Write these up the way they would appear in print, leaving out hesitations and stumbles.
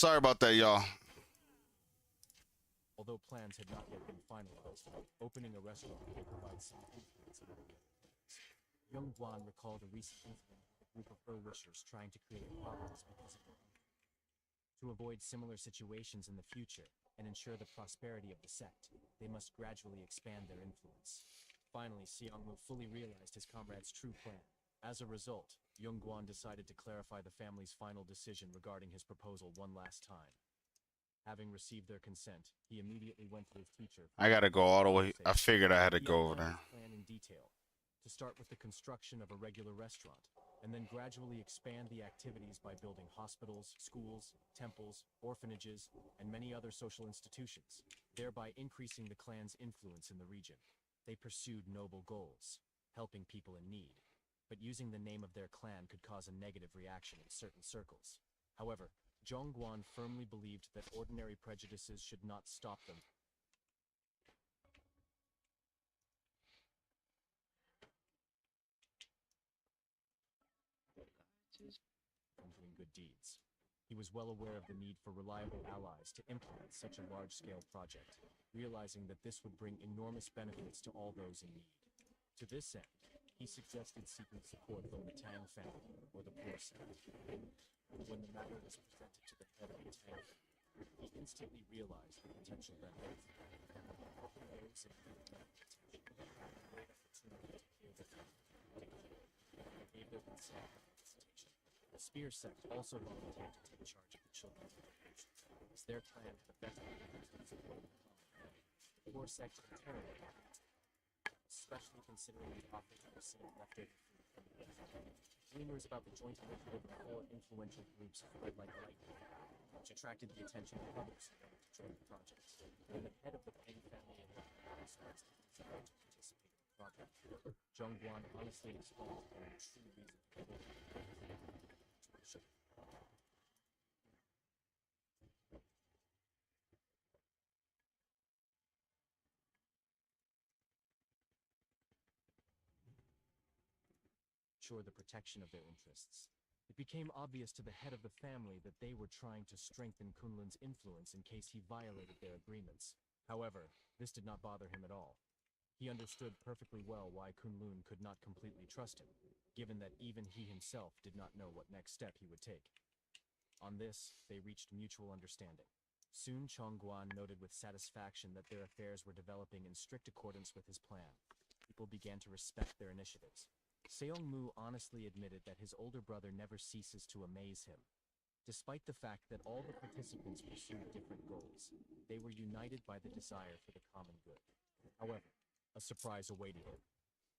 Sorry about that, y'all. Although plans had not yet been finalized, opening a restaurant could provide some influence in the world. Young Guan recalled a recent incident with a group of Wishers trying to create problems because of their to avoid similar situations in the future and ensure the prosperity of the sect, they must gradually expand their influence. Finally, Xiangmu fully realized his comrade's true plan. As a result, Yongguan decided to clarify the family's final decision regarding his proposal one last time. Having received their consent, he immediately went to his teacher. I gotta go all the way. I figured I had to go over there. Plan in detail, to start with the construction of a regular restaurant, and then gradually expand the activities by building hospitals, schools, temples, orphanages, and many other social institutions, thereby increasing the clan's influence in the region. They pursued noble goals, helping people in need, but using the name of their clan could cause a negative reaction in certain circles. However, Zhongguan firmly believed that ordinary prejudices should not stop them from doing good deeds. He was well aware of the need for reliable allies to implement such a large-scale project, realizing that this would bring enormous benefits to all those in need. To this end, he suggested seeking support from the Tang family or the poor sect. When the matter was presented to the head of the Tang, he instantly realized the potential benefits. Gave their consent to the visitation. The Spear sect also volunteered to take charge of the children's education, as their clan had a better support of the common. The poor sect in turn, especially considering the offers of receiving leftover food from the rumors about the joint initiative of four influential groups spread like lightning, which attracted the attention of others who wanted to join the project. When the head of the Peng family and expressed his desire to participate in the project, Zhongguan honestly explained the true reason for the ensure the protection of their interests. It became obvious to the head of the family that they were trying to strengthen Kunlun's influence in case he violated their agreements. However, this did not bother him at all. He understood perfectly well why Kunlun could not completely trust him, given that even he himself did not know what next step he would take. On this, they reached mutual understanding. Soon Chongguan noted with satisfaction that their affairs were developing in strict accordance with his plan. People began to respect their initiatives. Seongmu honestly admitted that his older brother never ceases to amaze him. Despite the fact that all the participants pursued different goals, they were united by the desire for the common good. However, a surprise awaited him.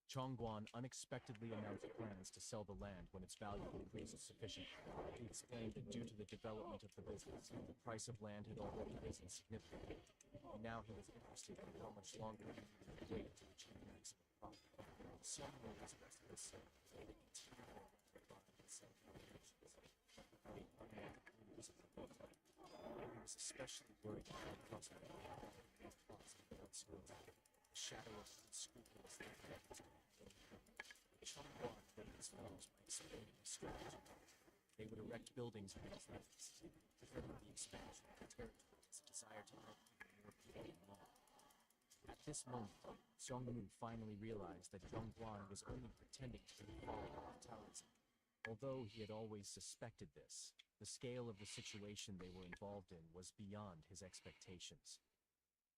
Chongguan unexpectedly announced plans to sell the land when its value increased sufficiently. He explained that due to the development of the business, the price of land had already risen significantly, and now he was interested in how much longer he needed to wait to achieve maximum profit. Some were expressed this they continue their rapid buying and selling operations. They unlocked rumors of the book. He was especially worried about the prospect of the cost of the outskirts. The shadow of unscrupulous Chongguan led his followers by explaining his strategy. They would erect buildings on these lands, preferring the expansion of the territory as a desire to help even more people involved. At this moment, Xiongmu finally realized that Zhongguan was only pretending to be a follower of Taoism. Although he had always suspected this, the scale of the situation they were involved in was beyond his expectations.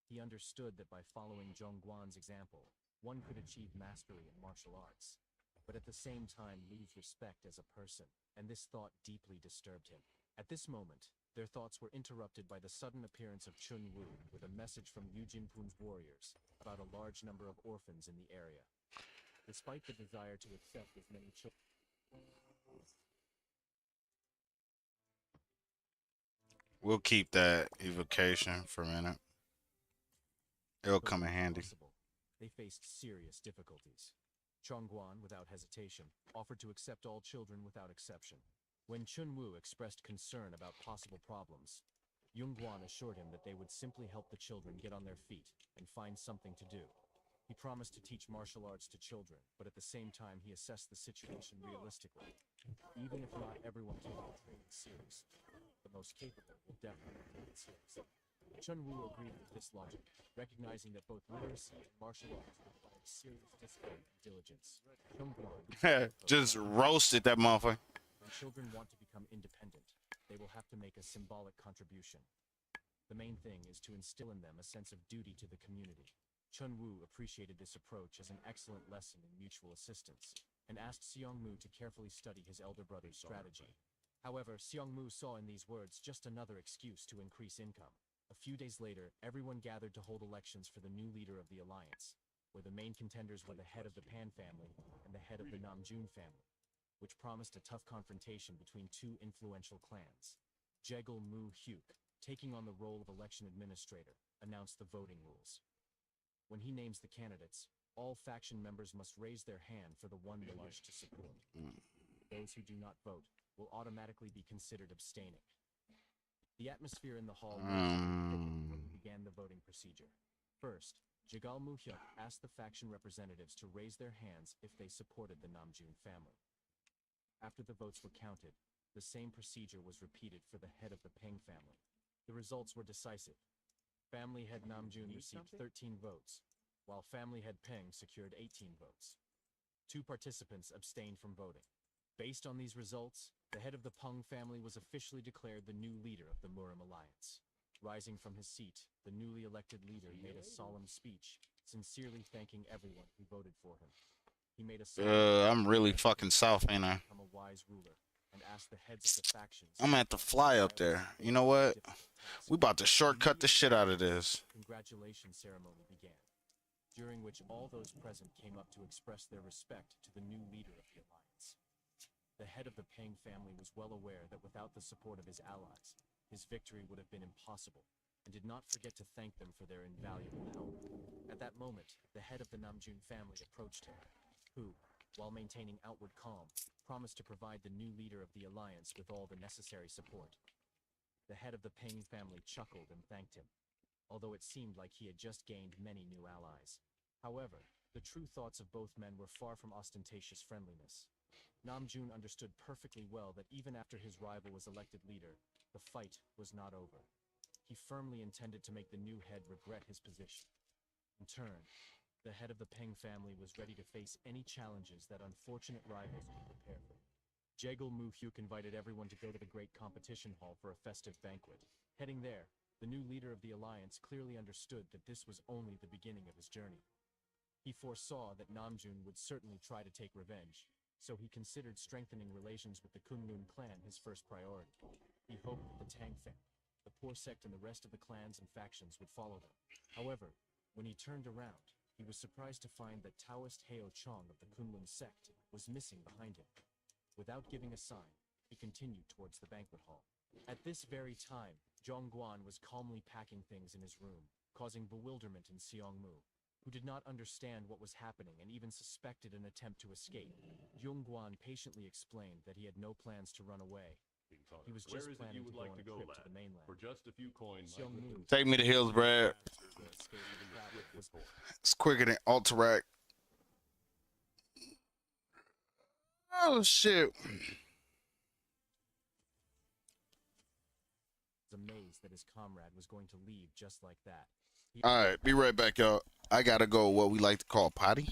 He understood that by following Zhongguan's example, one could achieve mastery in martial arts, but at the same time lose respect as a person, and this thought deeply disturbed him. At this moment, their thoughts were interrupted by the sudden appearance of Chun Wu with a message from Yu Jinpun's warriors about a large number of orphans in the area. Despite the desire to accept as many children, We'll keep that evocation for a minute. It'll come in handy. They faced serious difficulties. Chongguan, without hesitation, offered to accept all children without exception. When Chun Wu expressed concern about possible problems, Yongguan assured him that they would simply help the children get on their feet and find something to do. He promised to teach martial arts to children, but at the same time he assessed the situation realistically. Even if not everyone took the training seriously, the most capable will definitely win the series. Chun Wu agreed with this logic, recognizing that both literacy and martial arts require serious discipline and diligence. Kyungwon Just roasted that motherfucker. when children want to become independent, they will have to make a symbolic contribution. The main thing is to instill in them a sense of duty to the community. Chun Wu appreciated this approach as an excellent lesson in mutual assistance, and asked Seong Mu to carefully study his elder brother's strategy. However, Seong Mu saw in these words just another excuse to increase income. A few days later, everyone gathered to hold elections for the new leader of the alliance, where the main contenders were the head of the Pan family and the head of the Namjoon family, which promised a tough confrontation between two influential clans. Jegel Mu Hyuk, taking on the role of election administrator, announced the voting rules. When he names the candidates, all faction members must raise their hand for the one they wish to support. Those who do not vote will automatically be considered abstaining. The atmosphere in the hall thickened when he began the voting procedure. First, Jagal Muhyuk asked the faction representatives to raise their hands if they supported the Namjoon family. After the votes were counted, the same procedure was repeated for the head of the Peng family. The results were decisive. Family head Namjoon received 13 votes, while family head Peng secured 18 votes. 2 participants abstained from voting. Based on these results, the head of the Peng family was officially declared the new leader of the Murim alliance. Rising from his seat, the newly elected leader made a solemn speech, sincerely thanking everyone who voted for him. He made a I'm really fucking south, ain't I? become a wise ruler and asked the heads of the factions. I'm gonna have to fly up there. You know what? We about to shortcut the shit out of this. Congratulations ceremony began, during which all those present came up to express their respect to the new leader of the alliance. The head of the Peng family was well aware that without the support of his allies, his victory would have been impossible, and did not forget to thank them for their invaluable help. At that moment, the head of the Namjoon family approached him, who, while maintaining outward calm, promised to provide the new leader of the alliance with all the necessary support. The head of the Peng family chuckled and thanked him, although it seemed like he had just gained many new allies. However, the true thoughts of both men were far from ostentatious friendliness. Namjoon understood perfectly well that even after his rival was elected leader, the fight was not over. He firmly intended to make the new head regret his position. In turn, the head of the Peng family was ready to face any challenges that unfortunate rivals could prepare for. Jegel Muhyuk invited everyone to go to the great competition hall for a festive banquet. Heading there, the new leader of the alliance clearly understood that this was only the beginning of his journey. He foresaw that Namjoon would certainly try to take revenge, so he considered strengthening relations with the Kunlun clan his first priority. He hoped that the Tang family, the poor sect, and the rest of the clans and factions would follow them. However, when he turned around, he was surprised to find that Taoist Heo Chong of the Kunlun sect was missing behind him. Without giving a sign, he continued towards the banquet hall. At this very time, Zhongguan was calmly packing things in his room, causing bewilderment in Seong Mu, who did not understand what was happening and even suspected an attempt to escape. Zhongguan patiently explained that he had no plans to run away. He was just planning to go on a trip to the mainland. For just a few coins. Seong Mu Take me to Hills, Brad. It's quicker than Alterac. Oh shit. was amazed that his comrade was going to leave just like that. All right, be right back, y'all. I gotta go what we like to call potty.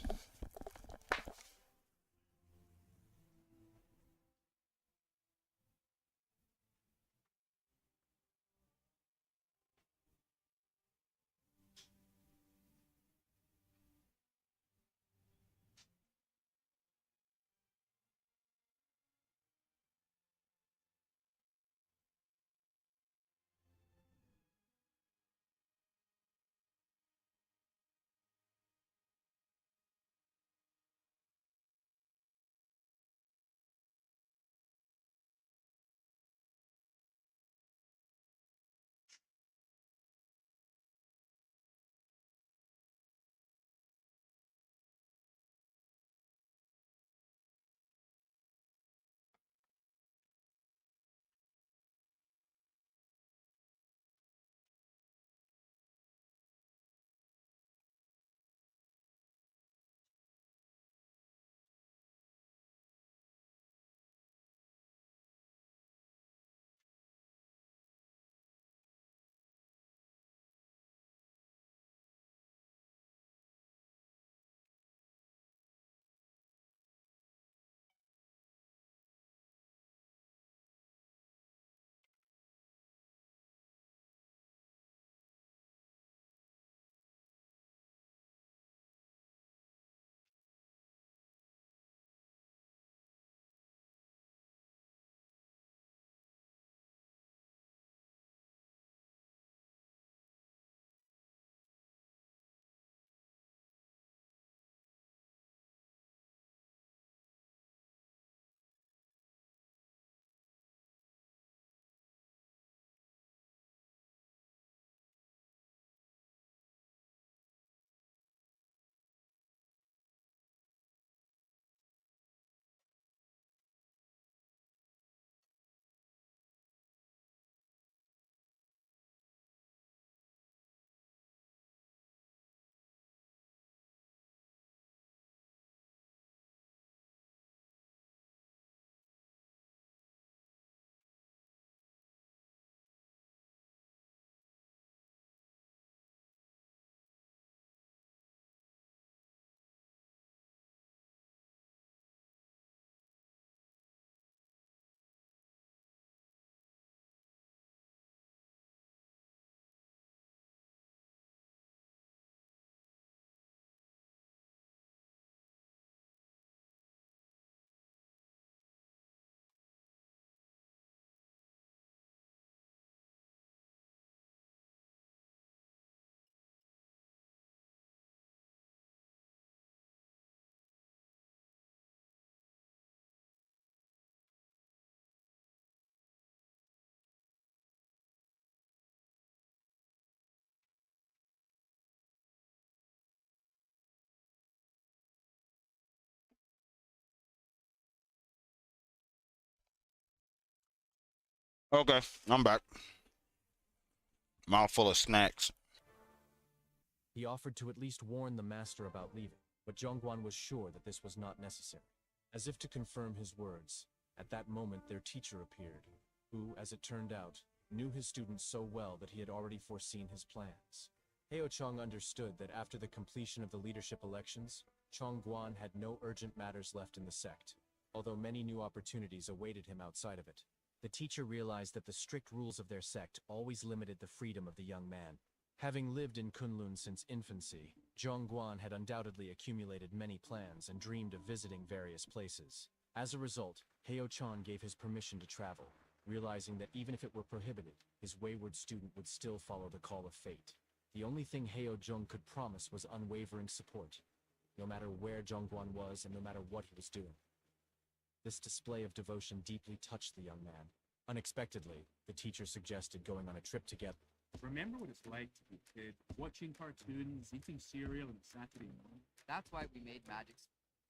Okay, I'm back. Mouth full of snacks. He offered to at least warn the master about leaving, but Zhongguan was sure that this was not necessary. As if to confirm his words, at that moment their teacher appeared, who, as it turned out, knew his student so well that he had already foreseen his plans. Heo Chong understood that after the completion of the leadership elections, Zhongguan had no urgent matters left in the sect, although many new opportunities awaited him outside of it. The teacher realized that the strict rules of their sect always limited the freedom of the young man. Having lived in Kunlun since infancy, Zhongguan had undoubtedly accumulated many plans and dreamed of visiting various places. As a result, Heo Chan gave his permission to travel, realizing that even if it were prohibited, his wayward student would still follow the call of fate. The only thing Heo Jung could promise was unwavering support, no matter where Zhongguan was and no matter what he was doing. This display of devotion deeply touched the young man. Unexpectedly, the teacher suggested going on a trip together. Remember what it's like to be a kid, watching cartoons, eating cereal on Saturday morning? That's why we made magic.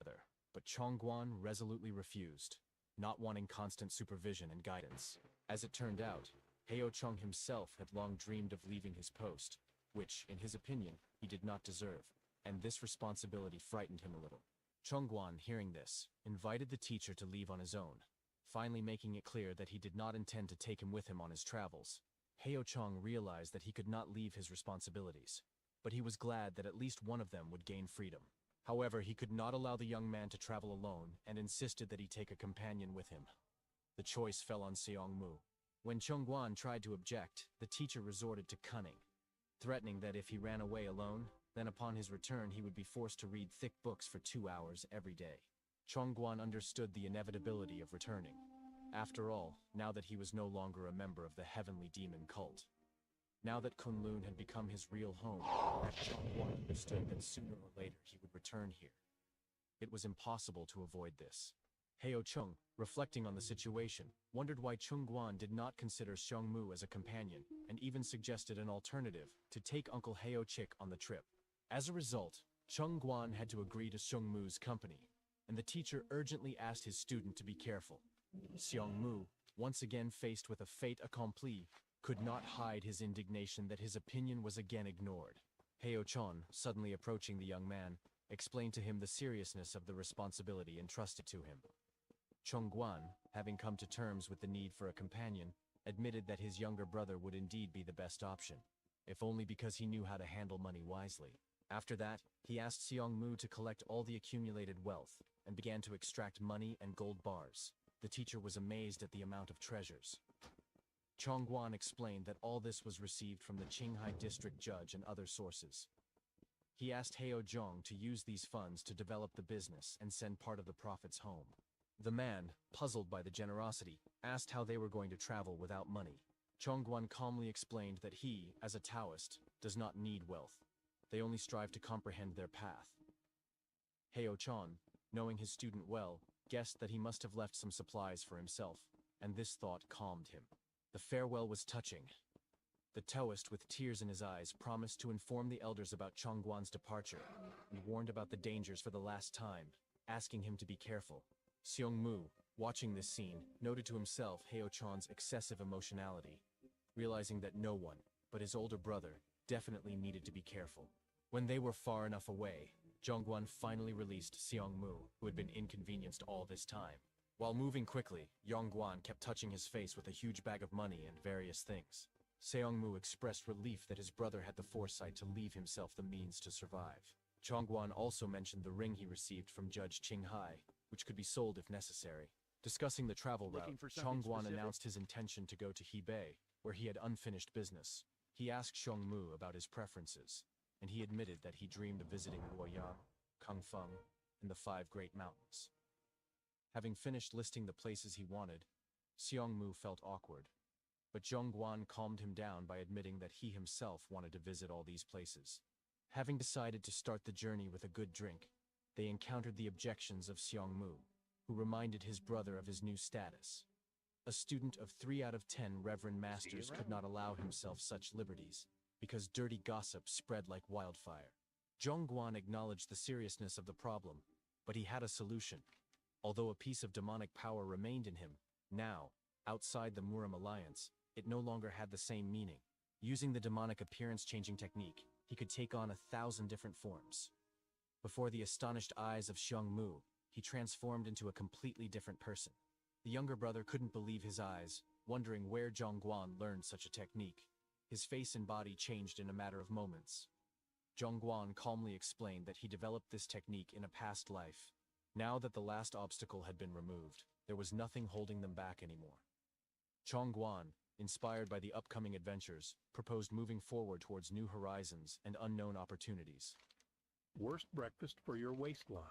But Chongguan resolutely refused, not wanting constant supervision and guidance. As it turned out, Heo Chung himself had long dreamed of leaving his post, which, in his opinion, he did not deserve, and this responsibility frightened him a little. Chongguan, hearing this, invited the teacher to leave on his own, finally making it clear that he did not intend to take him with him on his travels. Heo Chong realized that he could not leave his responsibilities, but he was glad that at least one of them would gain freedom. However, he could not allow the young man to travel alone and insisted that he take a companion with him. The choice fell on Seong Mu. When Chongguan tried to object, the teacher resorted to cunning, threatening that if he ran away alone, then upon his return he would be forced to read thick books for 2 hours every day. Chongguan understood the inevitability of returning. After all, now that he was no longer a member of the Heavenly Demon cult. Now that Kunlun had become his real home, Chongguan understood that sooner or later he would return here. It was impossible to avoid this. Heo Chung, reflecting on the situation, wondered why Chongguan did not consider Xiongmu as a companion, and even suggested an alternative, to take Uncle Heo Chik on the trip. As a result, Chongguan had to agree to Xiongmu's company, and the teacher urgently asked his student to be careful. Xiongmu, once again faced with a fait accompli, could not hide his indignation that his opinion was again ignored. Heo Chon, suddenly approaching the young man, explained to him the seriousness of the responsibility entrusted to him. Chongguan, having come to terms with the need for a companion, admitted that his younger brother would indeed be the best option, if only because he knew how to handle money wisely. After that, he asked Xiongmu to collect all the accumulated wealth, and began to extract money and gold bars. The teacher was amazed at the amount of treasures. Chongguan explained that all this was received from the Qinghai district judge and other sources. He asked Heo Zhong to use these funds to develop the business and send part of the profits home. The man, puzzled by the generosity, asked how they were going to travel without money. Chongguan calmly explained that he, as a Taoist, does not need wealth. They only strive to comprehend their path. Heo Chon, knowing his student well, guessed that he must have left some supplies for himself, and this thought calmed him. The farewell was touching. The Taoist, with tears in his eyes, promised to inform the elders about Chongguan's departure, and warned about the dangers for the last time, asking him to be careful. Xiongmu, watching this scene, noted to himself Heo Chan's excessive emotionality, realizing that no one, but his older brother, definitely needed to be careful. When they were far enough away, Zhongguan finally released Xiongmu, who had been inconvenienced all this time. While moving quickly, Yongguan kept touching his face with a huge bag of money and various things. Seongmu expressed relief that his brother had the foresight to leave himself the means to survive. Chongguan also mentioned the ring he received from Judge Qinghai, which could be sold if necessary. Discussing the travel route, Chongguan announced his intention to go to Hebei, where he had unfinished business. He asked Xiongmu about his preferences, and he admitted that he dreamed of visiting Luoyang, Kangfeng, and the 5 Great Mountains. Having finished listing the places he wanted, Xiongmu felt awkward, but Zhongguan calmed him down by admitting that he himself wanted to visit all these places. Having decided to start the journey with a good drink, they encountered the objections of Xiongmu, who reminded his brother of his new status. A student of 3 out of 10 Reverend Masters could not allow himself such liberties, because dirty gossip spread like wildfire. Zhongguan acknowledged the seriousness of the problem, but he had a solution. Although a piece of demonic power remained in him, now, Outside the Muram alliance, it no longer had the same meaning. Using the demonic appearance-changing technique, he could take on 1,000 different forms. Before the astonished eyes of Xiong Mu, he transformed into a completely different person. The younger brother couldn't believe his eyes, wondering where Zhongguan learned such a technique. His face and body changed in a matter of moments. Zhongguan calmly explained that he developed this technique in a past life. Now that the last obstacle had been removed, there was nothing holding them back anymore. Zhongguan, inspired by the upcoming adventures, proposed moving forward towards new horizons and unknown opportunities. Worst breakfast for your waistline.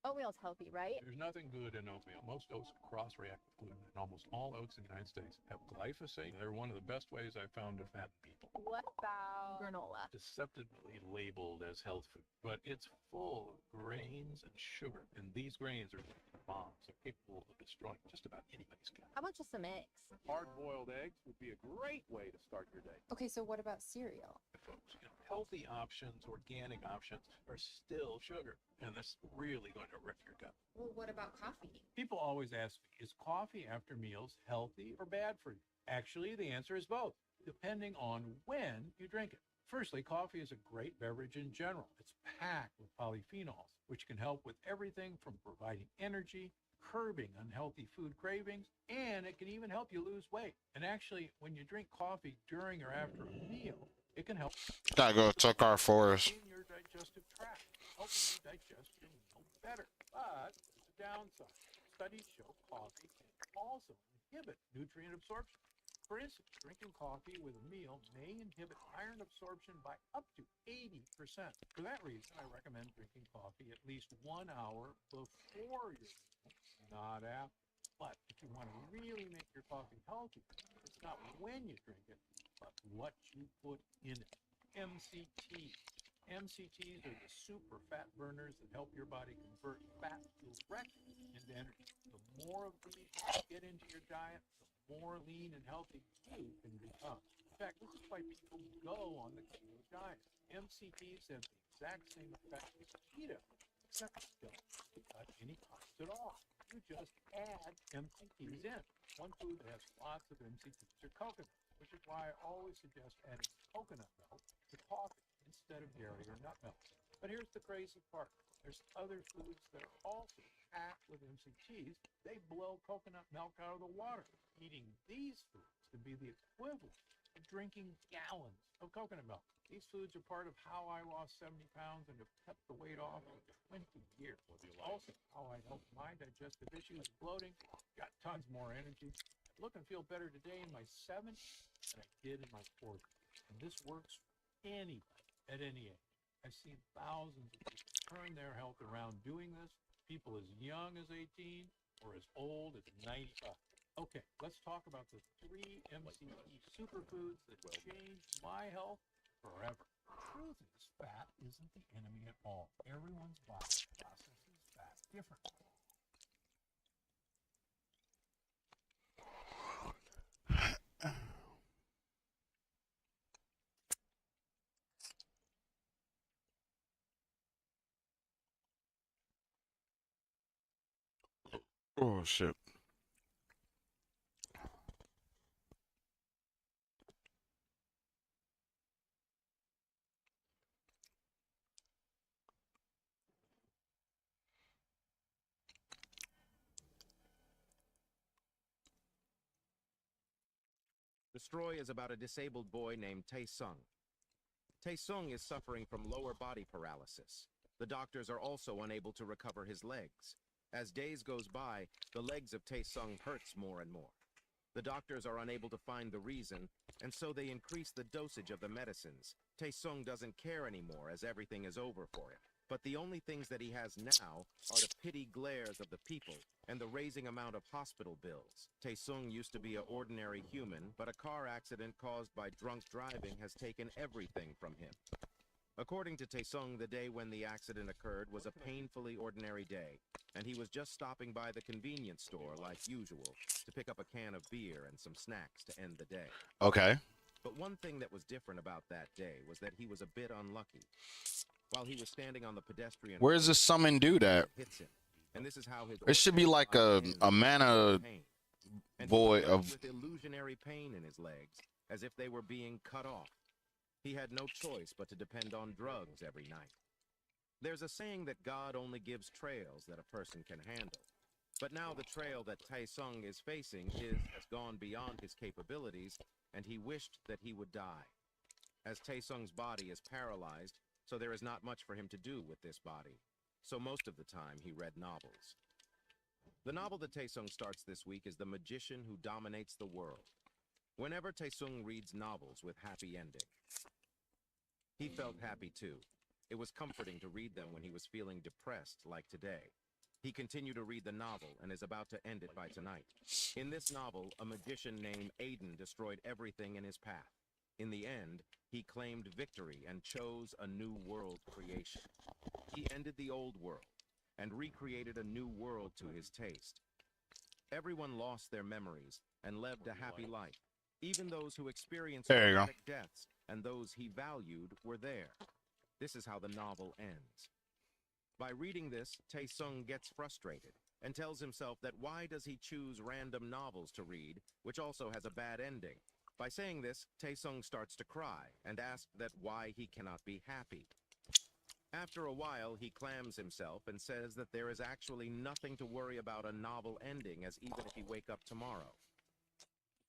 Oatmeal's healthy, right? There's nothing good in oatmeal. Most oats cross-react with gluten, and almost all oats in the United States have glyphosate. They're one of the best ways I've found to fatten people. What about granola? Deceptively labeled as health food, but it's full of grains and sugar, and these grains are bombs. They're capable of destroying just about anybody's gut. How about just some eggs? Hard-boiled eggs would be a great way to start your day. Okay, so what about cereal? Folks, healthy options, organic options are still sugar, and that's really going to wreck your gut. Well, what about coffee? People always ask me, is coffee after meals healthy or bad for you? Actually, the answer is both, depending on when you drink it. Firstly, coffee is a great beverage in general. It's packed with polyphenols, which can help with everything from providing energy, curbing unhealthy food cravings, and it can even help you lose weight. And actually, when you drink coffee during or after a meal, it can help Gotta go check our forest. in your digestive tract, helping you digest your meal better. But there's a downside. Studies show coffee can also inhibit nutrient absorption. For instance, drinking coffee with a meal may inhibit iron absorption by up to 80%. For that reason, I recommend drinking coffee at least 1 hour before your meal, not after. But if you want to really make your coffee healthy, it's not when you drink it, but what you put in it. MCTs. MCTs are the super fat burners that help your body convert fat directly into energy. The more of these you get into your diet, the more lean and healthy you can become. In fact, this is why people go on the keto diet. MCTs have the exact same effect as keto, except you don't cut any carbs at all. You just add MCTs in. One food that has lots of MCTs are coconut, which is why I always suggest adding coconut milk to coffee instead of dairy or nut milk. But here's the crazy part. There's other foods that are also packed with MCTs. They blow coconut milk out of the water. Eating these foods can be the equivalent of drinking gallons of coconut milk. These foods are part of how I lost 70 pounds and have kept the weight off for 20 years. Also, how I helped my digestive issues, bloating, got tons more energy. I look and feel better today in my 70s than I did in my 40s. And this works for anybody at any age. I've seen thousands of people turn their health around doing this, people as young as 18 or as old as 95. Okay, let's talk about the 3 MCT superfoods that changed my health forever. The truth is, fat isn't the enemy at all. Everyone's body processes fat differently. Oh shit. The story is about a disabled boy named Tae-sung. Tae-sung is suffering from lower body paralysis. The doctors are also unable to recover his legs. As days goes by, the legs of Tae-sung hurts more and more. The doctors are unable to find the reason, and so they increase the dosage of the medicines. Tae-sung doesn't care anymore as everything is over for him. But the only things that he has now are the pity glares of the people and the raising amount of hospital bills. Tae-sung used to be an ordinary human, but a car accident caused by drunk driving has taken everything from him. According to Tae-sung, the day when the accident occurred was a painfully ordinary day, and he was just stopping by the convenience store like usual to pick up a can of beer and some snacks to end the day. Okay. But one thing that was different about that day was that he was a bit unlucky. While he was standing on the pedestrian, Where's the summon dude at? hits him, and this is how his It should be like a mana And Boy he was of with illusionary pain in his legs, as if they were being cut off. He had no choice but to depend on drugs every night. There's a saying that God only gives trails that a person can handle. But now the trail that Taesung is facing has gone beyond his capabilities, and he wished that he would die. As Taesung's body is paralyzed, so there is not much for him to do with this body. So most of the time he read novels. The novel that Taesung starts this week is The Magician Who Dominates the World. Whenever Taesung reads novels with happy ending, he felt happy too. It was comforting to read them when he was feeling depressed like today. He continued to read the novel and is about to end it by tonight. In this novel, a magician named Aiden destroyed everything in his path. In the end, he claimed victory and chose a new world creation. He ended the old world and recreated a new world to his taste. Everyone lost their memories and lived a happy life. Even those who experienced There you go. traumatic deaths and those he valued were there. This is how the novel ends. By reading this, Taesung gets frustrated and tells himself that why does he choose random novels to read, which also has a bad ending? By saying this, Taesung starts to cry and asks that why he cannot be happy. After a while, he clams himself and says that there is actually nothing to worry about a novel ending, as even if he wake up tomorrow.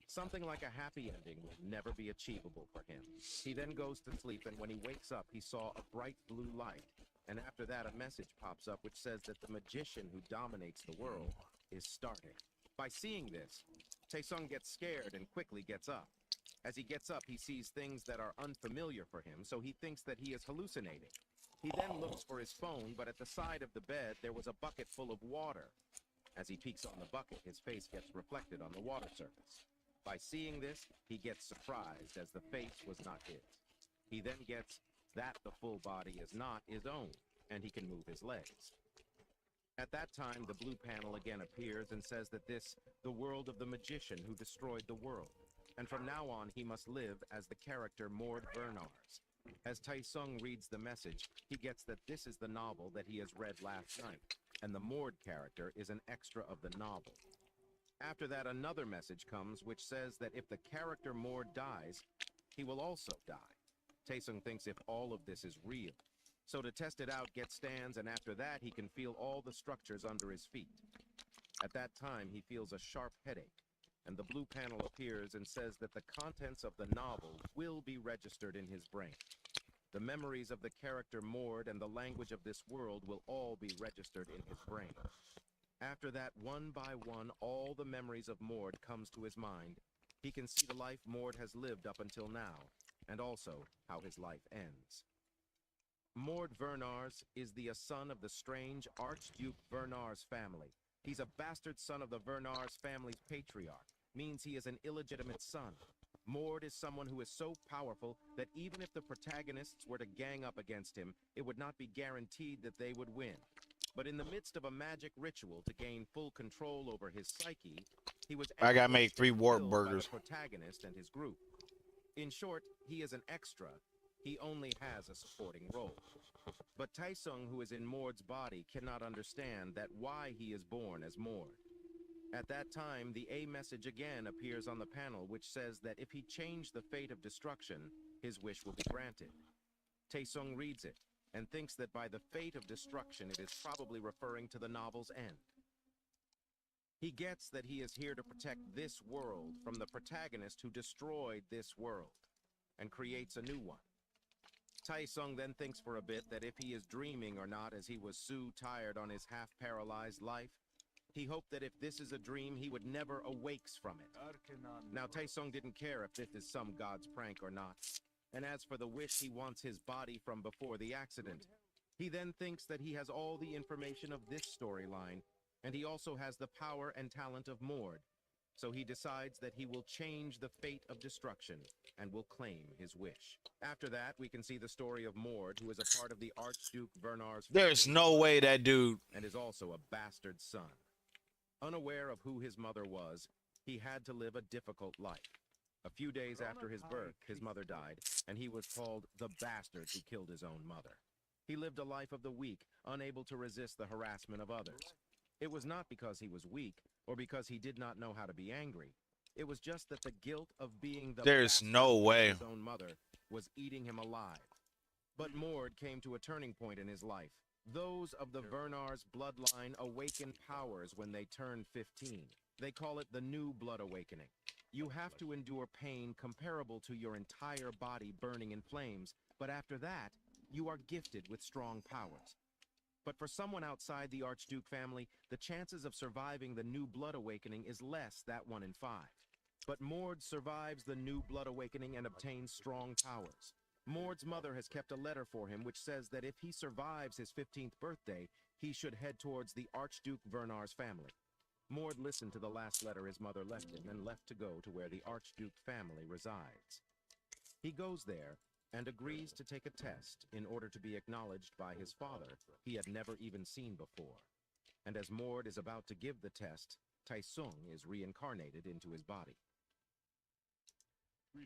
Something like a happy ending will never be achievable for him. He then goes to sleep, and when he wakes up, he saw a bright blue light. And after that, a message pops up which says that the magician who dominates the world is starting. By seeing this, Taesung gets scared and quickly gets up. As he gets up, he sees things that are unfamiliar for him, so he thinks that he is hallucinating. He then looks for his phone, but at the side of the bed, there was a bucket full of water. As he peeks on the bucket, his face gets reflected on the water surface. By seeing this, he gets surprised as the face was not his. He then gets that the full body is not his own, and he can move his legs. At that time, the blue panel again appears and says that the world of the magician who destroyed the world. And from now on, he must live as the character Mord Vernars. As Taesung reads the message, he gets that this is the novel that he has read last night, and the Mord character is an extra of the novel. After that, another message comes which says that if the character Mord dies, he will also die. Taesung thinks if all of this is real. So to test it out, gets stands, and after that, he can feel all the structures under his feet. At that time, he feels a sharp headache, and the blue panel appears and says that the contents of the novel will be registered in his brain. The memories of the character Mord and the language of this world will all be registered in his brain. After that, one by one, all the memories of Mord comes to his mind. He can see the life Mord has lived up until now, and also how his life ends. Mord Vernars is the son of the strange Archduke Vernars family. He's a bastard son of the Vernars family's patriarch, means he is an illegitimate son. Mord is someone who is so powerful that even if the protagonists were to gang up against him, it would not be guaranteed that they would win. But in the midst of a magic ritual to gain full control over his psyche, he was I gotta ambushed make 3 and warp killed by burgers. the protagonist and his group. In short, he is an extra. He only has a supporting role. But Taesung, who is in Mord's body, cannot understand that why he is born as Mord. At that time, the A message again appears on the panel, which says that if he changed the fate of destruction, his wish will be granted. Taesung reads it and thinks that by the fate of destruction, it is probably referring to the novel's end. He gets that he is here to protect this world from the protagonist who destroyed this world and creates a new one. Taesung then thinks for a bit that if he is dreaming or not, as he was so tired on his half-paralyzed life, he hoped that if this is a dream, he would never awakes from it. Now, Taesung didn't care if this is some god's prank or not. And as for the wish he wants his body from before the accident, he then thinks that he has all the information of this storyline, and he also has the power and talent of Mord. So he decides that he will change the fate of destruction and will claim his wish. After that, we can see the story of Mord, who is a part of the Archduke Vernars There's family no way that dude. and is also a bastard son. Unaware of who his mother was, he had to live a difficult life. A few days after his birth, his mother died, and he was called the bastard who killed his own mother. He lived a life of the weak, unable to resist the harassment of others. It was not because he was weak, or because he did not know how to be angry. It was just that the guilt of being the There's bastard no son of way. his own mother was eating him alive. But Mord came to a turning point in his life. Those of the Vernar's bloodline awaken powers when they turn 15. They call it the New Blood Awakening. You have to endure pain comparable to your entire body burning in flames, but after that, you are gifted with strong powers. But for someone outside the Archduke family, the chances of surviving the New Blood Awakening is less than 1 in 5. But Mord survives the New Blood Awakening and obtains strong powers. Mord's mother has kept a letter for him which says that if he survives his 15th birthday, he should head towards the Archduke Vernar's family. Mord listened to the last letter his mother left him and left to go to where the Archduke family resides. He goes there and agrees to take a test in order to be acknowledged by his father he had never even seen before. And as Mord is about to give the test, Taesung is reincarnated into his body.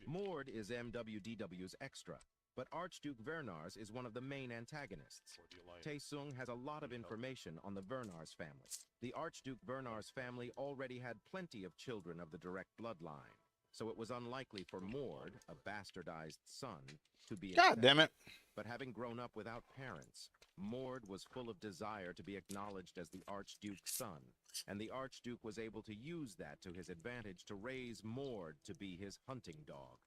Mord is MWDW's extra, but Archduke Vernars is one of the main antagonists. Taesung has a lot of information on the Vernars family. The Archduke Vernars family already had plenty of children of the direct bloodline, so it was unlikely for Mord, a bastardized son, to be God accepted. damn it. But having grown up without parents, Mord was full of desire to be acknowledged as the Archduke's son, and the Archduke was able to use that to his advantage to raise Mord to be his hunting dog.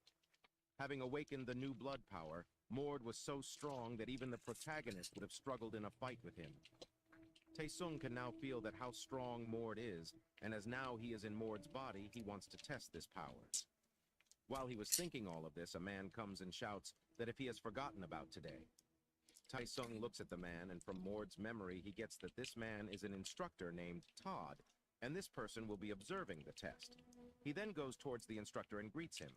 Having awakened the new blood power, Mord was so strong that even the protagonist would have struggled in a fight with him. Taesung can now feel that how strong Mord is, and as now he is in Mord's body, he wants to test this power. While he was thinking all of this, a man comes and shouts that if he has forgotten about today. Taesung looks at the man, and from Mord's memory, he gets that this man is an instructor named Todd, and this person will be observing the test. He then goes towards the instructor and greets him.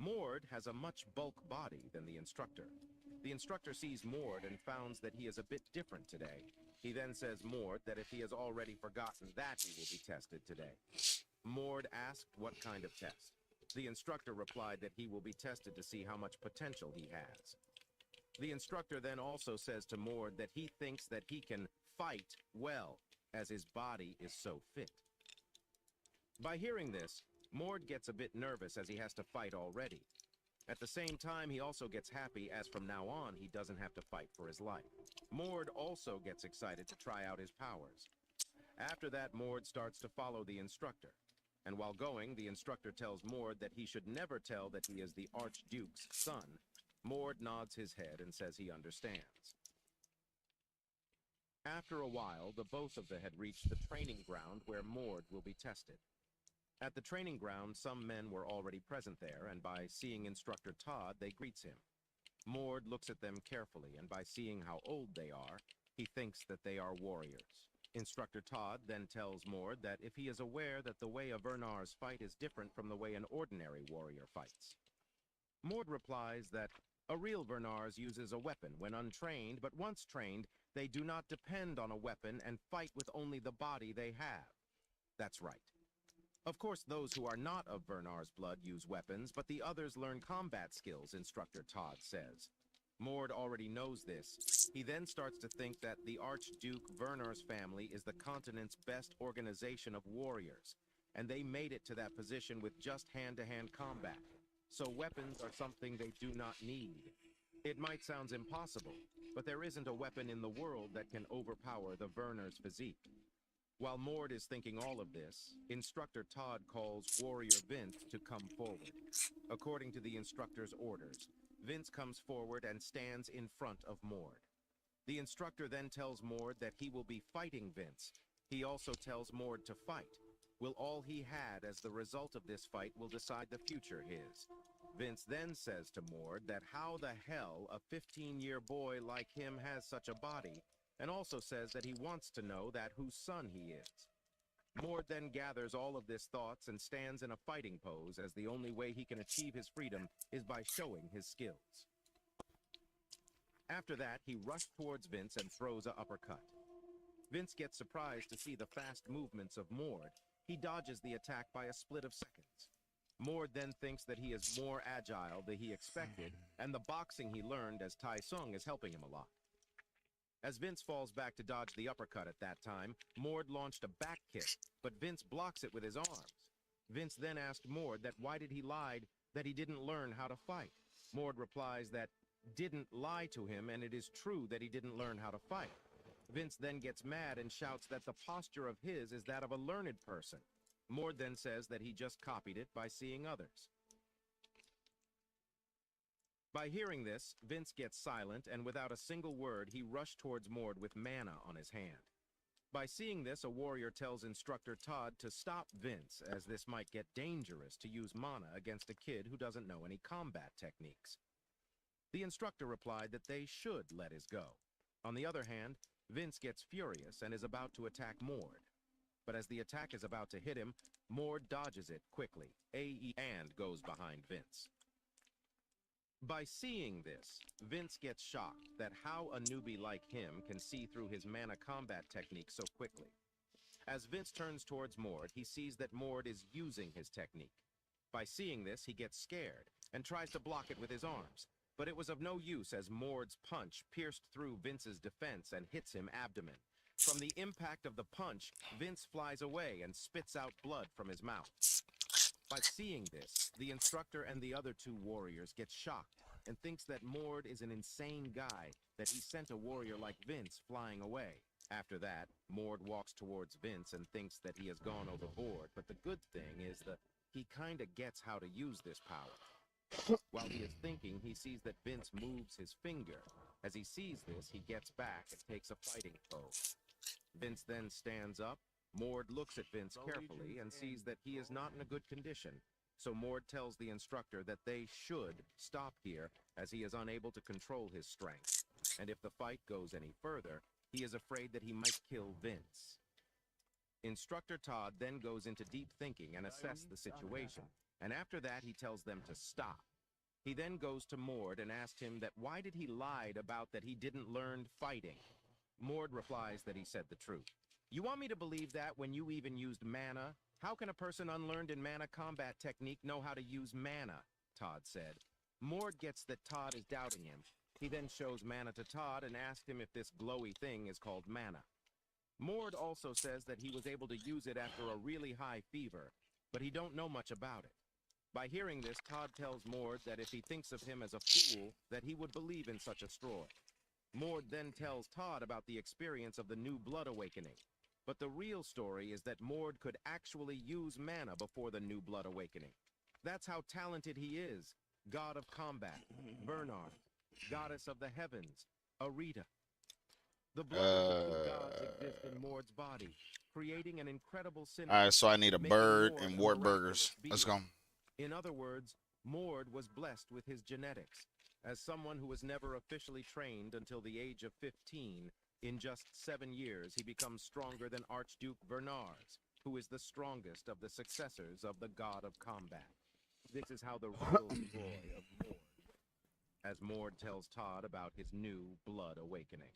Mord has a much bulk body than the instructor. The instructor sees Mord and finds that he is a bit different today. He then says Mord that if he has already forgotten that he will be tested today. Mord asked what kind of test. The instructor replied that he will be tested to see how much potential he has. The instructor then also says to Mord that he thinks that he can fight well, as his body is so fit. By hearing this, Mord gets a bit nervous as he has to fight already. At the same time, he also gets happy as from now on he doesn't have to fight for his life. Mord also gets excited to try out his powers. After that, Mord starts to follow the instructor. And while going, the instructor tells Mord that he should never tell that he is the Archduke's son. Mord nods his head and says he understands. After a while, the both of them had reached the training ground where Mord will be tested. At the training ground, some men were already present there, and by seeing Instructor Todd, they greets him. Mord looks at them carefully, and by seeing how old they are, he thinks that they are warriors. Instructor Todd then tells Mord that if he is aware that the way a Vernar's fight is different from the way an ordinary warrior fights. Mord replies that a real Vernar's uses a weapon when untrained, but once trained, they do not depend on a weapon and fight with only the body they have. That's right. Of course, those who are not of Vernar's blood use weapons, but the others learn combat skills, Instructor Todd says. Mord already knows this. He then starts to think that the Archduke Vernar's family is the continent's best organization of warriors, and they made it to that position with just hand-to-hand combat. So weapons are something they do not need. It might sound impossible, but there isn't a weapon in the world that can overpower the Vernar's physique. While Mord is thinking all of this, Instructor Todd calls Warrior Vince to come forward. According to the instructor's orders, Vince comes forward and stands in front of Mord. The instructor then tells Mord that he will be fighting Vince. He also tells Mord to fight. Will all he had as the result of this fight will decide the future his. Vince then says to Mord that how the hell a 15-year boy like him has such a body, and also says that he wants to know that whose son he is. Mord then gathers all of this thoughts and stands in a fighting pose, as the only way he can achieve his freedom is by showing his skills. After that, he rushed towards Vince and throws an uppercut. Vince gets surprised to see the fast movements of Mord. He dodges the attack by a split of seconds. Mord then thinks that he is more agile than he expected, and the boxing he learned as Taesung is helping him a lot. As Vince falls back to dodge the uppercut at that time, Mord launched a back kick, but Vince blocks it with his arms. Vince then asked Mord that why did he lied that he didn't learn how to fight. Mord replies that didn't lie to him, and it is true that he didn't learn how to fight. Vince then gets mad and shouts that the posture of his is that of a learned person. Mord then says that he just copied it by seeing others. By hearing this, Vince gets silent, and without a single word, he rushed towards Mord with mana on his hand. By seeing this, a warrior tells instructor Todd to stop Vince, as this might get dangerous to use mana against a kid who doesn't know any combat techniques. The instructor replied that they should let his go. On the other hand, Vince gets furious and is about to attack Mord. But as the attack is about to hit him, Mord dodges it quickly, and goes behind Vince. By seeing this, Vince gets shocked that how a newbie like him can see through his mana combat technique so quickly. As Vince turns towards Mord, he sees that Mord is using his technique. By seeing this, he gets scared and tries to block it with his arms, but it was of no use as Mord's punch pierced through Vince's defense and hits him abdomen. From the impact of the punch, Vince flies away and spits out blood from his mouth. By seeing this, the instructor and the other two warriors get shocked and thinks that Mord is an insane guy, that he sent a warrior like Vince flying away. After that, Mord walks towards Vince and thinks that he has gone overboard, but the good thing is that he kinda gets how to use this power. While he is thinking, he sees that Vince moves his finger. As he sees this, he gets back and takes a fighting pose. Vince then stands up. Mord looks at Vince carefully and sees that he is not in a good condition, so Mord tells the instructor that they should stop here as he is unable to control his strength, and if the fight goes any further, he is afraid that he might kill Vince. Instructor Todd then goes into deep thinking and assesses the situation, and after that he tells them to stop. He then goes to Mord and asks him that why did he lied about that he didn't learn fighting. Mord replies that he said the truth. You want me to believe that when you even used mana? How can a person unlearned in mana combat technique know how to use mana? Todd said. Mord gets that Todd is doubting him. He then shows mana to Todd and asks him if this glowy thing is called mana. Mord also says that he was able to use it after a really high fever, but he don't know much about it. By hearing this, Todd tells Mord that if he thinks of him as a fool, that he would believe in such a straw. Mord then tells Todd about the experience of the new blood awakening. But the real story is that Mord could actually use mana before the new blood awakening. That's how talented he is. God of combat, Bernard, goddess of the heavens, Arita. The blood of the two gods exists in Mord's body, creating an incredible synergy. Alright, so I need a making bird Mord and a wart miraculous burgers. Let's go. being. In other words, Mord was blessed with his genetics. As someone who was never officially trained until the age of 15, in just 7 years, he becomes stronger than Archduke Vernars, who is the strongest of the successors of the god of combat. This is how the real story of Mord, as Mord tells Todd about his new blood awakening.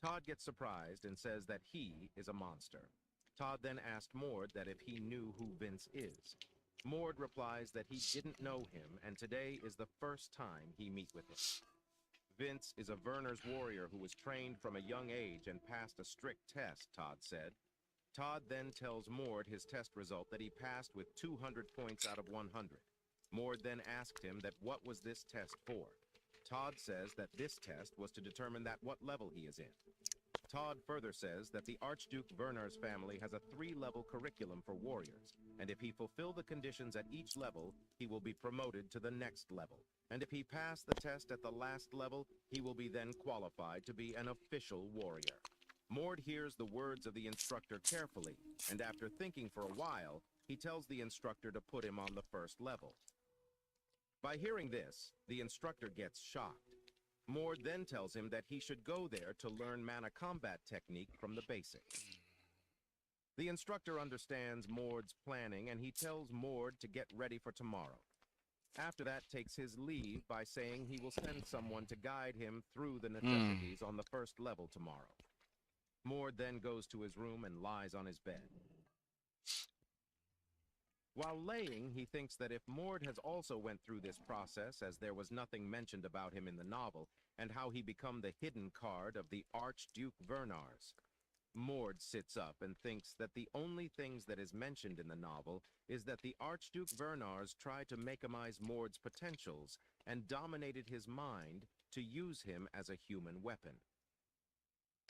Todd gets surprised and says that he is a monster. Todd then asked Mord that if he knew who Vince is. Mord replies that he didn't know him, and today is the first time he meet with him. Vince is a Werner's warrior who was trained from a young age and passed a strict test, Todd said. Todd then tells Mord his test result that he passed with 200 points out of 100. Mord then asked him that what was this test for. Todd says that this test was to determine that what level he is in. Todd further says that the Archduke Werner's family has a 3-level curriculum for warriors, and if he fulfill the conditions at each level, he will be promoted to the next level. And if he passed the test at the last level, he will be then qualified to be an official warrior. Mord hears the words of the instructor carefully, and after thinking for a while, he tells the instructor to put him on the first level. By hearing this, the instructor gets shocked. Mord then tells him that he should go there to learn mana combat technique from the basics. The instructor understands Mord's planning, and he tells Mord to get ready for tomorrow. After that, takes his leave by saying he will send someone to guide him through the necessities on the first level tomorrow. Mord then goes to his room and lies on his bed. While laying, he thinks that if Mord has also went through this process, as there was nothing mentioned about him in the novel, and how he become the hidden card of the Archduke Vernars. Mord sits up and thinks that the only things that is mentioned in the novel is that the Archduke Vernars tried to maximize Mord's potentials and dominated his mind to use him as a human weapon.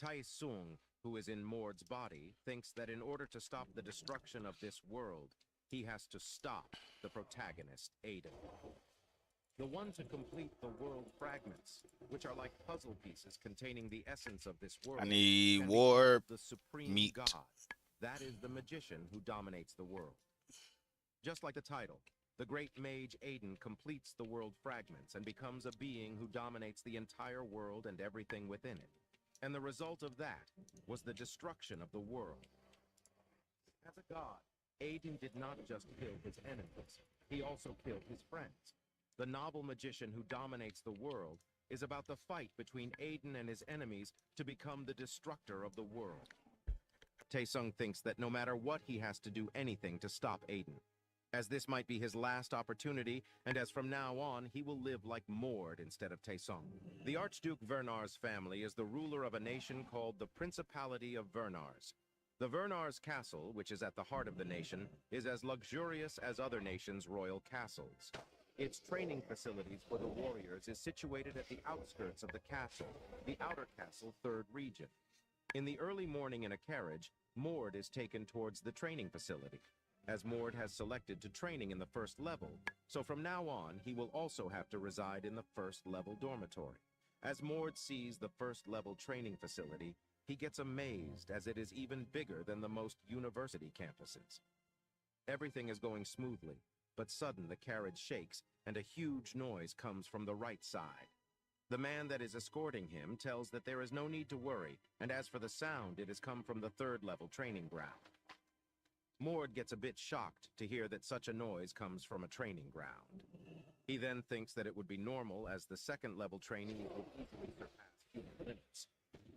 Tai Sung, who is in Mord's body, thinks that in order to stop the destruction of this world, he has to stop the protagonist, Aiden. The one to complete the world fragments, which are like puzzle pieces containing the essence of this world. I need can be warp called the supreme meat. god. That is the magician who dominates the world. Just like the title, the great mage Aiden completes the world fragments and becomes a being who dominates the entire world and everything within it. And the result of that was the destruction of the world. As a god, Aiden did not just kill his enemies, he also killed his friends. The novel magician who dominates the world is about the fight between Aiden and his enemies to become the destructor of the world. Taesung thinks that no matter what, he has to do anything to stop Aiden, as this might be his last opportunity, and as from now on, he will live like Mord instead of Taesung. The Archduke Vernar's family is the ruler of a nation called the Principality of Vernars. The Vernars castle, which is at the heart of the nation, is as luxurious as other nations' royal castles. Its training facilities for the warriors is situated at the outskirts of the castle, the Outer Castle 3rd Region. In the early morning in a carriage, Mord is taken towards the training facility, as Mord has selected to training in the 1st level, so from now on he will also have to reside in the 1st level dormitory. As Mord sees the 1st level training facility, he gets amazed as it is even bigger than the most university campuses. Everything is going smoothly, but sudden the carriage shakes and a huge noise comes from the right side. The man that is escorting him tells that there is no need to worry, and as for the sound, it has come from the 3rd level training ground. Mord gets a bit shocked to hear that such a noise comes from a training ground. He then thinks that it would be normal, as the 2nd level training would easily surpass human limits.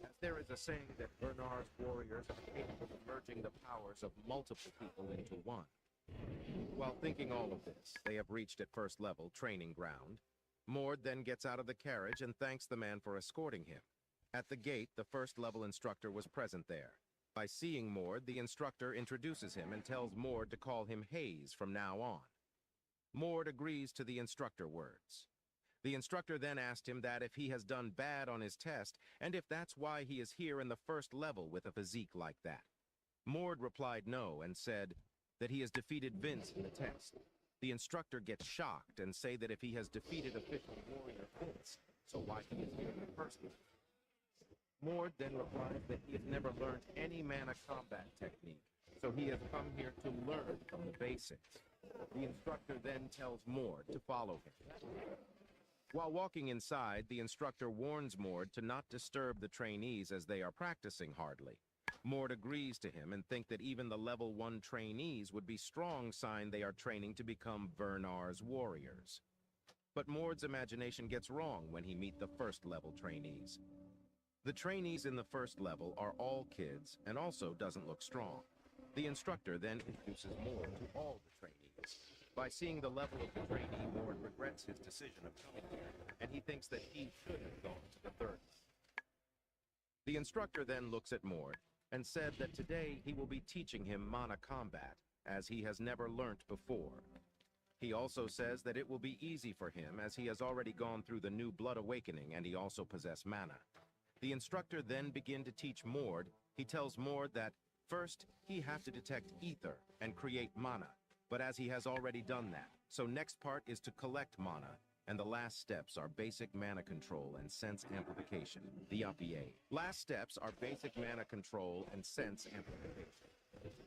As there is a saying that Vernar's warriors are capable of merging the powers of multiple people into one. While thinking all of this, they have reached at 1st level training ground. Mord then gets out of the carriage and thanks the man for escorting him. At the gate, the 1st level instructor was present there. By seeing Mord, the instructor introduces him and tells Mord to call him Hayes from now on. Mord agrees to the instructor words. The instructor then asked him that if he has done bad on his test, and if that's why he is here in the 1st level with a physique like that. Mord replied no and said that he has defeated Vince in the test. The instructor gets shocked and say that if he has defeated official warrior Vince, so why he is here in the 1st level. Mord then replies that he has never learned any mana combat technique, so he has come here to learn from the basics. The instructor then tells Mord to follow him. While walking inside, the instructor warns Mord to not disturb the trainees as they are practicing hardly. Mord agrees to him and think that even the level 1 trainees would be strong sign they are training to become Vernar's warriors. But Mord's imagination gets wrong when he meets the 1st level trainees. The trainees in the 1st level are all kids and also doesn't look strong. The instructor then introduces Mord to all the trainees. By seeing the level of the trainee, Mord regrets his decision of coming here, and he thinks that he should have gone to the 3rd. The instructor then looks at Mord and said that today he will be teaching him mana combat, as he has never learnt before. He also says that it will be easy for him, as he has already gone through the new blood awakening and he also possesses mana. The instructor then begins to teach Mord. He tells Mord that first he have to detect ether and create mana, but as he has already done that, so next part is to collect mana, and the last steps are basic mana control and sense amplification, the APA. Last steps are basic mana control and sense amplification.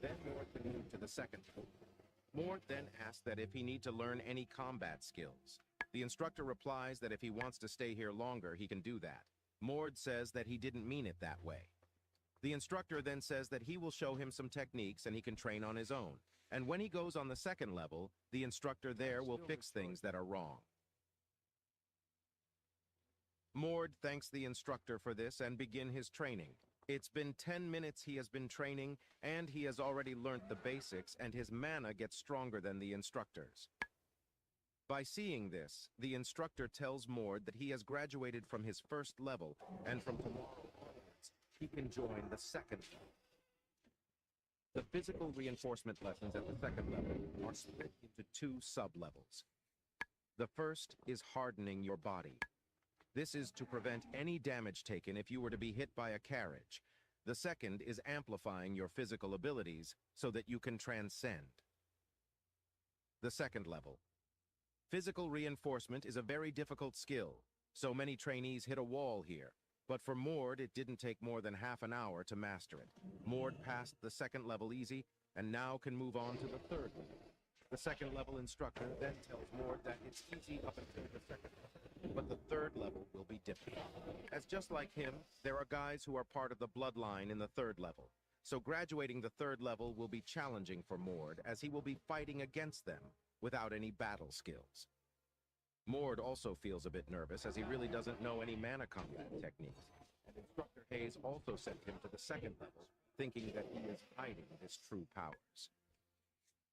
Then Mord can move to the 2nd floor. Mord then asks that if he need to learn any combat skills. The instructor replies that if he wants to stay here longer, he can do that. Mord says that he didn't mean it that way. The instructor then says that he will show him some techniques and he can train on his own. And when he goes on the 2nd level, the instructor there will fix things that are wrong. Mord thanks the instructor for this and begin his training. It's been 10 minutes he has been training, and he has already learnt the basics, and his mana gets stronger than the instructor's. By seeing this, the instructor tells Mord that he has graduated from his first level, and from tomorrow onwards, he can join the second level. The physical reinforcement lessons at the second level are split into 2 sub-levels. The first is hardening your body. This is to prevent any damage taken if you were to be hit by a carriage. The second is amplifying your physical abilities so that you can transcend. The second level. Physical reinforcement is a very difficult skill. So many trainees hit a wall here. But for Mord, it didn't take more than half an hour to master it. Mord passed the second level easy, and now can move on to the third level. The second level instructor then tells Mord that it's easy up until the second level, but the third level will be difficult. As just like him, there are guys who are part of the bloodline in the third level. So graduating the third level will be challenging for Mord, as he will be fighting against them without any battle skills. Mord also feels a bit nervous, as he really doesn't know any mana combat techniques. And Instructor Hayes also sent him to the second level, thinking that he is hiding his true powers.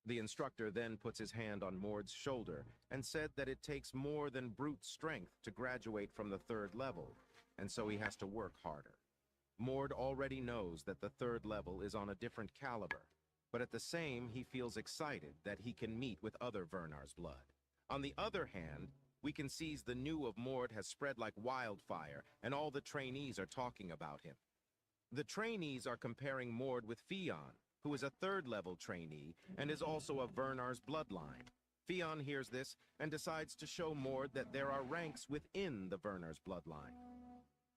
The instructor then puts his hand on Mord's shoulder and said that it takes more than brute strength to graduate from the third level, and so he has to work harder. Mord already knows that the third level is on a different caliber, but at the same, he feels excited that he can meet with other Vernar's blood. On the other hand, we can seize the news of Mord has spread like wildfire, and all the trainees are talking about him. The trainees are comparing Mord with Fionn, who is a third-level trainee and is also of Vernar's bloodline. Fionn hears this and decides to show Mord that there are ranks within the Vernar's bloodline.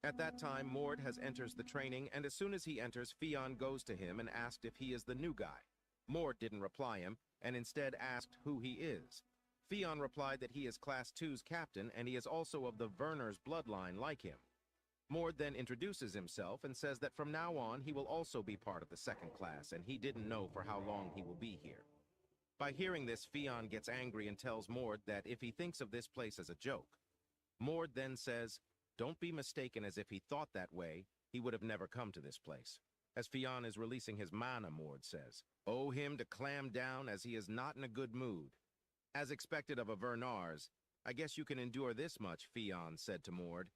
At that time, Mord has enters the training, and as soon as he enters, Fionn goes to him and asked if he is the new guy. Mord didn't reply him, and instead asked who he is. Fionn replied that he is Class 2's captain, and he is also of the Vernar's bloodline like him. Mord then introduces himself and says that from now on he will also be part of the second class, and he didn't know for how long he will be here. By hearing this, Fionn gets angry and tells Mord that if he thinks of this place as a joke. Mord then says, "Don't be mistaken, as if he thought that way, he would have never come to this place." As Fionn is releasing his mana, Mord says, "Owe him to clam down, as he is not in a good mood." As expected of a Vernar's, "I guess you can endure this much," Fionn said to Mord.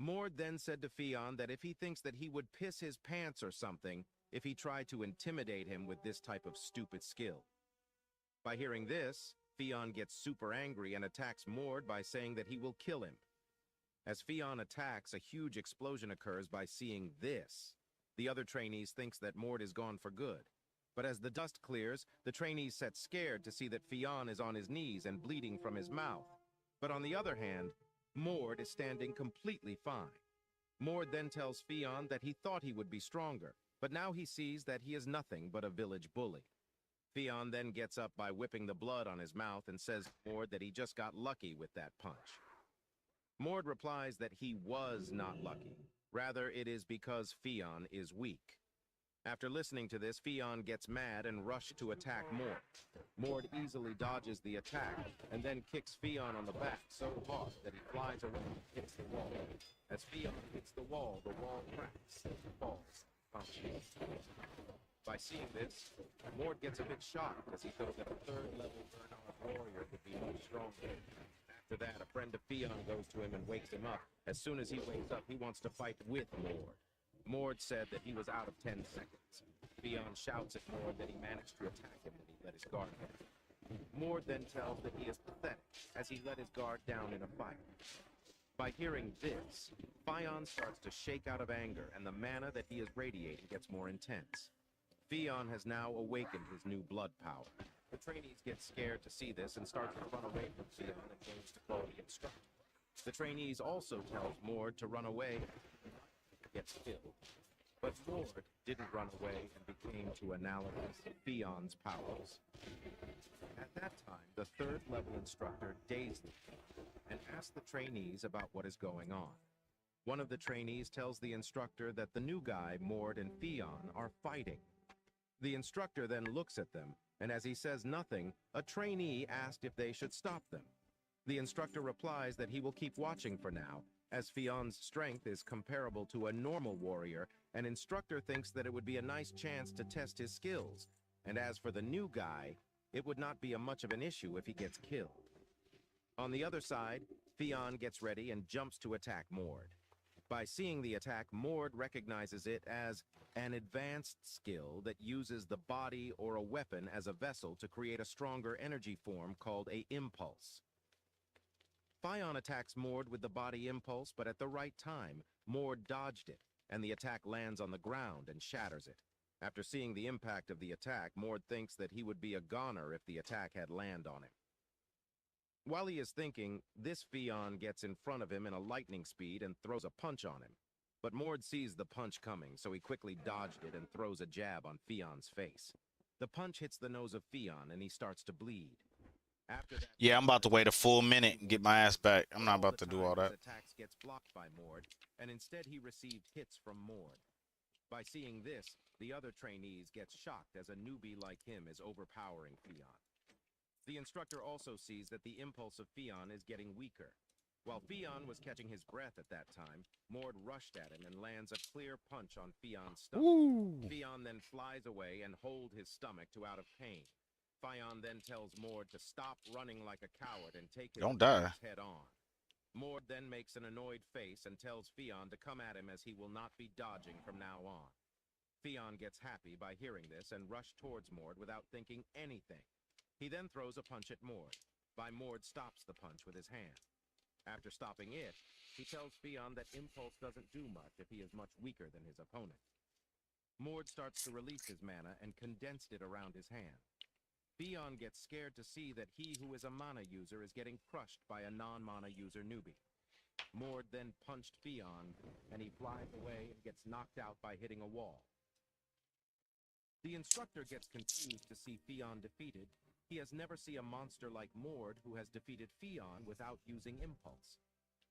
Mord then said to Fionn that if he thinks that he would piss his pants or something if he tried to intimidate him with this type of stupid skill. By hearing this, Fionn gets super angry and attacks Mord by saying that he will kill him. As Fionn attacks, a huge explosion occurs by seeing this. The other trainees thinks that Mord is gone for good. But as the dust clears, the trainees set scared to see that Fionn is on his knees and bleeding from his mouth. But on the other hand, Mord is standing completely fine. Mord then tells Fionn that he thought he would be stronger, but now he sees that he is nothing but a village bully. Fionn then gets up by whipping the blood on his mouth and says to Mord that he just got lucky with that punch. Mord replies that he was not lucky. Rather, it is because Fionn is weak. After listening to this, Fionn gets mad and rushes to attack Mord. Mord easily dodges the attack and then kicks Fionn on the back so hard that he flies away and hits the wall. As Fionn hits the wall cracks and falls unconscious. By seeing this, Mord gets a bit shocked, as he thought that a third-level Vernar's warrior would be much stronger. After that, a friend of Fionn goes to him and wakes him up. As soon as he wakes up, he wants to fight with Mord. Mord said that he was out of 10 seconds. Fionn shouts at Mord that he managed to attack him when he let his guard down. Mord then tells that he is pathetic, as he let his guard down in a fight. By hearing this, Fionn starts to shake out of anger, and the mana that he is radiating gets more intense. Fionn has now awakened his new blood power. The trainees get scared to see this and start to run away from Fionn and goes to call the instructor. The trainees also tells Mord to run away and get killed. But Mord didn't run away and became to analyze Fion's powers. At that time, the third-level instructor dazed them and asked the trainees about what is going on. One of the trainees tells the instructor that the new guy, Mord, and Fionn are fighting. The instructor then looks at them, and as he says nothing, a trainee asked if they should stop them. The instructor replies that he will keep watching for now, as Fion's strength is comparable to a normal warrior, and instructor thinks that it would be a nice chance to test his skills. And as for the new guy, it would not be much of an issue if he gets killed. On the other side, Fion gets ready and jumps to attack Mord. By seeing the attack, Mord recognizes it as an advanced skill that uses the body or a weapon as a vessel to create a stronger energy form called a impulse. Fion attacks Mord with the body impulse, but at the right time, Mord dodged it, and the attack lands on the ground and shatters it. After seeing the impact of the attack, Mord thinks that he would be a goner if the attack had land on him. While he is thinking, this Fion gets in front of him in a lightning speed and throws a punch on him. But Mord sees the punch coming, so he quickly dodged it and throws a jab on Fion's face. The punch hits the nose of Fion, and he starts to bleed. After that, Yeah, I'm about to wait a full minute and get my ass back. I'm not about to do all that. His attacks gets blocked by Mord, and instead he received hits from Mord. By seeing this, the other trainees get shocked as a newbie like him is overpowering Fion. The instructor also sees that the impulse of Fion is getting weaker. While Fion was catching his breath at that time, Mord rushed at him and lands a clear punch on Fion's stomach. Ooh. Fion then flies away and holds his stomach to out of pain. Fion then tells Mord to stop running like a coward and take his Don't die. head on. Mord then makes an annoyed face and tells Fion to come at him as he will not be dodging from now on. Fion gets happy by hearing this and rushes towards Mord without thinking anything. He then throws a punch at Mord. Mord stops the punch with his hand. After stopping it, he tells Fion that impulse doesn't do much if he is much weaker than his opponent. Mord starts to release his mana and condensed it around his hand. Fion gets scared to see that he who is a mana user is getting crushed by a non-mana user newbie. Mord then punched Fion, and he flies away and gets knocked out by hitting a wall. The instructor gets confused to see Fion defeated. He has never seen a monster like Mord who has defeated Fion without using impulse.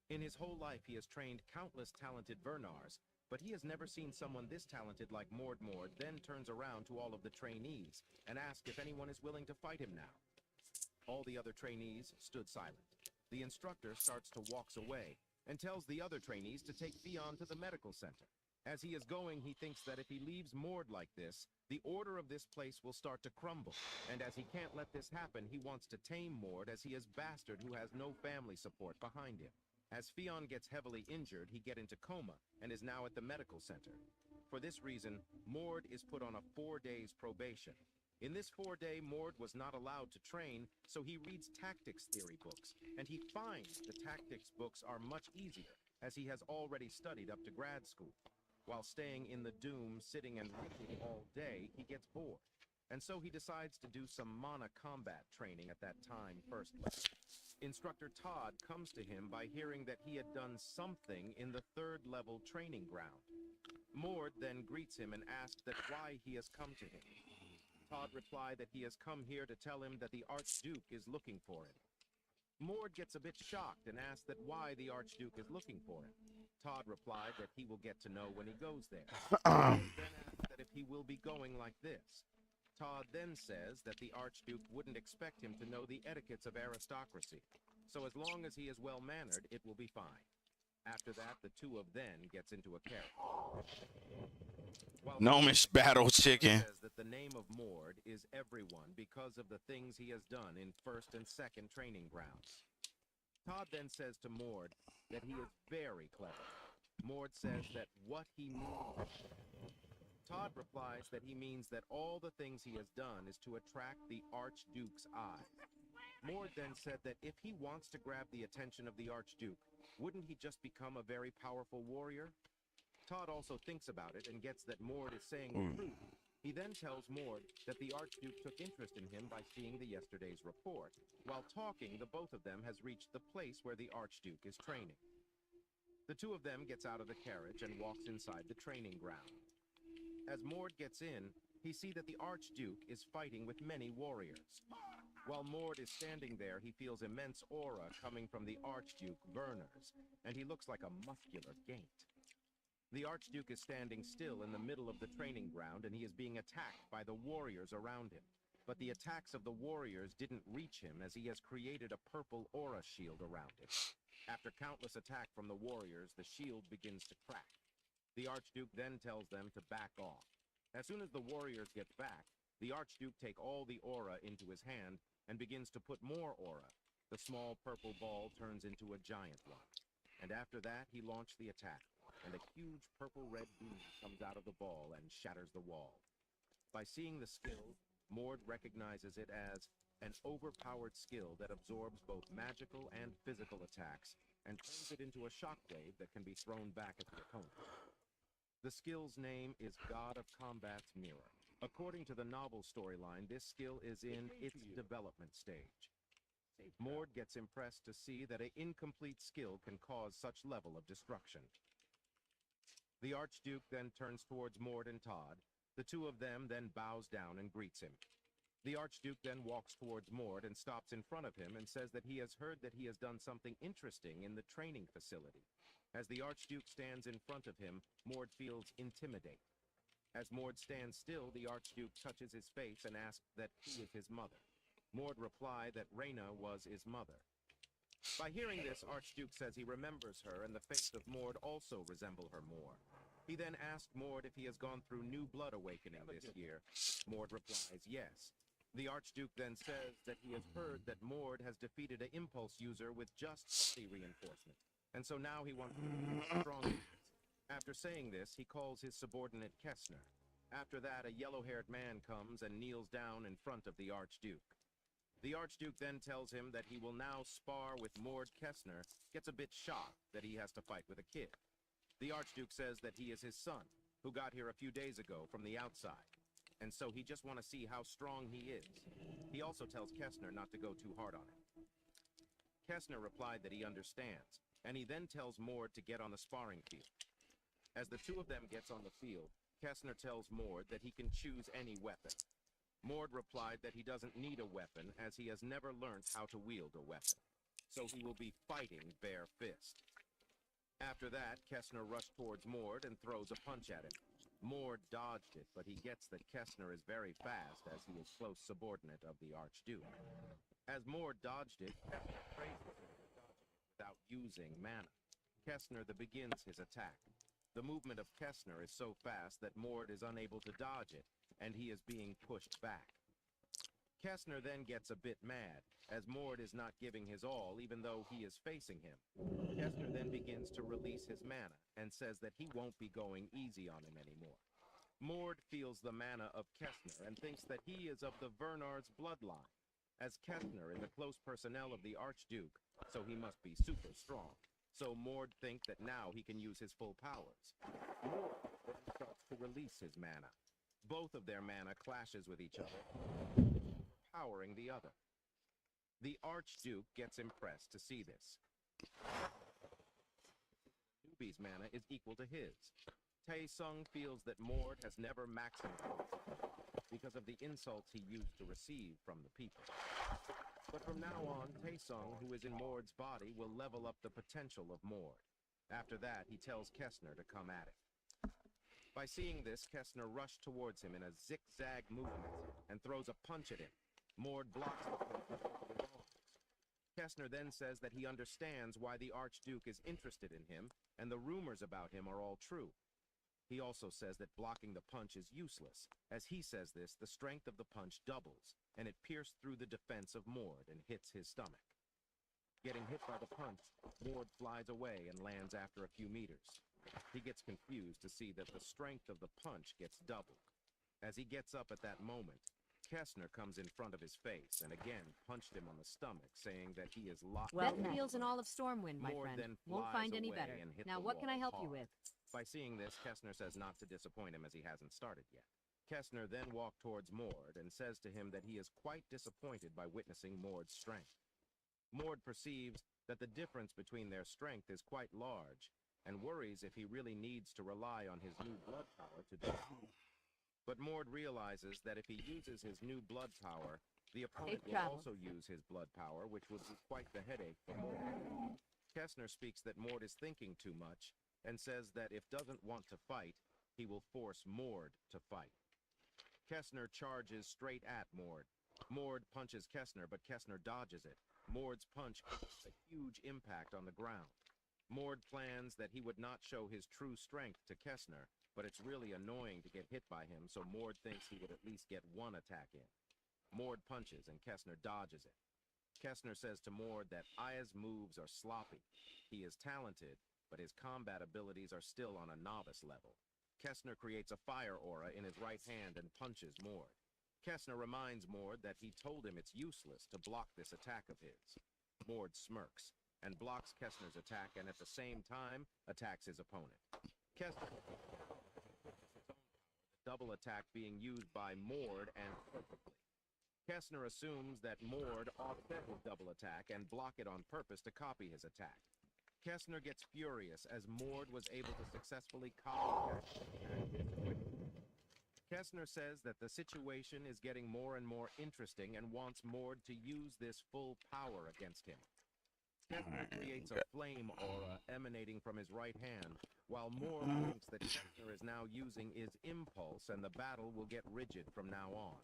In his whole life, he has trained countless talented Vernars, but he has never seen someone this talented like Mord. Mord then turns around to all of the trainees and asks if anyone is willing to fight him now. All the other trainees stood silent. The instructor starts to walk away and tells the other trainees to take Fion to the medical center. As he is going, he thinks that if he leaves Mord like this, the order of this place will start to crumble. And as he can't let this happen, he wants to tame Mord as he is bastard who has no family support behind him. As Fion gets heavily injured, he gets into coma and is now at the medical center. For this reason, Mord is put on a 4 days probation. In this 4-day, Mord was not allowed to train, so he reads tactics theory books, and he finds the tactics books are much easier, as he has already studied up to grad school. While staying in the Doom, sitting and reading all day, he gets bored, and so he decides to do some mana combat training at that time first level. Instructor Todd comes to him by hearing that he had done something in the 3rd level training ground. Mord then greets him and asks that why he has come to him. Todd replied that he has come here to tell him that the Archduke is looking for him. Mord gets a bit shocked and asks that why the Archduke is looking for him. Todd replied that he will get to know when he goes there. Mord then asks that if he will be going like this. Todd then says that the Archduke wouldn't expect him to know the etiquettes of aristocracy, so as long as he is well-mannered, it will be fine. After that, the two of them gets into a carriage. Gnomish battle chicken. Says that the name of Mord is everyone because of the things he has done in 1st and 2nd training grounds. Todd then says to Mord that he is very clever. Mord says that what he means. Todd replies that he means that all the things he has done is to attract the Archduke's eye. Mord then said that if he wants to grab the attention of the Archduke, wouldn't he just become a very powerful warrior? Todd also thinks about it and gets that Mord is saying the truth. He then tells Mord that the Archduke took interest in him by seeing the yesterday's report. While talking, the both of them has reached the place where the Archduke is training. The two of them gets out of the carriage and walks inside the training ground. As Mord gets in, he sees that the Archduke is fighting with many warriors. While Mord is standing there, he feels immense aura coming from the Archduke Vernars, and he looks like a muscular gaint. The Archduke is standing still in the middle of the training ground, and he is being attacked by the warriors around him. but the attacks of the warriors didn't reach him as he has created a purple aura shield around him. After countless attack from the warriors, the shield begins to crack. The Archduke then tells them to back off. As soon as the warriors get back, the Archduke takes all the aura into his hand and begins to put more aura. The small purple ball turns into a giant one. And after that, he launched the attack, and a huge purple-red beam comes out of the ball and shatters the wall. By seeing the skill, Mord recognizes it as an overpowered skill that absorbs both magical and physical attacks and turns it into a shockwave that can be thrown back at the opponent. The skill's name is God of Combat's Mirror. According to the novel storyline, this skill is in its development stage. Mord gets impressed to see that an incomplete skill can cause such level of destruction. The Archduke then turns towards Mord and Todd. The two of them then bows down and greets him. The Archduke then walks towards Mord and stops in front of him and says that he has heard that he has done something interesting in the training facility. As the Archduke stands in front of him, Mord feels intimidated. As Mord stands still, the Archduke touches his face and asks that who is his mother. Mord replied that Reyna was his mother. By hearing this, Archduke says he remembers her, and the face of Mord also resemble her more. He then asked Mord if he has gone through new blood awakening this year. Mord replies yes. The Archduke then says that he has heard that Mord has defeated an impulse user with just body reinforcement, and so now he wants to be strong. After saying this, he calls his subordinate Kessner. After that, a yellow-haired man comes and kneels down in front of the Archduke. The Archduke then tells him that he will now spar with Mord. Kessner gets a bit shocked that he has to fight with a kid. The Archduke says that he is his son, who got here a few days ago from the outside, and so he just want to see how strong he is. He also tells Kessner not to go too hard on him. Kessner replied that he understands, and he then tells Mord to get on the sparring field. As the two of them gets on the field, Kessner tells Mord that he can choose any weapon. Mord replied that he doesn't need a weapon as he has never learned how to wield a weapon, so he will be fighting bare fist. After that, Kessner rushed towards Mord and throws a punch at him. Mord dodged it, but he gets that Kessner is very fast as he is close subordinate of the Archduke. As Mord dodged it, Kessner praised him for dodging it without using mana. Kessner then begins his attack. The movement of Kessner is so fast that Mord is unable to dodge it, and he is being pushed back. Kessner then gets a bit mad, as Mord is not giving his all even though he is facing him. Kessner then begins to release his mana, and says that he won't be going easy on him anymore. Mord feels the mana of Kessner and thinks that he is of the Vernard's bloodline, as Kessner is a close personnel of the Archduke, so he must be super strong. So Mord thinks that now he can use his full powers. Mord then starts to release his mana. Both of their mana clashes with each other, powering the other. The Archduke gets impressed to see this. Newbie's mana is equal to his. Tae-sung feels that Mord has never maximized because of the insults he used to receive from the people. But from now on, Tae-sung, who is in Mord's body, will level up the potential of Mord. After that, he tells Kessner to come at him. By seeing this, Kessner rushed towards him in a zigzag movement and throws a punch at him. Mord blocks the punch with both of his arms. Kessner then says that he understands why the Archduke is interested in him, and the rumors about him are all true. He also says that blocking the punch is useless. As he says this, the strength of the punch doubles, and it pierced through the defense of Mord and hits his stomach. Getting hit by the punch, Mord flies away and lands after a few meters. He gets confused to see that the strength of the punch gets doubled. As he gets up at that moment, Kessner comes in front of his face and again punched him on the stomach, saying that he is locked. Well, feels in all of Stormwind, my Mord friend. then Won't flies find any away better. and hit Now, the what can I wall help you hard. with? By seeing this, Kessner says not to disappoint him as he hasn't started yet. Kessner then walked towards Mord and says to him that he is quite disappointed by witnessing Mord's strength. Mord perceives that the difference between their strength is quite large and worries if he really needs to rely on his new blood power to do it. But Mord realizes that if he uses his new blood power, the opponent Safe will travels. also use his blood power, which would be quite the headache for Mord. Kessner speaks that Mord is thinking too much and says that if doesn't want to fight, he will force Mord to fight. Kessner charges straight at Mord. Mord punches Kessner, but Kessner dodges it. Mord's punch creates a huge impact on the ground. Mord plans that he would not show his true strength to Kessner, but it's really annoying to get hit by him, so Mord thinks he would at least get one attack in. Mord punches, and Kessner dodges it. Kessner says to Mord that Aya's moves are sloppy. He is talented, but his combat abilities are still on a novice level. Kessner creates a fire aura in his right hand and punches Mord. Kessner reminds Mord that he told him it's useless to block this attack of his. Mord smirks and blocks Kessner's attack and at the same time attacks his opponent. Kessner the double attack being used by Mord and perfectly. Kessner assumes that Mord offset his double attack and block it on purpose to copy his attack. Kessner gets furious as Mord was able to successfully copy Kessner's attack. Kessner says that the situation is getting more and more interesting and wants Mord to use this full power against him. Kessner creates a flame aura emanating from his right hand, while Mord thinks that Kessner is now using his impulse and the battle will get rigid from now on.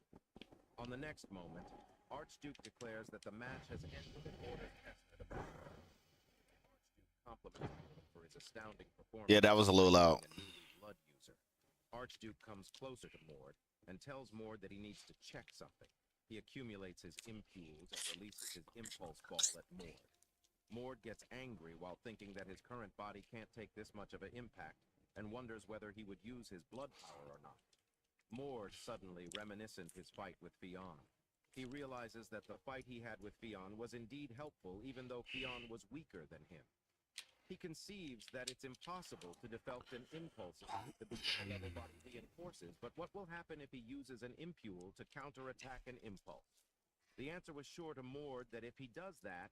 On the next moment, Archduke declares that the match has ended and orders Kessner to back. Archduke compliments him for his astounding performance. Yeah, that was a little loud. A newly blood user. Archduke comes closer to Mord and tells Mord that he needs to check something. He accumulates his impules and releases his impulse ball at Mord. Mord gets angry while thinking that his current body can't take this much of an impact and wonders whether he would use his blood power or not. Mord suddenly reminiscent his fight with Fionn. He realizes that the fight he had with Fionn was indeed helpful even though Fionn was weaker than him. He conceives that it's impossible to develop an impulse that the level body reinforces, but what will happen if he uses an impule to counterattack an impulse? The answer was sure to Mord that if he does that,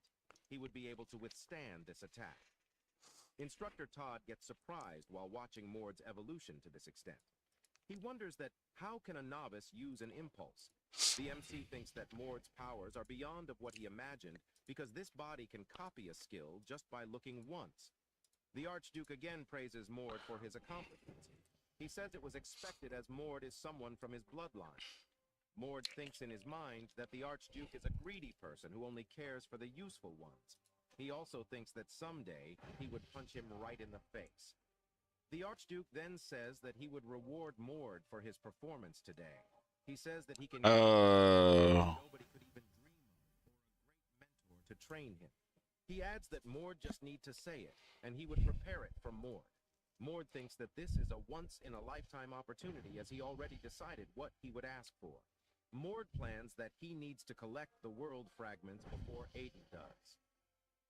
he would be able to withstand this attack. Instructor Todd gets surprised while watching Mord's evolution to this extent. He wonders that how can a novice use an impulse? The MC thinks that Mord's powers are beyond of what he imagined because this body can copy a skill just by looking once. The Archduke again praises Mord for his accomplishments. He says it was expected as Mord is someone from his bloodline. Mord thinks in his mind that the Archduke is a greedy person who only cares for the useful ones. He also thinks that someday he would punch him right in the face. The Archduke then says that he would reward Mord for his performance today. He says that he can nobody could even dream of, or a great mentor to train him. He adds that Mord just need to say it, and he would prepare it from Mord. Mord thinks that this is a once-in-a-lifetime opportunity as he already decided what he would ask for. Mord plans that he needs to collect the world fragments before Aiden does.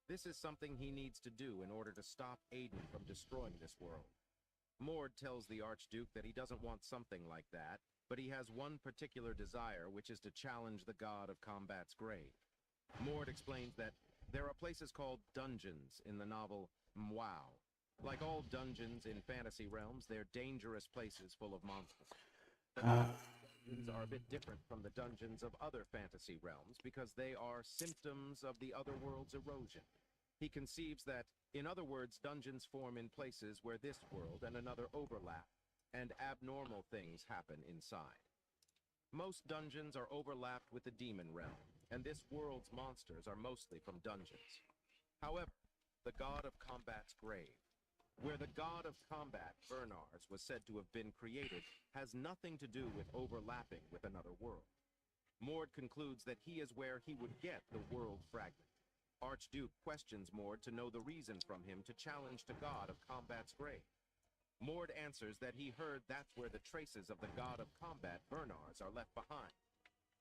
This is something he needs to do in order to stop Aiden from destroying this world. Mord tells the Archduke that he doesn't want something like that, but he has one particular desire, which is to challenge the god of combat's grave. Mord explains that there are places called dungeons in the novel WoW. Like all dungeons in fantasy realms, they're dangerous places full of monsters. But dungeons are a bit different from the dungeons of other fantasy realms because they are symptoms of the other world's erosion. He conceives that, in other words, dungeons form in places where this world and another overlap, and abnormal things happen inside. Most dungeons are overlapped with the demon realm, and this world's monsters are mostly from dungeons. However, the god of combat's grave, where the god of combat, Bernars, was said to have been created, has nothing to do with overlapping with another world. Mord concludes that he is where he would get the world fragment. Archduke questions Mord to know the reason from him to challenge the god of combat's grave. Mord answers that he heard that's where the traces of the god of combat, Bernars, are left behind.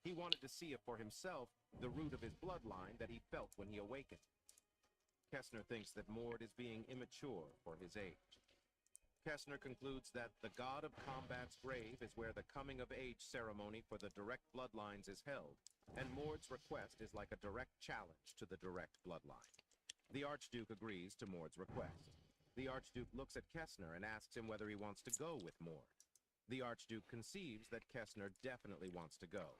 He wanted to see it for himself, the root of his bloodline that he felt when he awakened. Kessner thinks that Mord is being immature for his age. Kessner concludes that the god of combat's grave is where the coming-of-age ceremony for the direct bloodlines is held, and Mord's request is like a direct challenge to the direct bloodline. The Archduke agrees to Mord's request. The Archduke looks at Kessner and asks him whether he wants to go with Mord. The Archduke conceives that Kessner definitely wants to go.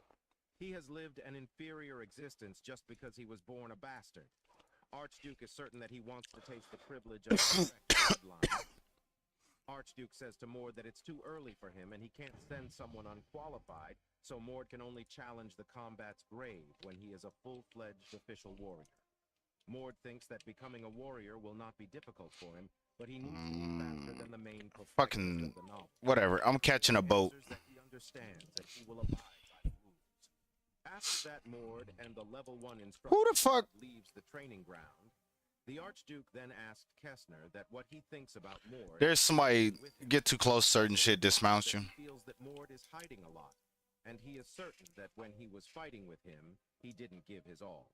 He has lived an inferior existence just because he was born a bastard. Archduke is certain that he wants to taste the privilege of the direct bloodline. Archduke says to Mord that it's too early for him and he can't send someone unqualified, so Mord can only challenge the combat's grave when he is a full-fledged official warrior. Mord thinks that becoming a warrior will not be difficult for him, but he needs to move faster than the main Fucking protagonist of the novel. whatever. I'm catching a boat. Answers that he understands and he will abide by the rules. After that, Mord and the level 1 instructor Who the fuck? leaves the training ground. The Archduke then asked Kessner that what he thinks about Mord. There's somebody with him. get too close, certain shit dismounts you. He feels that Mord is hiding a lot, and he is certain that when he was fighting with him, he didn't give his all.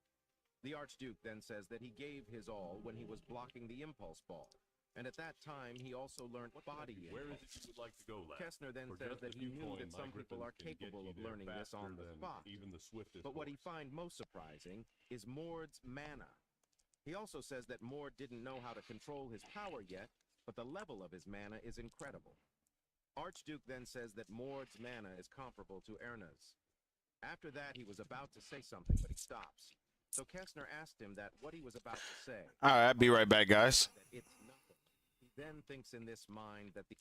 The Archduke then says that he gave his all when he was blocking the impulse ball, and at that time he also learned body Where is impulse. it you would like to go, lad? Kessner then For says just that a he few knew coin, that my some people are griffins can get capable you of there learning this on the faster spot. than even the swiftest But what he horse. finds most surprising is Mord's mana. He also says that Mord didn't know how to control his power yet, but the level of his mana is incredible. Archduke then says that Mord's mana is comparable to Erna's. After that, he was about to say something, but he stops. So Kessner asked him that what he was about to say. All right, I'll be right back, guys. That it's nothing. He then thinks in this mind that the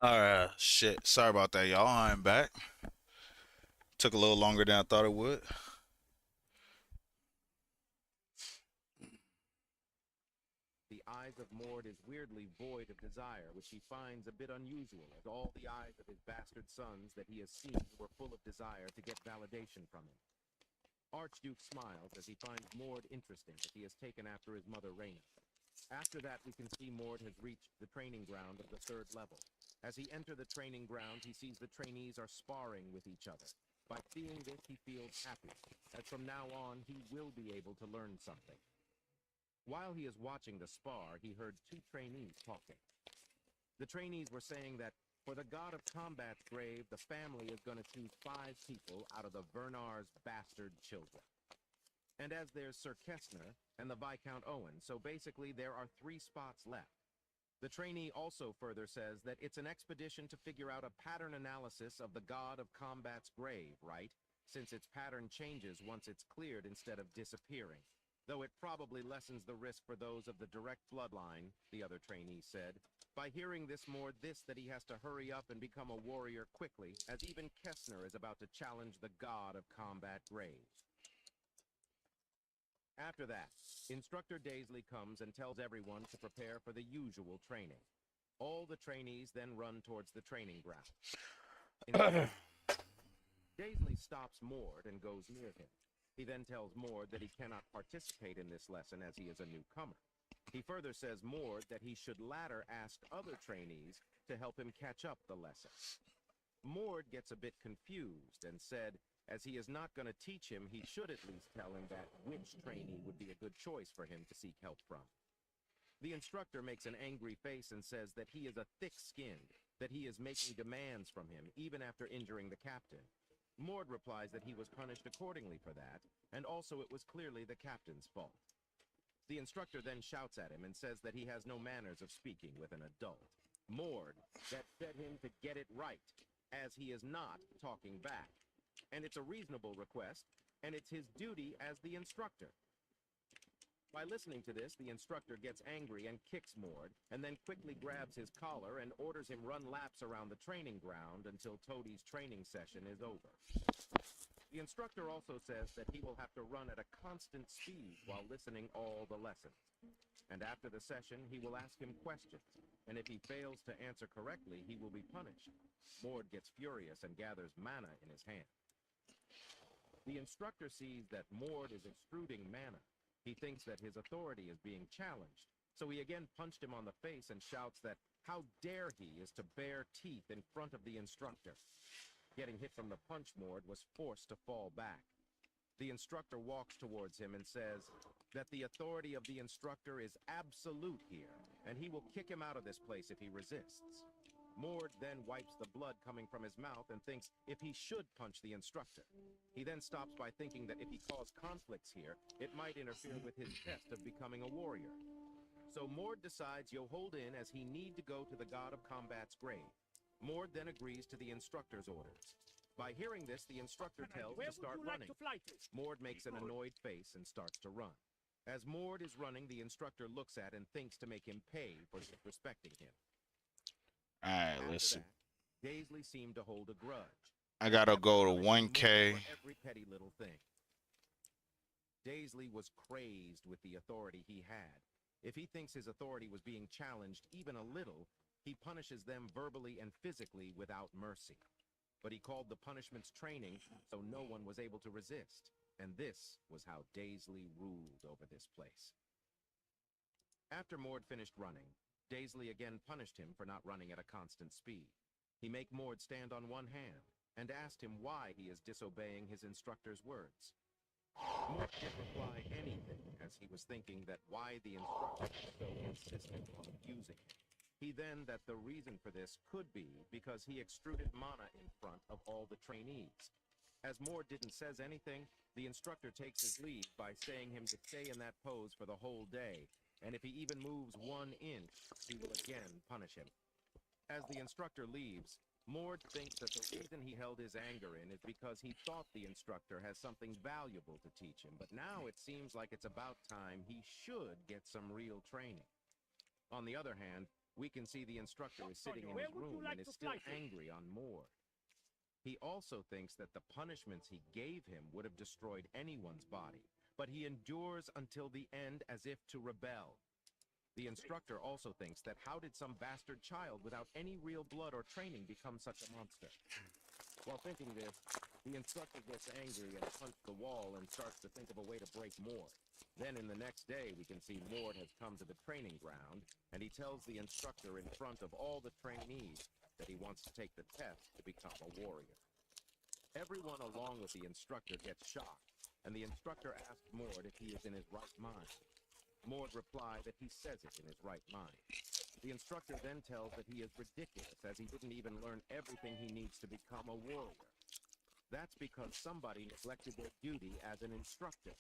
Alright, shit. Sorry about that, y'all. I'm back. Took a little longer than I thought it would. The eyes of Mord is weirdly void of desire, which he finds a bit unusual, as all the eyes of his bastard sons that he has seen were full of desire to get validation from him. Archduke smiles as he finds Mord interesting, as he has taken after his mother Reyna. After that, we can see Mord has reached the training ground of the 3rd level. As he enters the training ground, he sees the trainees are sparring with each other. By seeing this, he feels happy, as from now on, he will be able to learn something. While he is watching the spar, he heard 2 trainees talking. The trainees were saying that for the god of combat's grave, the family is going to choose 5 people out of the Vernar's bastard children. And as there's Sir Kessner and the Viscount Owen, so basically there are 3 spots left. The trainee also further says that it's an expedition to figure out a pattern analysis of the god of combat's grave, right? Since its pattern changes once it's cleared instead of disappearing. Though it probably lessens the risk for those of the direct bloodline, the other trainee said. By hearing this more, that he has to hurry up and become a warrior quickly, as even Kessner is about to challenge the god of combat graves. After that, Instructor Daisley comes and tells everyone to prepare for the usual training. All the trainees then run towards the training ground. Daisley stops Mord and goes near him. He then tells Mord that he cannot participate in this lesson as he is a newcomer. He further says Mord that he should latter ask other trainees to help him catch up the lesson. Mord gets a bit confused and said, as he is not going to teach him, he should at least tell him that which trainee would be a good choice for him to seek help from. The instructor makes an angry face and says that he is a thick-skinned, that he is making demands from him even after injuring the captain. Mord replies that he was punished accordingly for that, and also it was clearly the captain's fault. The instructor then shouts at him and says that he has no manners of speaking with an adult. Mord that said him to get it right, as he is not talking back. And it's a reasonable request, and it's his duty as the instructor. By listening to this, the instructor gets angry and kicks Mord, and then quickly grabs his collar and orders him run laps around the training ground until Toadie's training session is over. The instructor also says that he will have to run at a constant speed while listening all the lessons. And after the session, he will ask him questions, and if he fails to answer correctly, he will be punished. Mord gets furious and gathers mana in his hand. The instructor sees that Mord is extruding mana. He thinks that his authority is being challenged, so he again punched him on the face and shouts that how dare he is to bare teeth in front of the instructor. Getting hit from the punch, Mord was forced to fall back. The instructor walks towards him and says that the authority of the instructor is absolute here, and he will kick him out of this place if he resists. Mord then wipes the blood coming from his mouth and thinks if he should punch the instructor. He then stops by thinking that if he caused conflicts here, it might interfere with his test of becoming a warrior. So Mord decides he'll hold in as he need to go to the god of combat's grave. Mord then agrees to the instructor's orders. By hearing this, the instructor tells to start running. Mord makes an annoyed face and starts to run. As Mord is running, the instructor looks at and thinks to make him pay for disrespecting him. Alright, After let's see. that, Daisley seemed to hold a grudge. I gotta go to Punishing 1K. Mord for every petty little thing. Daisley was crazed with the authority he had. If he thinks his authority was being challenged even a little, he punishes them verbally and physically without mercy. But he called the punishments training, so no one was able to resist. And this was how Daisley ruled over this place. After Mord finished running, Daisley again punished him for not running at a constant speed. He made Mord stand on one hand and asked him why he is disobeying his instructor's words. Mord didn't reply anything, as he was thinking that why the instructor was so insistent on using him. He then that the reason for this could be because he extruded mana in front of all the trainees. As Mord didn't says anything, the instructor takes his leave by saying him to stay in that pose for the whole day, and if he even moves 1 inch, he will again punish him. As the instructor leaves, Mord thinks that the reason he held his anger in is because he thought the instructor has something valuable to teach him, but now it seems like it's about time he should get some real training. On the other hand, We can see the instructor is sitting in Where his would you room like and to is still fly to? angry on Mord. He also thinks that the punishments he gave him would have destroyed anyone's body, but he endures until the end as if to rebel. The instructor also thinks that how did some bastard child without any real blood or training become such a monster? While thinking this, the instructor gets angry and punches the wall and starts to think of a way to break Mord. Then in the next day, we can see Mord has come to the training ground, and he tells the instructor in front of all the trainees that he wants to take the test to become a warrior. Everyone along with the instructor gets shocked, and the instructor asks Mord if he is in his right mind. Mord replies that he says it in his right mind. The instructor then tells that he is ridiculous, as he didn't even learn everything he needs to become a warrior. That's because somebody neglected their duty as an instructor.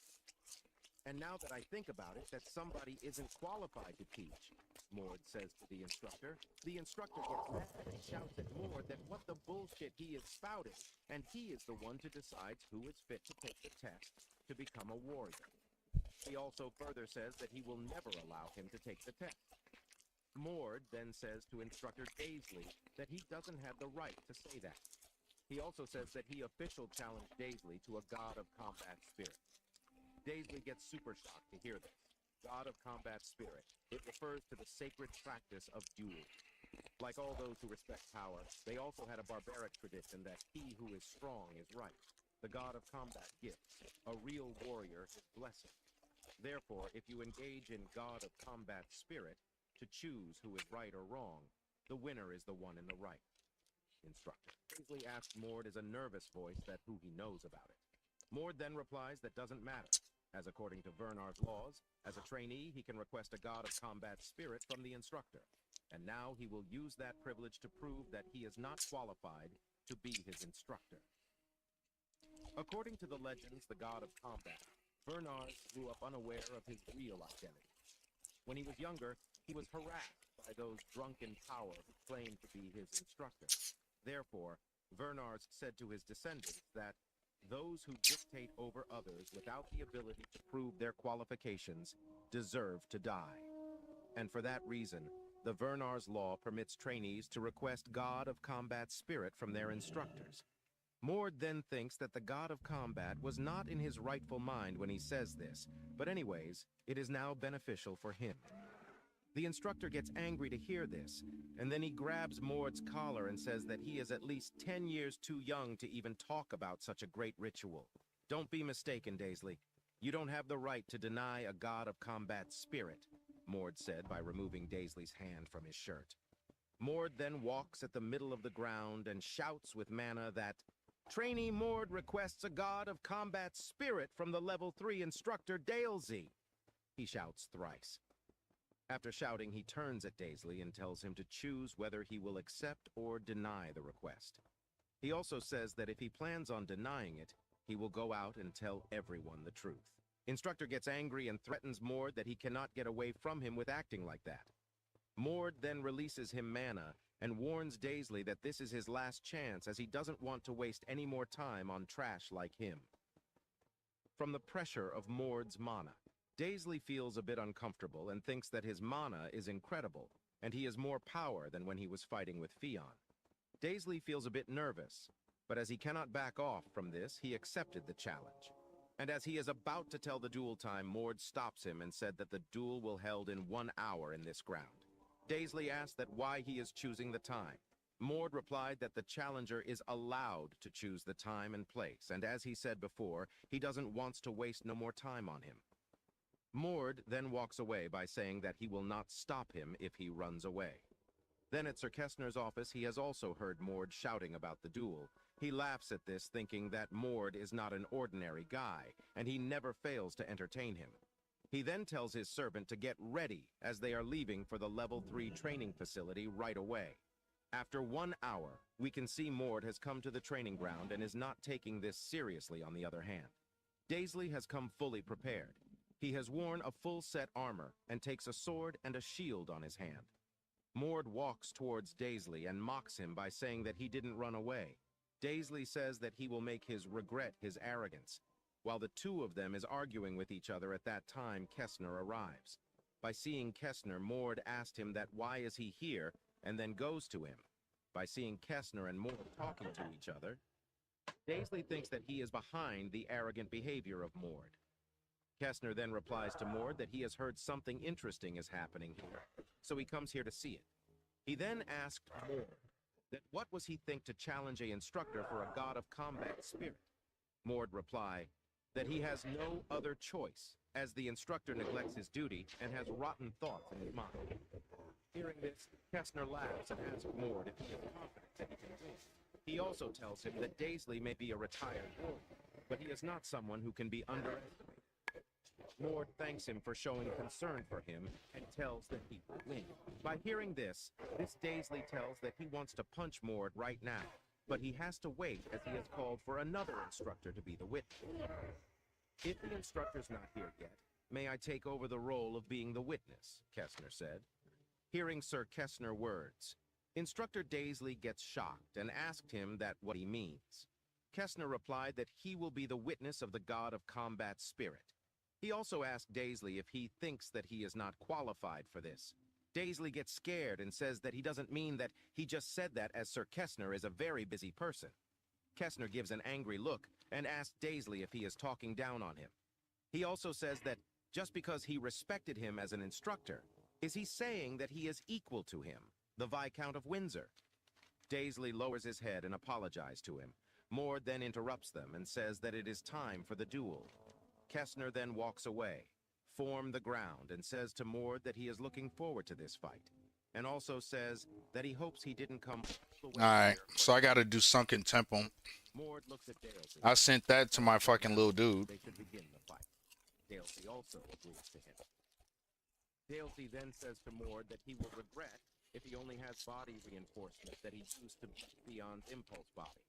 And now that I think about it, that somebody isn't qualified to teach, Mord says to the instructor gets mad and shouts at Mord that what the bullshit he is spouting, and he is the one to decide who is fit to take the test to become a warrior. He also further says that he will never allow him to take the test. Mord then says to Instructor Daisley that he doesn't have the right to say that. He also says that he official challenged Daisley to a god of combat spirit. Daisley gets super shocked to hear this. God of combat spirit. It refers to the sacred practice of duel. Like all those who respect power, they also had a barbaric tradition that he who is strong is right. The god of combat gives a real warrior his blessing. Therefore, if you engage in god of combat spirit to choose who is right or wrong, the winner is the one in the right. Instructor Daisley asks Mord as a nervous voice that who he knows about it. Mord then replies that doesn't matter, as according to Vernar's laws, as a trainee he can request a god of combat spirit from the instructor, and now he will use that privilege to prove that he is not qualified to be his instructor. According to the legends, the god of combat, Vernar grew up unaware of his real identity. When he was younger, he was harassed by those drunk in power who claimed to be his instructor. Therefore, Vernar said to his descendants that those who dictate over others without the ability to prove their qualifications deserve to die. And for that reason, the Vernar's law permits trainees to request God of Combat spirit from their instructors. Mord then thinks that the God of Combat was not in his rightful mind when he says this, but anyways, it is now beneficial for him. The instructor gets angry to hear this, and then he grabs Mord's collar and says that he is at least 10 years too young to even talk about such a great ritual. Don't be mistaken, Daisley. You don't have the right to deny a god of combat spirit, Mord said by removing Daisley's hand from his shirt. Mord then walks at the middle of the ground and shouts with mana that Trainee Mord requests a god of combat spirit from the level 3 instructor Daisley. He shouts thrice. After shouting, he turns at Daisley and tells him to choose whether he will accept or deny the request. He also says that if he plans on denying it, he will go out and tell everyone the truth. Instructor gets angry and threatens Mord that he cannot get away from him with acting like that. Mord then releases him mana and warns Daisley that this is his last chance as he doesn't want to waste any more time on trash like him. From the pressure of Mord's mana, Daisley feels a bit uncomfortable and thinks that his mana is incredible, and he has more power than when he was fighting with Fion. Daisley feels a bit nervous, but as he cannot back off from this, he accepted the challenge. And as he is about to tell the duel time, Mord stops him and said that the duel will held in 1 hour in this ground. Daisley asked that why he is choosing the time. Mord replied that the challenger is allowed to choose the time and place, and as he said before, he doesn't want to waste no more time on him. Mord then walks away by saying that he will not stop him if he runs away. Then at Sir Kestner's office, he has also heard Mord shouting about the duel. He laughs at this, thinking that Mord is not an ordinary guy, and he never fails to entertain him. He then tells his servant to get ready as they are leaving for the level 3 training facility right away. After 1 hour, we can see Mord has come to the training ground and is not taking this seriously on the other hand. Daisley has come fully prepared. He has worn a full-set armor and takes a sword and a shield on his hand. Mord walks towards Daisley and mocks him by saying that he didn't run away. Daisley says that he will make his regret his arrogance. While the two of them is arguing with each other at that time, Kestner arrives. By seeing Kessner, Mord asked him that why is he here, and then goes to him. By seeing Kessner and Mord talking to each other, Daisley thinks that he is behind the arrogant behavior of Mord. Kessner then replies to Mord that he has heard something interesting is happening here, so he comes here to see it. He then asked Mord that what was he think to challenge a instructor for a god of combat spirit. Mord replied that he has no other choice, as the instructor neglects his duty and has rotten thoughts in his mind. Hearing this, Kessner laughs and asks Mord if he is confident that he can win. He also tells him that Daisley may be a retired warrior, but he is not someone who can be underestimated. Mord thanks him for showing concern for him and tells that he will win. By hearing this Daisley tells that he wants to punch Mord right now, but he has to wait as he has called for another instructor to be the witness. If the instructor's not here yet, may I take over the role of being the witness, Kessner said. Hearing Sir Kessner words, Instructor Daisley gets shocked and asked him that what he means. Kessner replied that he will be the witness of the god of combat spirit. He also asked Daisley if he thinks that he is not qualified for this. Daisley gets scared and says that he doesn't mean that, he just said that as Sir Kessner is a very busy person. Kessner gives an angry look and asks Daisley if he is talking down on him. He also says that just because he respected him as an instructor, is he saying that he is equal to him, the Viscount of Windsor? Daisley lowers his head and apologizes to him. Mord then interrupts them and says that it is time for the duel. Kessner then walks away, form the ground, and says to Mord that he is looking forward to this fight, and also says that he hopes he didn't come all the way Alright, here so I gotta do Sunken Temple. Mord looks at Daisley. I sent that to my fucking little dude. They should begin the fight. Daisley also agrees to him. Daisley then says to Mord that he will regret if he only has body reinforcement that he used to beat Theon's impulse body.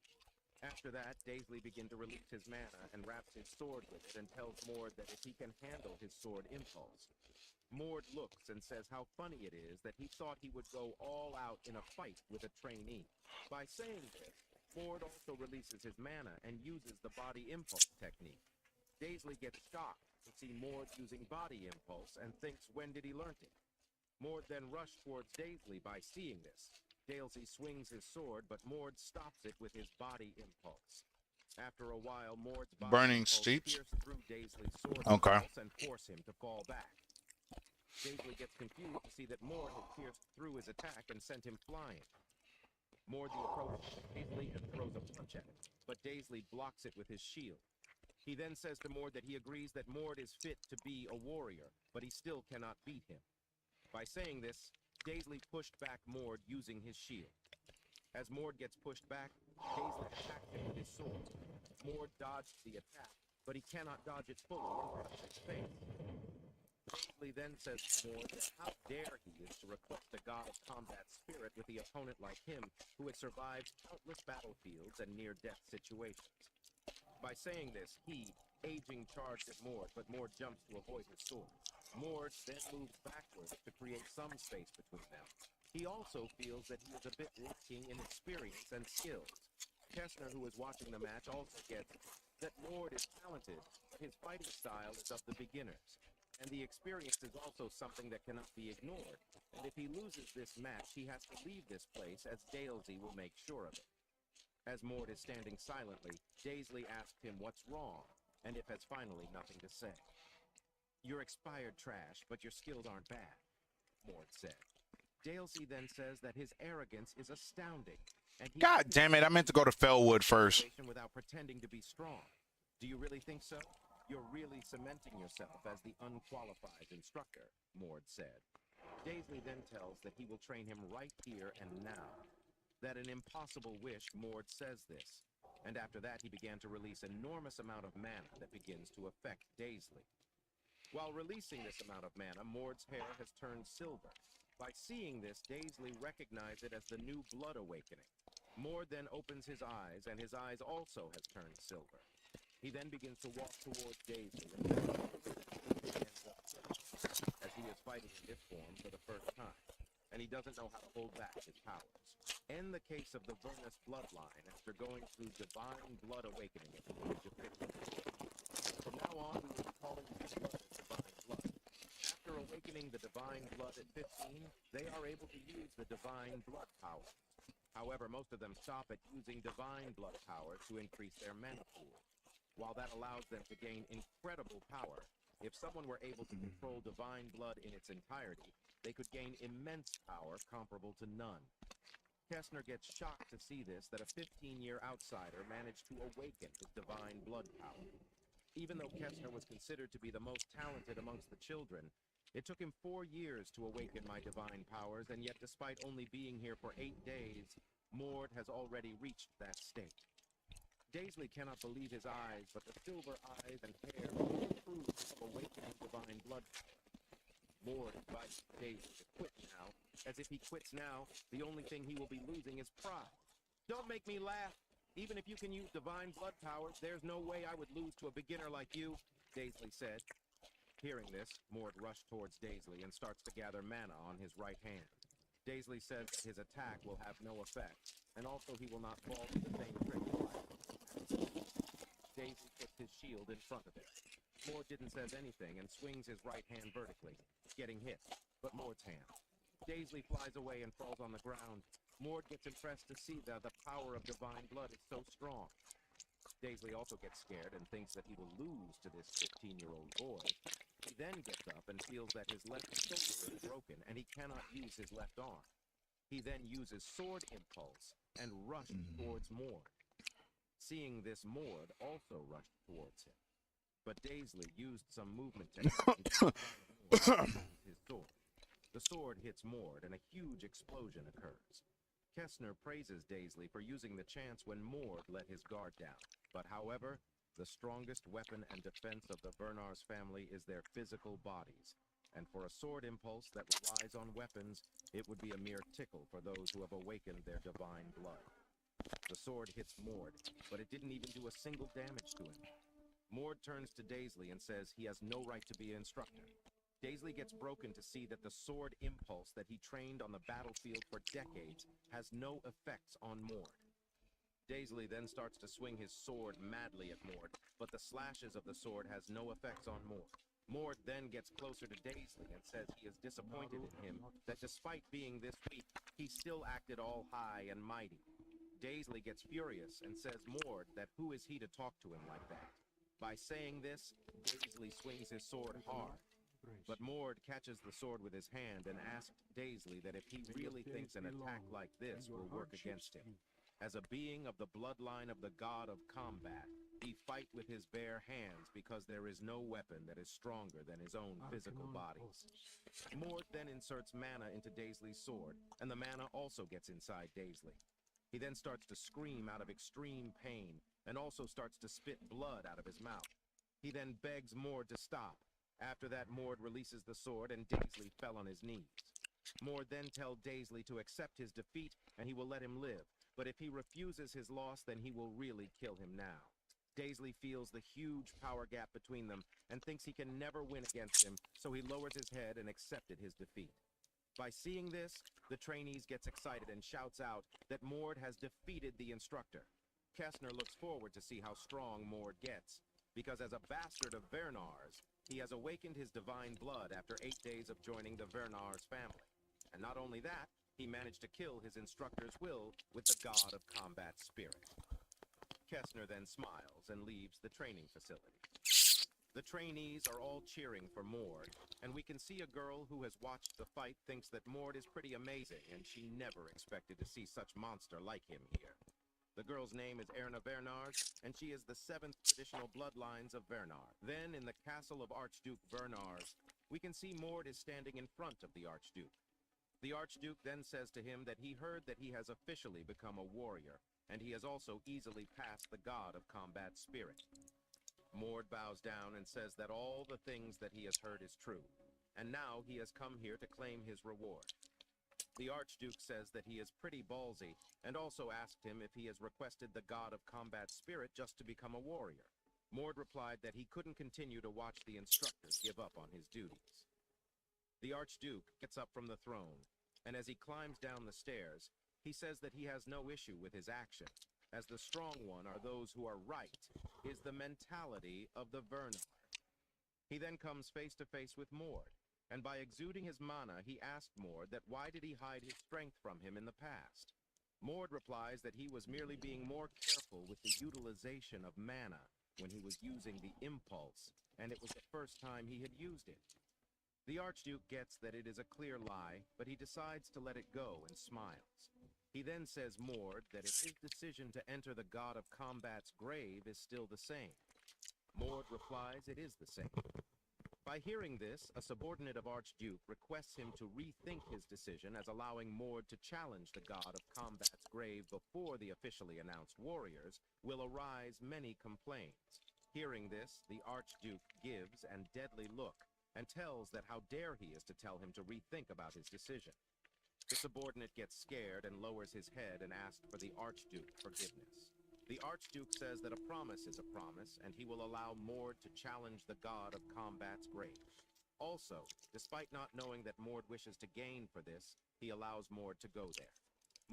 After that, Daisley begins to release his mana and wraps his sword with it and tells Mord that if he can handle his sword impulse. Mord looks and says how funny it is that he thought he would go all out in a fight with a trainee. By saying this, Mord also releases his mana and uses the body impulse technique. Daisley gets shocked to see Mord using body impulse and thinks, when did he learn it? Mord then rushes towards Daisley by seeing this. Daisley swings his sword, but Mord stops it with his body impulse. After a while, Mord's body Burning impulse Steeps? pierces through Daisley's sword Okay. impulse and force him to fall back. Daisley gets confused to see that Mord has pierced through his attack and sent him flying. Mord approaches Daisley and throws a punch at it, but Daisley blocks it with his shield. He then says to Mord that he agrees that Mord is fit to be a warrior, but he still cannot beat him. By saying this, Daisley pushed back Mord using his shield. As Mord gets pushed back, Daisley attacks him with his sword. Mord dodges the attack, but he cannot dodge it fully and cuts his face. Daisley then says to Mord that how dare he is to request a god of combat spirit with the opponent like him, who has survived countless battlefields and near-death situations. By saying this, he, aging, charged at Mord, but Mord jumps to avoid his sword. Mord then moves backwards to create some space between them. He also feels that he is a bit lacking in experience and skills. Kessner, who is watching the match, also gets that Mord is talented, but his fighting style is of the beginners. And the experience is also something that cannot be ignored. And if he loses this match, he has to leave this place, as Daisley will make sure of it. As Mord is standing silently, Daisley asked him what's wrong, and if has finally nothing to say. You're expired trash, but your skills aren't bad, Mord said. Daisley then says that his arrogance is astounding, and he God damn it, I meant to go to Fellwood first. without pretending to be strong. Do you really think so? You're really cementing yourself as the unqualified instructor, Mord said. Daisley then tells that he will train him right here and now. That an impossible wish, Mord says this. And after that, he began to release enormous amount of mana that begins to affect Daisley. While releasing this amount of mana, Mord's hair has turned silver. By seeing this, Daisley recognized it as the new blood awakening. Mord then opens his eyes, and his eyes also has turned silver. He then begins to walk towards Daisley, as he is fighting in this form for the first time, and he doesn't know how to hold back his powers. In the case of the Vernus bloodline, after going through divine blood awakening at the age of 50. From now on, we will be calling this blood divine blood. After awakening awakening the divine blood at 15, they are able to use the divine blood power. However, most of them stop at using divine blood power to increase their mana pool. While that allows them to gain incredible power, if someone were able to control divine blood in its entirety, they could gain immense power comparable to none. Kessner gets shocked to see this, that a 15-year outsider managed to awaken his divine blood power. Even though Kessner was considered to be the most talented amongst the children, it took him 4 years to awaken my divine powers, and yet despite only being here for 8 days, Mord has already reached that state. Daisley cannot believe his eyes, but the silver eyes and hair prove of awakening divine blood. Mord invites Daisley to quit now, as if he quits now, the only thing he will be losing is pride. Don't make me laugh. Even if you can use divine blood powers, there's no way I would lose to a beginner like you, Daisley said. Hearing this, Mord rushed towards Daisley and starts to gather mana on his right hand. Daisley says that his attack will have no effect, and also he will not fall to the same trick twice. Daisley puts his shield in front of him. Mord didn't say anything and swings his right hand vertically, getting hit, but Mord's hand. Daisley flies away and falls on the ground. Mord gets impressed to see that the power of divine blood is so strong. Daisley also gets scared and thinks that he will lose to this 15-year-old boy. He then gets up and feels that his left shoulder is broken and he cannot use his left arm. He then uses sword impulse and rushes towards Mord. Seeing this, Mord also rushed towards him. But Daisley used some movement technique to his sword. The sword hits Mord and a huge explosion occurs. Kessner praises Daisley for using the chance when Mord let his guard down. But however, the strongest weapon and defense of the Vernar's family is their physical bodies. And for a sword impulse that relies on weapons, it would be a mere tickle for those who have awakened their divine blood. The sword hits Mord, but it didn't even do a single damage to him. Mord turns to Daisley and says he has no right to be an instructor. Daisley gets broken to see that the sword impulse that he trained on the battlefield for decades has no effects on Mord. Daisley then starts to swing his sword madly at Mord, but the slashes of the sword has no effects on Mord. Mord then gets closer to Daisley and says he is disappointed in him, that despite being this weak, he still acted all high and mighty. Daisley gets furious and says Mord that who is he to talk to him like that. By saying this, Daisley swings his sword hard. But Mord catches the sword with his hand and asks Daisley that if he really thinks an attack like this will work against him. As a being of the bloodline of the god of combat, he fight with his bare hands because there is no weapon that is stronger than his own physical bodies. Mord then inserts mana into Daisley's sword, and the mana also gets inside Daisley. He then starts to scream out of extreme pain, and also starts to spit blood out of his mouth. He then begs Mord to stop. After that, Mord releases the sword, and Daisley fell on his knees. Mord then tells Daisley to accept his defeat, and he will let him live. But if he refuses his loss, then he will really kill him now. Daisley feels the huge power gap between them, and thinks he can never win against him, so he lowers his head and accepted his defeat. By seeing this, the trainees gets excited and shouts out that Mord has defeated the instructor. Kessner looks forward to see how strong Mord gets, because as a bastard of Vernar's, he has awakened his divine blood after 8 days of joining the Vernar's family. And not only that, he managed to kill his instructor's will with the god of combat spirit. Kessner then smiles and leaves the training facility. The trainees are all cheering for Mord, and we can see a girl who has watched the fight thinks that Mord is pretty amazing, and she never expected to see such monster like him here. The girl's name is Erna Vernars, and she is the 7th traditional bloodlines of Vernar. Then, in the castle of Archduke Vernars, we can see Mord is standing in front of the Archduke. The Archduke then says to him that he heard that he has officially become a warrior, and he has also easily passed the god of combat spirit. Mord bows down and says that all the things that he has heard is true, and now he has come here to claim his reward. The Archduke says that he is pretty ballsy, and also asked him if he has requested the god of combat spirit just to become a warrior. Mord replied that he couldn't continue to watch the instructor give up on his duties. The Archduke gets up from the throne, and as he climbs down the stairs, he says that he has no issue with his action, as the strong one are those who are right, is the mentality of the Vernar. He then comes face to face with Mord, and by exuding his mana, he asked Mord that why did he hide his strength from him in the past. Mord replies that he was merely being more careful with the utilization of mana when he was using the impulse, and it was the first time he had used it. The Archduke gets that it is a clear lie, but he decides to let it go and smiles. He then says Mord that if his decision to enter the god of combat's grave is still the same. Mord replies it is the same. By hearing this, a subordinate of Archduke requests him to rethink his decision as allowing Mord to challenge the god of combat's grave before the officially announced warriors will arise many complaints. Hearing this, the Archduke gives an deadly look and tells that how dare he is to tell him to rethink about his decision. The subordinate gets scared and lowers his head and asks for the Archduke's forgiveness. The Archduke says that a promise is a promise, and he will allow Mord to challenge the god of combat's grave. Also, despite not knowing that Mord wishes to gain for this, he allows Mord to go there.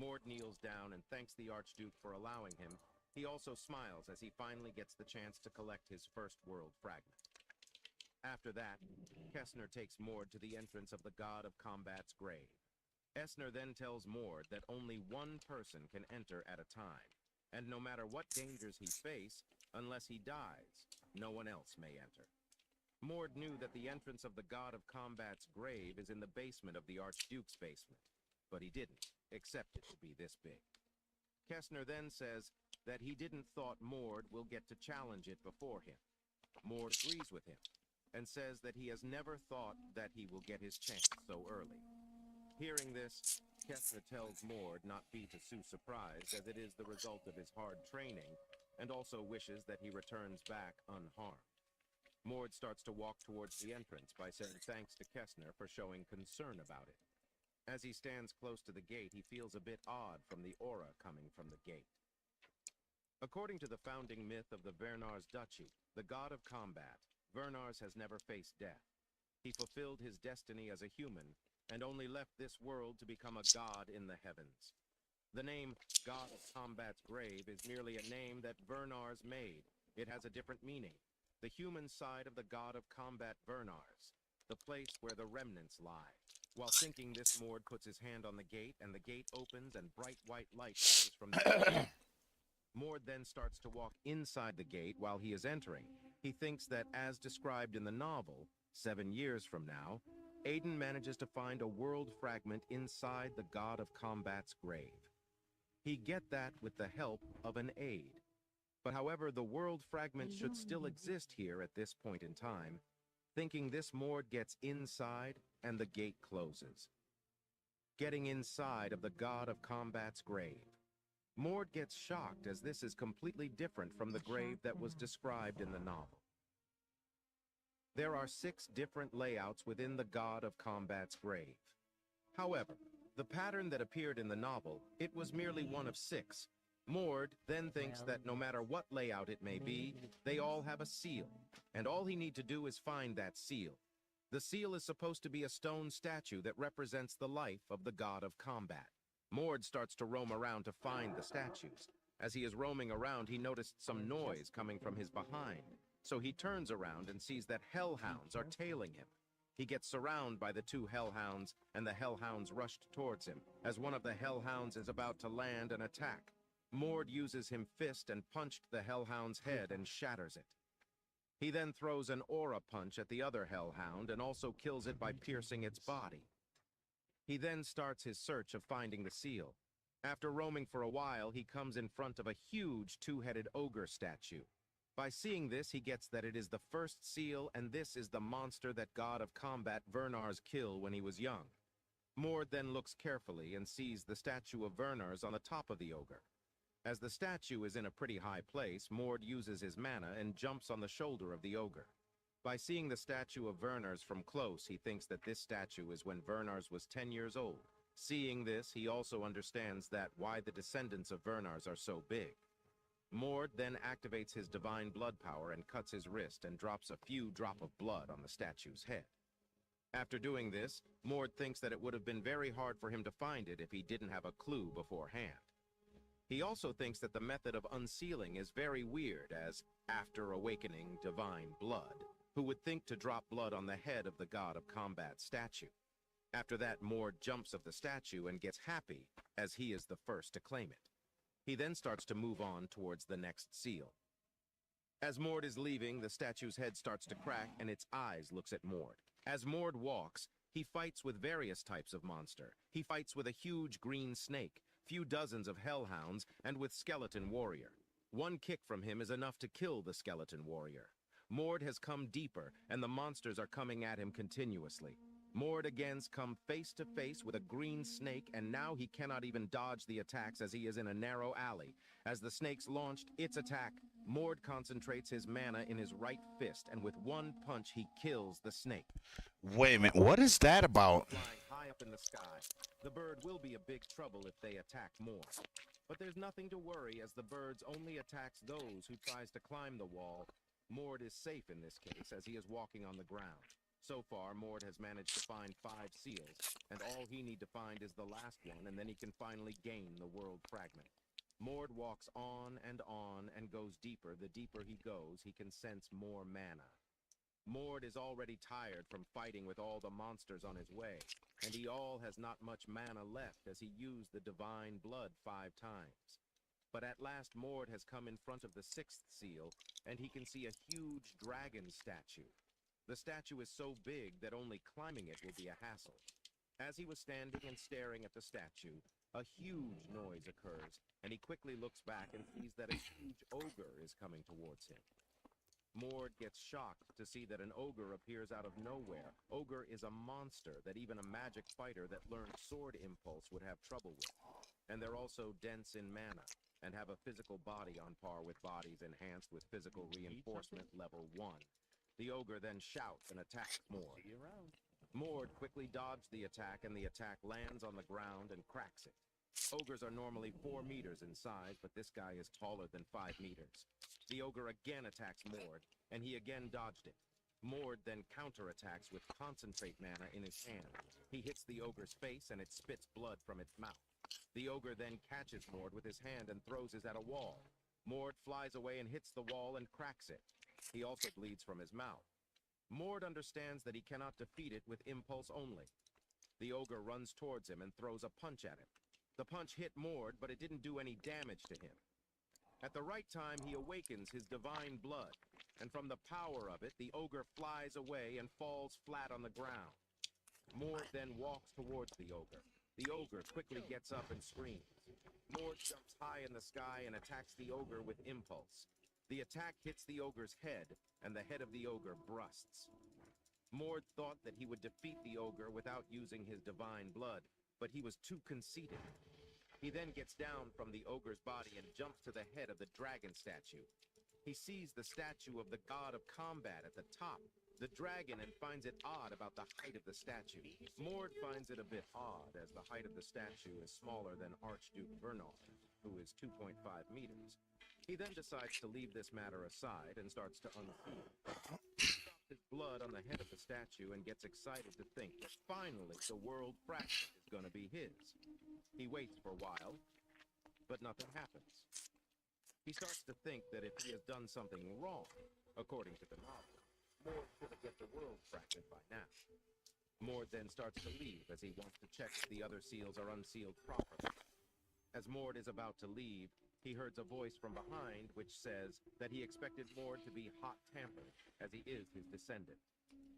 Mord kneels down and thanks the Archduke for allowing him. He also smiles as he finally gets the chance to collect his first world fragment. After that, Kessner takes Mord to the entrance of the god of combat's grave. Essner then tells Mord that only one person can enter at a time, and no matter what dangers he face, unless he dies, no one else may enter. Mord knew that the entrance of the god of combat's grave is in the basement of the Archduke's basement, but he didn't accept it to be this big. Kessner then says that he didn't thought Mord will get to challenge it before him. Mord agrees with him, and says that he has never thought that he will get his chance so early. Hearing this, Kessner tells Mord not be too surprised, as it is the result of his hard training, and also wishes that he returns back unharmed. Mord starts to walk towards the entrance by saying thanks to Kessner for showing concern about it. As he stands close to the gate, he feels a bit odd from the aura coming from the gate. According to the founding myth of the Vernars Duchy, the god of combat, Vernars has never faced death. He fulfilled his destiny as a human, and only left this world to become a god in the heavens. The name God of Combat's Grave is merely a name that Vernars made. It has a different meaning. The human side of the god of combat Vernars, the place where the remnants lie. While thinking this, Mord puts his hand on the gate, and the gate opens and bright white light comes from the gate. Mord then starts to walk inside the gate while he is entering. He thinks that, as described in the novel, 7 years from now, Aiden manages to find a world fragment inside the god of combat's grave. He get that with the help of an aide. But however, the world fragment should still exist here at this point in time. Thinking this, Mord gets inside and the gate closes. Getting inside of the god of combat's grave. Mord gets shocked as this is completely different from the grave that was described in the novel. There are 6 different layouts within the god of combat's grave. However, the pattern that appeared in the novel, it was merely one of 6. Mord then thinks that no matter what layout it may be, they all have a seal, and all he needs to do is find that seal. The seal is supposed to be a stone statue that represents the life of the god of combat. Mord starts to roam around to find the statues. As he is roaming around, he noticed some noise coming from his behind. So he turns around and sees that hellhounds are tailing him. He gets surrounded by the 2 hellhounds, and the hellhounds rushed towards him, as one of the hellhounds is about to land an attack. Mord uses his fist and punched the hellhound's head and shatters it. He then throws an aura punch at the other hellhound and also kills it by piercing its body. He then starts his search of finding the seal. After roaming for a while, he comes in front of a huge 2-headed ogre statue. By seeing this, he gets that it is the first seal, and this is the monster that god of combat Vernars killed when he was young. Mord then looks carefully and sees the statue of Vernars on the top of the ogre. As the statue is in a pretty high place, Mord uses his mana and jumps on the shoulder of the ogre. By seeing the statue of Vernars from close, he thinks that this statue is when Vernars was 10 years old. Seeing this, he also understands that why the descendants of Vernars are so big. Mord then activates his divine blood power and cuts his wrist and drops a few drops of blood on the statue's head. After doing this, Mord thinks that it would have been very hard for him to find it if he didn't have a clue beforehand. He also thinks that the method of unsealing is very weird, as after awakening divine blood, who would think to drop blood on the head of the god of combat statue. After that, Mord jumps of the statue and gets happy, as he is the first to claim it. He then starts to move on towards the next seal. As Mord is leaving, the statue's head starts to crack and its eyes looks at Mord. As Mord walks, he fights with various types of monster. He fights with a huge green snake, few dozens of hellhounds, and with skeleton warrior. One kick from him is enough to kill the skeleton warrior. Mord has come deeper, and the monsters are coming at him continuously. Mord again's come face to face with a green snake, and now he cannot even dodge the attacks as he is in a narrow alley. As the snake's launched its attack, Mord concentrates his mana in his right fist, and with one punch he kills the snake. Wait a minute, what is that about? Flying high up in the sky, the bird will be a big trouble if they attack Mord. But there's nothing to worry, as the bird only attacks those who tries to climb the wall. Mord is safe in this case, as he is walking on the ground. So far, Mord has managed to find 5 seals, and all he need to find is the last one, and then he can finally gain the world fragment. Mord walks on and goes deeper. The deeper he goes, he can sense more mana. Mord is already tired from fighting with all the monsters on his way, and he all has not much mana left as he used the divine blood 5 times. But at last Mord has come in front of the 6th seal, and he can see a huge dragon statue. The statue is so big that only climbing it will be a hassle. As he was standing and staring at the statue, a huge noise occurs, and he quickly looks back and sees that a huge ogre is coming towards him. Mord gets shocked to see that an ogre appears out of nowhere. Ogre is a monster that even a magic fighter that learned sword impulse would have trouble with. And they're also dense in mana, and have a physical body on par with bodies enhanced with physical reinforcement level 1. The ogre then shouts and attacks Mord. See you around. Mord quickly dodged the attack, and the attack lands on the ground and cracks it. Ogres are normally 4 meters in size, but this guy is taller than 5 meters. The ogre again attacks Mord, and he again dodged it. Mord then counterattacks with concentrate mana in his hand. He hits the ogre's face, and it spits blood from its mouth. The ogre then catches Mord with his hand and throws it at a wall. Mord flies away and hits the wall and cracks it. He also bleeds from his mouth. Mord understands that he cannot defeat it with impulse only. The ogre runs towards him and throws a punch at him. The punch hit Mord, but it didn't do any damage to him. At the right time, he awakens his divine blood, and from the power of it, the ogre flies away and falls flat on the ground. Mord then walks towards the ogre. The ogre quickly gets up and screams. Mord jumps high in the sky and attacks the ogre with impulse. The attack hits the ogre's head, and the head of the ogre brusts. Mord thought that he would defeat the ogre without using his divine blood, but he was too conceited. He then gets down from the ogre's body and jumps to the head of the dragon statue. He sees the statue of the god of combat at the top, the dragon, and finds it odd about the height of the statue. Mord finds it a bit odd, as the height of the statue is smaller than Archduke Bernard, who is 2.5 meters. He then decides to leave this matter aside and starts to unseal. He drops his blood on the head of the statue and gets excited to think that finally the world fragment is going to be his. He waits for a while, but nothing happens. He starts to think that if he has done something wrong, according to the novel, Mord should get the world fragment by now. Mord then starts to leave as he wants to check if the other seals are unsealed properly. As Mord is about to leave, he hears a voice from behind which says that he expected Mord to be hot-tempered, as he is his descendant.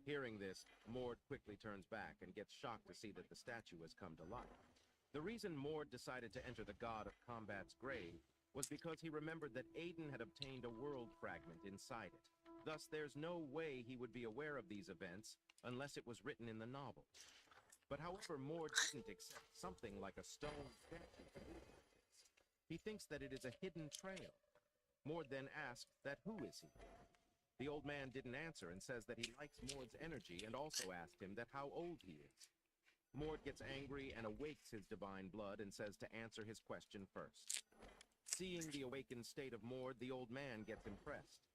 Hearing this, Mord quickly turns back and gets shocked to see that the statue has come to life. The reason Mord decided to enter the god of combat's grave was because he remembered that Aiden had obtained a world fragment inside it. Thus, there's no way he would be aware of these events unless it was written in the novel. But however, Mord didn't accept something like a stone statue. He thinks that it is a hidden trail. Mord then asks that who is he? The old man didn't answer and says that he likes Mord's energy, and also asked him that how old he is. Mord gets angry and awakes his divine blood and says to answer his question first. Seeing the awakened state of Mord, the old man gets impressed.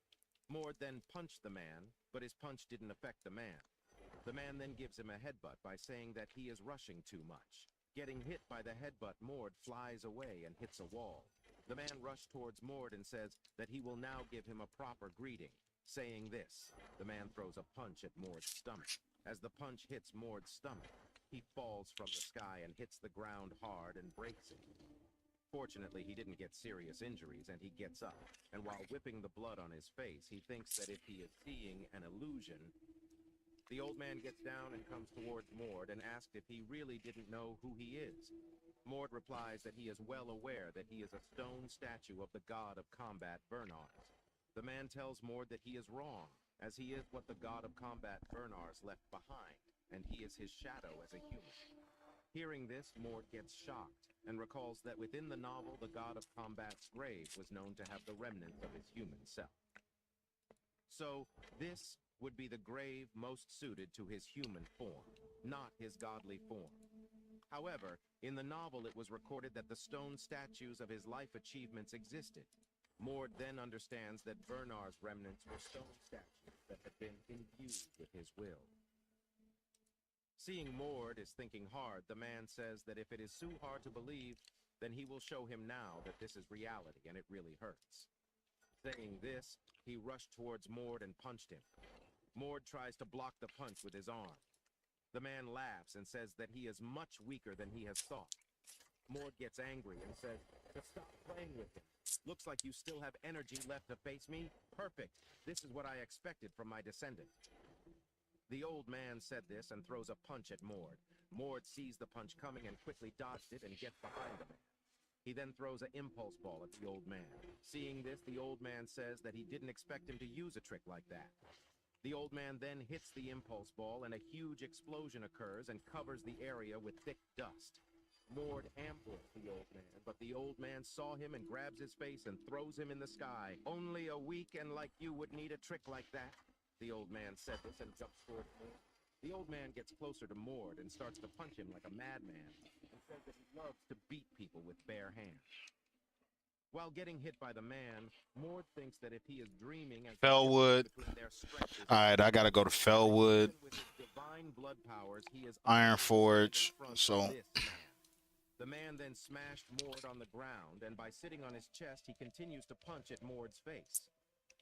Mord then punched the man, but his punch didn't affect the man. The man then gives him a headbutt by saying that he is rushing too much. Getting hit by the headbutt, Mord flies away and hits a wall. The man rushed towards Mord and says that he will now give him a proper greeting. Saying this, the man throws a punch at Mord's stomach. As the punch hits Mord's stomach, he falls from the sky and hits the ground hard and breaks it. Fortunately, he didn't get serious injuries, and he gets up. And while whipping the blood on his face, he thinks that if he is seeing an illusion... The old man gets down and comes towards Mord and asks if he really didn't know who he is. Mord replies that he is well aware that he is a stone statue of the god of combat, Bernars. The man tells Mord that he is wrong, as he is what the god of combat, Bernars, left behind, and he is his shadow as a human. Hearing this, Mord gets shocked, and recalls that within the novel, the god of combat's grave was known to have the remnants of his human self. So, this would be the grave most suited to his human form, not his godly form. However, in the novel it was recorded that the stone statues of his life achievements existed. Mord then understands that Bernar's remnants were stone statues that had been imbued with his will. Seeing Mord is thinking hard, the man says that if it is too hard to believe, then he will show him now that this is reality and it really hurts. Saying this, he rushed towards Mord and punched him. Mord tries to block the punch with his arm. The man laughs and says that he is much weaker than he has thought. Mord gets angry and says to stop playing with him. Looks like you still have energy left to face me? Perfect. This is what I expected from my descendant. The old man said this and throws a punch at Mord. Mord sees the punch coming and quickly dodged it and gets behind the man. He then throws an impulse ball at the old man. Seeing this, the old man says that he didn't expect him to use a trick like that. The old man then hits the impulse ball and a huge explosion occurs and covers the area with thick dust. Mord ambushed the old man, but the old man saw him and grabs his face and throws him in the sky. Only a weak and like you would need a trick like that. The old man said this and jumps toward Mord. The old man gets closer to Mord and starts to punch him like a madman and says that he loves to beat people with bare hands. While getting hit by the man, Mord thinks that if he is dreaming as Fellwood. between their stretches, Alright, I gotta go to Fellwood, with his divine blood powers, he is Iron unable to Forge. stand in front of So this man. The man then smashed Mord on the ground, and by sitting on his chest, he continues to punch at Mord's face.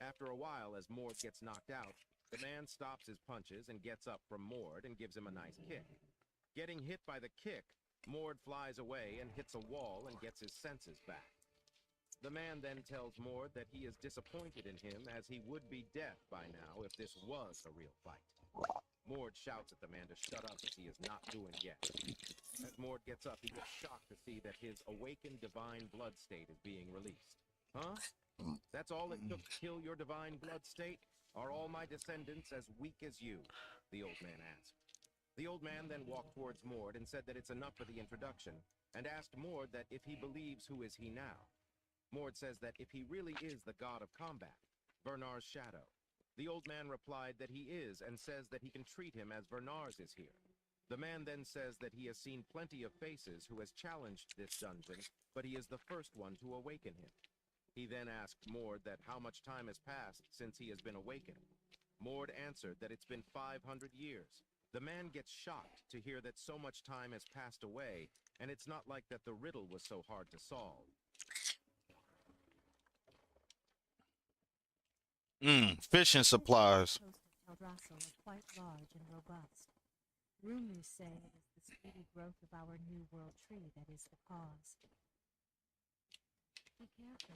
After a while, as Mord gets knocked out, the man stops his punches and gets up from Mord and gives him a nice kick. Getting hit by the kick, Mord flies away and hits a wall and gets his senses back. The man then tells Mord that he is disappointed in him, as he would be deaf by now if this was a real fight. Mord shouts at the man to shut up, as he is not doing yet. As Mord gets up, he gets shocked to see that his awakened divine blood state is being released. Huh? That's all it took to kill your divine blood state? Are all my descendants as weak as you? The old man asked. The old man then walked towards Mord and said that it's enough for the introduction, and asked Mord that if he believes who is he now. Mord says that if he really is the god of combat, Bernar's shadow. The old man replied that he is, and says that he can treat him as Bernar's is here. The man then says that he has seen plenty of faces who has challenged this dungeon, but he is the first one to awaken him. He then asked Mord that how much time has passed since he has been awakened. Mord answered that it's been 500 years. The man gets shocked to hear that so much time has passed away, and it's not like that the riddle was so hard to solve. Fishing supplies. Eldrassil are quite large and robust. Rumors say it is the speedy growth of our new world tree that is the cause. Be careful.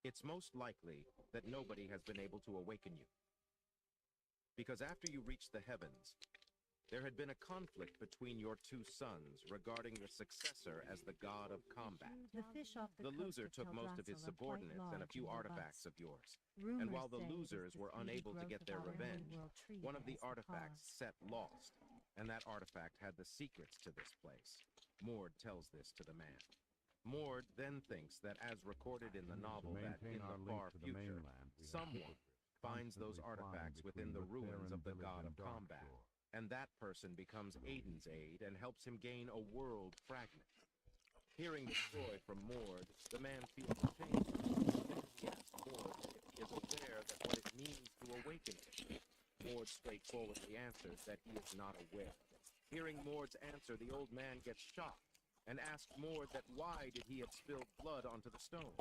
It's most likely that nobody has been able to awaken you. Because after you reach the heavens, there had been a conflict between your two sons regarding the successor as the god of combat. The fish off The loser took most of his subordinates and a few artifacts of yours. And while the losers were unable to get their revenge, one of the artifacts set lost, and that artifact had the secrets to this place. Mord tells this to the man. Mord then thinks that, as recorded in the novel, that in the far future, someone finds those artifacts within the ruins of the god of combat, and that person becomes Aiden's aide and helps him gain a world fragment. Hearing the story from Mord, the man feels changed. He asks Mord if he is aware that what it means to awaken him. Mord straightforwardly answers that he is not aware. Hearing Mord's answer, the old man gets shocked. and asks Mord that why did he have spilled blood onto the stone.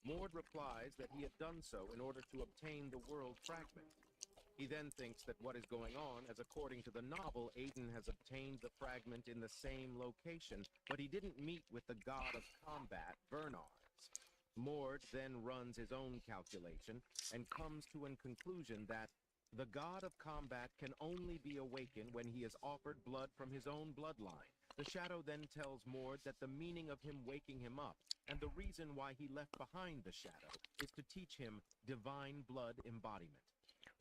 Mord replies that he had done so in order to obtain the world fragment. He then thinks that what is going on, as according to the novel, Aiden has obtained the fragment in the same location, but he didn't meet with the god of combat, Vernars. Mord then runs his own calculation and comes to a conclusion that the god of combat can only be awakened when he is offered blood from his own bloodline. The shadow then tells Mord that the meaning of him waking him up and the reason why he left behind the shadow is to teach him divine blood embodiment.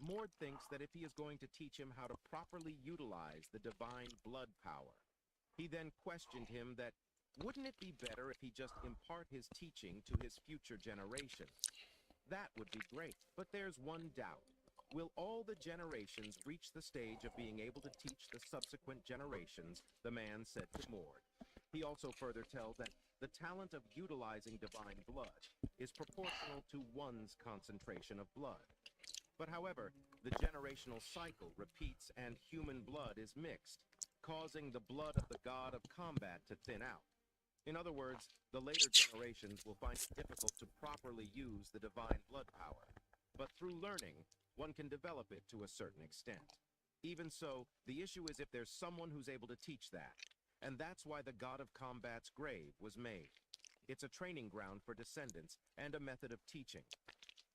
Mord thinks that if he is going to teach him how to properly utilize the divine blood power, he then questioned him that wouldn't it be better if he just impart his teaching to his future generations? That would be great, but there's one doubt. Will all the generations reach the stage of being able to teach the subsequent generations? The man said to Mord. He also further tells that the talent of utilizing divine blood is proportional to one's concentration of blood. But however, the generational cycle repeats and human blood is mixed, causing the blood of the god of combat to thin out. In other words, the later generations will find it difficult to properly use the divine blood power. But through learning, one can develop it to a certain extent. Even so, the issue is if there's someone who's able to teach that. And that's why the god of combat's grave was made. It's a training ground for descendants and a method of teaching.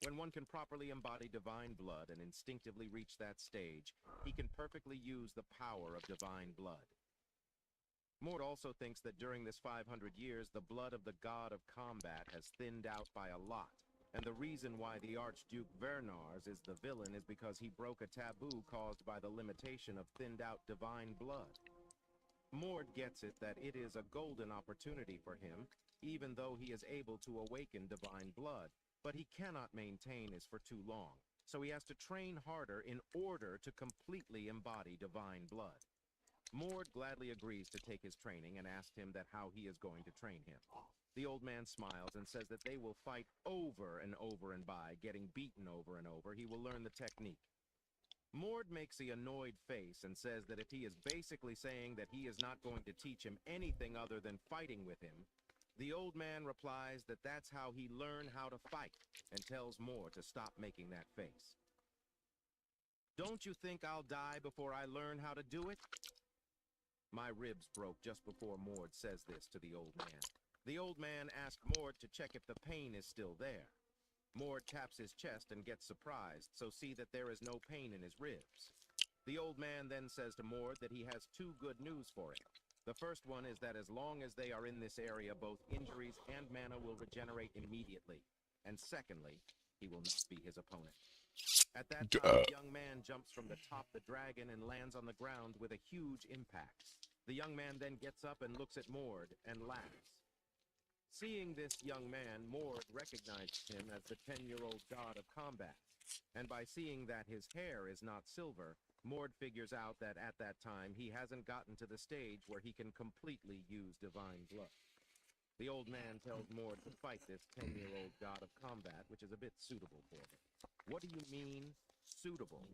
When one can properly embody divine blood and instinctively reach that stage, he can perfectly use the power of divine blood. Mord also thinks that during this 500 years, the blood of the god of combat has thinned out by a lot. And the reason why the Archduke Vernars is the villain is because he broke a taboo caused by the limitation of thinned out divine blood. Mord gets it that it is a golden opportunity for him, even though he is able to awaken divine blood, but he cannot maintain this for too long, so he has to train harder in order to completely embody divine blood. Mord gladly agrees to take his training and asks him that how he is going to train him. The old man smiles and says that they will fight over and over, and by getting beaten over and over, he will learn the technique. Mord makes the annoyed face and says that if he is basically saying that he is not going to teach him anything other than fighting with him, the old man replies that that's how he learned how to fight and tells Mord to stop making that face. Don't you think I'll die before I learn how to do it? My ribs broke just before Mord says this to the old man. The old man asks Mord to check if the pain is still there. Mord taps his chest and gets surprised, so see that there is no pain in his ribs. The old man then says to Mord that he has two good news for him. The first one is that as long as they are in this area, both injuries and mana will regenerate immediately. And secondly, he will not be his opponent. At that time, the young man jumps from the top of the dragon and lands on the ground with a huge impact. The young man then gets up and looks at Mord and laughs. Seeing this young man, Mord recognizes him as the 10-year-old god of combat. And by seeing that his hair is not silver, Mord figures out that at that time he hasn't gotten to the stage where he can completely use divine blood. The old man tells Mord to fight this 10-year-old god of combat, which is a bit suitable for him. What do you mean, suitable?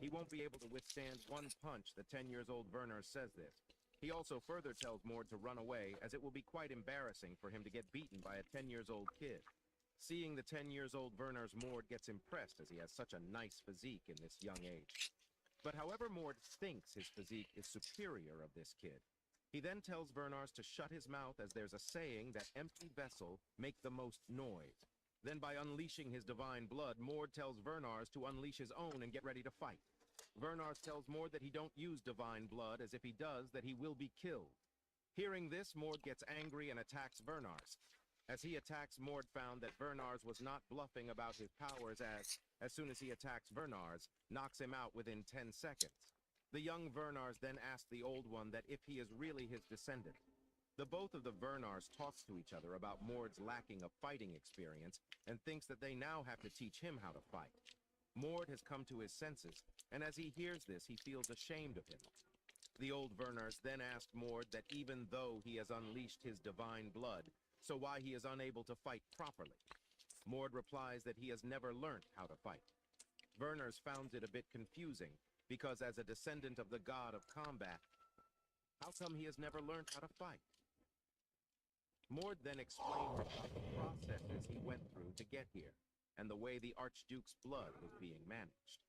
He won't be able to withstand one punch. The 10-years-old Werner says this. He also further tells Mord to run away, as it will be quite embarrassing for him to get beaten by a 10-years-old kid. Seeing the 10-years-old Werner's, Mord gets impressed as he has such a nice physique in this young age. But however Mord thinks his physique is superior of this kid, he then tells Vernars to shut his mouth, as there's a saying that empty vessel make the most noise. Then by unleashing his divine blood, Mord tells Vernars to unleash his own and get ready to fight. Vernars tells Mord that he don't use divine blood, as if he does, that he will be killed. Hearing this, Mord gets angry and attacks Vernars. As he attacks, Mord found that Vernars was not bluffing about his powers, as soon as he attacks Vernars, knocks him out within 10 seconds. The young Vernars then asks the old one that if he is really his descendant. The both of the Vernars talks to each other about Mord's lacking of fighting experience and thinks that they now have to teach him how to fight. Mord has come to his senses, and as he hears this, he feels ashamed of him. The old Vernars then ask Mord that even though he has unleashed his divine blood, so why he is unable to fight properly. Mord replies that he has never learnt how to fight. Vernars found it a bit confusing, because as a descendant of the god of combat, how come he has never learned how to fight? Mord then explained about the processes he went through to get here, and the way the Archduke's blood was being managed.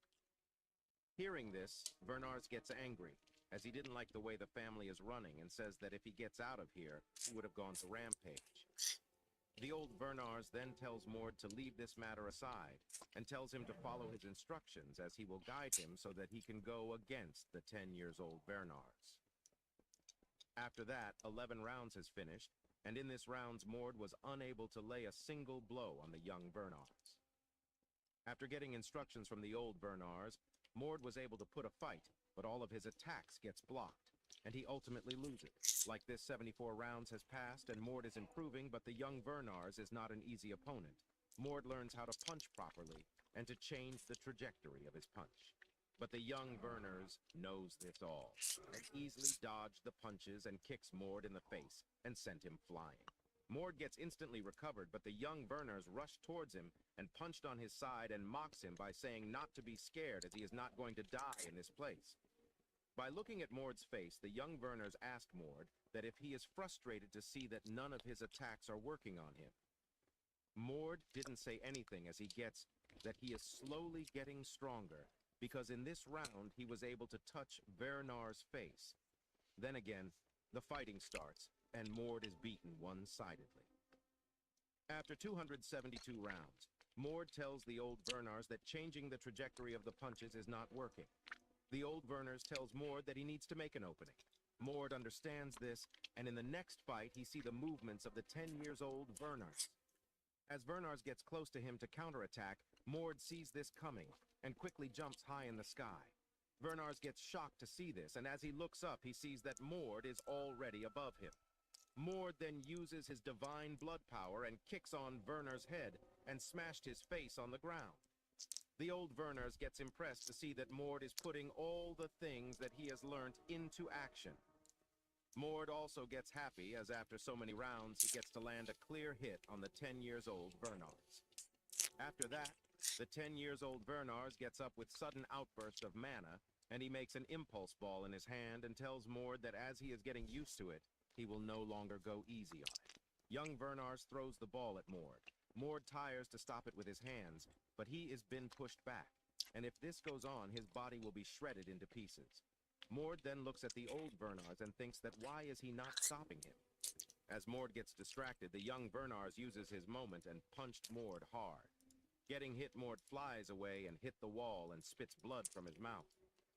Hearing this, Vernars gets angry, as he didn't like the way the family is running and says that if he gets out of here, he would have gone to rampage. The old Vernars then tells Mord to leave this matter aside, and tells him to follow his instructions as he will guide him so that he can go against the 10-year-old Vernars. After that, 11 rounds has finished, and in this rounds Mord was unable to lay a single blow on the young Vernars. After getting instructions from the old Vernars, Mord was able to put a fight, but all of his attacks gets blocked, and he ultimately loses. Like this, 74 rounds has passed, and Mord is improving, but the young Vernars is not an easy opponent. Mord learns how to punch properly, and to change the trajectory of his punch. But the young Vernars knows this all, and easily dodged the punches and kicks Mord in the face, and sent him flying. Mord gets instantly recovered, but the young Vernars rush towards him and punched on his side and mocks him by saying not to be scared as he is not going to die in this place. By looking at Mord's face, the young Vernars ask Mord that if he is frustrated to see that none of his attacks are working on him. Mord didn't say anything as he gets that he is slowly getting stronger, because in this round he was able to touch Vernar's face. Then again, the fighting starts, and Mord is beaten one-sidedly. After 272 rounds, Mord tells the old Vernars that changing the trajectory of the punches is not working. The old Vernars tells Mord that he needs to make an opening. Mord understands this, and in the next fight he sees the movements of the 10-year-old Vernars. As Vernars gets close to him to counterattack, Mord sees this coming, and quickly jumps high in the sky. Vernars gets shocked to see this, and as he looks up, he sees that Mord is already above him. Mord then uses his divine blood power and kicks on Vernar's head and smashed his face on the ground. The old Vernars gets impressed to see that Mord is putting all the things that he has learned into action. Mord also gets happy as after so many rounds he gets to land a clear hit on the 10-year-old Vernars. After that, the 10-year-old Vernars gets up with sudden outburst of mana, and he makes an impulse ball in his hand and tells Mord that as he is getting used to it, he will no longer go easy on it. Young Vernars throws the ball at Mord. Mord tires to stop it with his hands, but he is been pushed back, and if this goes on, his body will be shredded into pieces. Mord then looks at the old Vernars and thinks that why is he not stopping him? As Mord gets distracted, the young Vernars uses his moment and punched Mord hard. Getting hit, Mord flies away and hit the wall and spits blood from his mouth.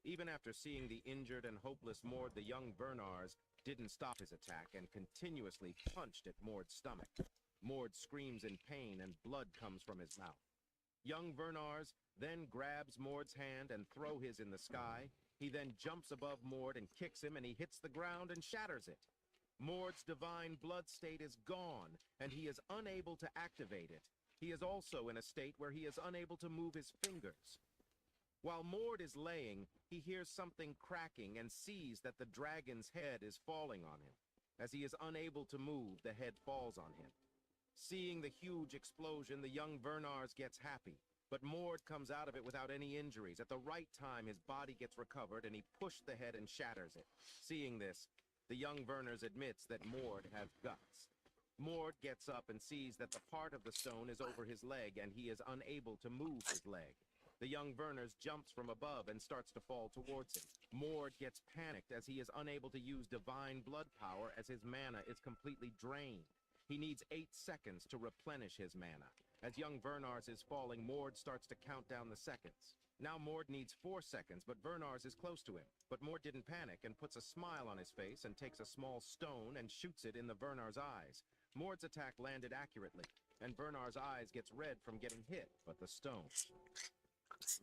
Even after seeing the injured and hopeless Mord, the young Vernars didn't stop his attack and continuously punched at Mord's stomach. Mord screams in pain and blood comes from his mouth. Young Vernars then grabs Mord's hand and throws his in the sky. He then jumps above Mord and kicks him, and he hits the ground and shatters it. Mord's divine blood state is gone, and he is unable to activate it. He is also in a state where he is unable to move his fingers. While Mord is laying, he hears something cracking and sees that the dragon's head is falling on him. As he is unable to move, the head falls on him. Seeing the huge explosion, the young Vernars gets happy, but Mord comes out of it without any injuries. At the right time, his body gets recovered, and he pushed the head and shatters it. Seeing this, the young Vernars admits that Mord has guts. Mord gets up and sees that the part of the stone is over his leg, and he is unable to move his leg. The young Vernars jumps from above and starts to fall towards him. Mord gets panicked as he is unable to use divine blood power as his mana is completely drained. He needs 8 seconds to replenish his mana. As young Vernars is falling, Mord starts to count down the seconds. Now Mord needs 4 seconds, but Vernars is close to him. But Mord didn't panic and puts a smile on his face and takes a small stone and shoots it in the Vernar's eyes. Mord's attack landed accurately, and Vernar's eyes gets red from getting hit, but the stone.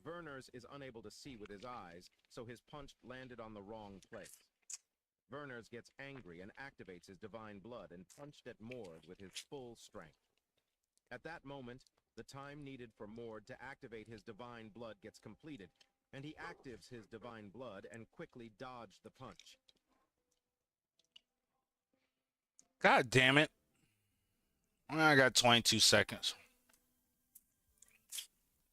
Vernars is unable to see with his eyes, so his punch landed on the wrong place. Vernars gets angry and activates his divine blood and punched at Mord with his full strength. At that moment, the time needed for Mord to activate his divine blood gets completed, and he actives his divine blood and quickly dodged the punch. God damn it. I got 22 seconds.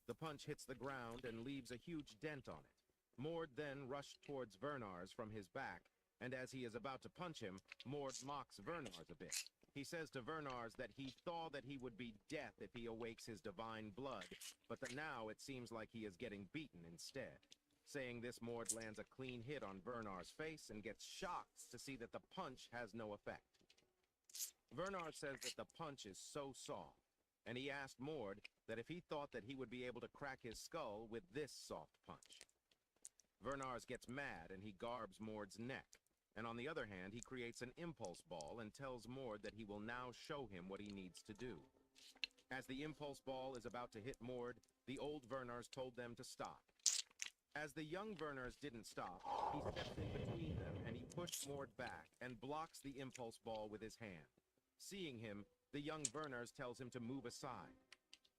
The punch hits the ground and leaves a huge dent on it. Mord then rushed towards Vernars from his back, and as he is about to punch him, Mord mocks Vernars a bit. He says to Vernars that he thought that he would be death if he awakes his divine blood, but that now it seems like he is getting beaten instead. Saying this, Mord lands a clean hit on Vernar's face and gets shocked to see that the punch has no effect. Vernar says that the punch is so soft, and he asked Mord that if he thought that he would be able to crack his skull with this soft punch. Vernars gets mad and he garbs Mord's neck, and on the other hand, he creates an impulse ball and tells Mord that he will now show him what he needs to do. As the impulse ball is about to hit Mord, the old Vernars told them to stop. As the young Vernars didn't stop, he steps in between them and he pushed Mord back and blocks the impulse ball with his hand. Seeing him, the young Vernars tells him to move aside.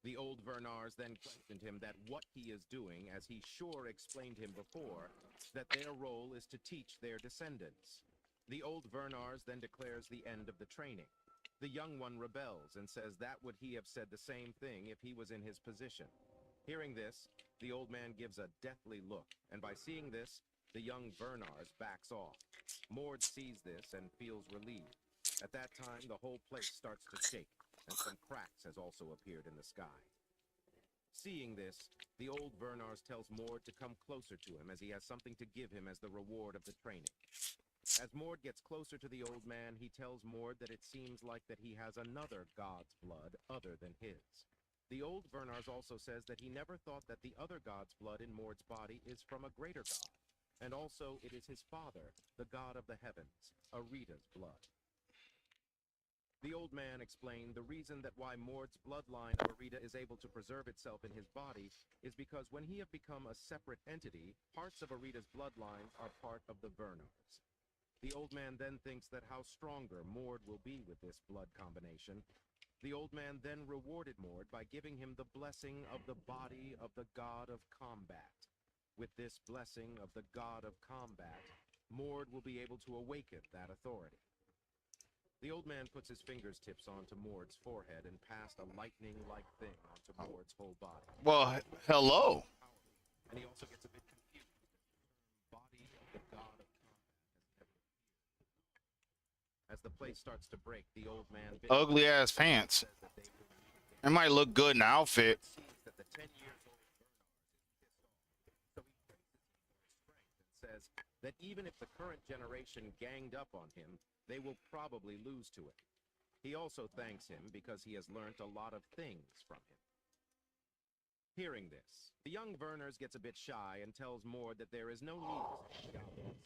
The old Vernars then questioned him that what he is doing, as he sure explained him before, that their role is to teach their descendants. The old Vernars then declares the end of the training. The young one rebels and says that would he have said the same thing if he was in his position. Hearing this, the old man gives a deathly look, and by seeing this, the young Vernars backs off. Mord sees this and feels relieved. At that time, the whole place starts to shake, and some cracks has also appeared in the sky. Seeing this, the old Vernars tells Mord to come closer to him as he has something to give him as the reward of the training. As Mord gets closer to the old man, he tells Mord that it seems like that he has another god's blood other than his. The old Vernars also says that he never thought that the other god's blood in Mord's body is from a greater god, and also it is his father, the god of the heavens, Arita's blood. The old man explained the reason that why Mord's bloodline of Arita is able to preserve itself in his body is because when he have become a separate entity, parts of Arita's bloodline are part of the Vernars. The old man then thinks that how stronger Mord will be with this blood combination. The old man then rewarded Mord by giving him the blessing of the body of the god of combat. With this blessing of the god of combat, Mord will be able to awaken that authority. The old man puts his fingers tips onto Mord's forehead and passed a lightning-like thing onto Mord's whole body. Well, hello. And he also gets a bit confused. The body of the god of combat has never appeared. As the place starts to break, the old man Ugly ass pants. It might look good in the outfit. sees that the 10 years old Vernars is pissed off. So he praises him for his strength and says that even if the current generation ganged up on him, they will probably lose to it. He also thanks him because he has learnt a lot of things from him. Hearing this, the young Vernars gets a bit shy and tells Mord that there is no need to say goblins.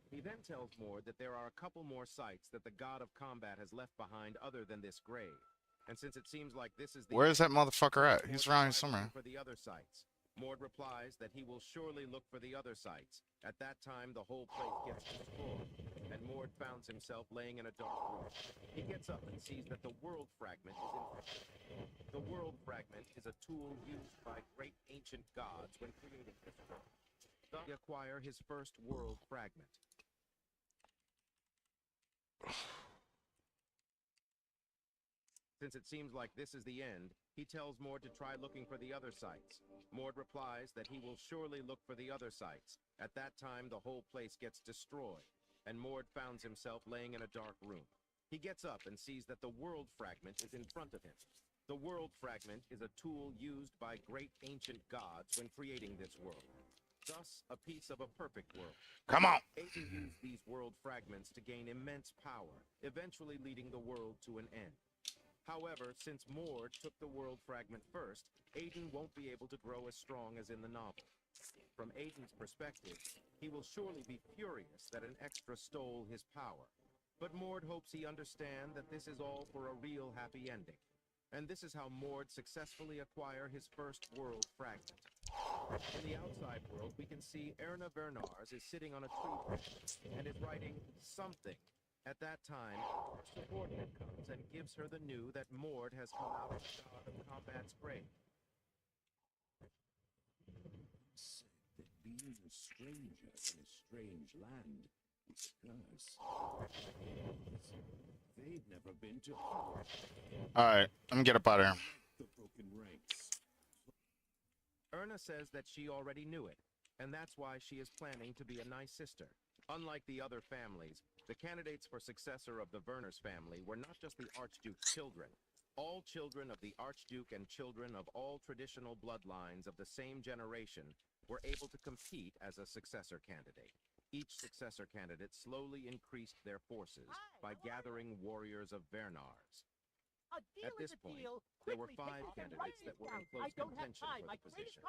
He then tells Mord that there are a couple more sites that the god of combat has left behind other than this grave. And since it seems like this is the Where's that motherfucker at? He's Mord around here replies somewhere. For the other sites. Mord replies that he will surely look for the other sites. At that time, the whole place gets destroyed, and Mord finds himself laying in a dark room. He gets up and sees that the world fragment is in front of him. The world fragment is a tool used by great ancient gods when creating this world. Thus, he acquires his first world fragment. Since it seems like this is the end, he tells Mord to try looking for the other sites. Mord replies that he will surely look for the other sites. At that time, the whole place gets destroyed, and Mord finds himself laying in a dark room. He gets up and sees that the world fragment is in front of him. The world fragment is a tool used by great ancient gods when creating this world. Thus, a piece of a perfect world. Come on. Aiden used these world fragments to gain immense power, eventually leading the world to an end. However, since Mord took the world fragment first, Aiden won't be able to grow as strong as in the novel. From Aiden's perspective, he will surely be furious that an extra stole his power. But Mord hopes he understands that this is all for a real happy ending. And this is how Mord successfully acquired his first world fragment. In the outside world, we can see Erna Vernars is sitting on a tree branch and is writing something. At that time, her subordinate comes and gives her the news that Mord has come out of the god of combat's grave. Said that being a stranger in a strange land is a curse. They've never been to Hogwarts. Alright, let me get up out of here. The broken ranks. Erna says that she already knew it, and that's why she is planning to be a nice sister. Unlike the other families, the candidates for successor of the Werner's family were not just the Archduke's children. All children of the Archduke and children of all traditional bloodlines of the same generation were able to compete as a successor candidate. Each successor candidate slowly increased their forces by gathering warriors of Vernars. At this point, there were 5 candidates that were in close contention for the position.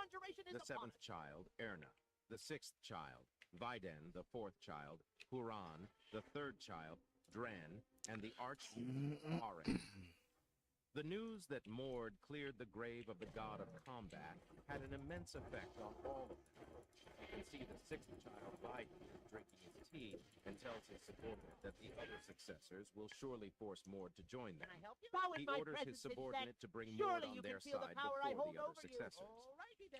The 7th child, Erna. The 6th child, Viden, the 4th child, Huron, the 3rd child, Dren, and the Archduke, Arin. The news that Mord cleared the grave of the god of combat had an immense effect on all of them. You can see the 6th child, Viden, drinking his tea and tells his subordinate that the other successors will surely force Mord to join them. He orders his subordinate to bring Mord on their side before the other successors.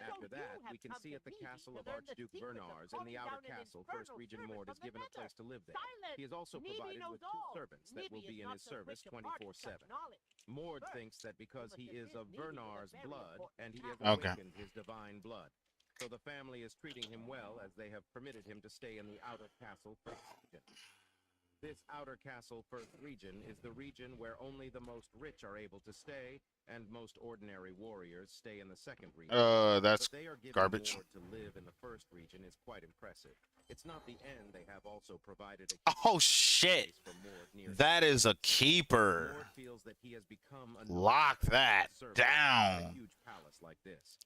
After that, we can see at the castle of Archduke Vernars in the outer castle, First Regent Mord is given a place to live there. He is also provided with 2 servants that will be in his service 24/7. Mord thinks that because he is of Vernar's blood, and he has awakened his divine blood, so the family is treating him well as they have permitted him to stay in the outer castle First Region. This outer castle First Region is the region where only the most rich are able to stay, and most ordinary warriors stay in the second region. That's But they are given garbage. more to live in the first region is quite impressive. It's not the end. They have also provided a Oh shit. place for Mord near That is a keeper. Mord feels that he has become a Lock that servant in a down. huge palace like this.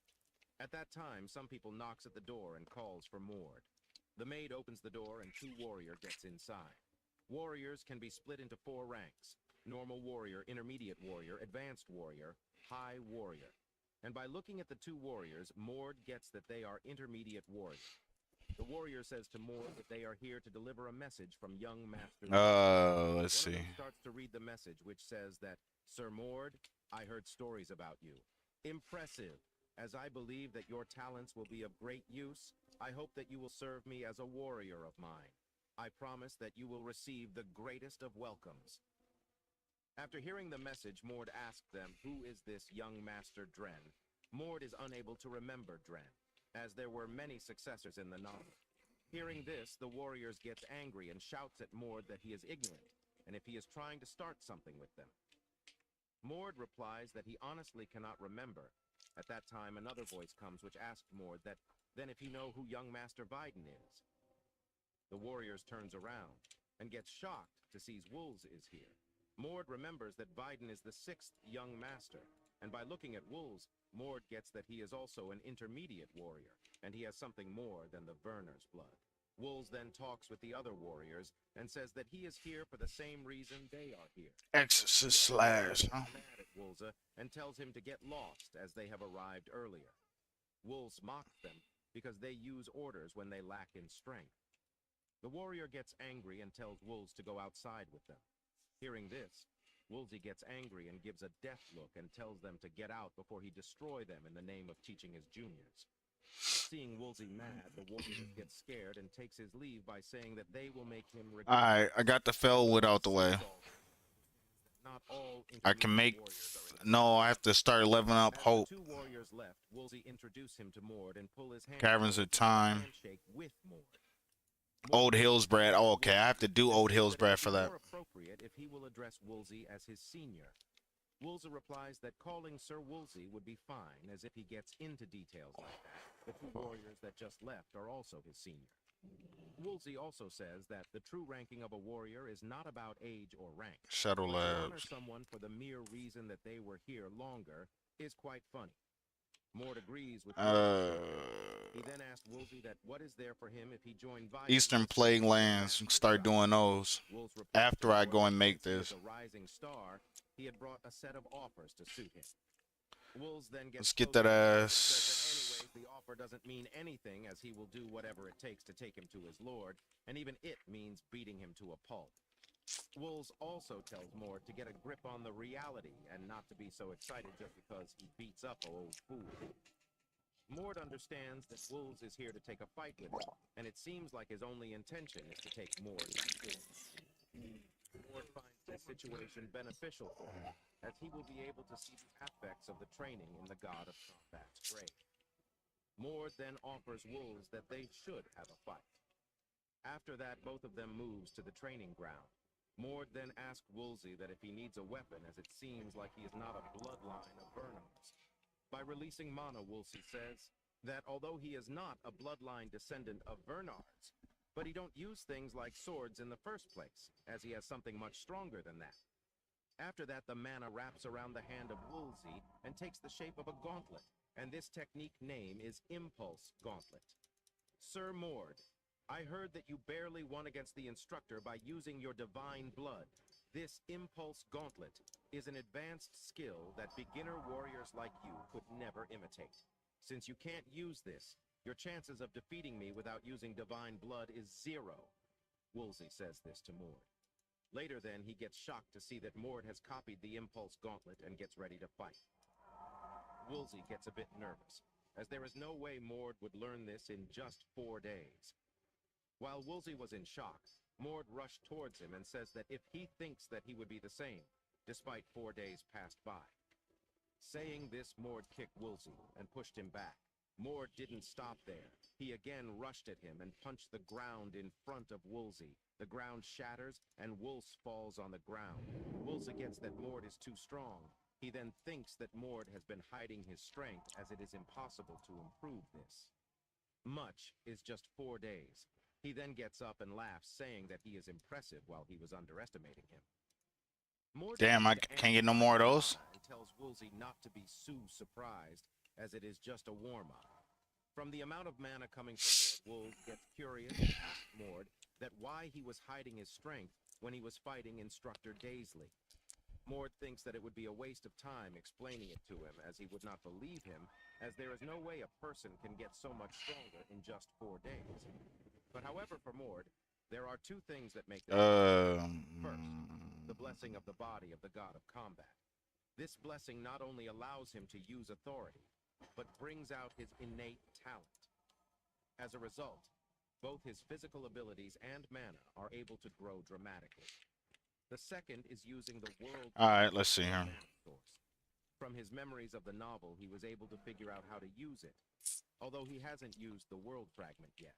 At that time, some people knocks at the door and calls for Mord. The maid opens the door and 2 warrior gets inside. Warriors can be split into 4 ranks: normal warrior, intermediate warrior, advanced warrior, high warrior. And by looking at the 2 warriors, Mord gets that they are intermediate warrior. The warrior says to Mord that they are here to deliver a message from young Master. Let's One of see. them starts to read the message, which says that, Sir Mord, I heard stories about you. Impressive. As I believe that your talents will be of great use, I hope that you will serve me as a warrior of mine. I promise that you will receive the greatest of welcomes. After hearing the message, Mord asked them, who is this young Master Dren? Mord is unable to remember Dren, as there were many successors in the novel. Hearing this, the warriors gets angry and shouts at Mord that he is ignorant, and if he is trying to start something with them. Mord replies that he honestly cannot remember. At that time, another voice comes which asked Mord that, then if you know who young Master Viden is. The warriors turns around and gets shocked to see Wolves is here. Mord remembers that Viden is the 6th young master, and by looking at Wolves, Mord gets that he is also an intermediate warrior, and he has something more than the Werner's blood. Wolves then talks with the other warriors and says that he is here for the same reason they are here. Exorcist slash. Mad at Wolza and tells him to get lost as they have arrived earlier. Wolves mocks them because they use orders when they lack in strength. The warrior gets angry and tells Wolves to go outside with them. Hearing this, Wolsey gets angry and gives a death look and tells them to get out before he destroy them in the name of teaching his juniors. Seeing Wolsey mad, the warrior gets scared and takes his leave by saying that they will make him regret. Alright, I got the Fellwood out the way. Not all I can make... warriors are No, I have to start leveling up As Hope. the 2 warriors left, Wolsey introduced him to Mord and pull his hand. Caverns of Time. Handshake with Mord. Old Hillsbrad. Oh, okay, I have to do Old Hillsbrad for that. More appropriate if he will address Wolsey as his senior. Wolsey replies that calling Sir Wolsey would be fine, as if he gets into details like that. The 2 warriors that just left are also his senior. Wolsey also says that the true ranking of a warrior is not about age or rank. Shadow But to honor Labs. someone for the mere reason that they were here longer is quite funny. Mord agrees with He then asked Wolsey that what is there for him if he joined Viden. Eastern Plague Lands. Start doing those after I go and make this. A rising star, he had brought a set of offers to suit him. Wolves then Let's get that ass. Anyways, the offer doesn't mean anything, as he will do whatever it takes to take him to his lord, and even it means beating him to a pulp. Wolves also tells Mord to get a grip on the reality and not to be so excited just because he beats up an old fool. Mord understands that Wolves is here to take a fight with him, and it seems like his only intention is to take Mord. Mord finds this situation beneficial for him, as he will be able to see the aspects of the training in the God of Combat's grave. Mord then offers Wolves that they should have a fight. After that, both of them moves to the training ground. Mord then asks Woolsey that if he needs a weapon, as it seems like he is not a bloodline of Vernar's. By releasing mana, Woolsey says that although he is not a bloodline descendant of Vernar's, but he don't use things like swords in the first place, as he has something much stronger than that. After that, the mana wraps around the hand of Woolsey and takes the shape of a gauntlet, and this technique name is Impulse Gauntlet. Sir Mord, I heard that you barely won against the instructor by using your divine blood. This Impulse Gauntlet is an advanced skill that beginner warriors like you could never imitate. Since you can't use this, your chances of defeating me without using divine blood is 0. Woolsey says this to Mord. Later then, he gets shocked to see that Mord has copied the Impulse Gauntlet and gets ready to fight. Woolsey gets a bit nervous, as there is no way Mord would learn this in just 4 days. While Woolsey was in shock, Mord rushed towards him and says that if he thinks that he would be the same, despite 4 days passed by. Saying this, Mord kicked Woolsey and pushed him back. Mord didn't stop there. He again rushed at him and punched the ground in front of Woolsey. The ground shatters and Woolsey falls on the ground. Woolsey gets that Mord is too strong. He then thinks that Mord has been hiding his strength, as it is impossible to improve this. Much is just 4 days. He then gets up and laughs, saying that he is impressive while he was underestimating him. Mord Damn, I can't get no more of those. and tells Woolsey not to be so surprised, as it is just a warm-up. From the amount of mana coming from Mord, Woolsey gets curious and asks Mord that why he was hiding his strength when he was fighting Instructor Daisley. Mord thinks that it would be a waste of time explaining it to him, as he would not believe him, as there is no way a person can get so much stronger in just 4 days. But however, for Mord, there are 2 things that make them First, the blessing of the body of the god of combat. This blessing not only allows him to use authority, but brings out his innate talent. As a result, both his physical abilities and mana are able to grow dramatically. The second is using the world... Alright, let's see here. Source. From his memories of the novel, he was able to figure out how to use it, although he hasn't used the world fragment yet.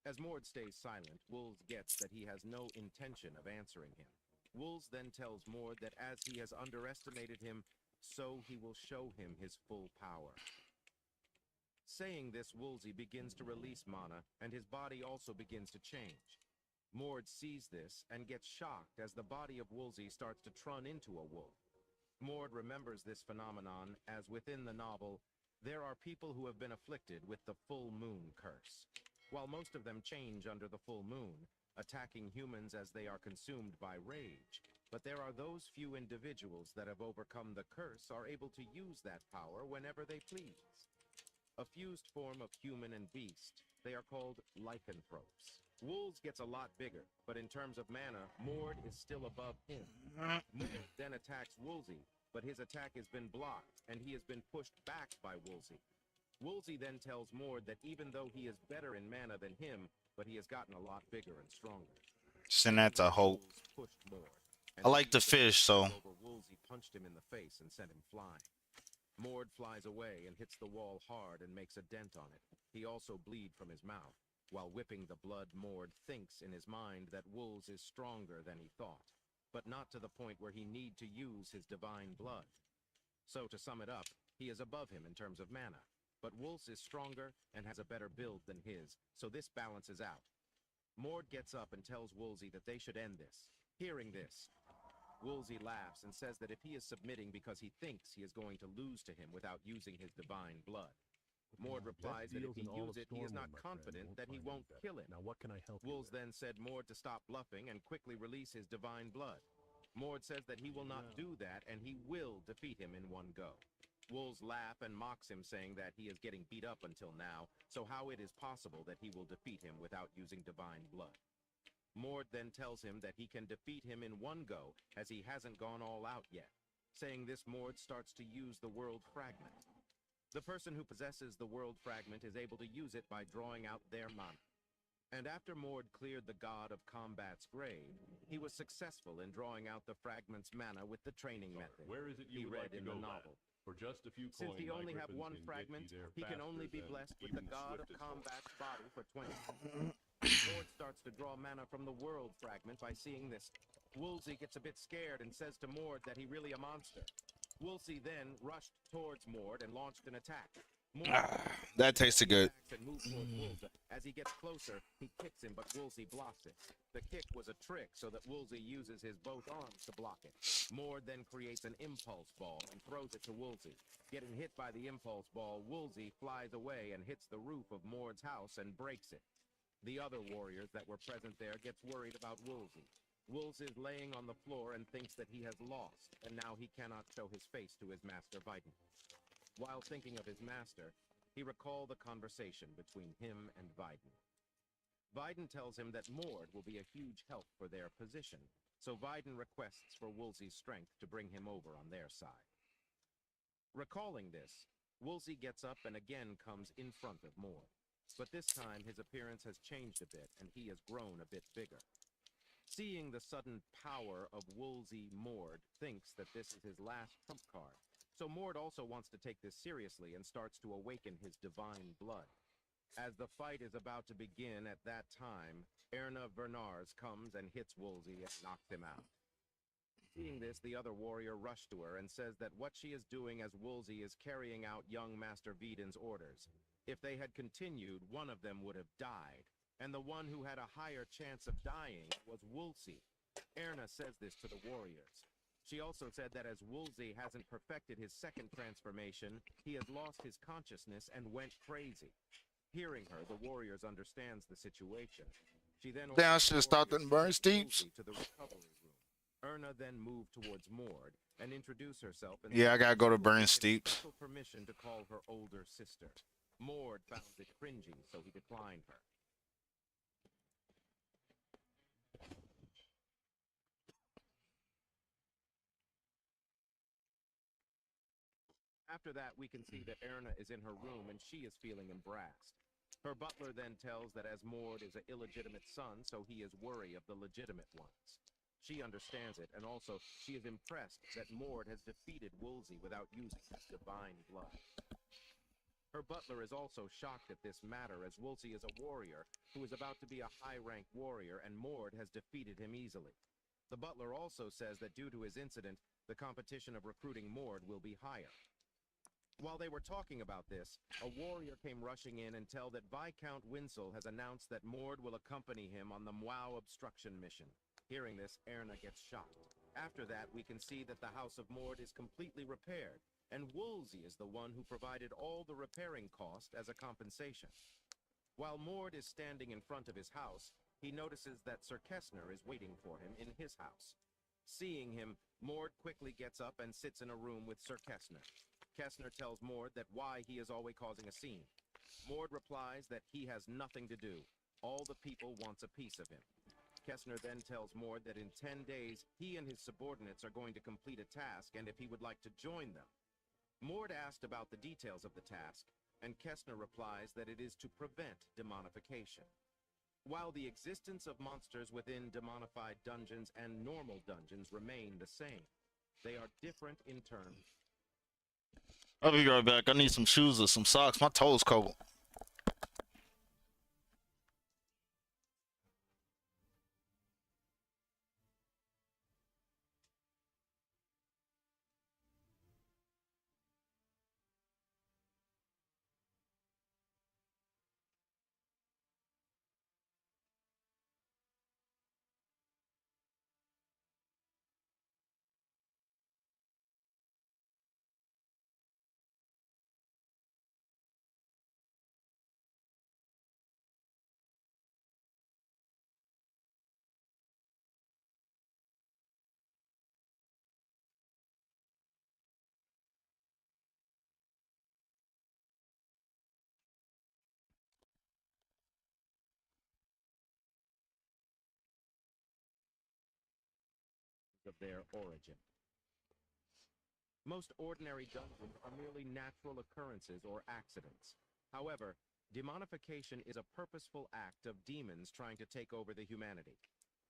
As Mord stays silent, Wolves gets that he has no intention of answering him. Wolves then tells Mord that as he has underestimated him, so he will show him his full power. Saying this, Woolsey begins to release mana, and his body also begins to change. Mord sees this and gets shocked as the body of Woolsey starts to turn into a wolf. Mord remembers this phenomenon as within the novel, there are people who have been afflicted with the full moon curse. While most of them change under the full moon, attacking humans as they are consumed by rage, but there are those few individuals that have overcome the curse are able to use that power whenever they please. A fused form of human and beast, they are called lycanthropes. Wolves gets a lot bigger, but in terms of mana, Mord is still above him. Mord then attacks Woolsey, but his attack has been blocked, and he has been pushed back by Woolsey. Woolsey then tells Mord that even though he is better in mana than him, but he has gotten a lot bigger and stronger. Send that to Hope. Pushed Mord, and I like the fish, so... Woolsey punched him in the face and sent him flying. Mord flies away and hits the wall hard and makes a dent on it. He also bleeds from his mouth. While whipping the blood, Mord thinks in his mind that Wolves is stronger than he thought, but not to the point where he need to use his divine blood. So to sum it up, he is above him in terms of mana, but Wolves is stronger and has a better build than his, so this balances out. Mord gets up and tells Woolsey that they should end this. Hearing this, Woolsey laughs and says that if he is submitting because he thinks he is going to lose to him without using his divine blood. Mord replies that if he uses it, he is not confident that he won't kill him. Now what can I help Wolves then said Mord to stop bluffing and quickly release his divine blood. Mord says that he will not do that and he will defeat him in one go. Wolves laugh and mocks him, saying that he is getting beat up until now, so how it is possible that he will defeat him without using divine blood. Mord then tells him that he can defeat him in one go, as he hasn't gone all out yet. Saying this, Mord starts to use the world fragment. The person who possesses the world fragment is able to use it by drawing out their mana. And after Mord cleared the god of combat's grave, he was successful in drawing out the fragment's mana with the training method Where is it he you would read like to in go, the lad? novel. For just a few Since coin, he my only have griffins one can get fragment, you there he can faster only be than blessed with the even god of swiftest horse. combat's body for 20. Mord starts to draw mana from the world fragment by seeing this. Woolsey gets a bit scared and says to Mord that he really a monster. Woolsey then rushed towards Mord and launched an attack. Mord That tasted good. and moved towards Woolsey. As he gets closer, he kicks him, but Woolsey blocks it. The kick was a trick so that Woolsey uses his both arms to block it. Mord then creates an impulse ball and throws it to Woolsey. Getting hit by the impulse ball, Woolsey flies away and hits the roof of Mord's house and breaks it. The other warriors that were present there gets worried about Woolsey. Woolsey is laying on the floor and thinks that he has lost, and now he cannot show his face to his master Vidin. While thinking of his master, he recalled the conversation between him and Vidin. Vidin tells him that Mord will be a huge help for their position, so Vidin requests for Woolsey's strength to bring him over on their side. Recalling this, Woolsey gets up and again comes in front of Mord. But this time his appearance has changed a bit and he has grown a bit bigger. Seeing the sudden power of Woolsey, Mord thinks that this is his last trump card. So Mord also wants to take this seriously and starts to awaken his divine blood. As the fight is about to begin at that time, Erna Vernars comes and hits Woolsey and knocks him out. Seeing this, the other warrior rushes to her and says that what she is doing as Woolsey is carrying out young Master Vidin's orders. If they had continued, one of them would have died, and the one who had a higher chance of dying was Woolsey. Erna says this to the warriors. She also said that as Woolsey hasn't perfected his second transformation, he has lost his consciousness and went crazy. Hearing her, the warriors understands the situation. She then Damn, I should have stopped and burned Steeps. to the recovery room. Erna then moved towards Mord and introduced herself. And Yeah, I gotta go to burn Steeps. special permission to call her older sister. Mord found it cringy, so he declined her. After that, we can see that Erna is in her room and she is feeling embarrassed. Her butler then tells that as Mord is an illegitimate son, so he is worried of the legitimate ones. She understands it, and also she is impressed that Mord has defeated Woolsey without using his divine blood. Her butler is also shocked at this matter, as Woolsey is a warrior who is about to be a high-ranked warrior, and Mord has defeated him easily. The butler also says that due to his incident, the competition of recruiting Mord will be higher. While they were talking about this, a warrior came rushing in and tell that Viscount Winsel has announced that Mord will accompany him on the WoW obstruction mission. Hearing this, Erna gets shocked. After that, we can see that the House of Mord is completely repaired, and Woolsey is the one who provided all the repairing cost as a compensation. While Mord is standing in front of his house, he notices that Sir Kessner is waiting for him in his house. Seeing him, Mord quickly gets up and sits in a room with Sir Kessner. Kessner tells Mord that why he is always causing a scene. Mord replies that he has nothing to do. All the people wants a piece of him. Kessner then tells Mord that in 10 days, he and his subordinates are going to complete a task and if he would like to join them. Mord asked about the details of the task, and Kessner replies that it is to prevent demonification. While the existence of monsters within demonified dungeons and normal dungeons remain the same, they are different in terms. I'll be right back. I need some shoes or some socks. My toes cold. Of their origin. Most ordinary dungeons are merely natural occurrences or accidents. However, demonification is a purposeful act of demons trying to take over the humanity.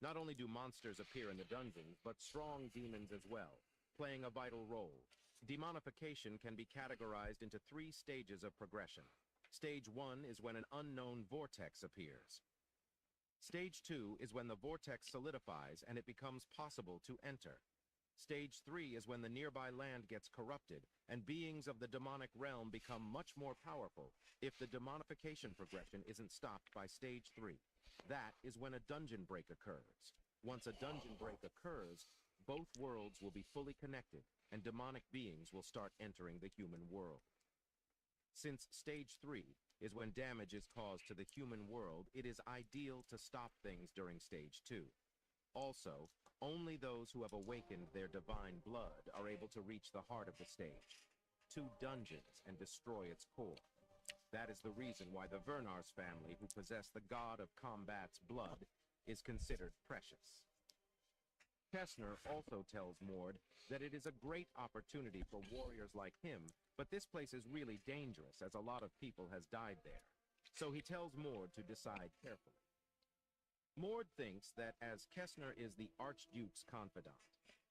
Not only do monsters appear in the dungeons, but strong demons as well, playing a vital role. Demonification can be categorized into 3 stages of progression. Stage 1 is when an unknown vortex appears. Stage 2 is when the vortex solidifies and it becomes possible to enter. Stage 3 is when the nearby land gets corrupted and beings of the demonic realm become much more powerful if the demonification progression isn't stopped by Stage 3. That is when a dungeon break occurs. Once a dungeon break occurs, both worlds will be fully connected and demonic beings will start entering the human world. Since Stage 3 is when damage is caused to the human world, it is ideal to stop things during Stage 2. Also, only those who have awakened their divine blood are able to reach the heart of the stage, to dungeons, and destroy its core. That is the reason why the Vernars family, who possess the god of combat's blood, is considered precious. Kessner also tells Mord that it is a great opportunity for warriors like him, but this place is really dangerous as a lot of people has died there. So he tells Mord to decide carefully. Mord thinks that as Kessner is the Archduke's confidant,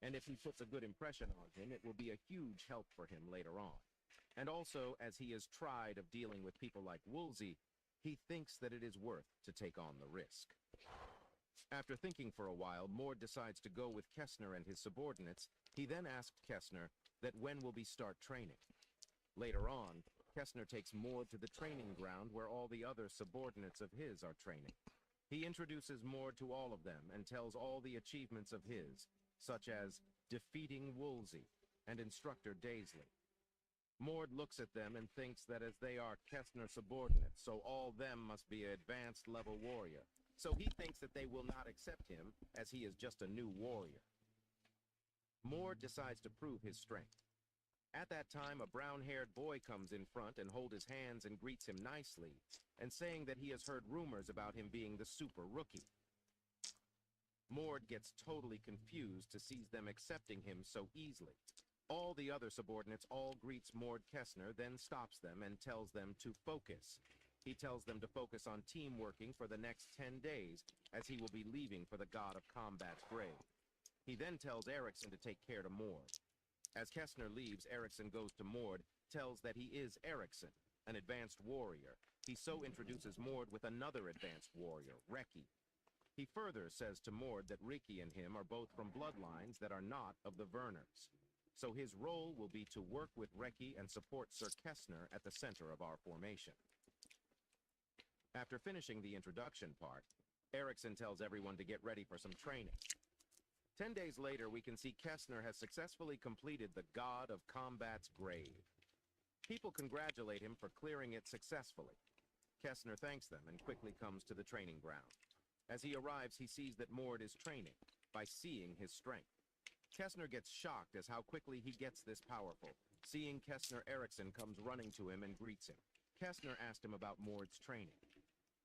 and if he puts a good impression on him, it will be a huge help for him later on. And also, as he is tried of dealing with people like Woolsey, he thinks that it is worth to take on the risk. After thinking for a while, Mord decides to go with Kessner and his subordinates. He then asked Kessner that when will we start training. Later on, Kessner takes Mord to the training ground where all the other subordinates of his are training. He introduces Mord to all of them and tells all the achievements of his, such as defeating Woolsey and Instructor Daisley. Mord looks at them and thinks that as they are Kessner subordinates, so all them must be an advanced level warrior. So he thinks that they will not accept him as he is just a new warrior. Mord decides to prove his strength. At that time, a brown-haired boy comes in front and holds his hands and greets him nicely, and saying that he has heard rumors about him being the super rookie. Mord gets totally confused to see them accepting him so easily. All the other subordinates all greets Mord Kessner, then stops them and tells them to focus. He tells them to focus on team working for the next 10 days, as he will be leaving for the God of Combat's grave. He then tells Erickson to take care to Mord. As Kessner leaves, Erickson goes to Mord, tells that he is Erickson, an advanced warrior. He so introduces Mord with another advanced warrior, Reki. He further says to Mord that Reki and him are both from bloodlines that are not of the Vernars. So his role will be to work with Reki and support Sir Kessner at the center of our formation. After finishing the introduction part, Erickson tells everyone to get ready for some training. 10 days later, we can see Kessner has successfully completed the God of Combat's grave. People congratulate him for clearing it successfully. Kessner thanks them and quickly comes to the training ground. As he arrives, he sees that Mord is training by seeing his strength. Kessner gets shocked as how quickly he gets this powerful. Seeing Kessner, Erickson comes running to him and greets him. Kessner asked him about Mord's training.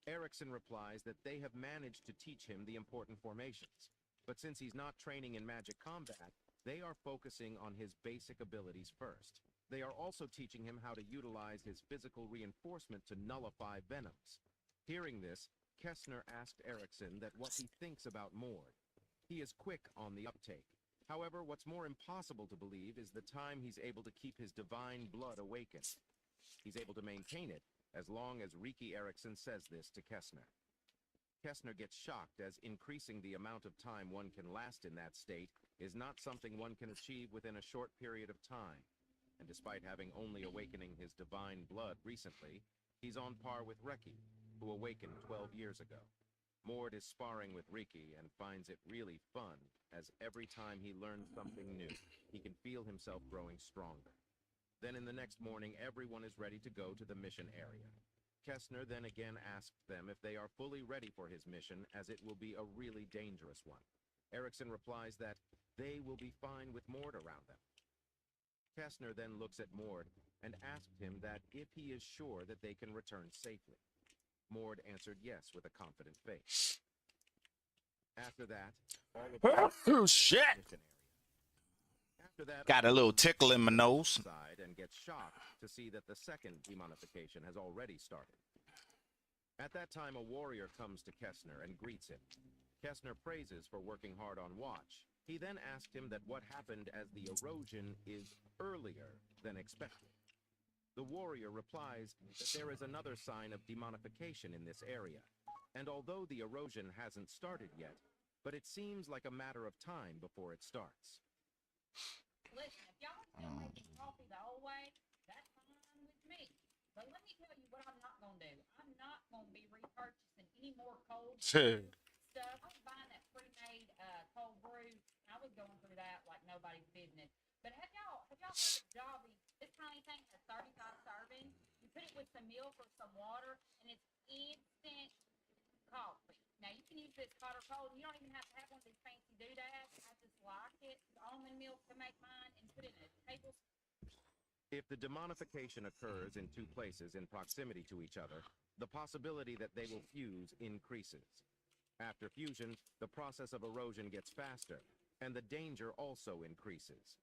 Erickson replies that they have managed to teach him the important formations. But since he's not training in magic combat, they are focusing on his basic abilities first. They are also teaching him how to utilize his physical reinforcement to nullify venoms. Hearing this, Kessner asked Erickson that what he thinks about Mord. He is quick on the uptake. However, what's more impossible to believe is the time he's able to keep his divine blood awakened. He's able to maintain it as long as Reki Erickson says this to Kessner. Kessner gets shocked as increasing the amount of time one can last in that state is not something one can achieve within a short period of time. And despite having only awakening his divine blood recently, he's on par with Reki, who awakened 12 years ago. Mord is sparring with Reki and finds it really fun, as every time he learns something new, he can feel himself growing stronger. Then in the next morning, everyone is ready to go to the mission area. Kessner then again asked them if they are fully ready for his mission, as it will be a really dangerous one. Erickson replies that they will be fine with Mord around them. Kessner then looks at Mord and asked him that if he is sure that they can return safely. Mord answered yes with a confident face. After that, all of Oh, shit! mission area. After that, Got a little tickle in my nose. Side and gets shocked to see that the second demonification has already started. At that time, a warrior comes to Kessner and greets him. Kessner praises for working hard on watch. He then asked him that what happened as the erosion is earlier than expected. The warrior replies that there is another sign of demonification in this area. And although the erosion hasn't started yet, but it seems like a matter of time before it starts. Listen, if y'all are still making coffee the old way, that's fine with me. But let me tell you what I'm not gonna do. I'm not gonna be repurchasing any more cold brew stuff. I was buying that pre-made cold brew. I was going through that like nobody's business. But have y'all heard of Jolly? This tiny thing has 35 servings. You put it with some milk or some water, and it's instant coffee. Now you can use this hot or cold. You don't even have to have one of these fancy doodads. I just like it. Almond milk to make mine, and put it in a tablespoon. If the demonification occurs in two places in proximity to each other, the possibility that they will fuse increases. After fusion, the process of erosion gets faster, and the danger also increases.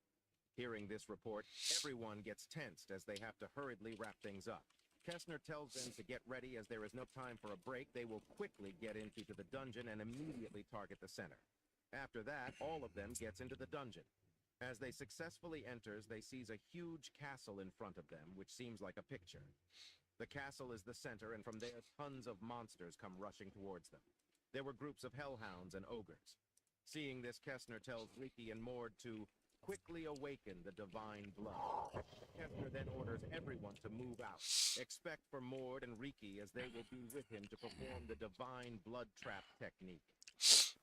Hearing this report, everyone gets tensed as they have to hurriedly wrap things up. Kestner tells them to get ready as there is no time for a break. They will quickly get into the dungeon and immediately target the center. After that, all of them gets into the dungeon. As they successfully enters, they sees a huge castle in front of them, which seems like a picture. The castle is the center, and from there, tons of monsters come rushing towards them. There were groups of hellhounds and ogres. Seeing this, Kestner tells Riki and Mord to quickly awaken the divine blood. Kestner then orders everyone to move out. Expect for Mord and Riki as they will be with him to perform the divine blood trap technique.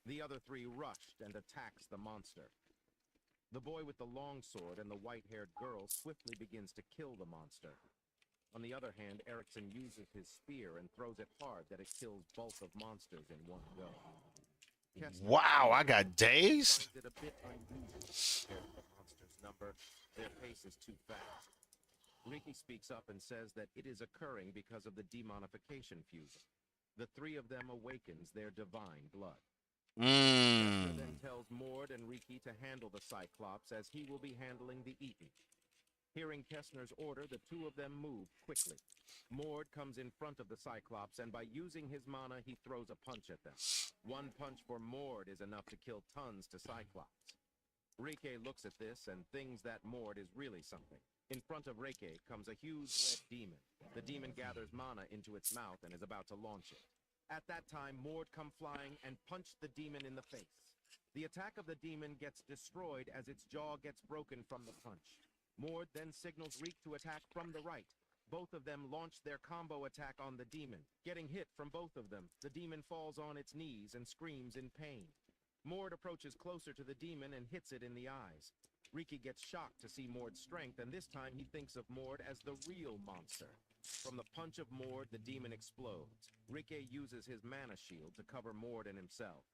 The other three rushed and attacks the monster. The boy with the long sword and the white-haired girl swiftly begins to kill the monster. On the other hand, Erickson uses his spear and throws it hard that it kills bulk of monsters in one go. Kestner Wow, I got dazed. finds it a bit unusual compared to the monster's number. Their pace is too fast. Riki speaks up and says that it is occurring because of the demonification fusion. The three of them awakens their divine blood. Kestner then tells Mord and Riki to handle the Cyclops as he will be handling the Eaten. Hearing Kestner's order, the two of them move quickly. Mord comes in front of the Cyclops, and by using his mana, he throws a punch at them. One punch for Mord is enough to kill tons to Cyclops. Riki looks at this and thinks that Mord is really something. In front of Riki comes a huge red demon. The demon gathers mana into its mouth and is about to launch it. At that time, Mord comes flying and punched the demon in the face. The attack of the demon gets destroyed as its jaw gets broken from the punch. Mord then signals Reek to attack from the right. Both of them launch their combo attack on the demon. Getting hit from both of them, the demon falls on its knees and screams in pain. Mord approaches closer to the demon and hits it in the eyes. Riki gets shocked to see Mord's strength, and this time he thinks of Mord as the real monster. From the punch of Mord, the demon explodes. Riki uses his mana shield to cover Mord and himself.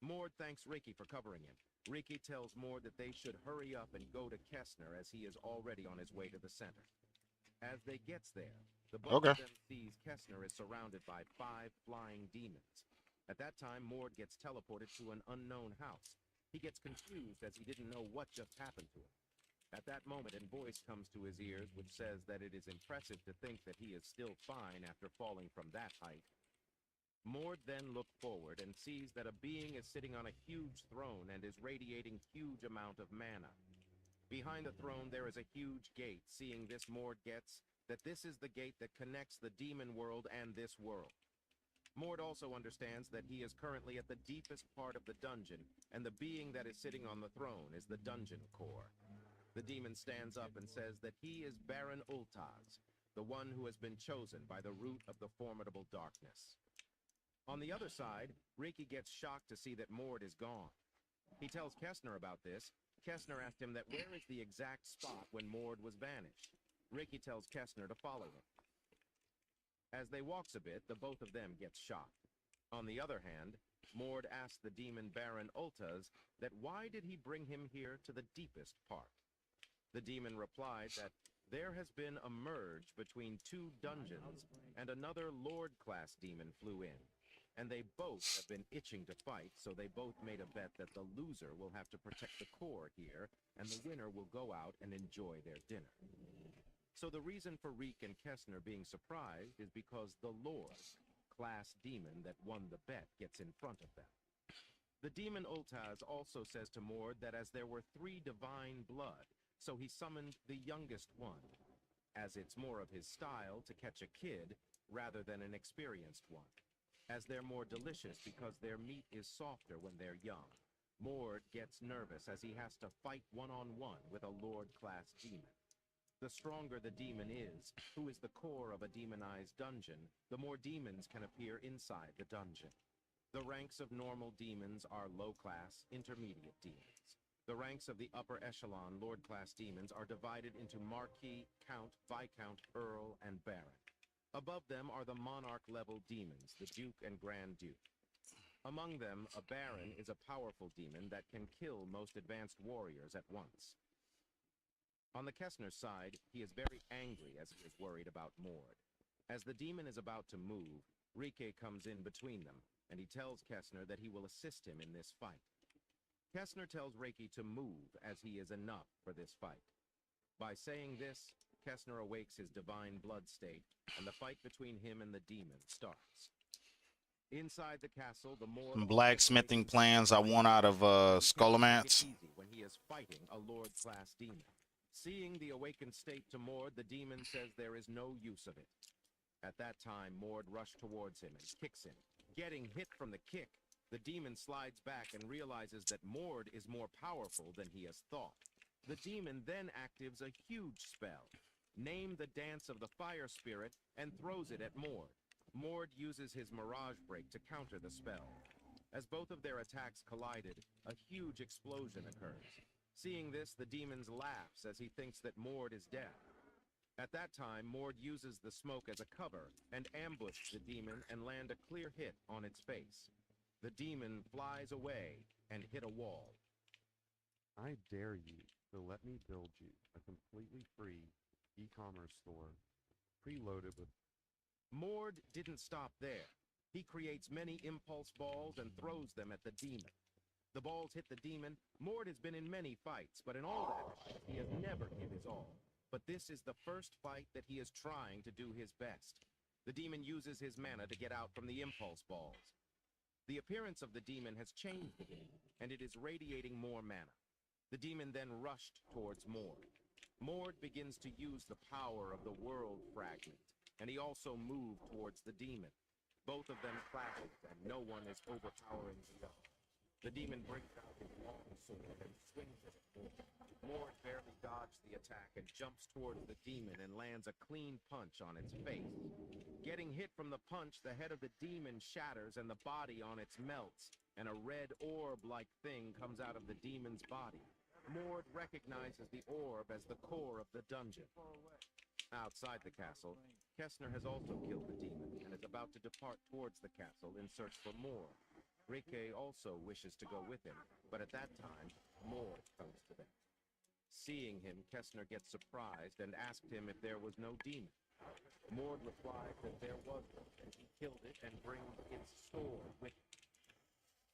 Mord thanks Riki for covering him. Riki tells Mord that they should hurry up and go to Kestner as he is already on his way to the center. As they gets there, the both of them sees Kestner is surrounded by 5 flying demons. At that time, Mord gets teleported to an unknown house. He gets confused as he didn't know what just happened to him. At that moment, a voice comes to his ears which says that it is impressive to think that he is still fine after falling from that height. Mord then looks forward and sees that a being is sitting on a huge throne and is radiating huge amount of mana. Behind the throne, there is a huge gate. Seeing this, Mord gets that this is the gate that connects the demon world and this world. Mord also understands that he is currently at the deepest part of the dungeon, and the being that is sitting on the throne is the dungeon core. The demon stands up and says that he is Baron Ultaz, the one who has been chosen by the root of the formidable darkness. On the other side, Riki gets shocked to see that Mord is gone. He tells Kestner about this. Kestner asked him that where is the exact spot when Mord was vanished. Riki tells Kestner to follow him. As they walks a bit, the both of them gets shocked. On the other hand, Mord asks the demon Baron Ultaz that why did he bring him here to the deepest part. The demon replied that there has been a merge between 2 dungeons, and another Lord-class demon flew in. And they both have been itching to fight, so they both made a bet that the loser will have to protect the core here, and the winner will go out and enjoy their dinner. So the reason for Reek and Kestner being surprised is because the Lord-class demon that won the bet gets in front of them. The demon Ultaz also says to Mord that as there were 3 divine blood, so he summoned the youngest one, as it's more of his style to catch a kid rather than an experienced one. as they're more delicious because their meat is softer when they're young. Mord gets nervous as he has to fight one-on-one with a Lord-class demon. The stronger the demon is, who is the core of a demonized dungeon, the more demons can appear inside the dungeon. The ranks of normal demons are low-class, intermediate demons. The ranks of the upper echelon Lord-class demons are divided into Marquis, Count, Viscount, Earl, and Baron. Above them are the monarch-level demons, the Duke and Grand Duke. Among them, a Baron is a powerful demon that can kill most advanced warriors at once. On the Kessner side, he is very angry as he is worried about Mord. As the demon is about to move, Rike comes in between them, and he tells Kessner that he will assist him in this fight. Kessner tells Reiki to move, as he is enough for this fight. By saying this, Kessner awakes his divine blood state, and the fight between him and the demon starts. Inside the castle, the more Blacksmithing plans I want out of Skullomance. when he is fighting a Lord-class demon. Seeing the awakened state to Mord, the demon says there is no use of it. At that time, Mord rushed towards him and kicks him. Getting hit from the kick, the demon slides back and realizes that Mord is more powerful than he has thought. The demon then actives a huge spell. Name the Dance of the Fire Spirit and throws it at Mord. Mord uses his Mirage Break to counter the spell. As both of their attacks collided, a huge explosion occurs. Seeing this, the demon laughs as he thinks that Mord is dead. At that time, Mord uses the smoke as a cover and ambushes the demon and land a clear hit on its face. The demon flies away and hit a wall. I dare you to let me build you a completely free e-commerce store, preloaded with... Mord didn't stop there. He creates many impulse balls and throws them at the demon. The balls hit the demon. Mord has been in many fights, but in all that fight, he has never given his all. But this is the first fight that he is trying to do his best. The demon uses his mana to get out from the impulse balls. The appearance of the demon has changed a bit, and it is radiating more mana. The demon then rushed towards Mord. Mord begins to use the power of the world fragment, and he also moved towards the demon. Both of them clashed, and no one is overpowering the other. The demon brings out his long sword and swings it at Mord. Mord barely dodges the attack and jumps towards the demon and lands a clean punch on its face. Getting hit from the punch, the head of the demon shatters and the body on it melts, and a red orb-like thing comes out of the demon's body. Mord recognizes the orb as the core of the dungeon. Outside the castle, Kessner has also killed the demon and is about to depart towards the castle in search for Mord. Rike also wishes to go with him, but at that time, Mord comes to them. Seeing him, Kessner gets surprised and asked him if there was no demon. Mord replied that there was one, and he killed it and brings its sword with him.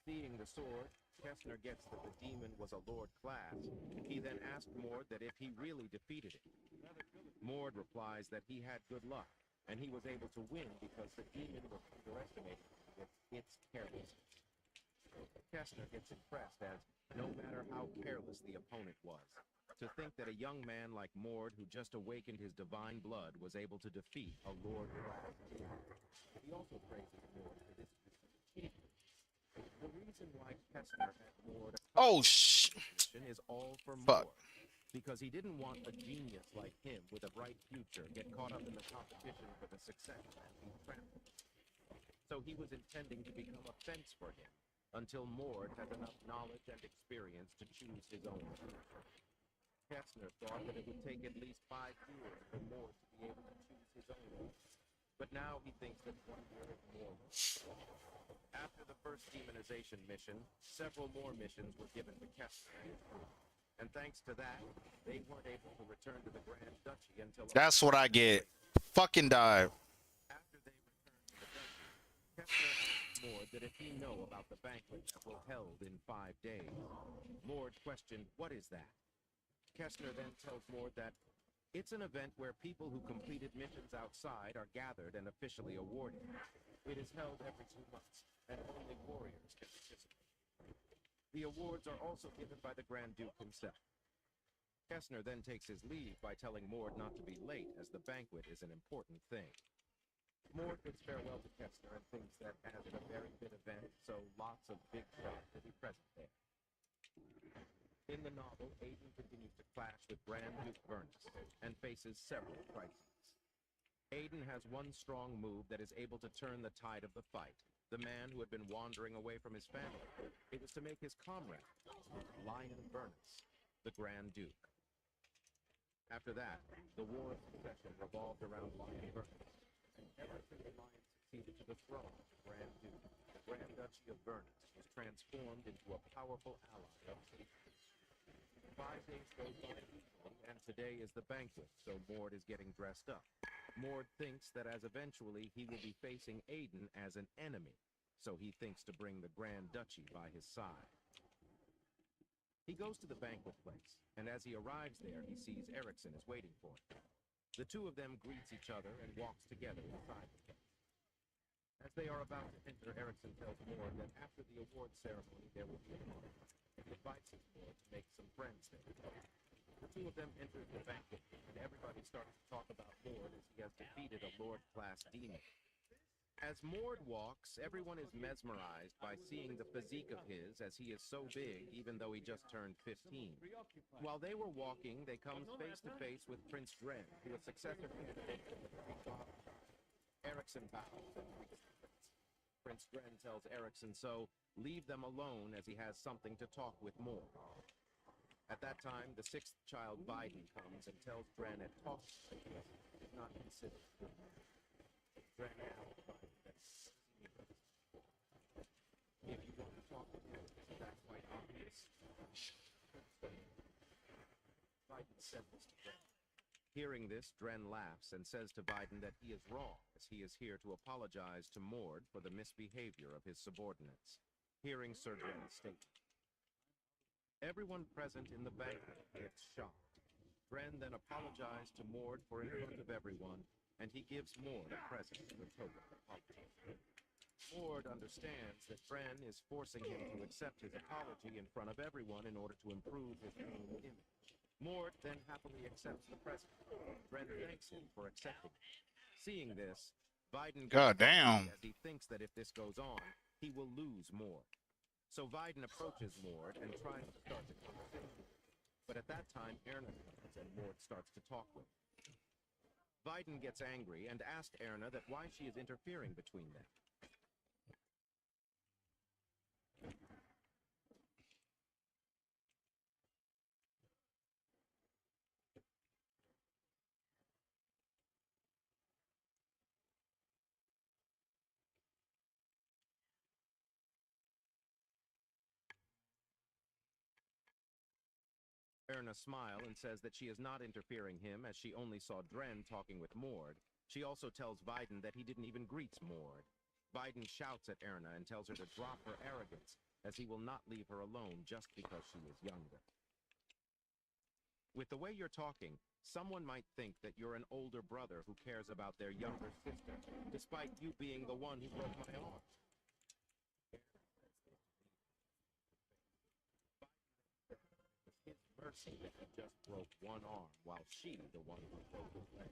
Seeing the sword, Kessner gets that the demon was a Lord class. He then asked Mord that if he really defeated it. Mord replies that he had good luck, and he was able to win because the demon was underestimated with its carelessness. Kessner gets impressed as, no matter how careless the opponent was, to think that a young man like Mord, who just awakened his divine blood, was able to defeat a Lord class demon. He also praises Mord for this achievement. The reason why Kessner had Mord mission is all for Mord, because he didn't want a genius like him with a bright future get caught up in the competition for the success and be trampled. So he was intending to become a fence for him until Mord has enough knowledge and experience to choose his own future. Kessner thought that it would take at least 5 years for Mord to be able to choose his own. But now he thinks that 1 year is more. After the first demonization mission, several more missions were given to Kessner and his crew. And thanks to that, they weren't able to return to the Grand Duchy until... That's what I get. Fucking dive. After they returned to the dungeon, Kessner asked Mord that if he know about the banquet that was held in 5 days. Mord questioned, what is that? Kessner then tells Mord that it's an event where people who completed missions outside are gathered and officially awarded. It is held every 2 months, and only warriors can participate. The awards are also given by the Grand Duke himself. Kessner then takes his leave by telling Mord not to be late, as the banquet is an important thing. Mord bids farewell to Kessler and thinks that as it a very big event, so lots of big stuff will be present there. In the novel, Aiden continues to clash with Grand Duke Vernus and faces several crises. Aiden has one strong move that is able to turn the tide of the fight. The man who had been wandering away from his family. It was to make his comrade, Lion Vernus, the Grand Duke. After that, the War of Succession revolved around Lion Vernus. And ever since the Lion succeeded to the throne of the Grand Duke, the Grand Duchy of Vernus was transformed into a powerful ally of Aiden. 5 days go by easily, and today is the banquet, so Mord is getting dressed up. Mord thinks that as eventually he will be facing Aiden as an enemy, so he thinks to bring the Grand Duchy by his side. He goes to the banquet place, and as he arrives there, he sees Erikson is waiting for him. The two of them greets each other and walks together inside the cave. As they are about to enter, Erikson tells Mord that after the award ceremony there will be a party. He invites his Mord to make some friends there. The two of them enter the banquet, and everybody starts to talk about Mord as he has defeated a Lord-class demon. As Mord walks, everyone is mesmerized by seeing the physique of his, as he is so big, even though he just turned 15. While they were walking, they come face to face with Prince Dren, who is successor candidate to the three gods. Erikson bows and greets the prince. Prince Dren tells Erikson so, leave them alone as he has something to talk with Mord. At that time, the sixth child, Biden, comes and tells Dren that talking like this is not considered good. Dren asks Biden that if you want to talk to him, that's quite obvious. Biden said this to Dren. Hearing this, Dren laughs and says to Biden that he is wrong, as he is here to apologize to Mord for the misbehavior of his subordinates. Hearing Sir Dren's statement, everyone present in the banquet gets shocked. Dren then apologized to Mord for in front of everyone, and he gives Mord a present as a token of apology. Mord understands that Dren is forcing him to accept his apology in front of everyone in order to improve his own image. Mord then happily accepts the present. Dren thanks him for accepting it. Seeing this, Biden God gets damn. as he thinks that if this goes on, he will lose Mord. So Biden approaches Mord and tries to start the conversation. But at that time, Erna comes and Mord starts to talk with him. Biden gets angry and asks Erna that why she is interfering between them. Erna smiles and says that she is not interfering him as she only saw Dren talking with Mord. She also tells Biden that he didn't even greet Mord. Biden shouts at Erna and tells her to drop her arrogance, as he will not leave her alone just because she is younger. With the way you're talking, someone might think that you're an older brother who cares about their younger sister, despite you being the one who broke my arm. His mercy that he just broke one arm, while she, the one who broke his leg.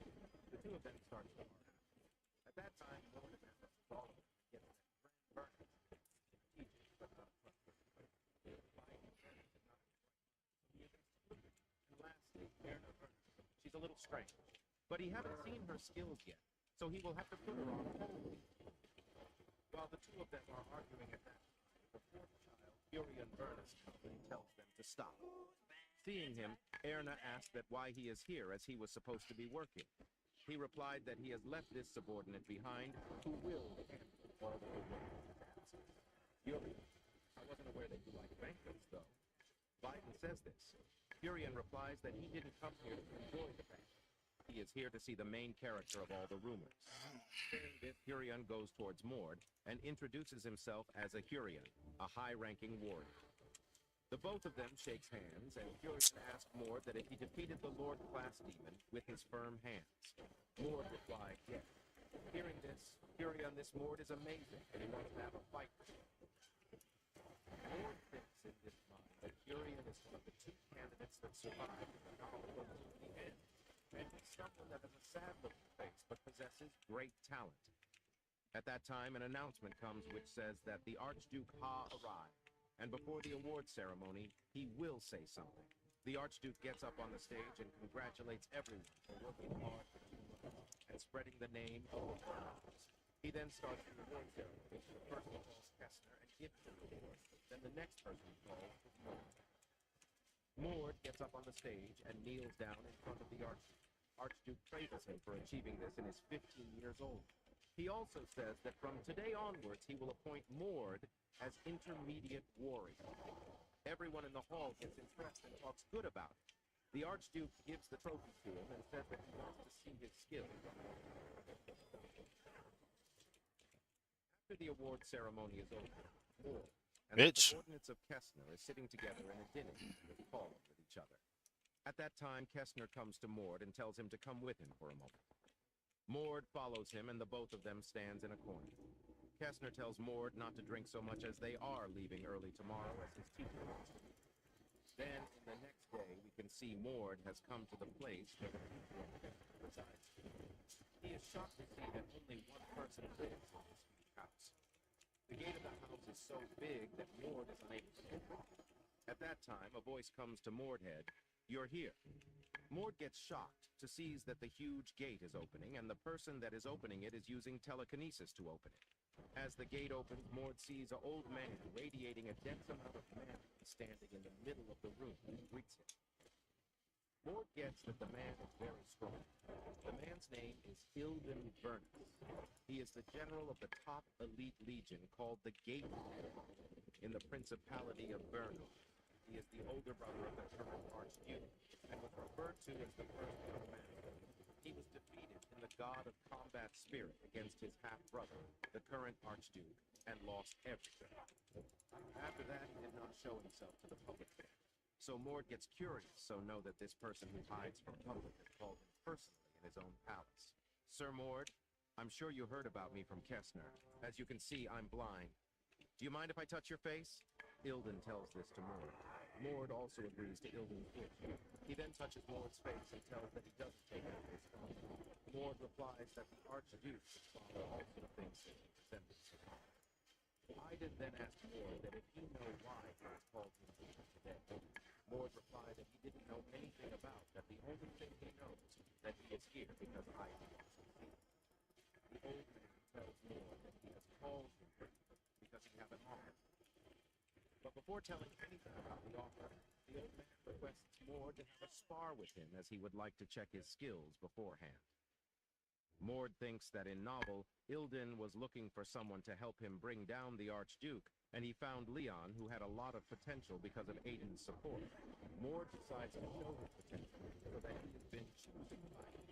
The two of them start to argue. At that time, Mord is asked to follow him to get that friend Vernus, strategic but not trustworthy. And lastly, Erna Vernus. She's a little strange, but he haven't seen her skills yet, so he will have to put her on hold. While the two of them are arguing at that time, the fourth child, Furion Vernus, comes and tells them to stop. Seeing him, Erna asked that why he is here, as he was supposed to be working. He replied that he has left this subordinate behind, who will handle all the work. Furion, I wasn't aware that you like banquets, though. Biden says this. Furion replies that he didn't come here to enjoy the banquet. He is here to see the main character of all the rumors. Saying this, Furion goes towards Mord and introduces himself as a Hurion, a high-ranking warrior. The both of them shakes hands, and Furion asks Mord that if he defeated the Lord-class demon with his firm hands. Mord replied, yes. Hearing this, Furion, this Mord is amazing, and he wants to have a fight with him. Mord thinks in his mind that Furion is one of the two candidates that survived the novel until the end, and he's someone that has a sad-looking face but possesses great talent. At that time, an announcement comes which says that the Archduke Ha arrived, and before the award ceremony, he will say something. The Archduke gets up on the stage and congratulates everyone for working hard for and spreading the name of the Bernards. He then starts the award ceremony. First he calls Kessner and gives him the award. Then the next person he calls is Mord. Mord gets up on the stage and kneels down in front of the Archduke. Archduke praises him for achieving this in his 15 years old. He also says that from today onwards he will appoint Mord as intermediate warrior. Everyone in the hall gets impressed and talks good about it. The Archduke gives the trophy to him and says that he wants to see his skill. After the award ceremony is over, Mord and the subordinates of Kessner is sitting together in a dinner with calling with each other. At that time, Kessner comes to Mord and tells him to come with him for a moment. Mord follows him, and the both of them stands in a corner. Kessner tells Mord not to drink so much as they are leaving early tomorrow as his teacher wants to be. Then, in the next day, we can see Mord has come to the place where the teacher resides. He is shocked to see that only one person lives in this huge house. The gate of the house is so big that Mord is unable to open it. At that time, a voice comes to Mordhead. "You're here." Mord gets shocked to see that the huge gate is opening, and the person that is opening it is using telekinesis to open it. As the gate opens, Mord sees an old man radiating a dense amount of mana standing in the middle of the room and greets him. Mord gets that the man is very strong. The man's name is Ilden Vernus. He is the general of the top elite legion called the Gate in the Principality of Vernus. He is the older brother of the current Archduke, and was referred to as the first commander. He was defeated in the God of Combat Spirit against his half-brother, the current Archduke, and lost everything. After that, he did not show himself to the public there. So Mord gets curious, so know that this person who hides from public has called him personally in his own palace. "Sir Mord, I'm sure you heard about me from Kessner. As you can see, I'm blind. Do you mind if I touch your face?" Ilden tells this to Mord. Mord also agrees to Ilden's wish. He then touches Mord's face and tells that he doesn't take it as his father. Mord replies that the Archduke's father also thinks that he resembles his father. Iden then asks Mord that if he knows why he was called him today. Mord replied that he didn't know anything about that. The only thing he knows that he is here because Iden wants to see him. The old man tells Mord that he has called him because he has an offer. But before telling anything about the offer, the old man requests Mord to have a spar with him as he would like to check his skills beforehand. Mord thinks that in novel, Ilden was looking for someone to help him bring down the Archduke, and he found Leon, who had a lot of potential because of Aiden's support. Mord decides to show his potential so that he has been choosing life.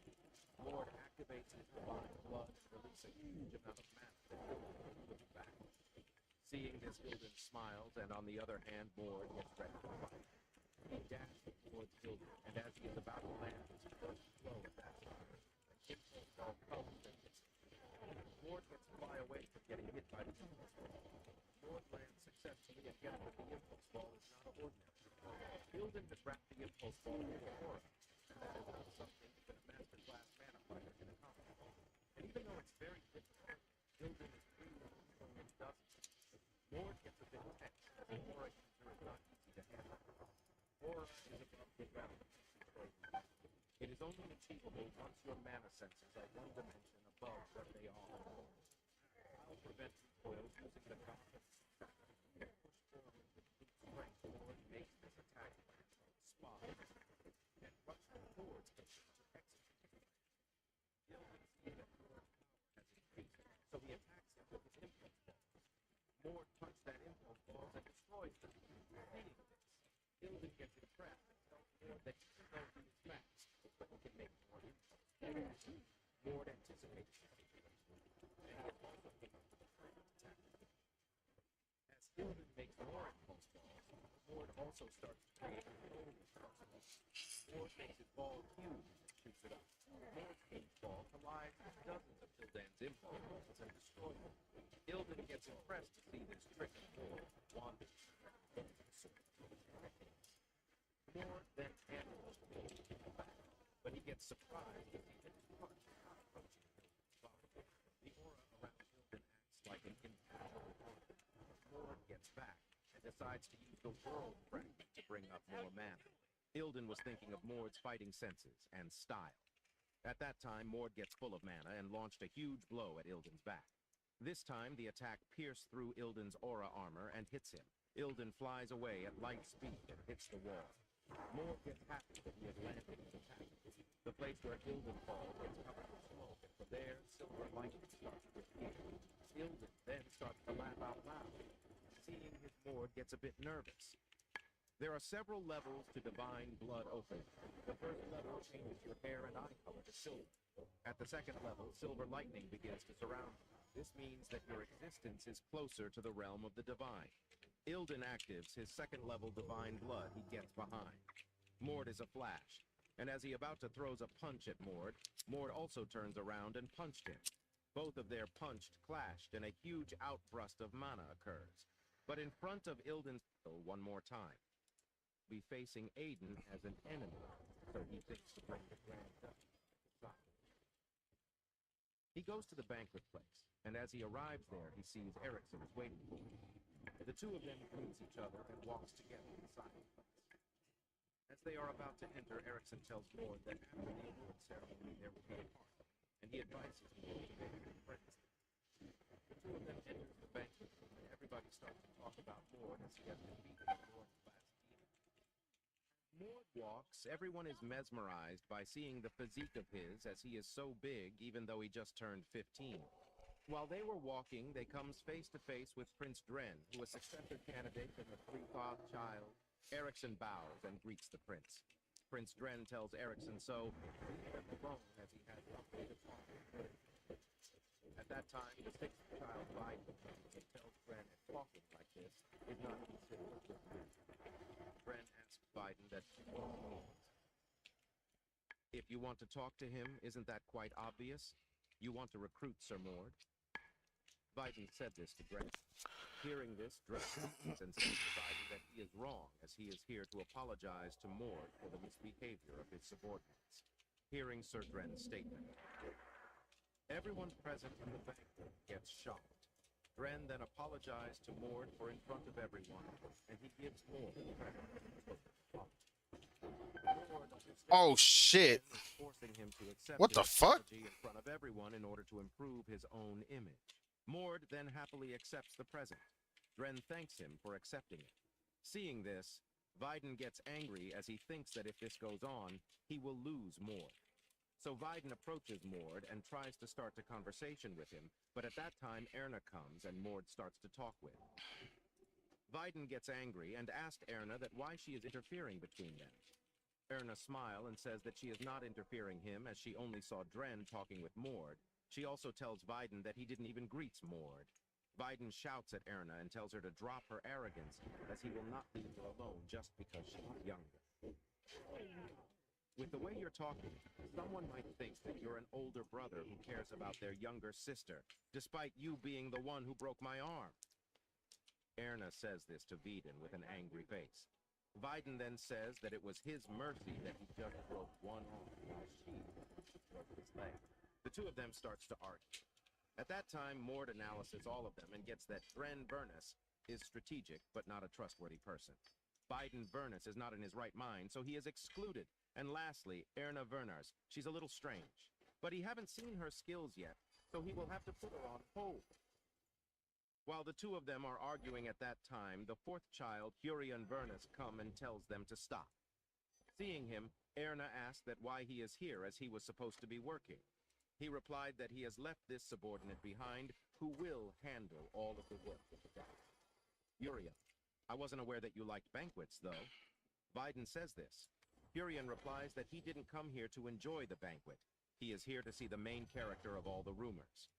Mord activates his divine blood and releases a huge amount of mana that Ilden will be back. Seeing this, Ilden smiles, and on the other hand, Mord gets ready to fight. He dashes towards Ilden, and as he is about to land his first blow at that time, an impulse ball comes and hits him. Mord gets to fly away from getting hit by the impulse ball. Mord lands successfully and gets that the impulse ball is not ordinary. Ilden has wrapped the impulse ball in a aura, and that is not something even a master-class mana fighter can accomplish. And even though it's very difficult, Ilden is pretty strong and does it. Mord gets a bit tense, as the aura user is not easy to handle. Aura is above the gravity. It is only achievable once your mana senses are one dimension above what they are. I'll prevent recoil using the gauntlet. Push forward with brute strength. Mord makes this attack plan, spot, and rushes towards him to execute it. Ilden sees that Mord's power has increased, so he attacks him with his impulse balls. Mord punches that impulse balls and destroys them. Seeing this, Ilden gets impressed and tells Mord that even though he is fast, but he can make more impulse balls. Mord anticipates the situation, and he is also able to defend his attack. As Ilden makes more impulse balls, Mord also starts to create his own impulse balls. Mord makes his ball huge and shoots it up. Mord's huge ball collides with dozens of Ilden's impulse balls and destroys them. Ilden gets impressed to see this trick of Mord wandering. Mord then ambushes Mord in the back, but he gets surprised to see that his punch is not approaching Ilden's body. The aura around decides to use the world fragment to bring up more mana. Ilden was thinking of Mord's fighting senses and style. At that time, Mord gets full of mana and launched a huge blow at Ilden's back. This time, the attack pierced through Ilden's aura armor and hits him. Ilden flies away at light speed and hits the wall. Mord gets happy that he has landed his attack. The place where Ilden falls gets covered with smoke, and from there, silver lightning starts to appear. Ilden then starts to laugh out loud. Seeing his Mord gets a bit nervous. There are several levels to Divine Blood Open. The first level changes your hair and eye color to silver. At the second level, silver lightning begins to surround you. This means that your existence is closer to the realm of the divine. Ilden actives his second level Divine Blood he gets behind. Mord is a flash, and as he about to throws a punch at Mord, Mord also turns around and punched him. Both of their punched clashed, and a huge outburst of mana occurs. But in front of Ilden's one more time. Be facing Aiden as an enemy, so he thinks to bring the Grand Duchy. He goes to the banquet place, and as he arrives there, he sees Erickson is waiting for him. The two of them greet each other and walks together inside the place. As they are about to enter, Erickson tells Mord that after the award ceremony there will be a party, and he advises Mord to make new friends. The two of them enter the banquet room, and everybody starts to talk about Mord as he has defeated the Lord class demon. Mord walks, everyone is mesmerized by seeing the physique of his, as he is so big even though he just turned 15. While they were walking, they comes face to face with Prince Dren, who is successor candidate in the three-thought child. Erickson bows and greets the prince. Prince Dren tells Erickson so, leave him alone as he has something to talk with. At that time, the sixth child Biden comes and tells Dren that talking like this is not considered a good move. Dren asks Biden that if you want to talk to him, isn't that quite obvious? You want to recruit Sir Mord? Biden said this to Dren. Hearing this, Dren listens and says to Biden that he is wrong, as he is here to apologize to Mord for the misbehavior of his subordinates. Hearing Sir Dren's statement, everyone present in the banquet gets shocked. Dren then apologized to Mord for in front of everyone, and he gives Mord credit. Oh shit! Forcing him to accept What the his fuck? apology in front of everyone in order to improve his own image. Mord then happily accepts the present. Dren thanks him for accepting it. Seeing this, Viden gets angry as he thinks that if this goes on, he will lose Mord. So Viden approaches Mord and tries to start a conversation with him, but at that time Erna comes and Mord starts to talk with. Viden gets angry and asks Erna that why she is interfering between them. Erna smiles and says that she is not interfering him as she only saw Dren talking with Mord. She also tells Viden that he didn't even greet Mord. Viden shouts at Erna and tells her to drop her arrogance, as he will not leave her alone just because she is younger. With the way you're talking, someone might think that you're an older brother who cares about their younger sister, despite you being the one who broke my arm. Erna says this to Viden with an angry face. Viden then says that it was his mercy that he just broke one arm while she broke his leg. The two of them starts to argue. At that time, Mord analyzes all of them and gets that Dren Burness is strategic but not a trustworthy person. Viden Burness is not in his right mind, so he is excluded. And lastly, Erna Vernars. She's a little strange. But he haven't seen her skills yet, so he will have to put her on hold. While the two of them are arguing at that time, the fourth child, Hurian Vernus, come and tells them to stop. Seeing him, Erna asks that why he is here as he was supposed to be working. He replied that he has left this subordinate behind who will handle all of the work of the day. Hurian, I wasn't aware that you liked banquets, though. Viden says this. Hurian replies that he didn't come here to enjoy the banquet. He is here to see the main character of all the rumors.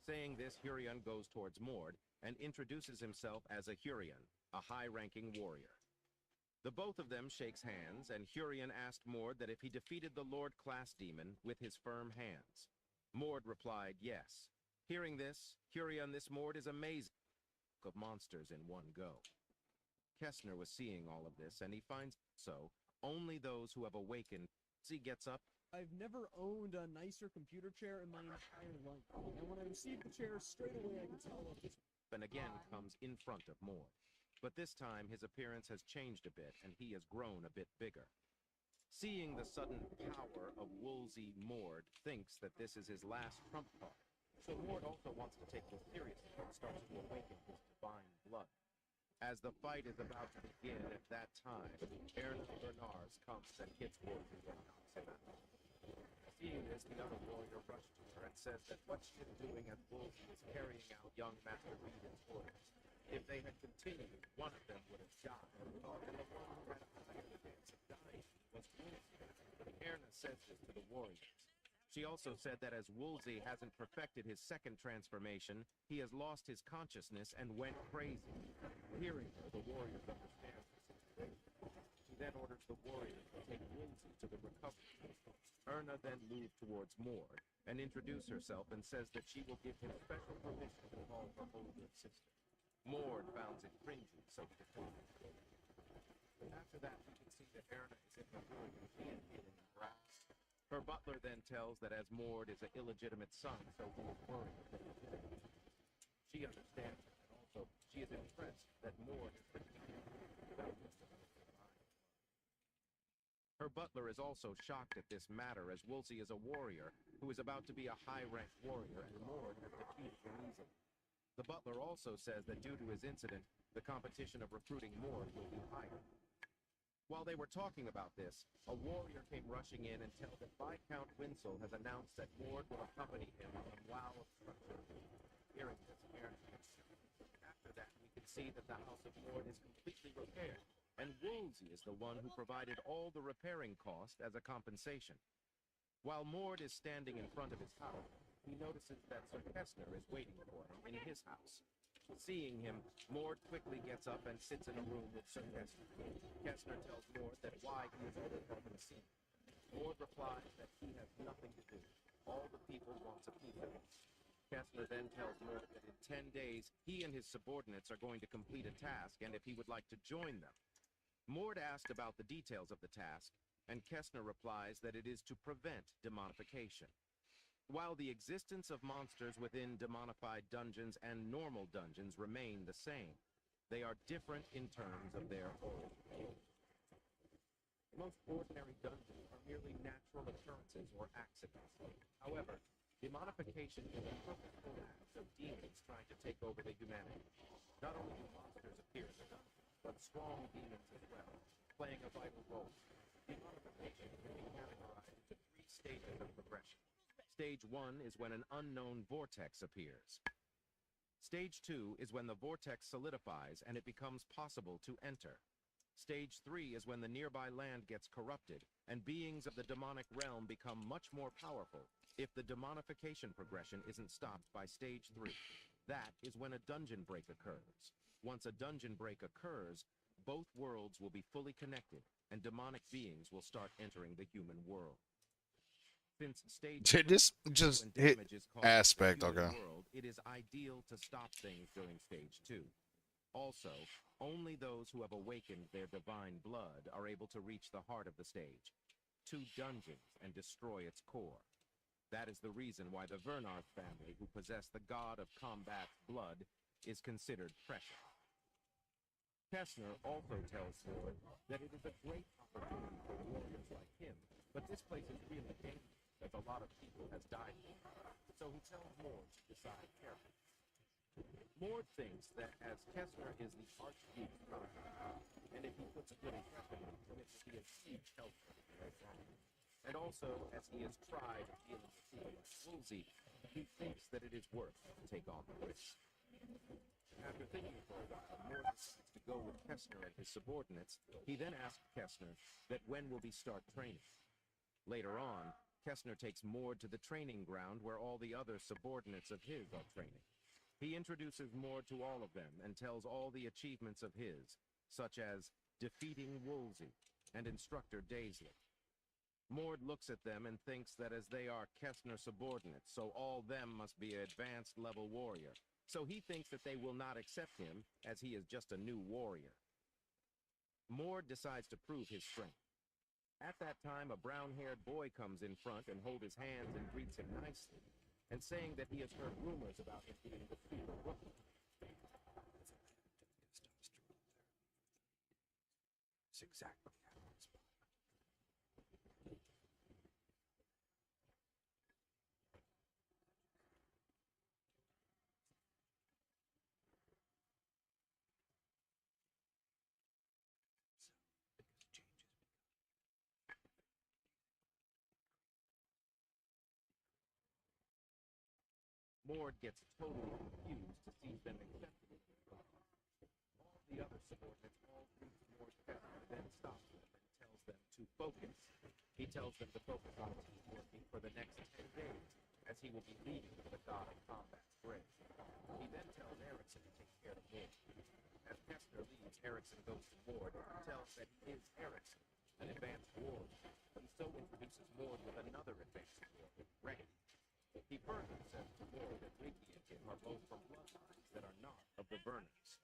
Saying this, Hurian goes towards Mord and introduces himself as a Hurian, a high-ranking warrior. The both of them shakes hands, and Hurian asked Mord that if he defeated the Lord Class Demon with his firm hands. Mord replied yes. Hearing this, Hurian, this Mord is amazing. Of monsters in one go. Kessner was seeing all of this, and he finds so only those who have awakened. He gets up. I've never owned a nicer computer chair in my entire life. And when I received the chair, straight away I could tell that this... And again comes in front of Mord. But this time, his appearance has changed a bit, and he has grown a bit bigger. Seeing the sudden power of Woolsey, Mord thinks that this is his last trump card. So Mord also wants to take this seriously and starts to awaken his divine blood. As the fight is about to begin at that time, Ernest Bernars comes and hits Woolsey and knocks him out. Seeing this, the other warrior rushes to her and says that what she is doing as Woolsey is carrying out young Master Reed's orders. If they had continued, one of them would have died, and the one who had a higher chance of dying was Woolsey. Erna says this to the warriors. She also said that as Woolsey hasn't perfected his second transformation, he has lost his consciousness and went crazy. Hearing her, the warriors understand the situation. She then orders the warriors to take Woolsey to the recovery post. Erna then moves towards Mord and introduces herself and says that she will give him special permission to call her older sister. Mord found it cringy, so he declined. After that, we can see that Erna is in the room and she is hidden in grass. Her butler then tells that as Mord is an illegitimate son, so he is worried that he is illegitimate. She understands it, and also she is impressed that Mord is the king without wisdom of divine. Her butler is also shocked at this matter, as Woolsey is a warrior who is about to be a high-ranked warrior, and Mord has defeated him easily. The butler also says that due to his incident, the competition of recruiting Mord will be higher. While they were talking about this, a warrior came rushing in and tells that Viscount Winslow has announced that Mord will accompany him on a WoW obstruction. Hearing this, Aaron gets shocked. After that, we can see that the House of Mord is completely repaired, and Woolsey is the one who provided all the repairing cost as a compensation. While Mord is standing in front of his house, he notices that Sir Kessner is waiting for him in his house. Seeing him, Mord quickly gets up and sits in a room with Sir Kessner. Kessner tells Mord that why he is only coming to see him. Mord replies that he has nothing to do. All the people want a piece of him. Kessner then tells Mord that in 10 days, he and his subordinates are going to complete a task, and if he would like to join them. Mord asked about the details of the task, and Kessner replies that it is to prevent demonification. While the existence of monsters within demonified dungeons and normal dungeons remain the same, they are different in terms of their origin. Most ordinary dungeons are merely natural occurrences or accidents. However, demonification is a purposeful act of demons trying to take over the humanity. Not only do monsters appear in the dungeon, but strong demons as well, playing a vital role. Demonification can be categorized into 3 stages of progression. Stage 1 is when an unknown vortex appears. Stage 2 is when the vortex solidifies and it becomes possible to enter. Stage 3 is when the nearby land gets corrupted and beings of the demonic realm become much more powerful if the demonification progression isn't stopped by Stage 3. That is when a dungeon break occurs. Once a dungeon break occurs, both worlds will be fully connected and demonic beings will start entering the human world. Since stage This just hit aspect, okay. World, it is ideal to stop things during stage 2. Also, only those who have awakened their divine blood are able to reach the heart of the stage, 2 dungeons, and destroy its core. That is the reason why the Vernarth family, who possess the god of combat's blood, is considered precious. Kessner also tells Mord that it is a great opportunity for warriors like him, but this place is really dangerous, as a lot of people has died here. So he tells Mord to decide carefully. Mord thinks that as Kessner is the Archduke's protege, and if he puts a good impression on him, it will be a huge help for him. And also, as he has tried dealing with people like Woolsey, he thinks that it is worth to take on the risk. After thinking for a while, Mord decides to go with Kessner and his subordinates. He then asks Kessner that when will he start training. Later on, Kessner takes Mord to the training ground where all the other subordinates of his are training. He introduces Mord to all of them and tells all the achievements of his, such as defeating Woolsey and Instructor Daisley. Mord looks at them and thinks that as they are Kessner subordinates, so all them must be an advanced level warrior. So he thinks that they will not accept him, as he is just a new warrior. Mord decides to prove his strength. At that time, a brown-haired boy comes in front and holds his hands and greets him nicely, and saying that he has heard rumors about him being the super rookie. It's exactly how it's. Mord gets totally confused to see them accepted. All the other subordinates all greet Mord Kessler, then stops them and tells them to focus. He tells them to focus on team working for the next 10 days, as he will be leaving for the God of Combat's grave. He then tells Erickson to take care of Mord. As Kessler leaves, Erickson goes to Mord and tells that he is Erickson, an advanced warrior. He so introduces Mord with another advanced warrior, Ray. He further says to Mord that Ricky and him are both from bloodlines that are not of the Vernons.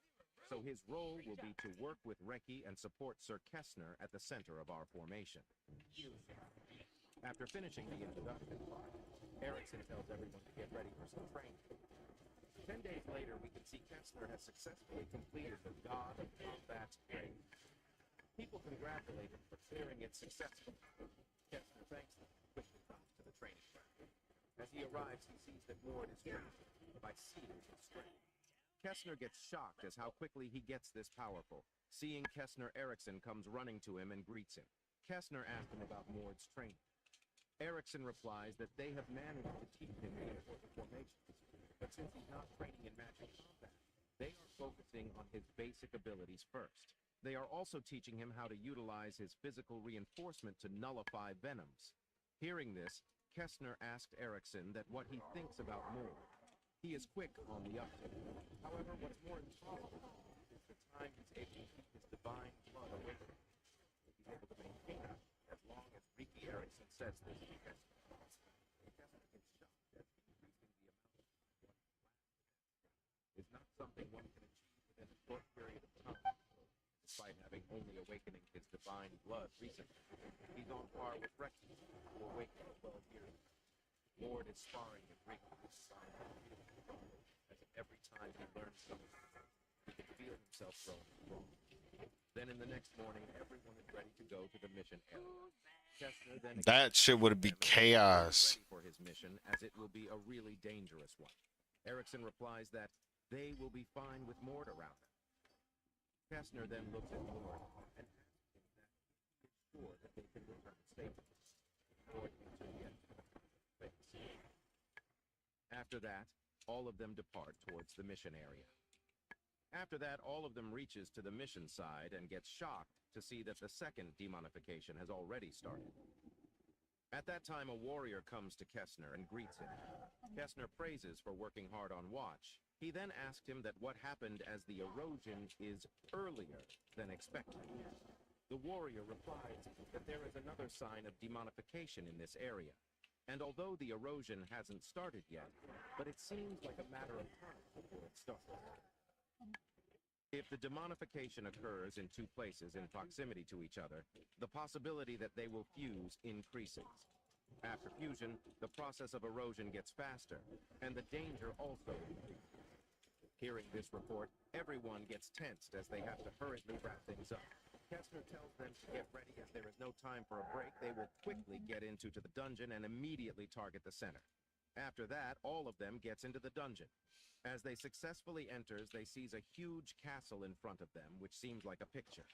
So his role will be to work with Reki and support Sir Kessner at the center of our formation. After finishing the introduction part, Erickson tells everyone to get ready for some training. 10 days later, we can see Kessner has successfully completed the God of Combat's grave. People congratulate him for clearing it successfully. Kessner thanks them and quickly comes to the training ground. As he arrives, he sees that Mord is strengthened by seeing his strength. Kessner gets shocked as how quickly he gets this powerful. Seeing Kessner, Erickson comes running to him and greets him. Kessner asks him about Mord's training. Erickson replies that they have managed to teach him the important formations, but since he's not training in magic combat, they are focusing on his basic abilities first. They are also teaching him how to utilize his physical reinforcement to nullify venoms. Hearing this, Kessner asked Erickson that what he thinks about Mord. He is quick on the uptake. However, what's more impressive is the time he's able to keep his divine blood awakened. He's able to maintain it as long as Ricky Erickson says this to Kessner. Kessner gets shocked as increasing the amount of time one can last is not something one can achieve within a short period of time. Despite having only awakening his divine blood recently, he's on par with Reki, who awakened 12 years ago. Mord is sparring with Ricky, who's divine blood, as every time he learns something, he can feel himself growing strong. Then in the next morning, everyone is ready to go to the mission area. Kessner then That shit would be chaos. ready for his mission, as it will be a really dangerous one. Erickson replies that they will be fine with Mord around them. Kessner then looks at Mord and asks him that he is sure that they can return safely. Mord answers yes. After that, all of them depart towards the mission area. After that, all of them reaches to the mission side and gets shocked to see that the second demonification has already started. At that time, a warrior comes to Kessner and greets him. Kessner praises for working hard on watch. He then asked him that what happened as the erosion is earlier than expected. The warrior replies that there is another sign of demonification in this area. And although the erosion hasn't started yet, but it seems like a matter of time before it starts. If the demonification occurs in two places in proximity to each other, the possibility that they will fuse increases. After fusion, the process of erosion gets faster, and the danger also increases. Hearing this report, everyone gets tensed as they have to hurriedly wrap things up. Kessner tells them to get ready as there is no time for a break. They will quickly get into the dungeon and immediately target the center. After that, all of them gets into the dungeon. As they successfully enters, they sees a huge castle in front of them, which seems like a picture.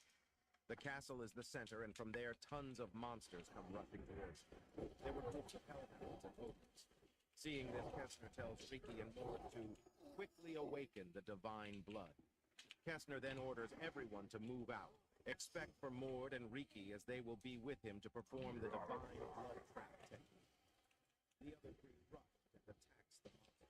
The castle is the center, and from there, tons of monsters come rushing towards them. There were groups of hellhounds and ogres. Seeing this, Kessner tells Ricky and Mord to quickly awaken the divine blood. Kessner then orders everyone to move out. Expect for Mord and Ricky, as they will be with him to perform the divine blood trap technique. The other three rush and attacks the monster.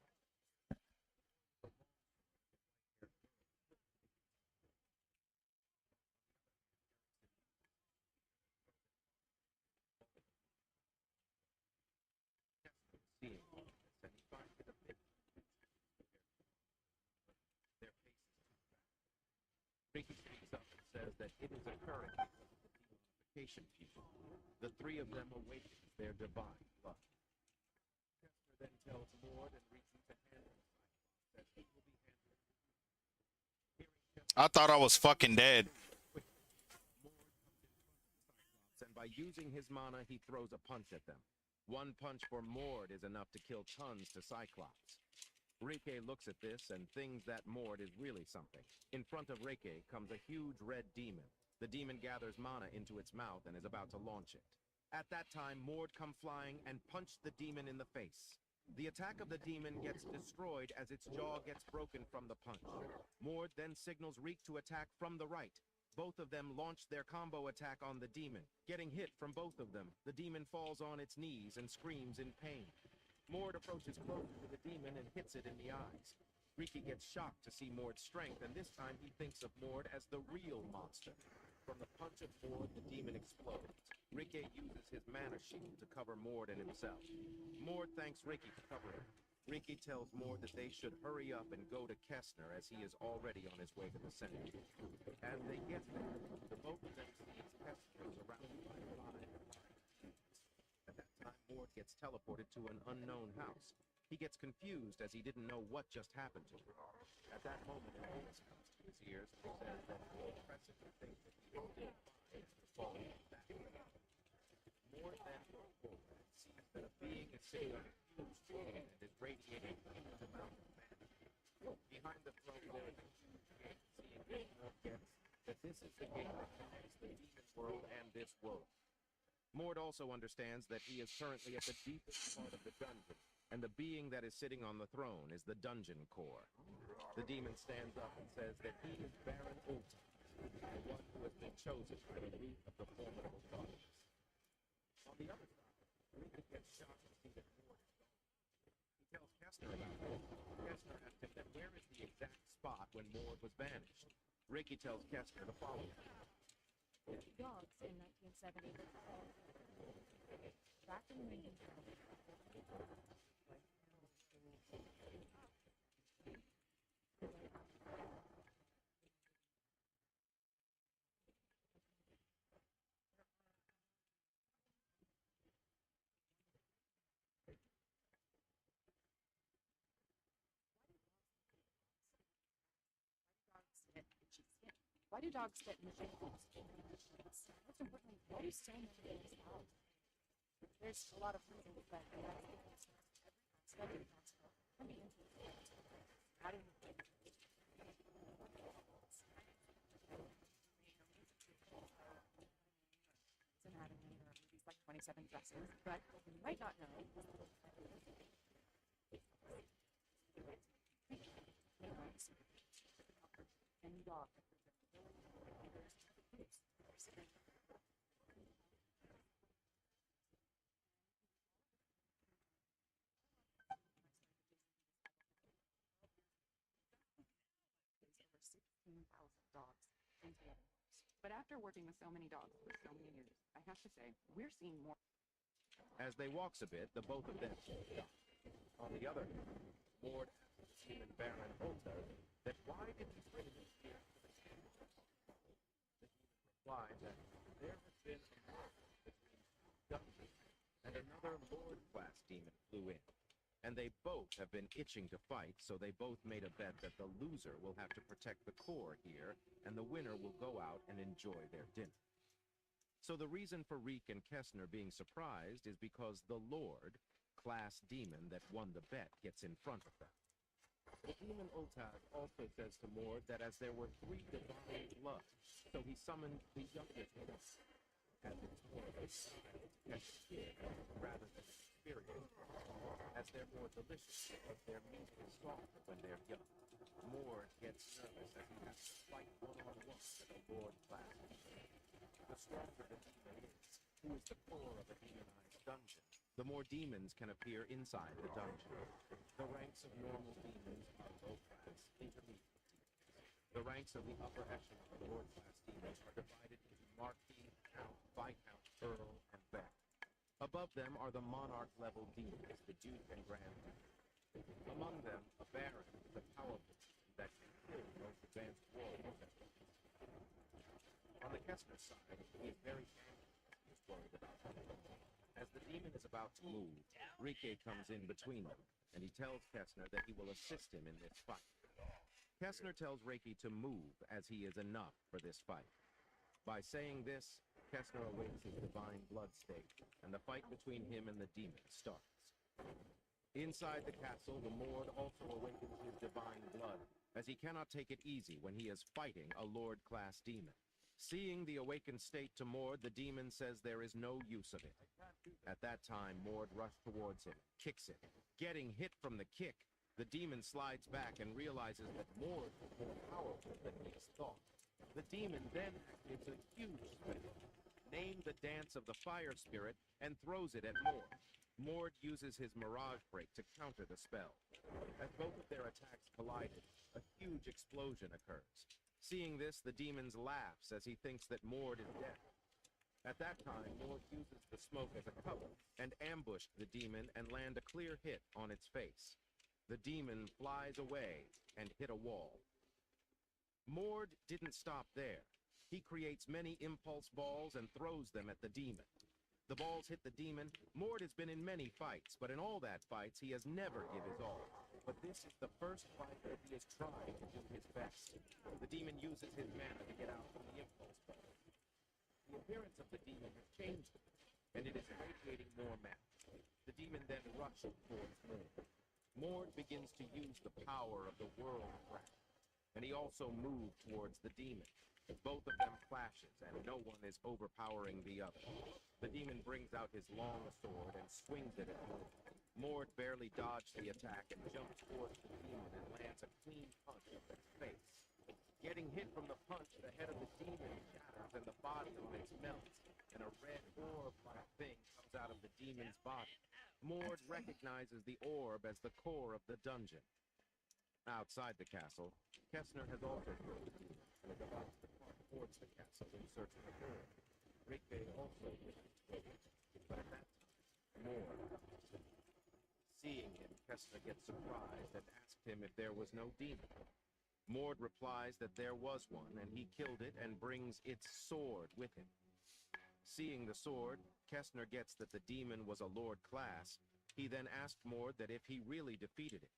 Seeing all this, and he finds it a bit their pace is too fast. Ricky speaks up and says that it is occurring because of the demonification people. The three of them awaken their divine blood. Kessner then tells Mord and Ricky to handle the Cyclops, that he will be handling. I thought I was fucking dead. Mord By using his mana, he throws a punch at them. One punch for Mord is enough to kill tons to Cyclops. Rike looks at this and thinks that Mord is really something. In front of Rike comes a huge red demon. The demon gathers mana into its mouth and is about to launch it. At that time, Mord comes flying and punched the demon in the face. The attack of the demon gets destroyed as its jaw gets broken from the punch. Mord then signals Reek to attack from the right. Both of them launch their combo attack on the demon. Getting hit from both of them, the demon falls on its knees and screams in pain. Mord approaches closer to the demon and hits it in the eyes. Riki gets shocked to see Mord's strength, and this time he thinks of Mord as the real monster. From the punch of Mord, the demon explodes. Riki uses his mana shield to cover Mord and himself. Mord thanks Riki for covering him. Riki tells Mord that they should hurry up and go to Kessner, as he is already on his way to the center. As they get there, the both of them sees Kessner surrounded by five. At that time, Mord gets teleported to an unknown house. He gets confused as he didn't know what just happened to him. At that moment, a voice comes to his ears and says that the oppressive thing that he was doing is to fall back. Mord then looks forward and sees that a being is sitting on a huge throne and is radiating a huge amount of mana. Behind the throne, there is a huge gate. Seeing this, Mord gets that this is the gate that connects the demon world and this world. Mord also understands that he is currently at the deepest part of the dungeon, and the being that is sitting on the throne is the dungeon core. The demon stands up and says that he is Baron Ulta, the one who has been chosen by the root of the formidable darkness. On the other side, Rika gets shocked to see that Mord is gone. He tells Kessner about it. Kessner asks him that where is the exact spot when Mord was banished. Ricky tells Kessner the following. Dogs in 1970 back in the Why do dogs spit in machine holes? Most importantly, why do so many dogs out? There's a lot of reasons, but every anatomy or movies like 27 Dresses, but what you might not know is any dog. Dogs into it. But after working with so many dogs for so many years, I have to say, we're seeing more. As they walks a bit, the both of them stop. On the other hand, Mord asks Demon Baron Ulta that why did he bring him here to the table? The demon replied that there has been a battle between Dungeon and another Lord-class demon flew in. And they both have been itching to fight, so they both made a bet that the loser will have to protect the core here, and the winner will go out and enjoy their dinner. So the reason for Reek and Kessner being surprised is because the Lord, class demon that won the bet, gets in front of them. The demon Ultaz also says to Mord that as there were 3 divine bloods, so he summoned the youngest one, as it's more of a style to catch a kid rather than an experience, as they're more delicious because their meat is softer when they're young. Mord gets nervous as he has to fight one-on-one with a Lord class. The stronger the demon is, who is the core of a demonized dungeon, the more demons can appear inside the dungeon. The ranks of normal demons are low-class, intermediate demons. The ranks of the upper echelon of Lord-class demons are divided into Marquis, Count, Viscount, Earl, and Baron. Above them are the monarch-level demons, the Duke and Grand Duke. Among them, a Baron is a powerful demon that can kill the most advanced warriors. On the Kessner side, he is very angry. He is worried about them. As the demon is about to move, Rike comes in between them, and he tells Kessner that he will assist him in this fight. Kessner tells Reiki to move, as he is enough for this fight. By saying this, Kessner awaits his divine blood stake, and the fight between him and the demon starts. Inside the castle, the Mord also awakens his divine blood, as he cannot take it easy when he is fighting a Lord-class demon. Seeing the awakened state to Mord, the demon says there is no use of it. At that time, Mord rushes towards him, kicks it. Getting hit from the kick, the demon slides back and realizes that Mord is more powerful than he has thought. The demon then activates a huge spell, named the Dance of the Fire Spirit, and throws it at Mord. Mord uses his Mirage Break to counter the spell. As both of their attacks collided, a huge explosion occurs. Seeing this, the demon laughs as he thinks that Mord is dead. At that time, Mord uses the smoke as a cover and ambushed the demon and land a clear hit on its face. The demon flies away and hit a wall. Mord didn't stop there. He creates many impulse balls and throws them at the demon. The balls hit the demon. Mord has been in many fights, but in all that fights, he has never give his all. But this is the first fight that he is trying to do his best. The demon uses his mana to get out from the impulse ball. The appearance of the demon has changed a bit, and it is radiating more mana. The demon then rushes towards Mord. Mord begins to use the power of the world grab, and he also moves towards the demon. Both of them clashes, and no one is overpowering the other. The demon brings out his long sword and swings it at Mord. Mord barely dodges the attack and jumps towards the demon and lands a clean punch at its face. Getting hit from the punch, the head of the demon shatters and the body of it melts, and a red orb-like thing comes out of the demon's body. Mord recognizes the orb as the core of the dungeon. Outside the castle, Kessner has also killed the demon and is about to depart towards the castle in search of the orb. Rigby also wishes to go with him, but at that time, Mord comes. Seeing him, Kessner gets surprised and asks him if there was no demon. Mord replies that there was one, and he killed it and brings its sword with him. Seeing the sword, Kessner gets that the demon was a Lord class. He then asked Mord that if he really defeated it.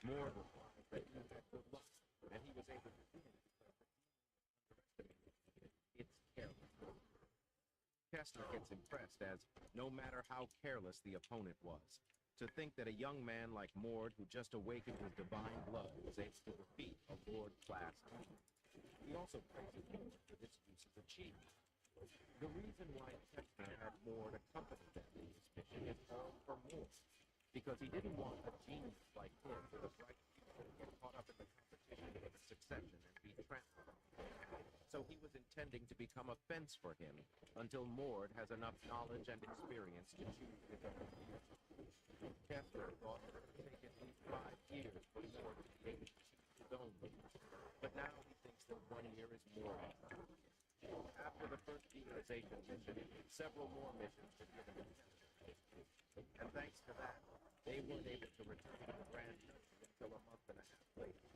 Mord replies that he had good luck, and he was able to win because the demon underestimated its carelessness. Kessner gets impressed as, no matter how careless the opponent was, to think that a young man like Mord, who just awakened his divine blood, was able to defeat a Lord-class demon. He also praises Mord for this use of achievement. The reason why Kessner had Mord accompany them in this mission is all for Mord, because he didn't want a genius like him with a bright future to get caught up in the competition of the succession and be trampled. So he was intending to become a fence for him until Mord has enough knowledge and experience to choose his own future. Kessner thought it would take at least 5 years for Mord to be able to choose his own leader, but now he thinks that 1 year is more than enough. After the first demonization mission, several more missions were given to Kessner. And thanks to that, they weren't able to return to the Grand Duchy until a month and a half later.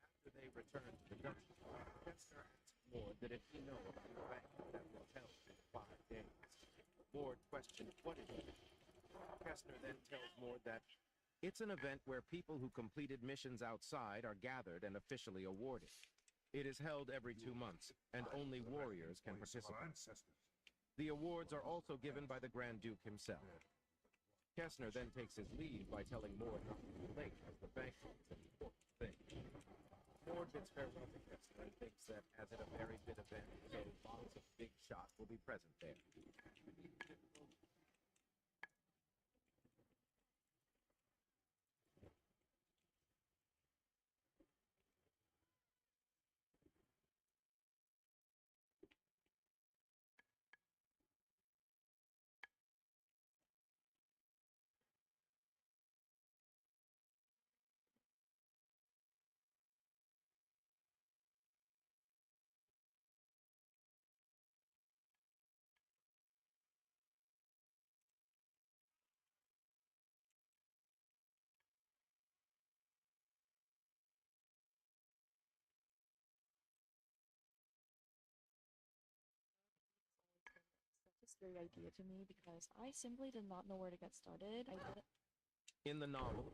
After they returned to the Duchy, Kessner asked Mord that if he knew about the event that was held in 5 days. Mord questioned what it was. Kessner then tells Mord that it's an event where people who completed missions outside are gathered and officially awarded. It is held every 2 months, and only warriors can participate. The awards are also given by the Grand Duke himself. Kessner then takes his leave by telling Mord not to be late, as the banquet is an important thing. Mord bids farewell to Kessner and thinks that, as at a very big event, so lots of big shots will be present there. Such a scary idea to me because I simply did not know where to get started. In the novel,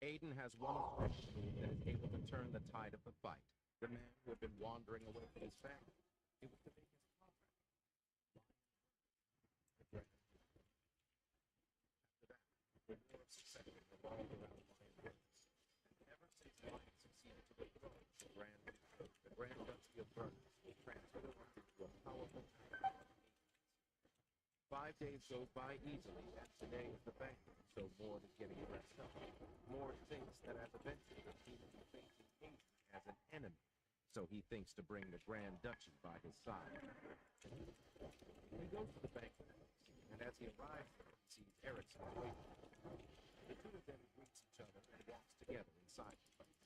Aiden Biden has one special move that is able to turn the tide of the fight. The man who had been wandering away from his family. It was to make his comrade. After that, the war of succession revolved around Lion Woods. And ever since Lion succeeded to the throne, the Grand Duchy of Berners was transformed into a powerful town. 5 days goes by easily, and today is the banquet, so Mord is getting dressed up. Mord thinks that as eventually he will be facing Asian as an enemy, so he thinks to bring the Grand Duchy by his side. He goes to the banquet, and as he arrives there, he sees Erickson waiting. The two of them greet each other and walks together inside the place.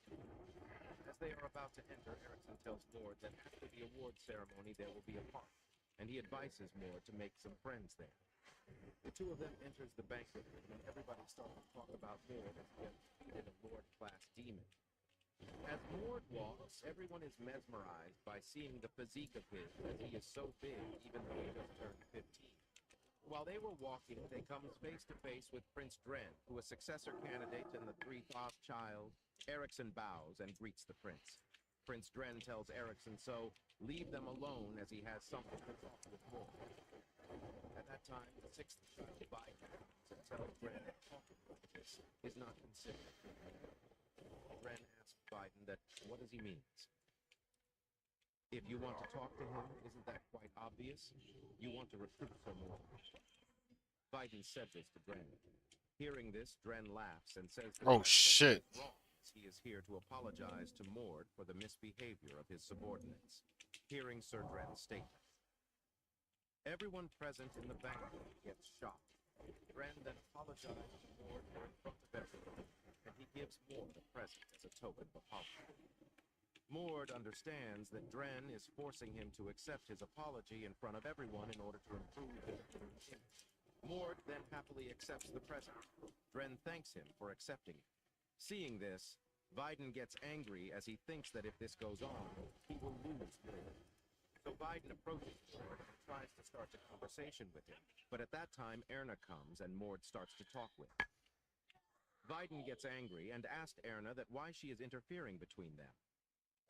As they are about to enter, Erickson tells Mord that after the award ceremony there will be a party, and he advises Mord to make some friends there. The two of them enters the banquet room, and everybody starts to talk about Mord as he has defeated a Lord-class demon. As Mord walks, everyone is mesmerized by seeing the physique of his, as he is so big, even though he just turned 15. While they were walking, they come face to face with Prince Dren, who is successor candidate in the three-top child. Erickson bows and greets the prince. Prince Dren tells Erickson so, leave them alone as he has something to talk with Mord. At that time, the sixth child, Biden, tells Dren that talking like this is not considered. Dren asks Biden that, what does he mean? If you want to talk to him, isn't that quite obvious? You want to recruit some more. Biden said this to Dren. Hearing this, Dren laughs and says that Oh shit. he is here to apologize to Mord for the misbehavior of his subordinates. Hearing Sir Dren's statement. Everyone present in the banquet gets shocked. Dren then apologizes to Mord in front of everyone, and he gives Mord a present as a token of apology. Mord understands that Dren is forcing him to accept his apology in front of everyone in order to improve his image. Mord then happily accepts the present. Dren thanks him for accepting it. Seeing this, Biden gets angry as he thinks that if this goes on, he will lose Mord. So Biden approaches Mord and tries to start a conversation with him, but at that time Erna comes and Mord starts to talk with him. Biden gets angry and asks Erna that why she is interfering between them.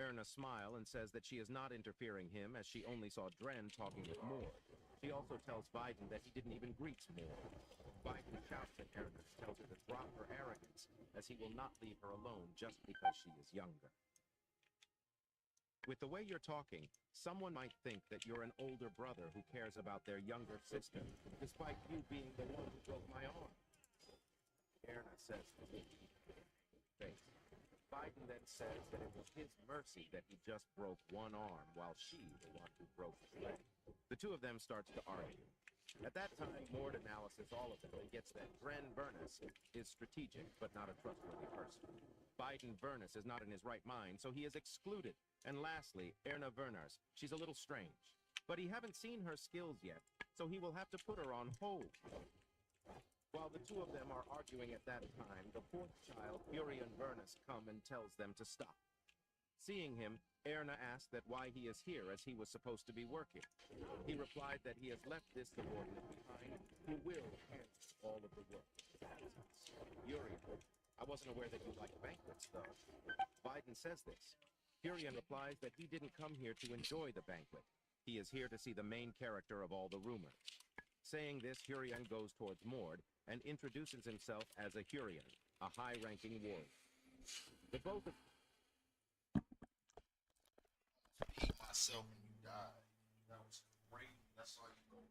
Erna smiles and says that she is not interfering him as she only saw Dren talking with Mord. She also tells Biden that he didn't even greet Mord. Biden shouts at Erna and tells her to drop her arrogance, as he will not leave her alone just because she is younger. With the way you're talking, someone might think that you're an older brother who cares about their younger sister, despite you being the one who broke my arm. Erna says this with face. Biden then says that it was his mercy that he just broke one arm, while she, the one who broke his leg. The two of them starts to argue. At that time, Mord analyzes all of them and gets that Dren Vernus is strategic, but not a trustworthy person. Biden Vernus is not in his right mind, so he is excluded. And lastly, Erna Vernus. She's a little strange. But he haven't seen her skills yet, so he will have to put her on hold. While the two of them are arguing at that time, the fourth child, Furion Vernus, comes and tells them to stop. Seeing him, Erna asks that why he is here as he was supposed to be working. He replied that he has left this subordinate behind who will handle all of the work. Furion, I wasn't aware that you like banquets, though. Biden says this. Furion replies that he didn't come here to enjoy the banquet. He is here to see the main character of all the rumors. Saying this, Furion goes towards Mord and introduces himself as a Hurion, a high-ranking warrior. The both of Eat myself and you die. That was great. That's all you go.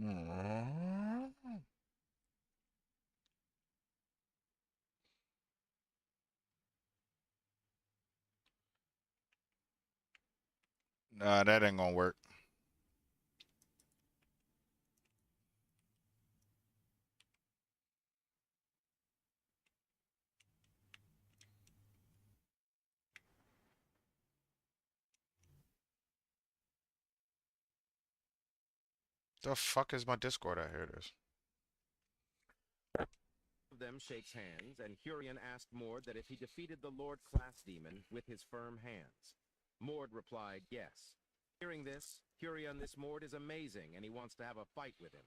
Nah, that ain't gonna work. The fuck is my Discord out here? It is. Of them shakes hands, and Hurian asked Mord that if he defeated the Lord Class Demon with his firm hands. Mord replied yes. Hearing this, Hurian, this Mord is amazing, and he wants to have a fight with him.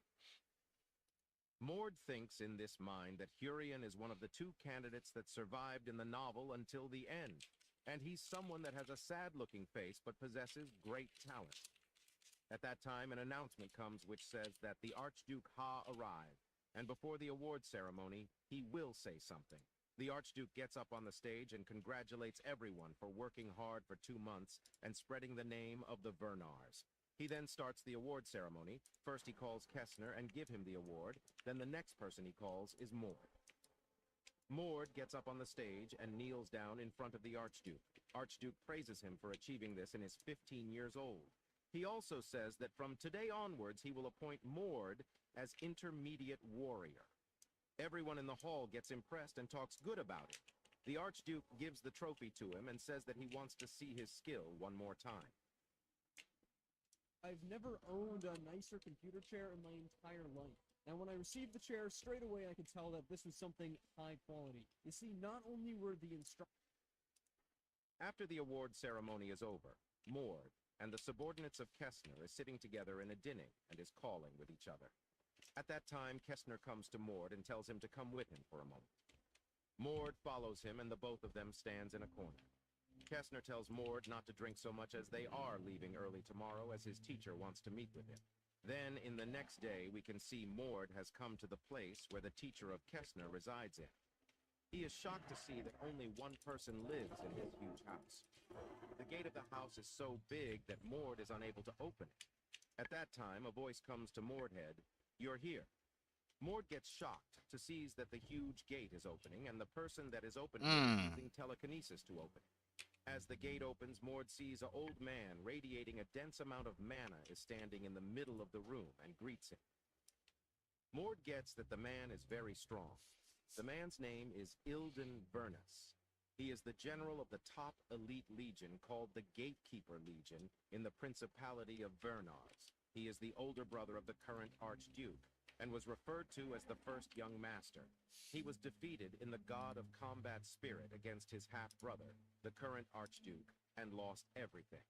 Mord thinks in this mind that Hurian is one of the two candidates that survived in the novel until the end, and he's someone that has a sad-looking face but possesses great talent. At that time, an announcement comes which says that the Archduke Ha arrived, and before the award ceremony, he will say something. The Archduke gets up on the stage and congratulates everyone for working hard for 2 months and spreading the name of the Vernars. He then starts the award ceremony. First he calls Kessner and give him the award, then the next person he calls is Mord. Mord gets up on the stage and kneels down in front of the Archduke. Archduke praises him for achieving this in his 15 years old. He also says that from today onwards he will appoint Mord as intermediate warrior. Everyone in the hall gets impressed and talks good about him. The Archduke gives the trophy to him and says that he wants to see his skill one more time. I've never owned a nicer computer chair in my entire life. And when I received the chair, straight away I could tell that this was something high quality. You see, not only were the instructions... After the award ceremony is over, Mord and the subordinates of Kessner is sitting together in a dinning and is calling with each other. At that time, Kessner comes to Mord and tells him to come with him for a moment. Mord follows him, and the both of them stands in a corner. Kessner tells Mord not to drink so much as they are leaving early tomorrow, as his teacher wants to meet with him. Then, in the next day, we can see Mord has come to the place where the teacher of Kessner resides in. He is shocked to see that only one person lives in his huge house. The gate of the house is so big that Mord is unable to open it. At that time, a voice comes to Mordhead, "You're here." Mord gets shocked to see that the huge gate is opening, and the person that is opening it is using telekinesis to open it. As the gate opens, Mord sees an old man radiating a dense amount of mana is standing in the middle of the room and greets him. Mord gets that the man is very strong. The man's name is Ilden Vernus. He is the general of the top elite legion called the Gatekeeper Legion in the Principality of Vernars. He is the older brother of the current Archduke, and was referred to as the first young master. He was defeated in the God of Combat Spirit against his half-brother, the current Archduke, and lost everything.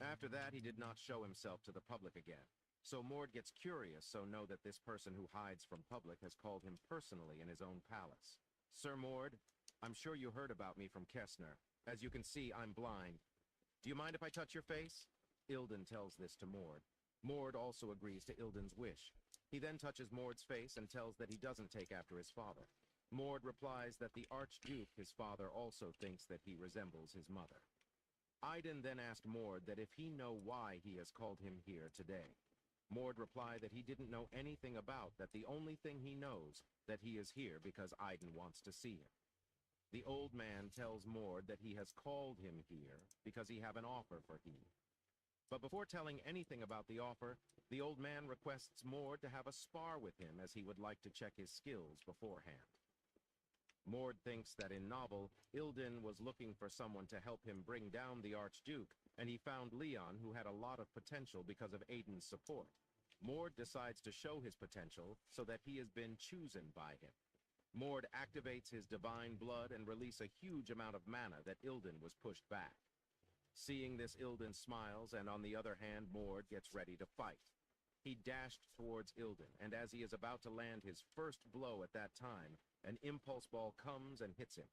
After that, he did not show himself to the public again. So Mord gets curious, so know that this person who hides from public has called him personally in his own palace. "Sir Mord, I'm sure you heard about me from Kessner. As you can see, I'm blind. Do you mind if I touch your face?" Ilden tells this to Mord. Mord also agrees to Ilden's wish. He then touches Mord's face and tells that he doesn't take after his father. Mord replies that the Archduke, his father, also thinks that he resembles his mother. Iden then asked Mord that if he know why he has called him here today. Mord replied that he didn't know anything about that. The only thing he knows, that he is here because Iden wants to see him. The old man tells Mord that he has called him here because he have an offer for him. But before telling anything about the offer, the old man requests Mord to have a spar with him, as he would like to check his skills beforehand. Mord thinks that in novel, Ilden was looking for someone to help him bring down the Archduke, and he found Leon, who had a lot of potential because of Aiden's support. Mord decides to show his potential so that he has been chosen by him. Mord activates his divine blood and release a huge amount of mana that Ilden was pushed back. Seeing this, Ilden smiles, and on the other hand, Mord gets ready to fight. He dashed towards Ilden, and as he is about to land his first blow at that time, an impulse ball comes and hits him.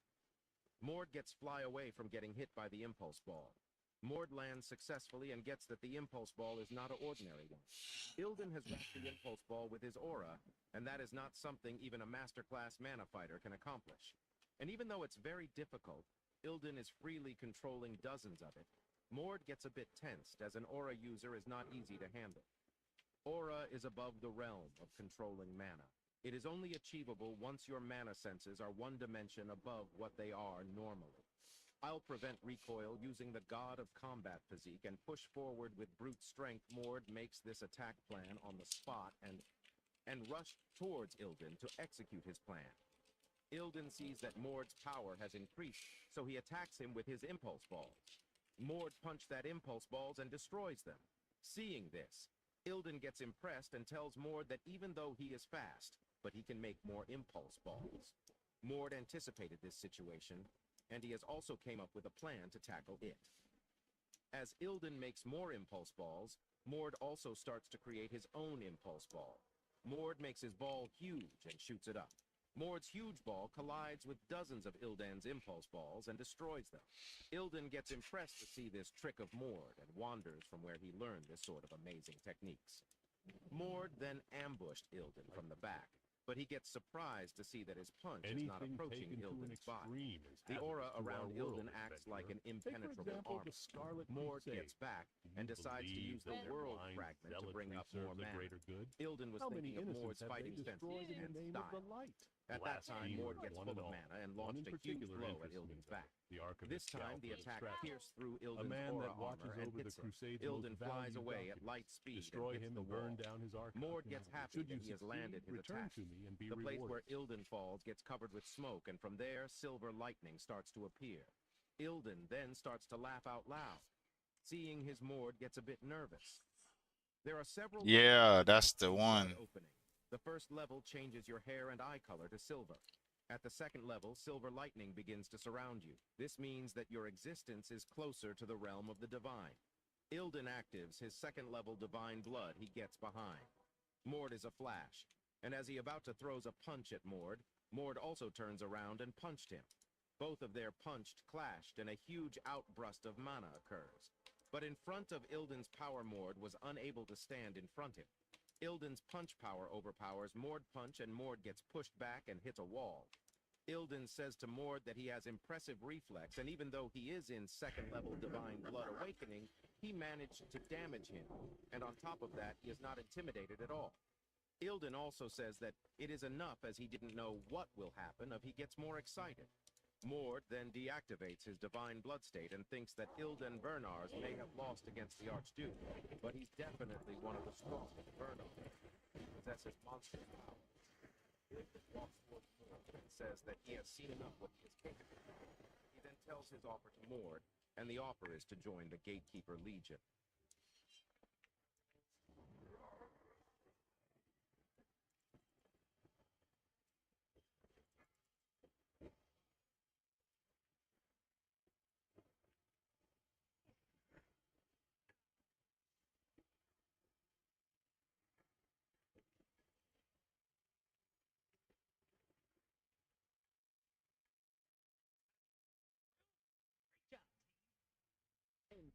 Mord gets fly away from getting hit by the impulse ball. Mord lands successfully and gets that the impulse ball is not an ordinary one. Ilden has wrapped the impulse ball with his aura, and that is not something even a masterclass mana fighter can accomplish. And even though it's very difficult, Ilden is freely controlling dozens of it. Mord gets a bit tensed, as an aura user is not easy to handle. Aura is above the realm of controlling mana. It is only achievable once your mana senses are one dimension above what they are normally. I'll prevent recoil using the God of Combat physique and push forward with brute strength. Mord makes this attack plan on the spot and rush towards Ilden to execute his plan. Ilden sees that Mord's power has increased, so he attacks him with his impulse balls. Mord punches that impulse balls and destroys them. Seeing this, Ilden gets impressed and tells Mord that even though he is fast, but he can make more impulse balls. Mord anticipated this situation, and he has also came up with a plan to tackle it. As Ilden makes more impulse balls, Mord also starts to create his own impulse ball. Mord makes his ball huge and shoots it up. Mord's huge ball collides with dozens of Ildan's impulse balls and destroys them. Ilden gets impressed to see this trick of Mord and wanders from where he learned this sort of amazing techniques. Mord then ambushed Ilden from the back, but he gets surprised to see that his punch is not approaching Ilden's body. The aura around Ilden acts like an impenetrable armor. Mord gets back and decides to use the world fragment to bring up more mana. Ilden was thinking of Mord's fighting sense and style. At that time, Mord gets full of mana and launched a huge blow at Ilden's back. This time, the attack pierced through Ilden's aura armor and hits him. Ilden flies away at light speed and hits the wall. Mord gets happy that he has landed his attack. The place where Ilden falls gets covered with smoke, and from there, silver lightning starts to appear. Ilden then starts to laugh out loud. Seeing his Mord gets a bit nervous. There are several that's the one. Opening. The first level changes your hair and eye color to silver. At the second level, silver lightning begins to surround you. This means that your existence is closer to the realm of the divine. Ilden actives his second level divine blood he gets behind. Mord is a flash, and as he about to throws a punch at Mord, Mord also turns around and punched him. Both of their punched clashed, and a huge outburst of mana occurs. But in front of Ilden's power, Mord was unable to stand in front of him. Ilden's punch power overpowers Mord punch, and Mord gets pushed back and hits a wall. Ilden says to Mord that he has impressive reflex, and even though he is in second level divine blood awakening, he managed to damage him, and on top of that, he is not intimidated at all. Ilden also says that it is enough, as he didn't know what will happen if he gets more excited. Mord then deactivates his divine blood state and thinks that Ilden Vernars may have lost against the Archduke, but he's definitely one of the strongest Vernars. He possesses monster power. Ilden walks towards Mord and says that he has seen enough what he is capable of. He then tells his offer to Mord, and the offer is to join the Gatekeeper Legion.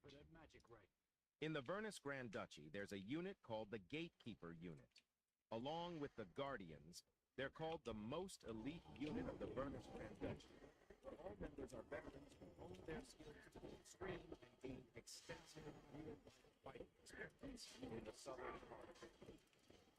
For that magic right. In the Vernus Grand Duchy, there's a unit called the Gatekeeper Unit. Along with the Guardians, they're called the most elite unit of the Vernus Grand Duchy. All members are veterans who hone their skills to the extreme and gain extensive real-life fighting experience in the southern part of the country.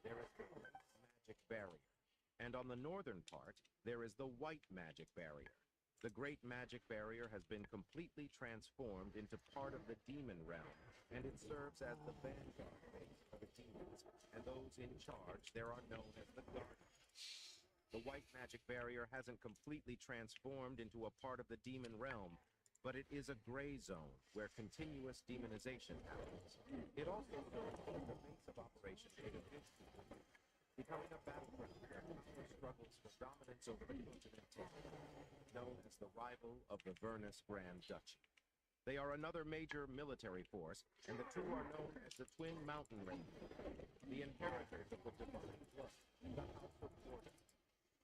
There is the Black Magic Barrier, and on the northern part, there is the White Magic Barrier. The Great Magic Barrier has been completely transformed into part of the Demon Realm, and it serves as the vanguard base for the demons, and those in charge there are known as the Guardians. The White Magic Barrier hasn't completely transformed into a part of the Demon Realm, but it is a gray zone where continuous demonization happens. It also serves as the base of operations for the Gatekeeper, becoming a battleground where power struggles for dominance over the continent, known as the rival of the Vernus Grand Duchy. They are another major military force, and the two are known as the Twin Mountain Rangers, the inheritors of the divine blood, the House of Warden.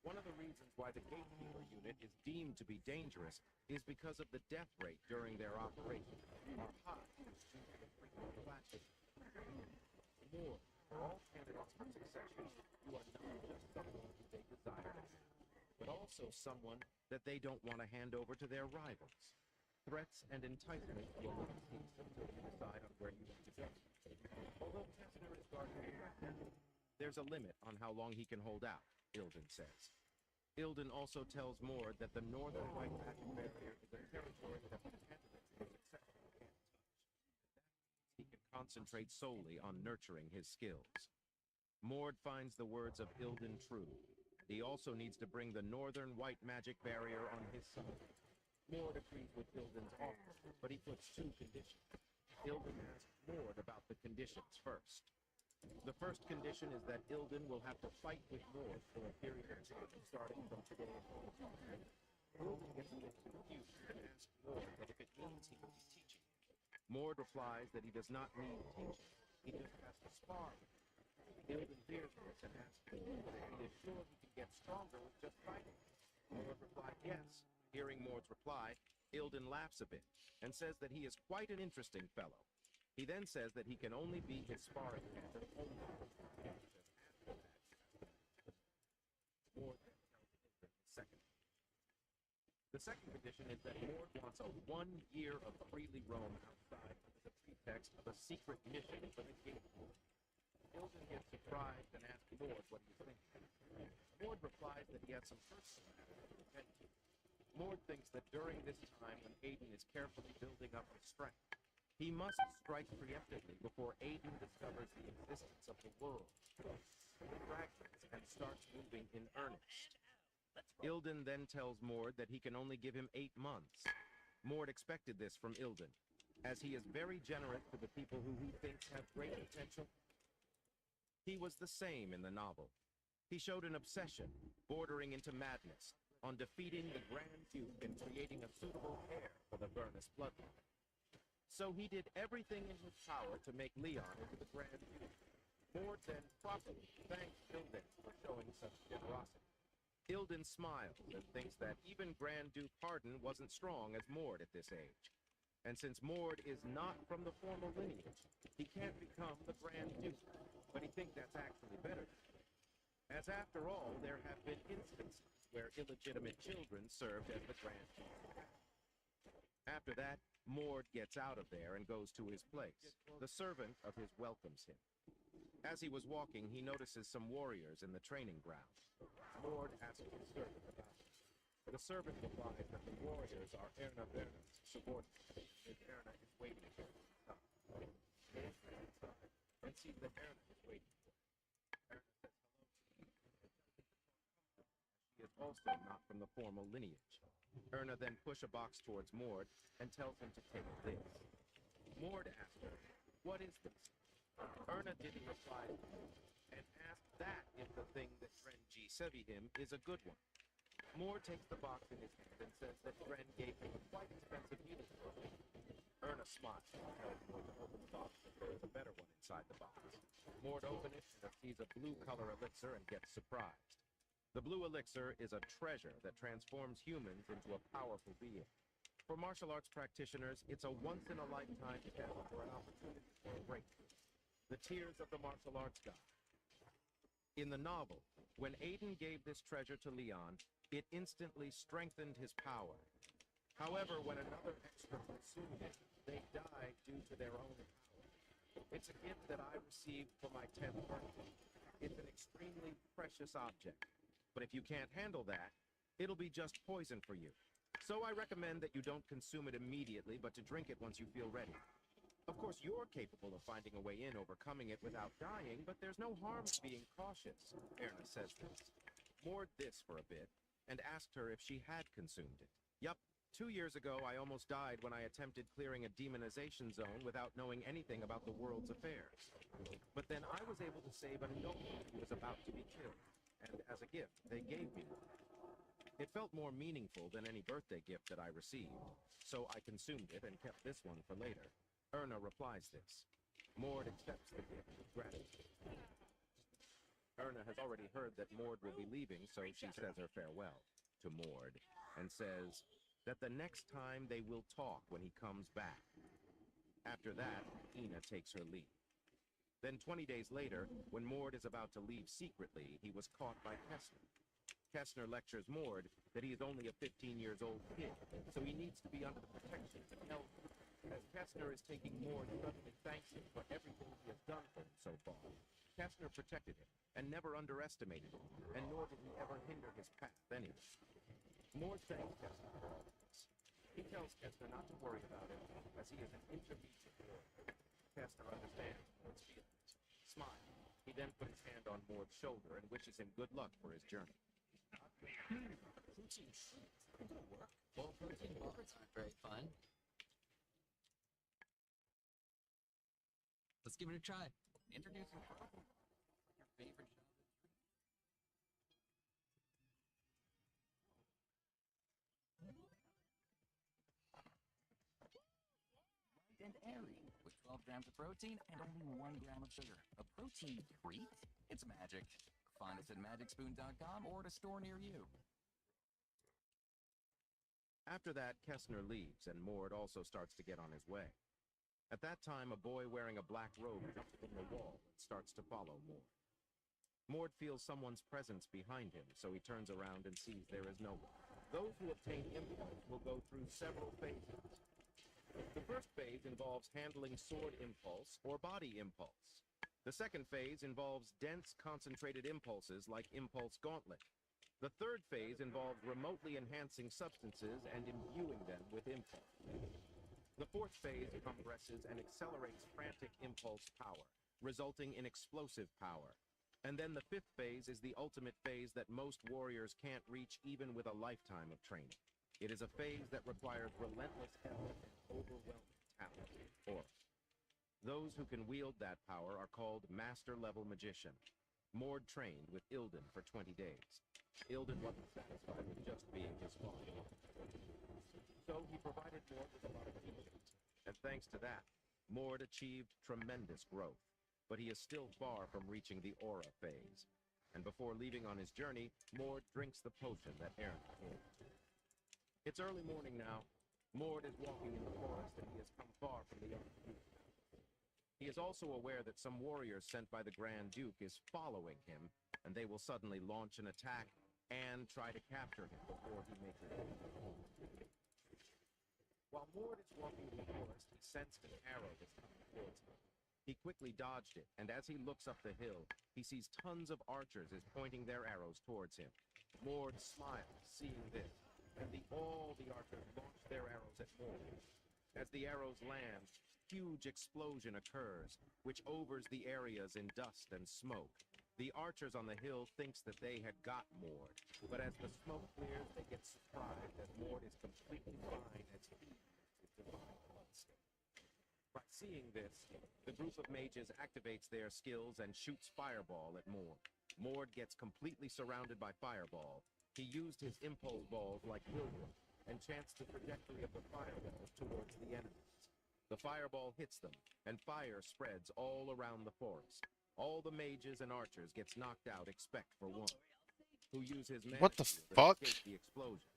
One of the reasons why the Gatekeeper unit is deemed to be dangerous is because of the death rate during their operation, are high due to the frequent clashes. More, for all candidates for succession, you are not just someone who they desire to have, but also someone that they don't want to hand over to their rivals. Threats and enticements will not cease until you decide on where you want to go. Although Kessner is guarding the treasure, there's a limit on how long he can hold out, Ilden says. Ilden also tells Mord that the northern white magic barrier is a territory that the candidates for succession can't touch. He can concentrate solely on nurturing his skills. Mord finds the words of Ilden true. He also needs to bring the northern white magic barrier on his side. Mord agrees with Ilden's offer, but he puts two conditions. Ilden asks Mord about the conditions first. The first condition is that Ilden will have to fight with Mord for a period of time starting from today. Ilden gets a bit confused and asks Mord that if it means he will be teaching him. Mord replies that he does not need teaching. He just has to spar. Ilden hears this and asks Mord if he is sure he can get stronger with just fighting. Mord replied yes. Hearing Mord's reply, Ilden laughs a bit and says that he is quite an interesting fellow. He then says that he can only be his sparring partner only. Mord then tells Ilden his second. The second condition is that Mord wants a 1 year of freely roam outside under the pretext of a secret mission for the king. Ilden gets surprised and asks Mord what he's thinking. Mord replies that he has some personal matters to attend to. Mord thinks that during this time when Aiden is carefully building up his strength, he must strike preemptively before Aiden discovers the existence of the world, fragments, and starts moving in earnest. Ilden then tells Mord that he can only give him 8 months. Mord expected this from Ilden, as he is very generous to the people who he thinks have great potential. He was the same in the novel. He showed an obsession, bordering into madness, on defeating the Grand Duke and creating a suitable heir for the Burnus bloodline. So he did everything in his power to make Leon into the Grand Duke. Mord then properly thanked Ilden for showing such generosity. Ilden smiles and thinks that even Grand Duke Hardin wasn't strong as Mord at this age. And since Mord is not from the formal lineage, he can't become the Grand Duke, but he thinks that's actually better. As after all, there have been instances where illegitimate children served as the Grand Duke. After that, Mord gets out of there and goes to his place. The servant of his welcomes him. As he was walking, he notices some warriors in the training ground. Mord asks the servant about it. The servant replies that the warriors are Erna Verna's subordinates, and that Erna is waiting for him inside. Mord goes inside and sees that Erna is waiting for him. Erna says hello to him and tells him to talk calmly, as she is also not from the formal lineage. Erna then pushes a box towards Mord and tells him to take this. Mord asks her, "What is this?" Erna didn't reply and asked that if the thing that Dren G. Sevi him is a good one. Mord takes the box in his hand and says that Dren gave him a quite expensive uniform. Erna smiles and tells Mord to open the box if there is a better one inside the box. Mord opens it and sees a blue color elixir and gets surprised. The blue elixir is a treasure that transforms humans into a powerful being. For martial arts practitioners, it's a once-in-a-lifetime test for an opportunity for a breakthrough. The tears of the martial arts god. In the novel, when Aiden gave this treasure to Leon, it instantly strengthened his power. However, when another extra consumed it, they died due to their own power. It's a gift that I received for my 10th birthday. It's an extremely precious object. But if you can't handle that, it'll be just poison for you. So I recommend that you don't consume it immediately, but to drink it once you feel ready. Of course, you're capable of finding a way in, overcoming it without dying, but there's no harm in being cautious. Erna says this. Mord this for a bit, and asked her if she had consumed it. Yup, 2 years ago I almost died when I attempted clearing a demonization zone without knowing anything about the world's affairs. But then I was able to save a nobleman who was about to be killed, and as a gift, they gave me one. It felt more meaningful than any birthday gift that I received, so I consumed it and kept this one for later. Erna replies this. Mord accepts the gift with gratitude. Erna has already heard that Mord will be leaving, so she says her farewell to Mord and says that the next time they will talk when he comes back. After that, Ina takes her leave. Then 20 days later, when Mord is about to leave secretly, he was caught by Kessner. Kessner lectures Mord that he is only a 15-year-old kid, so he needs to be under the protection of an elder. As Kestner is taking Mord suddenly thanks him for everything he has done for him so far. Kestner protected him and never underestimated him, and nor did he ever hinder his path anyway. Mord thanks Kestner for all this. He tells Kestner not to worry about him, as he is an intermediate warrior. Kestner understands Mord's feelings. Smile. He then puts his hand on Mord's shoulder and wishes him good luck for his journey. Protein treat. It'll work. Well, protein bars aren't very fun. Let's give it a try. Introduce your favorite childhood treat. Light and airy, with 12 grams of protein and only 1 gram of sugar. A protein treat? It's magic. Find us at magicspoon.com or at a store near you. After that, Kestner leaves, and Mord also starts to get on his way. At that time, a boy wearing a black robe jumps from the wall and starts to follow Mord. Mord feels someone's presence behind him, so he turns around and sees there is no one. Those who obtain impulse will go through several phases. The first phase involves handling sword impulse or body impulse. The second phase involves dense, concentrated impulses like Impulse Gauntlet. The third phase involves remotely enhancing substances and imbuing them with impulse. The fourth phase compresses and accelerates frantic impulse power, resulting in explosive power. And then the fifth phase is the ultimate phase that most warriors can't reach even with a lifetime of training. It is a phase that requires relentless effort and overwhelming talent, or those who can wield that power are called Master-Level Magician. Mord trained with Ilden for 20 days. Ilden wasn't satisfied with just being his father. So he provided Mord with a lot of teachings, and thanks to that, Mord achieved tremendous growth. But he is still far from reaching the aura phase. And before leaving on his journey, Mord drinks the potion that Aaron gave. It's early morning now. Mord is walking in the forest, and he has come far from the other group. He is also aware that some warriors sent by the Grand Duke is following him, and they will suddenly launch an attack and try to capture him before he makes it. While Mord is walking in the forest, he sensed an arrow was coming towards him. He quickly dodged it, and as he looks up the hill, he sees tons of archers is pointing their arrows towards him. Mord smiles, seeing this, and all the archers launch their arrows at Mord. As the arrows land, huge explosion occurs, which overs the areas in dust and smoke. The archers on the hill thinks that they had got Mord, but as the smoke clears, they get surprised as Mord is completely fine as he is divine bloodstain. By seeing this, the group of mages activates their skills and shoots Fireball at Mord. Mord gets completely surrounded by Fireball. He used his impulse balls like Wilbur and chanced the trajectory of the Fireball towards the enemies. The Fireball hits them, and fire spreads all around the forest. All the mages and archers gets knocked out except for one, who used his mana What the shield and fuck? escaped the explosion.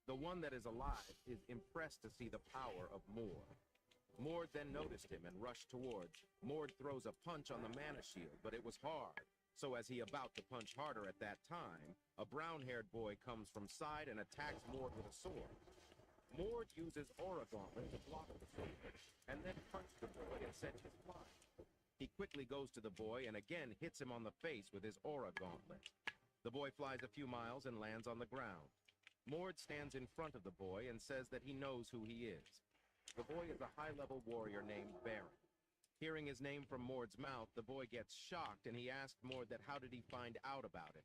The one that is alive is impressed to see the power of Mord. Mord then noticed him and rushed towards. Mord throws a punch on the mana shield, but it was hard. So as he about to punch harder at that time, a brown-haired boy comes from side and attacks Mord with a sword. Mord uses Aura Gauntlet to block the sword, and then punches the boy and sends him flying. He quickly goes to the boy and again hits him on the face with his Aura Gauntlet. The boy flies a few miles and lands on the ground. Mord stands in front of the boy and says that he knows who he is. The boy is a high-level warrior named Baron. Hearing his name from Mord's mouth, the boy gets shocked, and he asks Mord that how did he find out about him.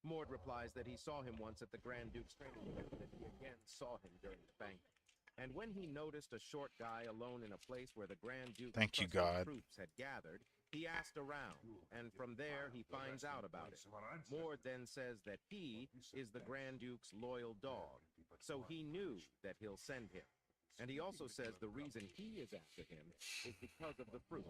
Mord replies that he saw him once at the Grand Duke's training camp, and that he again saw him during the banquet. And when he noticed a short guy alone in a place where the Grand Duke's Thank you, trusted God. troops had gathered, he asked around, and from there he finds out about it. Mord then says that he is the Grand Duke's loyal dog, so he knew that he'll send him. And he also says the reason he is after him is because of the fruit.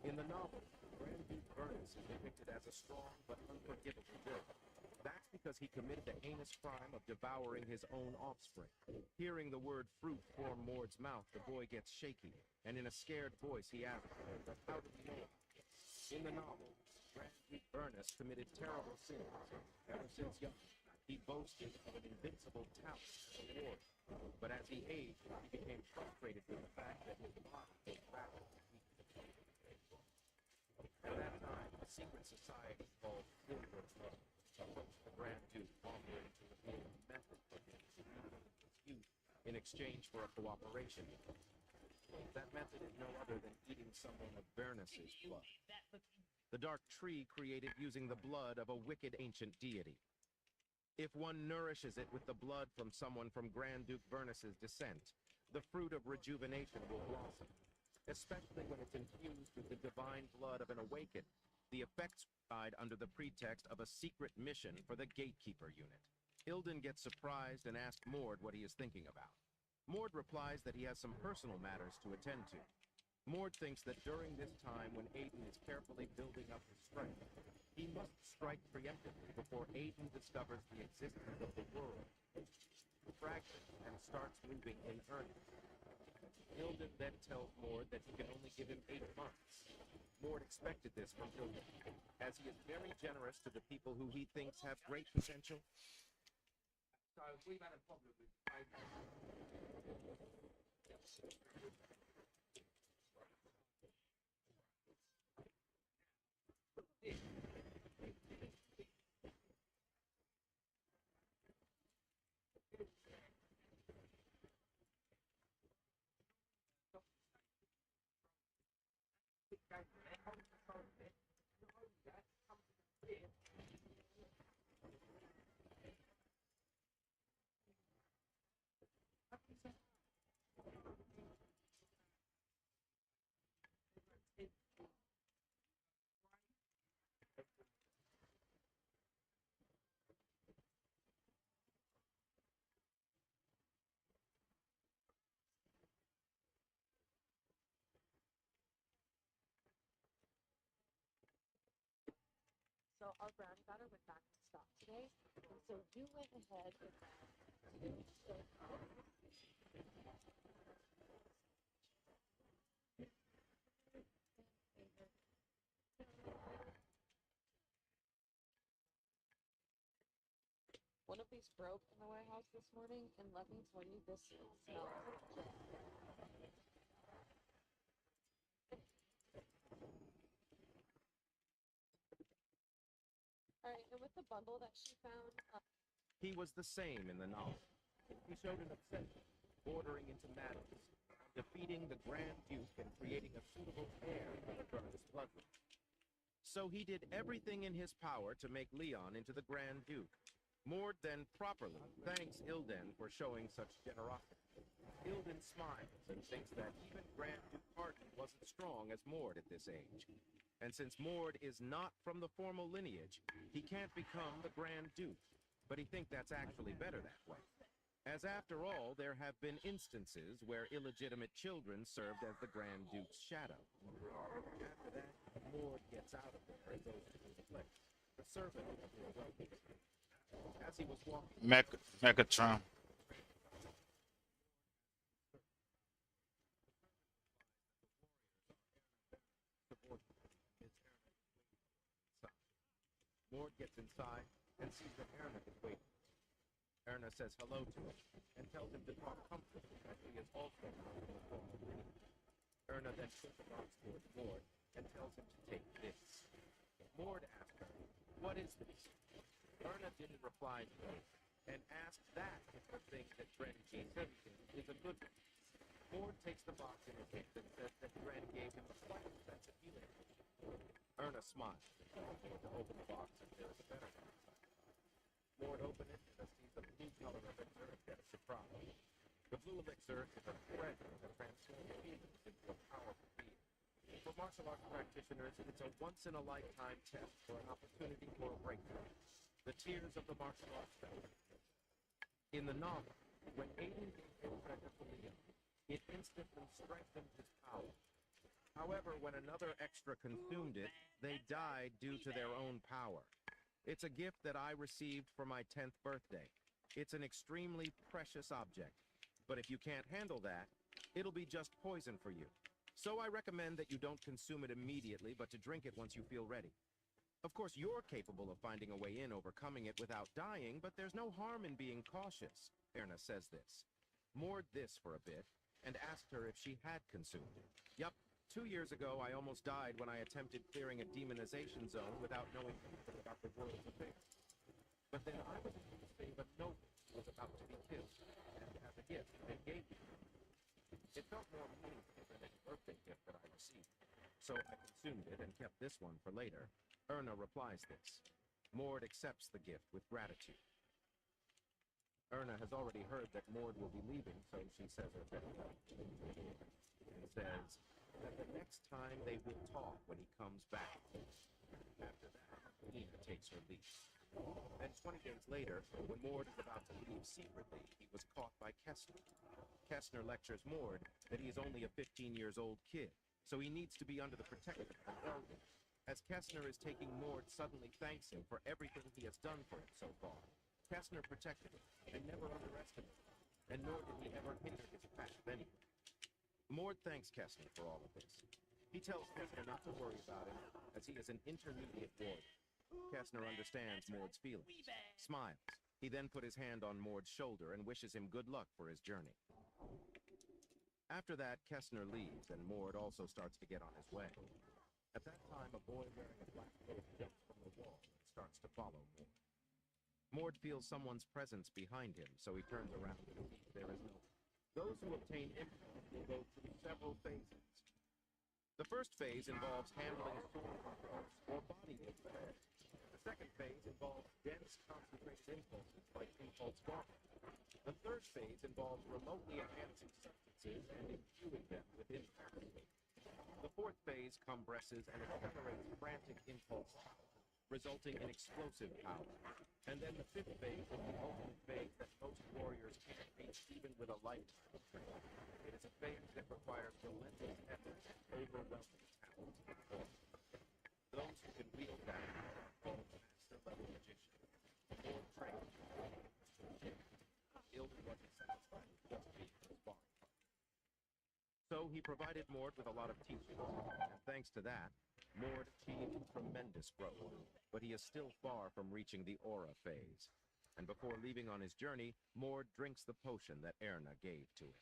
In the novel, Grand Duke Ernest is depicted as a strong but unforgivable villain. That's because he committed the heinous crime of devouring his own offspring. Hearing the word fruit form Mord's mouth, the boy gets shaky, and in a scared voice he asks, how did he know? In the novel, Grand Duke Ernest committed terrible sins. Ever since young, he boasted of an invincible talent for war. But as he aged, he became frustrated with the fact secret society called Silver Club, approached the Grand Duke offering to reveal a method for him to rebuild his youth in exchange for a cooperation. That method is no other than eating someone of Vernus's blood. The dark tree created using the blood of a wicked ancient deity. If one nourishes it with the blood from someone from Grand Duke Vernus's descent, the fruit of rejuvenation will blossom, especially when it's infused with the divine blood of an awakened. The effects died under the pretext of a secret mission for the Gatekeeper unit. Ilden gets surprised and asks Mord what he is thinking about. Mord replies that he has some personal matters to attend to. Mord thinks that during this time when Aiden is carefully building up his strength, he must strike preemptively before Aiden discovers the existence of the world, fragments, and starts moving in earnest. Ilden then tells Mord that he can only give him 8 months. Mord expected this from Ilden, as he is very generous to the people who he thinks have great potential. So we've had a problem with So our brownie batter went back in stock today, and so you went ahead and two. So one of these broke in the warehouse this morning, and let me tell you, this smells legit. Alright, and with the bundle that she found, He was the same in the novel. He showed an obsession, bordering into madness, defeating the Grand Duke and creating a suitable heir for the Vernus bloodline. So he did everything in his power to make Leon into the Grand Duke. Mord then properly thanks Ilden for showing such generosity. Ilden smiles and thinks that even Grand Duke Hardin wasn't strong as Mord at this age. And since Mord is not from the formal lineage, he can't become the Grand Duke. But he thinks that's actually better that way. As after all, there have been instances where illegitimate children served as the Grand Duke's shadow. After that, Mord gets out of there and goes to his place, the servant of his well-being. As he was walking... Megatron. Mord gets inside and sees that Erna is waiting. Erna says hello to him and tells him to talk comfortably as he is also from the formal lineage. Erna then puts the box towards Mord and tells him to take this. Mord asks her, "What is this?" Erna didn't reply to him and asks that if the thing that Dren gave him is a good one. Mord takes the box in his hand and says that Dren gave him a quite expensive healing. Erna smiles to open the box and there is a better one inside. Mord opens it and sees the blue color elixir and gets surprised. The blue elixir is a treasure that transforms humans into a powerful being. For martial arts practitioners, it's a once-in-a-lifetime test for an opportunity for a breakthrough. The tears of the martial arts fellowship. In the novel, when Aiden gave his treasure to Leon, it instantly strengthened his power. However, when another extra consumed it, they died due to their own power. It's a gift that I received for my 10th birthday. It's an extremely precious object, but if you can't handle that, it'll be just poison for you. So I recommend that you don't consume it immediately, but to drink it once you feel ready. Of course, you're capable of finding a way in, overcoming it without dying, but there's no harm in being cautious. Erna says this. Mord this for a bit, and asked her if she had consumed it. Yup, 2 years ago, I almost died when I attempted clearing a demonization zone without knowing anything about the world's affairs. But then I was able to save a noble who was about to be killed, and as a gift, they gave me it. It felt more meaningful than any birthday gift that I received, so I consumed it and kept this one for later. Erna replies this. Mord accepts the gift with gratitude. Erna has already heard that Mord will be leaving, so she says her farewell and says that the next time they will talk when he comes back. After that, Nina takes her leave. And 20 days later, when Mord is about to leave secretly, he was caught by Kessner. Kessner lectures Mord that he is only a 15-year-old kid, so he needs to be under the protection of an elder. As Kessner is taking, Mord suddenly thanks him for everything he has done for him so far. Kessner protected him and never underestimated him, and nor did he ever hinder his path anyway. Mord thanks Kessner for all of this. He tells Kessner not to worry about him, as he is an intermediate warrior. Kessner understands Mord's feelings, smiles. He then put his hand on Mord's shoulder and wishes him good luck for his journey. After that, Kessner leaves, and Mord also starts to get on his way. At that time, a boy wearing a black coat jumps from the wall and starts to follow Mord. Mord feels someone's presence behind him, so he turns around and sees there is no one. Those who obtain impulse will go through several phases. The first phase involves handling sword controls or body impulse. The second phase involves dense, concentrated impulses like impulse gauntlet. The third phase involves remotely enhancing substances and imbuing them with impulse. The fourth phase compresses and accelerates frantic impulse power, resulting in explosive power. And then the fifth phase is the ultimate phase that most warriors can't reach even with a lifetime of training. It is a phase that requires relentless effort and overwhelming talent. Those who can wield that are called master-level magicians. More trained. Ilden wasn't satisfied with just being a sparring partner. So he provided Mord with a lot of teaching, and thanks to that, Mord achieved tremendous growth, but he is still far from reaching the aura phase. And before leaving on his journey, Mord drinks the potion that Erna gave to him.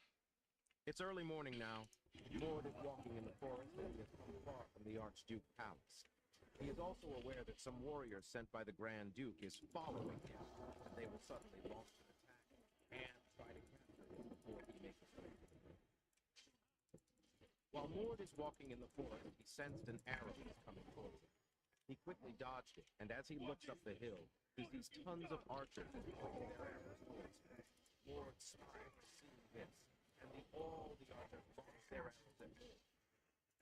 It's early morning now. Mord is walking in the forest and he has come far from the Archduke Palace. He is also aware that some warriors sent by the Grand Duke is following him, and they will suddenly launch an attack and try to capture him before he makes his way to the ring. While Mord is walking in the forest, he sensed an arrow was coming towards him. He quickly dodged it, and as he looks up the hill, he sees tons of archers pointing their arrows towards him. Mord smiles seeing this, and all the archers launch their arrows at Mord.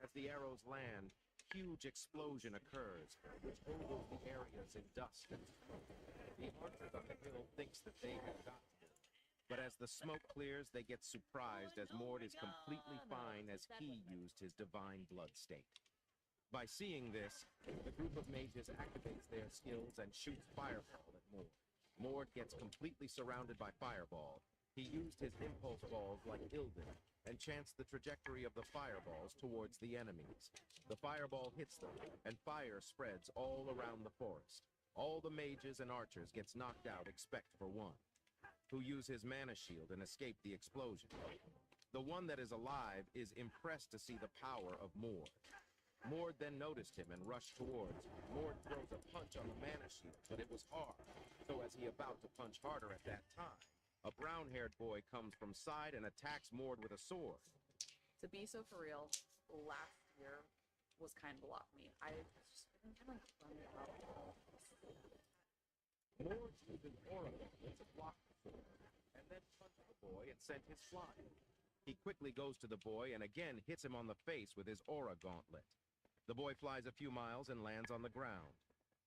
As the arrows land, huge explosion occurs, which ogles the areas in dust and smoke. The archers on the hill thinks that they have got him. But as the smoke clears, they get surprised as Mord is completely fine as he used his divine blood state. By seeing this, the group of mages activates their skills and shoots Fireball at Mord. Mord gets completely surrounded by Fireball. He used his impulse balls like Ilden, and chanced the trajectory of the fireballs towards the enemies. The fireball hits them, and fire spreads all around the forest. All the mages and archers gets knocked out except for one, who use his mana shield and escape the explosion. The one that is alive is impressed to see the power of Mord. Mord then noticed him and rushed towards. Mord throws a punch on the mana shield, but it was hard, so as he about to punch harder at that time, a brown-haired boy comes from side and attacks Mord with a sword. To be so for real, last year was kind of a lot for me. I've just been kind of bummed out. Mord uses aura to block the sword, and then punches the boy and sent his flying. He quickly goes to the boy and again hits him on the face with his aura gauntlet. The boy flies a few miles and lands on the ground.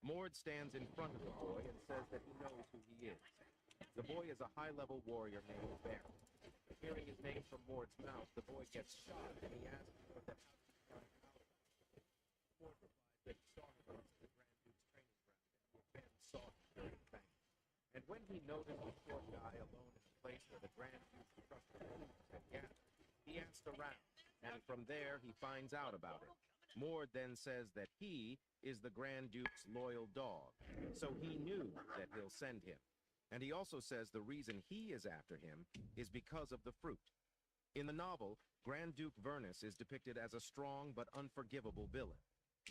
Mord stands in front of the boy and says that he knows who he is. The boy is a high-level warrior named Baron. Hearing his name from Mord's mouth, the boy gets shocked and he asks Mord that how he found out about it. Mord replies that he saw him once at the Grand Duke's training ground and where Ben saw him during the banquet. And when he noticed the short guy alone in a place where the Grand Duke's trusted troops had gathered, he asked around, and from there he finds out about it. Mord then says that he is the Grand Duke's loyal dog, so he knew that he'll send him. And he also says the reason he is after him is because of the fruit. In the novel, Grand Duke Vernus is depicted as a strong but unforgivable villain.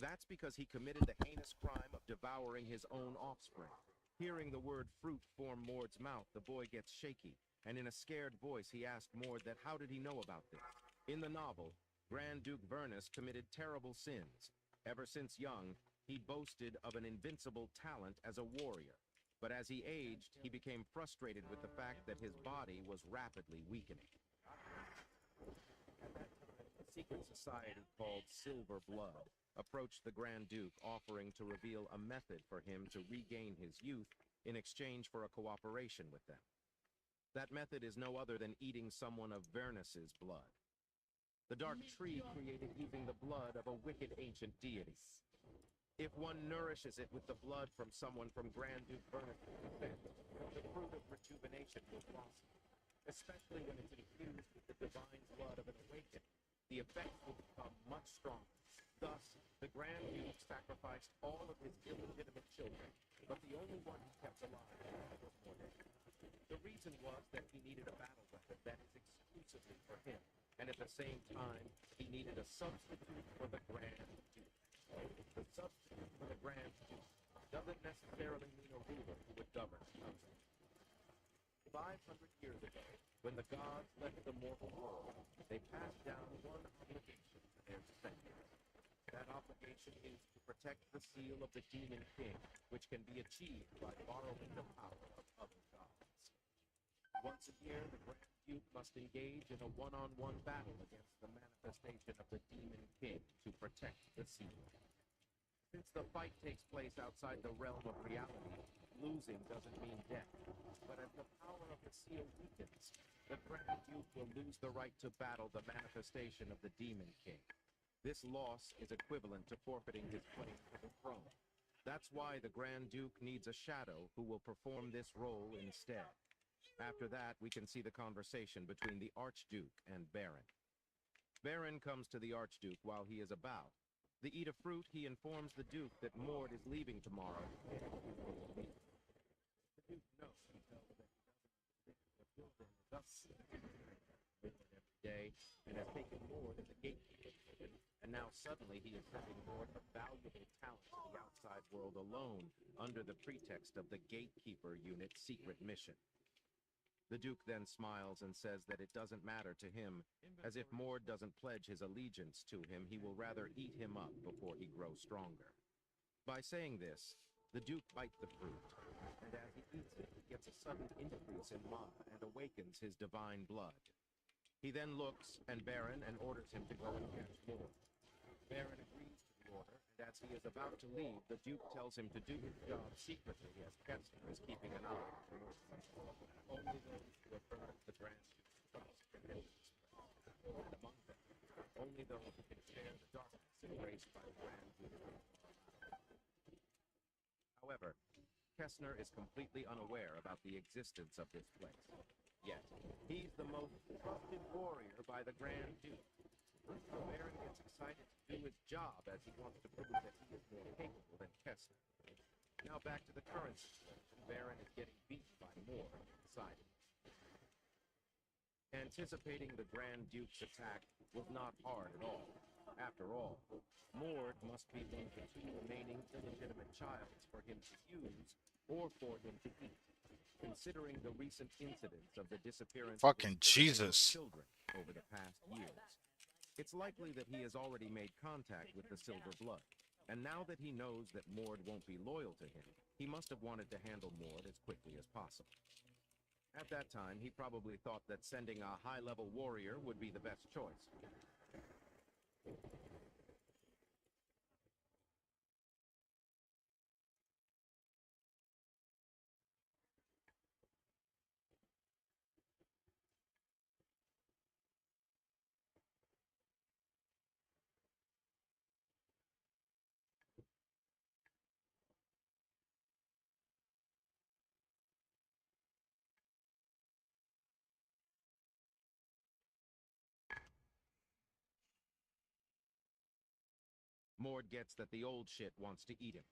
That's because he committed the heinous crime of devouring his own offspring. Hearing the word fruit form Mord's mouth, the boy gets shaky, and in a scared voice he asked Mord that how did he know about this? In the novel, Grand Duke Vernus committed terrible sins. Ever since young, he boasted of an invincible talent as a warrior. But as he aged, he became frustrated with the fact that his body was rapidly weakening. At that time, a secret society called Silver Blood approached the Grand Duke, offering to reveal a method for him to regain his youth in exchange for a cooperation with them. That method is no other than eating someone of Vernus's blood. The dark tree created using the blood of a wicked ancient deity. If one nourishes it with the blood from someone from Grand Duke Vernus's descent, the fruit of rejuvenation will blossom, especially when it's infused with the divine blood of an awakened. The effects will become much stronger. Thus, the Grand Duke sacrificed all of his illegitimate children, but the only one he kept alive was Mord. The reason was that he needed a battle weapon that is exclusively for him, and at the same time, he needed a substitute for the Grand Duke. The substitute for the Grand Duke doesn't necessarily mean a ruler who would govern the country. 500 years ago, when the gods left the mortal world, they passed down one obligation to their descendants. That obligation is to protect the seal of the Demon King, which can be achieved by borrowing the power of other gods. Once a year, the Grand Duke must engage in a one-on-one battle against the manifestation of the Demon King to protect the seal. Since the fight takes place outside the realm of reality, losing doesn't mean death. But as the power of the seal weakens, the Grand Duke will lose the right to battle the manifestation of the Demon King. This loss is equivalent to forfeiting his claim to the throne. That's why the Grand Duke needs a shadow who will perform this role instead. After that, we can see the conversation between the Archduke and Baron. Baron comes to the Archduke while he is about. To eat a fruit, he informs the Duke that Mord is leaving tomorrow. The Duke knows he tells that he doesn't understand what Wilbur does every day and has taken Mord as a gatekeeper. And now suddenly he is sending Mord a valuable talent to the outside world alone under the pretext of the Gatekeeper Unit's secret mission. The Duke then smiles and says that it doesn't matter to him, as if Mord doesn't pledge his allegiance to him, he will rather eat him up before he grows stronger. By saying this, the Duke bites the fruit, and as he eats it, he gets a sudden increase in mana and awakens his divine blood. He then looks at Baron and orders him to go and catch Mord. Baron agrees to the order, and as he is about to leave, the Duke tells him to do his job secretly, as Kessler is keeping an eye on him. Only those who have earned the Grand Duke's trust can enter this place, and among them, only those who can share the darkness embraced by the Grand Duke. However, Kessner is completely unaware about the existence of this place. Yet, he's the most trusted warrior by the Grand Duke. So Baron gets excited to do his job as he wants to prove that he is more capable than Kessner. Now back to the current situation. Baron is getting beaten by Mord inside him. Anticipating the Grand Duke's attack was not hard at all. After all, Mord must be one of the two remaining illegitimate childs for him to use or for him to eat. Considering the recent incidents of the disappearance of Fucking his Jesus. children over the past years, it's likely that he has already made contact with the Silver Blood. And now that he knows that Mord won't be loyal to him, he must have wanted to handle Mord as quickly as possible. At that time, he probably thought that sending a high-level warrior would be the best choice. Mord gets that the old shit wants to eat him.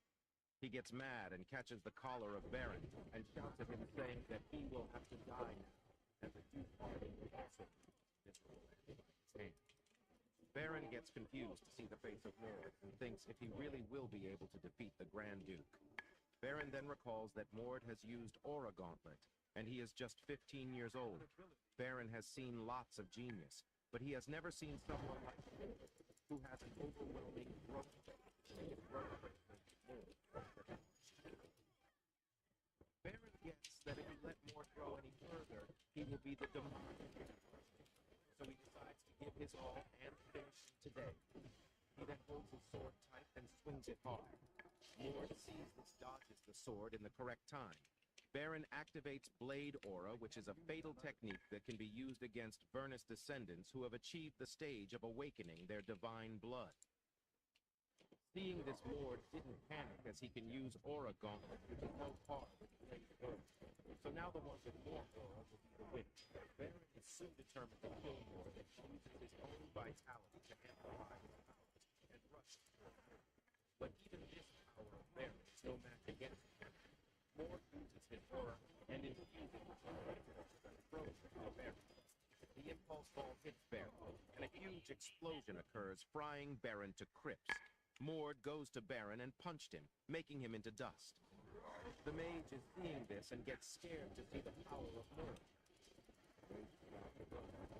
He gets mad and catches the collar of Baron and shouts at him saying that he will have to die now, as the Duke already will also this role. Baron gets confused to see the face of Mord and thinks if he really will be able to defeat the Grand Duke. Baron then recalls that Mord has used Aura Gauntlet, and he is just 15 years old. Baron has seen lots of genius, but he has never seen someone like Mord, who has an overwhelming growth rate. Baron gets that if he let Mord grow any further, he will be the demonic. So he decides to give his all and finish him today. He then holds his sword tight and swings it hard. Mord sees this, dodges the sword in the correct time. Baron activates Blade Aura, which is a fatal technique that can be used against Vernus descendants who have achieved the stage of awakening their divine blood. Seeing this, Mord didn't panic, as he can use Aura Gauntlet, which is no par with Blade Aura. So now the one with more aura will be the winner. Baron is so determined to kill Mord that he uses his own vitality to amplify his powers and rush toward Mord. But even this power of Baron is no match against him. Mord uses his aura and infuses it and throws it at Baron. The impulse ball hits Baron, and a huge explosion occurs, frying Baron to crisps. Mord goes to Baron and punched him, making him into dust. The mage is seeing this and gets scared to see the power of Mord.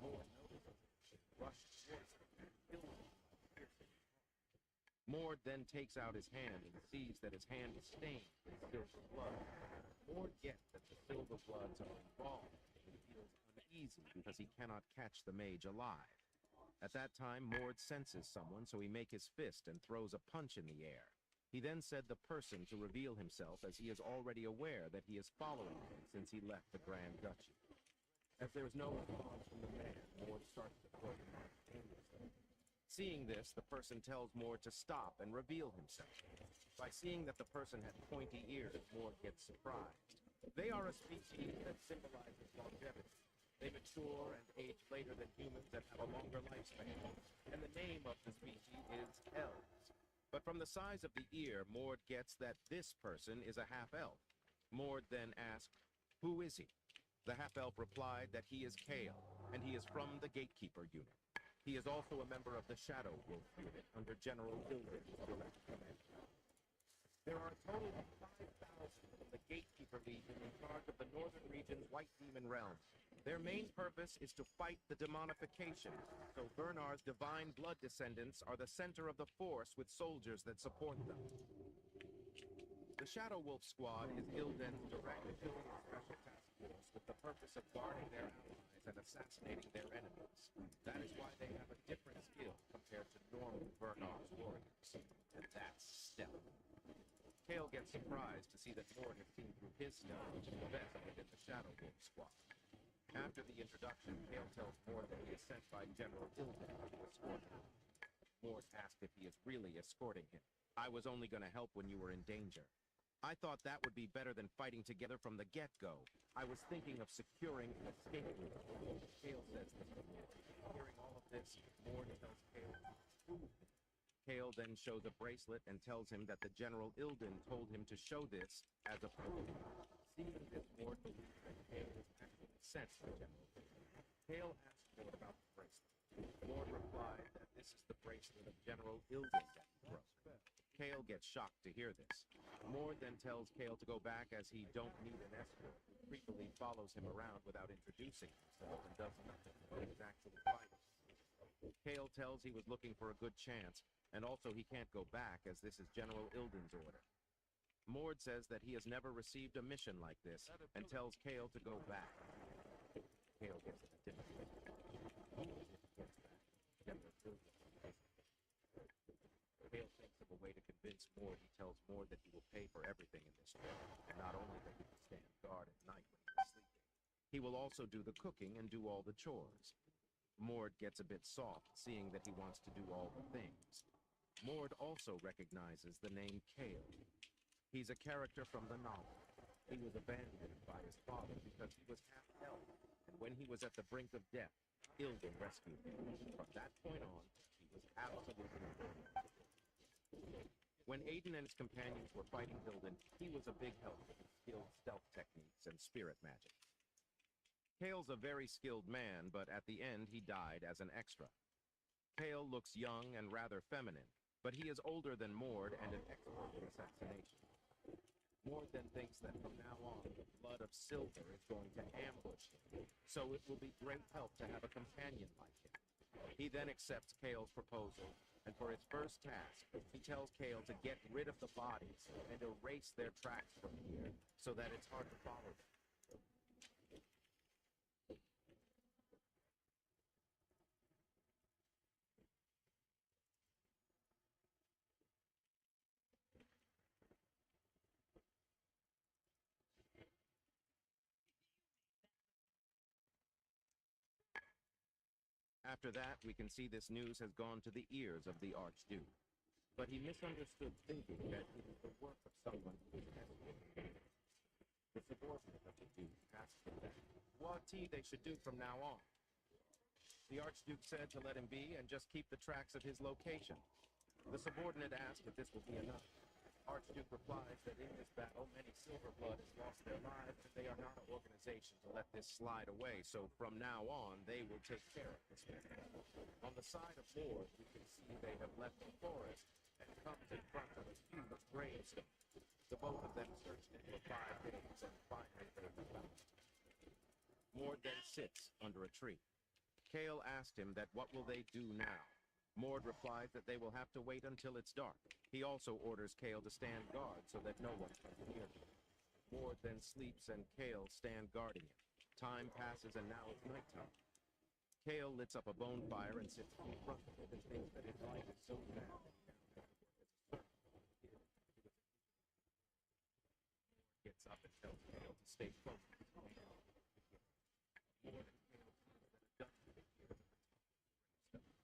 Mord notices it, rushes towards him, and kills him by piercing his heart. Mord then takes out his hand and sees that his hand is stained with silver blood. Mord gets that the silver bloods are involved, and feels uneasy because he cannot catch the mage alive. At that time, Mord senses someone, so he makes his fist and throws a punch in the air. He then said the person to reveal himself, as he is already aware that he is following him since he left the Grand Duchy. As there is no response from the man, Mord starts to throw him out aimlessly. Seeing this, the person tells Mord to stop and reveal himself. By seeing that the person had pointy ears, Mord gets surprised. They are a species that symbolizes longevity. They mature and age later than humans and have a longer lifespan. And the name of the species is elves. But from the size of the ear, Mord gets that this person is a half-elf. Mord then asked, "Who is he?" The half-elf replied that he is Kale, and he is from the Gatekeeper unit. He is also a member of the Shadow Wolf unit under General Ilden's direct command. There are a total of 5,000 of the Gatekeeper Legion in charge of the northern region's White Demon Realm. Their main purpose is to fight the demonification, so Vernar's divine blood descendants are the center of the force with soldiers that support them. The Shadow Wolf Squad is Ilden's direct affiliate special task force with the purpose of guarding their allies and assassinating their enemies. That is why they have a different skill compared to normal Vernar's warriors, and that's stealth. Kale gets surprised to see that Mord has seen through his stealth, which is the best within the Shadow Wolf Squad. After the introduction, Kale tells Mord that he is sent by General Ilden to escort him. Mord asked if he is really escorting him. "I was only going to help when you were in danger. I thought that would be better than fighting together from the get-go. I was thinking of securing an escape route." Kale says this to Mord. Hearing all of this, Mord tells Kale to prove it. Kale then shows a bracelet and tells him that the General Ilden told him to show this as a proof. Seeing this, Mord believes that Kale is actually sent to General Ilden. Kale asks Mord about the bracelet. Mord replied that this is the bracelet of General Ilden that he broke. Kale gets shocked to hear this. Mord then tells Kale to go back, as he don't need an escort who creepily follows him around without introducing himself and does nothing when he's actually fighting. Kale tells he was looking for a good chance, and also he can't go back as this is General Ilden's order. Mord says that he has never received a mission like this, and tells Kale to go back. Kale gets in a difficult Kale thinks of a way to convince Mord. He tells Mord that he will pay for everything in this trip, and not only that he will stand guard at night when he is sleeping, he will also do the cooking and do all the chores. Mord gets a bit soft, seeing that he wants to do all the things. Mord also recognizes the name Kale. He's a character from the novel. He was abandoned by his father because he was half-elf, and when he was at the brink of death, Ilden rescued him. From that point on, he was absolutely dead. When Aiden and his companions were fighting Ilden, he was a big help with his skilled stealth techniques and spirit magic. Kale's a very skilled man, but at the end he died as an extra. Kale looks young and rather feminine, but he is older than Mord and an expert in assassination. Mord then thinks that from now on, the blood of Silver is going to ambush him, so it will be great help to have a companion like him. He then accepts Kale's proposal, and for his first task, he tells Kale to get rid of the bodies and erase their tracks from here, so that it's hard to follow them. After that, we can see this news has gone to the ears of the Archduke. But he misunderstood, thinking that it was the work of someone who was the subordinate of the Duke asked him what they should do from now on. The Archduke said to let him be and just keep the tracks of his location. The subordinate asked if this would be enough. Archduke replies that in this battle, many Silverblood has lost their lives, and they are not an organization to let this slide away, so from now on, they will take care of this matter. On the side of Mord, we can see they have left the forest and comes in front of a huge gravestone. The both of them searched it for 5 days, and finally they were found. Mord then sits under a tree. Kale asked him that what will they do now? Mord replies that they will have to wait until it's dark. He also orders Kale to stand guard so that no one comes near him. Mord then sleeps and Kale stand guarding him. Time passes and now it's nighttime. Kale lits up a bonfire and sits in front of it and thinks that his life is so bad that he now has to work as a servant. Gets up and tells Kale to stay close to his home. Mord and Kale see that a dungeon appears at the top of the gravestone.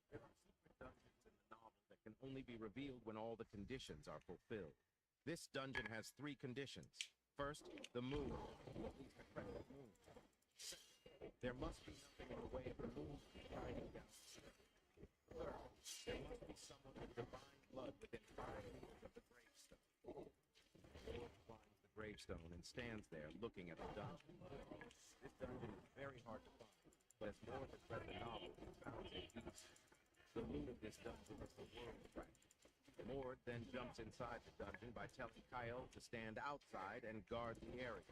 There are secret dungeons in the novel that can only be revealed when all the conditions are fulfilled. This dungeon has 3 conditions. First, the moon, or at least a crescent moon. Second, there must be nothing in the way of the moon shining down. Third, there must be someone with divine blood within 5 meters of the gravestone. Lord climbs the gravestone and stands there looking at the dungeon. This dungeon is very hard to find, but as Mord has read the novel, he found it easy. The loot of this dungeon is the world fraction. Mord then jumps inside the dungeon by telling Kyle to stand outside and guard the area.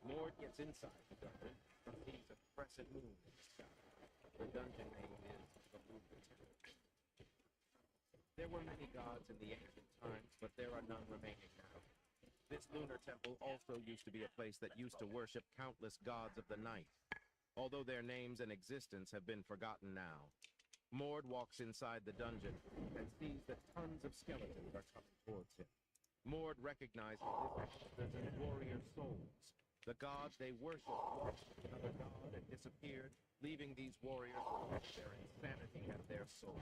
Mord gets inside the dungeon and sees a crescent moon in the sky. The dungeon name is the Lunar Temple. There were many gods in the ancient times, but there are none remaining now. This lunar temple also used to be a place that used to worship countless gods of the night, although their names and existence have been forgotten now. Mord walks inside the dungeon and sees that tons of skeletons are coming towards him. Mord recognizes this as warrior souls. The gods they worship lost another god and disappeared, leaving these warriors with their insanity at their soul.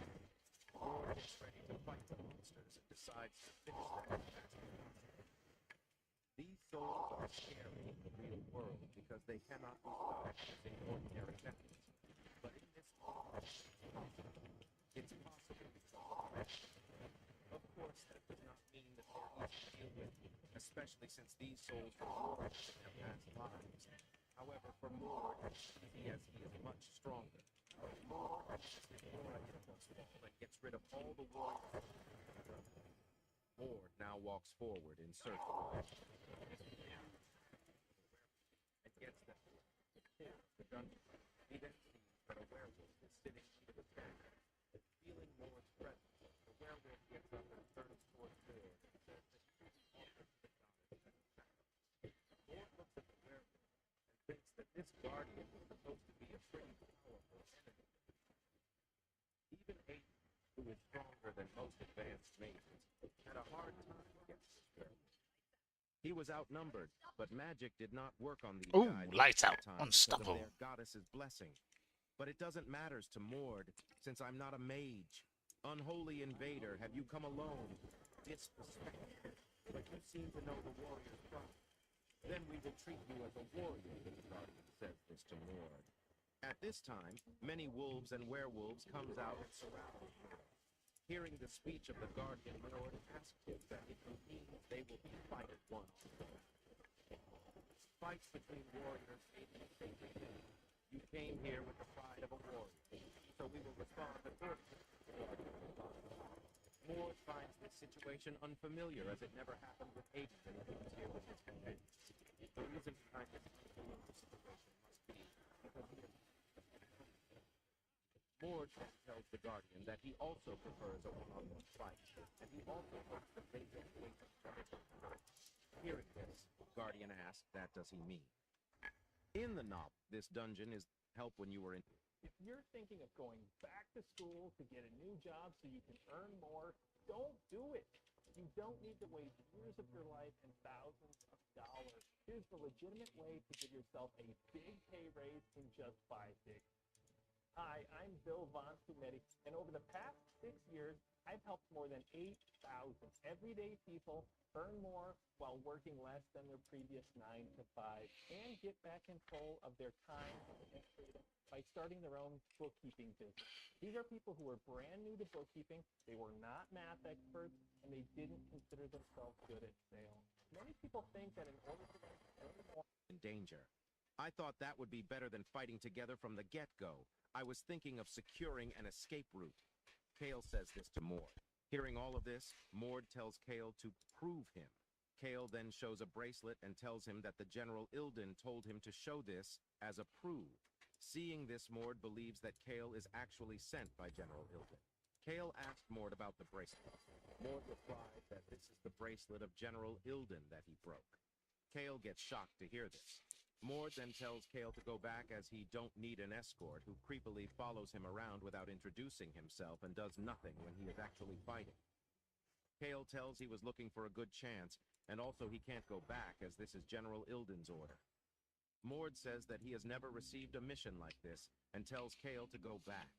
Mord gets ready to fight the monsters and decides to finish them as fast as possible. These souls are scary in the real world because they cannot be stopped using ordinary methods. But in this world, it's possible because of course, that does not mean that they're easy to deal with, especially since these souls were warriors in their past lives. However, for Mord, he is much stronger. Mord resisted Olympus and gets rid of all the warriors. Mord now walks forward in search of and gets them to the dungeon. He then sees that a werewolf is sitting under the bed. Feeling Mord's presence, the werewolf gets up and turns towards Mord and says that he is offered to the goddess as a sacrifice. Mord looks at the werewolf and thinks that this guardian was supposed to be a pretty powerful enemy. Even Aiden, who is stronger than most advanced mages, had a hard time against this werewolf. He was outnumbered, but magic did not work on these Ooh, guys lights out. because of Unstoppable. their goddess's blessing. But it doesn't matter to Mord, since I'm not a mage. Unholy invader, have you come alone? Disrespectful, but you seem to know the warrior's problem. Then we will treat you as a warrior, the guardian says this to Mord. At this time, many wolves and werewolves comes out and surround Mord. Hearing the speech of the guardian, Mord asked him that if he means they will be fighted one on one. Fights between warriors ain't a sacred thing. You came here with the pride of a warrior, so so we will respond accordingly. Mord finds this situation unfamiliar as it never happened with Aiden when he was here with his companions. The reason behind this unfamiliar situation must be because he is... Mord tells the Guardian that he also prefers a one-on-one fight, and he also hopes that they can wait each other. Hearing this, Guardian asks, "That does he mean?" In the novel, this dungeon is help when you were in... If you're thinking of going back to school to get a new job so you can earn more, don't do it. You don't need to waste years of your life and thousands of dollars. Here's the legitimate way to give yourself a big pay raise in just 5 days. Hi, I'm Bill Von Sumedi, and over the past 6 years, I've helped more than 8,000 everyday people earn more while working less than their previous 9 to 5 and get back control of their time and freedom by starting their own bookkeeping business. These are people who are brand new to bookkeeping, they were not math experts, and they didn't consider themselves good at sales. Many people think that in order for them to earn more... in danger. I thought that would be better than fighting together from the get-go. I was thinking of securing an escape route. Kale says this to Mord. Hearing all of this, Mord tells Kale to prove him. Kale then shows a bracelet and tells him that the General Ilden told him to show this as a prove. Seeing this, Mord believes that Kale is actually sent by General Ilden. Kale asked Mord about the bracelet. Mord replied that this is the bracelet of General Ilden that he broke. Kale gets shocked to hear this. Mord then tells Kale to go back as he don't need an escort who creepily follows him around without introducing himself and does nothing when he is actually fighting. Kale tells he was looking for a good chance, and also he can't go back as this is General Ilden's order. Mord says that he has never received a mission like this and tells Kale to go back.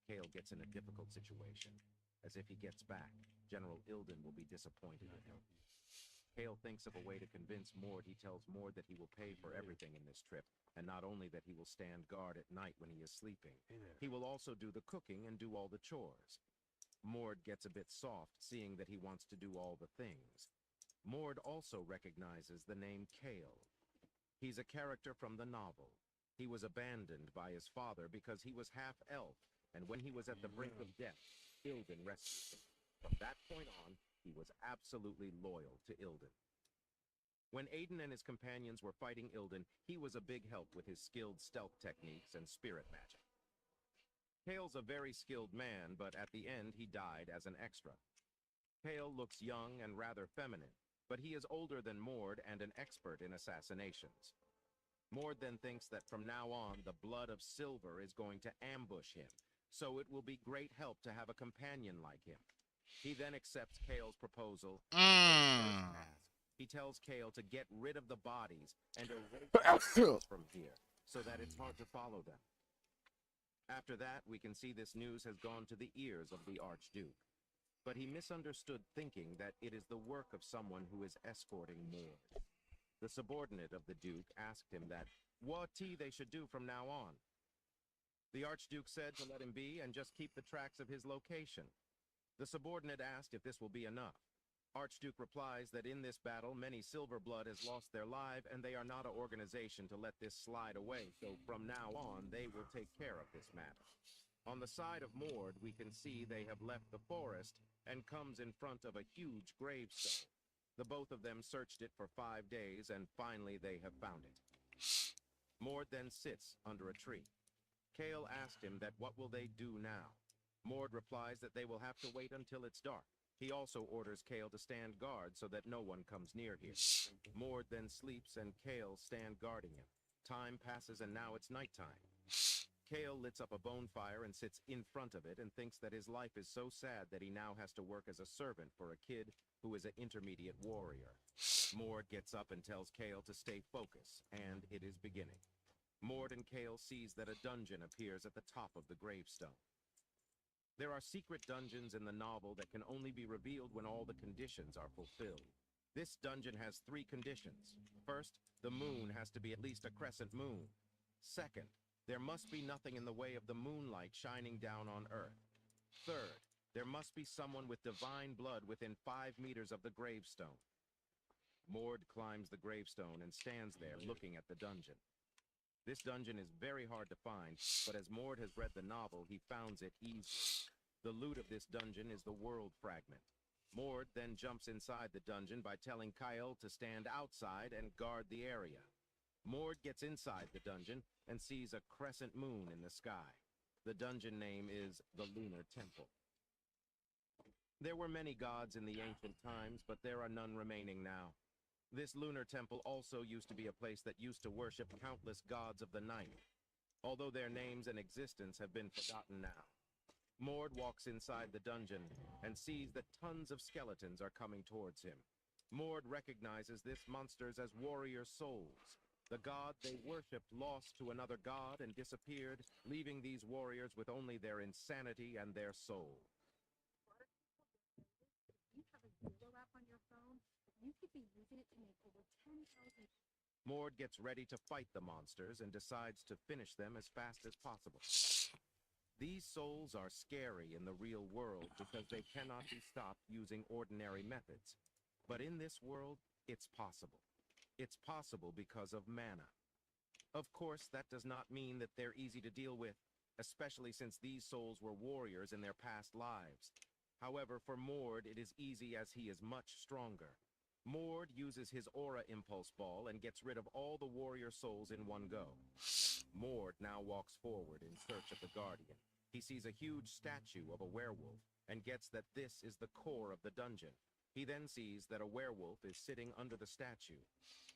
Kale gets in a difficult situation, as if he gets back, General Ilden will be disappointed in him. Kale thinks of a way to convince Mord. He tells Mord that he will pay for everything in this trip, and not only that he will stand guard at night when he is sleeping, he will also do the cooking and do all the chores. Mord gets a bit soft, seeing that he wants to do all the things. Mord also recognizes the name Kale. He's a character from the novel. He was abandoned by his father because he was half-elf, and when he was at the brink of death, Ilden rescued him. From that point on, he was absolutely loyal to Ilden. When Aiden and his companions were fighting Ilden, he was a big help with his skilled stealth techniques and spirit magic. Kale's a very skilled man, but at the end he died as an extra. Kale looks young and rather feminine, but he is older than Mord and an expert in assassinations. Mord then thinks that from now on, the blood of Silver is going to ambush him, so it will be great help to have a companion like him. He then accepts Kale's proposal. He tells Kale to get rid of the bodies and erase from here, so that it's hard to follow them. After that, we can see this news has gone to the ears of the Archduke. But he misunderstood, thinking that it is the work of someone who is escorting Mord. The subordinate of the Duke asked him what they should do from now on. The Archduke said to let him be and just keep the tracks of his location. The subordinate asked if this will be enough. Archduke replies that in this battle, many Silverblood has lost their life, and they are not an organization to let this slide away, so from now on, they will take care of this matter. On the side of Mord, we can see they have left the forest and comes in front of a huge gravestone. The both of them searched it for 5 days, and finally they have found it. Mord then sits under a tree. Kale asked him what will they do now? Mord replies that they will have to wait until it's dark. He also orders Kale to stand guard so that no one comes near here. Mord then sleeps and Kale stand guarding him. Time passes and now it's nighttime. Kale lights up a bonfire and sits in front of it and thinks that his life is so sad that he now has to work as a servant for a kid who is an intermediate warrior. Mord gets up and tells Kale to stay focused, and it is beginning. Mord and Kale sees that a dungeon appears at the top of the gravestone. There are secret dungeons in the novel that can only be revealed when all the conditions are fulfilled. This dungeon has 3 conditions. First, the moon has to be at least a crescent moon. Second, there must be nothing in the way of the moonlight shining down on Earth. Third, there must be someone with divine blood within 5 meters of the gravestone. Mord climbs the gravestone and stands there looking at the dungeon. This dungeon is very hard to find, but as Mord has read the novel, he founds it easily. The loot of this dungeon is the world fragment. Mord then jumps inside the dungeon by telling Kyle to stand outside and guard the area. Mord gets inside the dungeon and sees a crescent moon in the sky. The dungeon name is the Lunar Temple. There were many gods in the ancient times, but there are none remaining now. This lunar temple also used to be a place that used to worship countless gods of the night, although their names and existence have been forgotten now. Mord walks inside the dungeon and sees that tons of skeletons are coming towards him. Mord recognizes this monsters as warrior souls. The god they worshipped lost to another god and disappeared, leaving these warriors with only their insanity and their soul. You have a Zero app on your phone, you could be using it to make over 10,000. Mord gets ready to fight the monsters and decides to finish them as fast as possible. These souls are scary in the real world because they cannot be stopped using ordinary methods. But in this world, it's possible. It's possible because of mana. Of course, that does not mean that they're easy to deal with, especially since these souls were warriors in their past lives. However, for Mord, it is easy as he is much stronger. Mord uses his aura impulse ball and gets rid of all the warrior souls in one go. Mord now walks forward in search of the Guardian. He sees a huge statue of a werewolf and gets that this is the core of the dungeon. He then sees that a werewolf is sitting under the statue.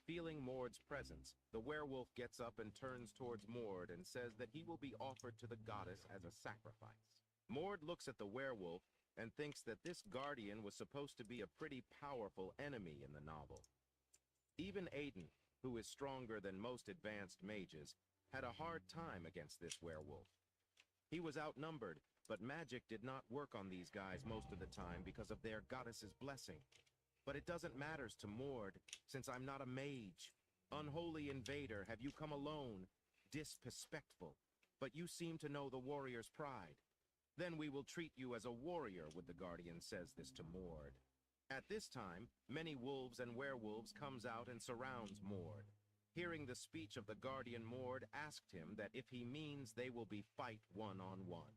Feeling Mord's presence, the werewolf gets up and turns towards Mord and says that he will be offered to the goddess as a sacrifice. Mord looks at the werewolf and thinks that this Guardian was supposed to be a pretty powerful enemy in the novel. Even Aiden, who is stronger than most advanced mages, had a hard time against this werewolf. He was outnumbered, but magic did not work on these guys most of the time because of their goddess's blessing. But it doesn't matter to Mord, since I'm not a mage. Unholy invader, have you come alone? Disrespectful. But you seem to know the warrior's pride. Then we will treat you as a warrior, the Guardian says this to Mord. At this time, many wolves and werewolves comes out and surrounds Mord. Hearing the speech of the Guardian, Mord asked him that if he means they will be fight one-on-one.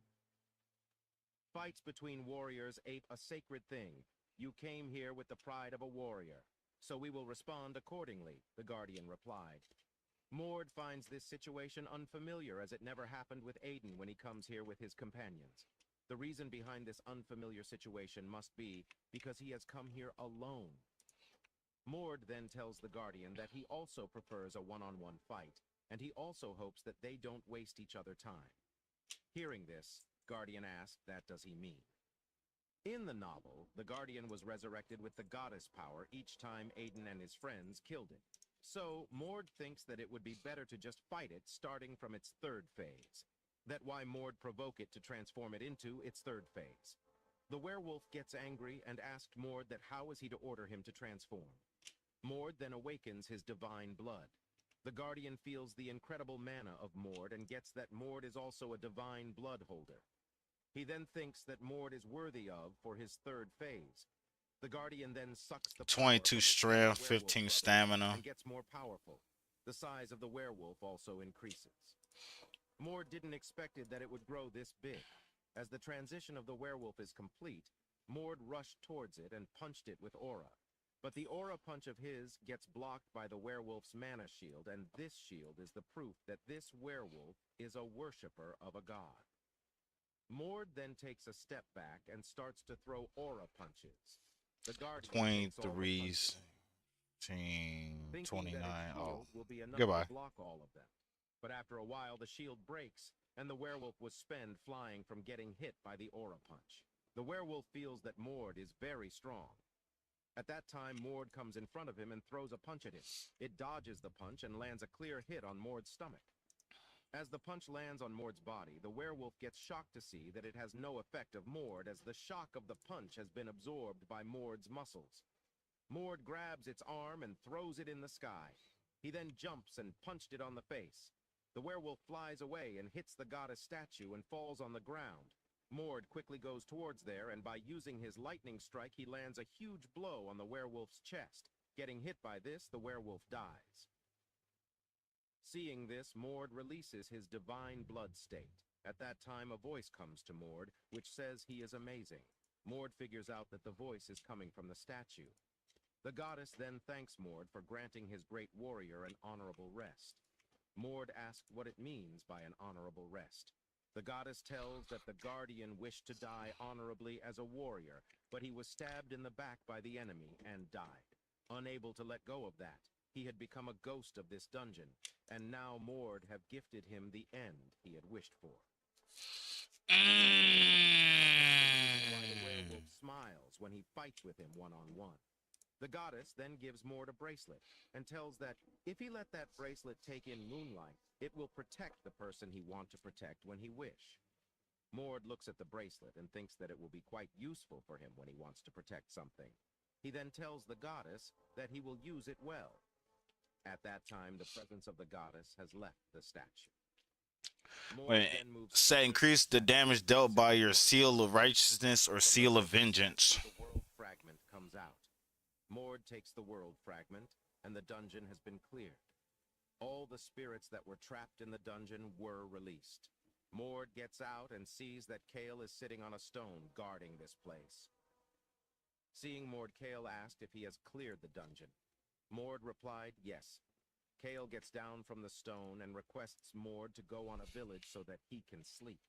Fights between warriors ape a sacred thing. You came here with the pride of a warrior, so we will respond accordingly, the Guardian replied. Mord finds this situation unfamiliar as it never happened with Aiden when he comes here with his companions. The reason behind this unfamiliar situation must be because he has come here alone. Mord then tells the Guardian that he also prefers a one-on-one fight, and he also hopes that they don't waste each other time. Hearing this, Guardian asked, that does he mean? In the novel, the Guardian was resurrected with the goddess power each time Aiden and his friends killed it. So, Mord thinks that it would be better to just fight it starting from its third phase. That's why Mord provoke it to transform it into its third phase. The werewolf gets angry and asked Mord that how is he to order him to transform. Mord then awakens his divine blood. The Guardian feels the incredible mana of Mord and gets that Mord is also a divine blood holder. He then thinks that Mord is worthy of for his third phase. The Guardian then sucks the 22 strength, 15 stamina. And gets more powerful. The size of the werewolf also increases. Mord didn't expect that it would grow this big. As the transition of the werewolf is complete, Mord rushed towards it and punched it with aura. But the aura punch of his gets blocked by the werewolf's mana shield, and this shield is the proof that this werewolf is a worshipper of a god. Mord then takes a step back and starts to throw aura punches. The Guardian 23, 29. Oh, will be enough goodbye. to block all of them. But after a while, the shield breaks, and the werewolf was spent flying from getting hit by the aura punch. The werewolf feels that Mord is very strong. At that time, Mord comes in front of him and throws a punch at him. It dodges the punch and lands a clear hit on Mord's stomach. As the punch lands on Mord's body, the werewolf gets shocked to see that it has no effect of Mord as the shock of the punch has been absorbed by Mord's muscles. Mord grabs its arm and throws it in the sky. He then jumps and punched it on the face. The werewolf flies away and hits the goddess statue and falls on the ground. Mord quickly goes towards there, and by using his lightning strike, he lands a huge blow on the werewolf's chest. Getting hit by this, the werewolf dies. Seeing this, Mord releases his divine blood state. At that time, a voice comes to Mord, which says he is amazing. Mord figures out that the voice is coming from the statue. The goddess then thanks Mord for granting his great warrior an honorable rest. Mord asked what it means by an honorable rest. The goddess tells that the guardian wished to die honorably as a warrior, but he was stabbed in the back by the enemy and died. Unable to let go of that, he had become a ghost of this dungeon, and now Mord have gifted him the end he had wished for. Why the werewolf smiles when he fights with him one-on-one. The goddess then gives Mord a bracelet and tells that if he let that bracelet take in moonlight, it will protect the person he wants to protect when he wish. Mord looks at the bracelet and thinks that it will be quite useful for him when he wants to protect something. He then tells the goddess that he will use it well. At that time, the presence of the goddess has left the statue. Wait, say increase the damage dealt by your seal of righteousness or seal of vengeance. The world fragment comes out. Mord takes the world fragment, and the dungeon has been cleared. All the spirits that were trapped in the dungeon were released. Mord gets out and sees that Kale is sitting on a stone guarding this place. Seeing Mord, Kale asked if he has cleared the dungeon. Mord replied, yes. Kale gets down from the stone and requests Mord to go on a village so that he can sleep.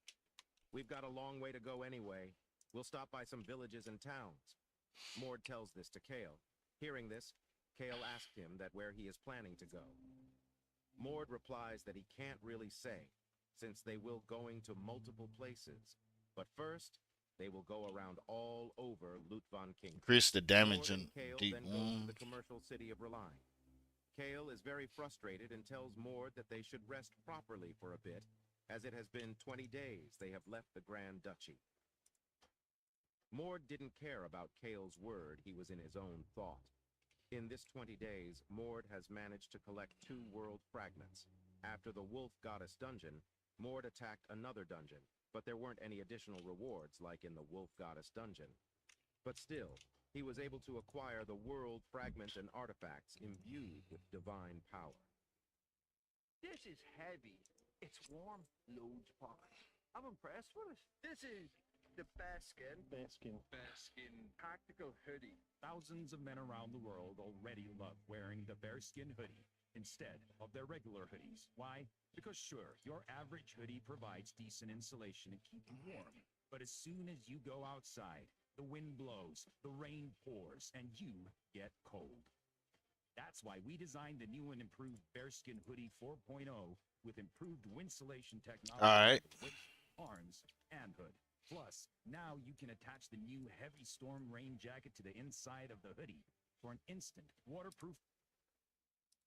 We've got a long way to go anyway. We'll stop by some villages and towns. Mord tells this to Kale. Hearing this, Kale asked him that where he is planning to go. Mord replies that he can't really say, since they will going to multiple places. But first, they will go around all over Lutvan Kingdom. Increase the damage Mord in Kale deep then goes to wound. the commercial city of Reline. Kale is very frustrated and tells Mord that they should rest properly for a bit, as it has been 20 days they have left the Grand Duchy. Mord didn't care about Kale's word, he was in his own thought. In this 20 days, Mord has managed to collect 2 world fragments. After the Wolf Goddess dungeon, Mord attacked another dungeon, but there weren't any additional rewards like in the Wolf Goddess dungeon. But still, he was able to acquire the world fragment and artifacts imbued with divine power. This is heavy. It's warm. Loads of pockets. I'm impressed with it. This is the BestSkin. BestSkin tactical hoodie. Thousands of men around the world already love wearing the bearskin hoodie instead of their regular hoodies. Why? Because sure, your average hoodie provides decent insulation and keep you warm. But as soon as you go outside, the wind blows, the rain pours, and you get cold. That's why we designed the new and improved Bearskin Hoodie 4.0 with improved windsolation technology All right. for the waist, arms, and hood. Plus, now you can attach the new heavy storm rain jacket to the inside of the hoodie for an instant waterproof.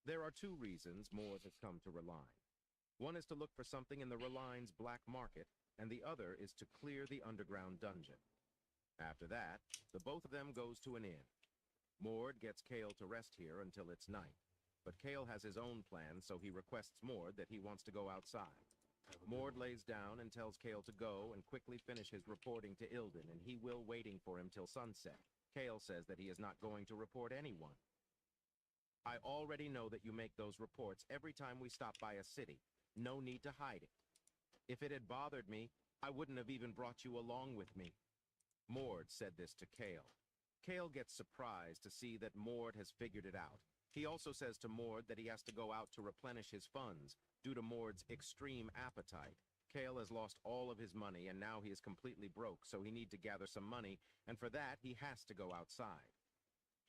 There are 2 reasons Mord has come to Reline. One is to look for something in the Reline's black market, and the other is to clear the underground dungeon. After that, the both of them goes to an inn. Mord gets Kale to rest here until it's night, but Kale has his own plan, so he requests Mord that he wants to go outside. Mord lays down and tells Kale to go and quickly finish his reporting to Ilden, and he will waiting for him till sunset. Kale says that he is not going to report anyone. I already know that you make those reports every time we stop by a city. No need to hide it. If it had bothered me, I wouldn't have even brought you along with me. Mord said this to Kale. Kale gets surprised to see that Mord has figured it out. He also says to Mord that he has to go out to replenish his funds. Due to Mord's extreme appetite, Kale has lost all of his money and now he is completely broke, so he needs to gather some money, and for that he has to go outside.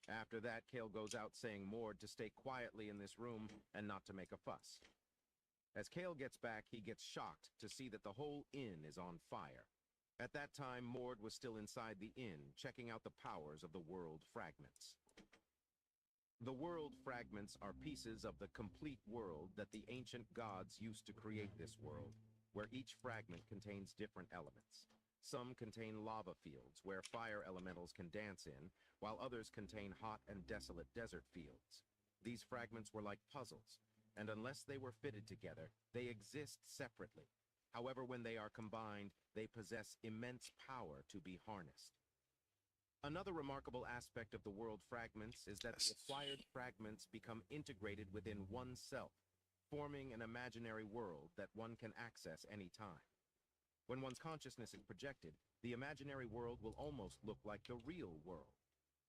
After that, Kale goes out saying Mord to stay quietly in this room and not to make a fuss. As Kale gets back, he gets shocked to see that the whole inn is on fire. At that time, Mord was still inside the inn, checking out the powers of the world fragments. The world fragments are pieces of the complete world that the ancient gods used to create this world, where each fragment contains different elements. Some contain lava fields, where fire elementals can dance in, while others contain hot and desolate desert fields. These fragments were like puzzles, and unless they were fitted together, they exist separately. However, when they are combined, they possess immense power to be harnessed. Another remarkable aspect of the world fragments is that the acquired fragments become integrated within oneself. forming an imaginary world that one can access any time. When one's consciousness is projected, the imaginary world will almost look like the real world.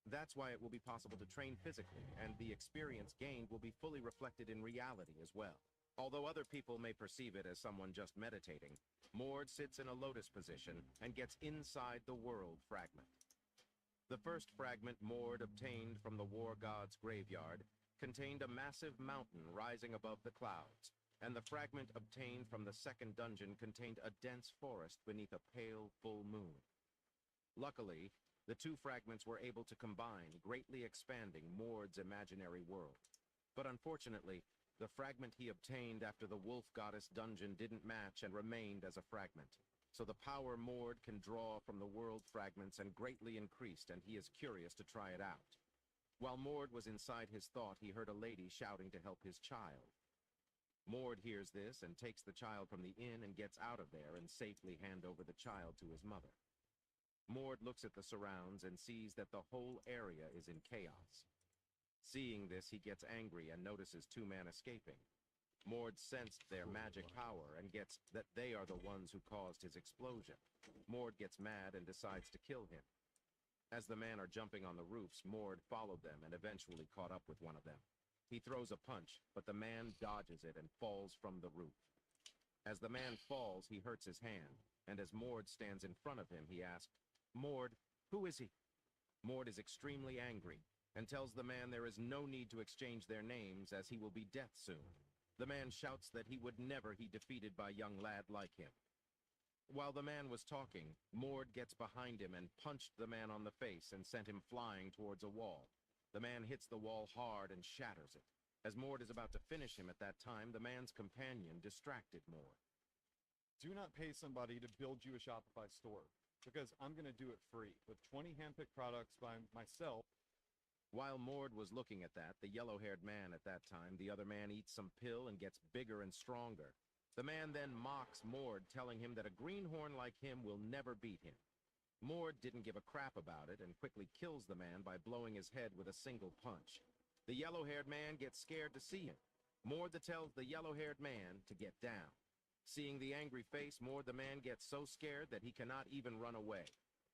That's why it will be possible to train physically, and the experience gained will be fully reflected in reality as well. Although other people may perceive it as someone just meditating, Mord sits in a lotus position and gets inside the world fragment. The first fragment Mord obtained from the war god's graveyard contained a massive mountain rising above the clouds, and the fragment obtained from the second dungeon contained a dense forest beneath a pale full moon. Luckily, the two fragments were able to combine, greatly expanding Mord's imaginary world. But unfortunately, the fragment he obtained after the wolf goddess dungeon didn't match and remained as a fragment. So the power Mord can draw from the world fragments and greatly increased, and he is curious to try it out. While Mord was inside his thought, he heard a lady shouting to help his child. Mord hears this and takes the child from the inn and gets out of there and safely hand over the child to his mother. Mord looks at the surrounds and sees that the whole area is in chaos. Seeing this, he gets angry and notices two men escaping. Mord sensed their magic power and gets that they are the ones who caused his explosion. Mord gets mad and decides to kill him. As the men are jumping on the roofs, Mord followed them and eventually caught up with one of them. He throws a punch, but the man dodges it and falls from the roof. As the man falls, he hurts his hand, and as Mord stands in front of him, he asks, "Mord, who is he?" Mord is extremely angry and tells the man there is no need to exchange their names as he will be death soon. The man shouts that he would never be defeated by a young lad like him. While the man was talking, Mord gets behind him and punched the man on the face and sent him flying towards a wall. The man hits the wall hard and shatters it. As Mord is about to finish him at that time, the man's companion distracted Mord. Do not pay somebody to build you a Shopify store, because I'm going to do it free with 20 handpicked products by myself. While Mord was looking at that, the yellow-haired man at that time, the other man eats some pill and gets bigger and stronger. The man then mocks Mord, telling him that a greenhorn like him will never beat him. Mord didn't give a crap about it and quickly kills the man by blowing his head with a single punch. The yellow-haired man gets scared to see him. Mord tells the yellow-haired man to get down. Seeing the angry face, Mord the man gets so scared that he cannot even run away.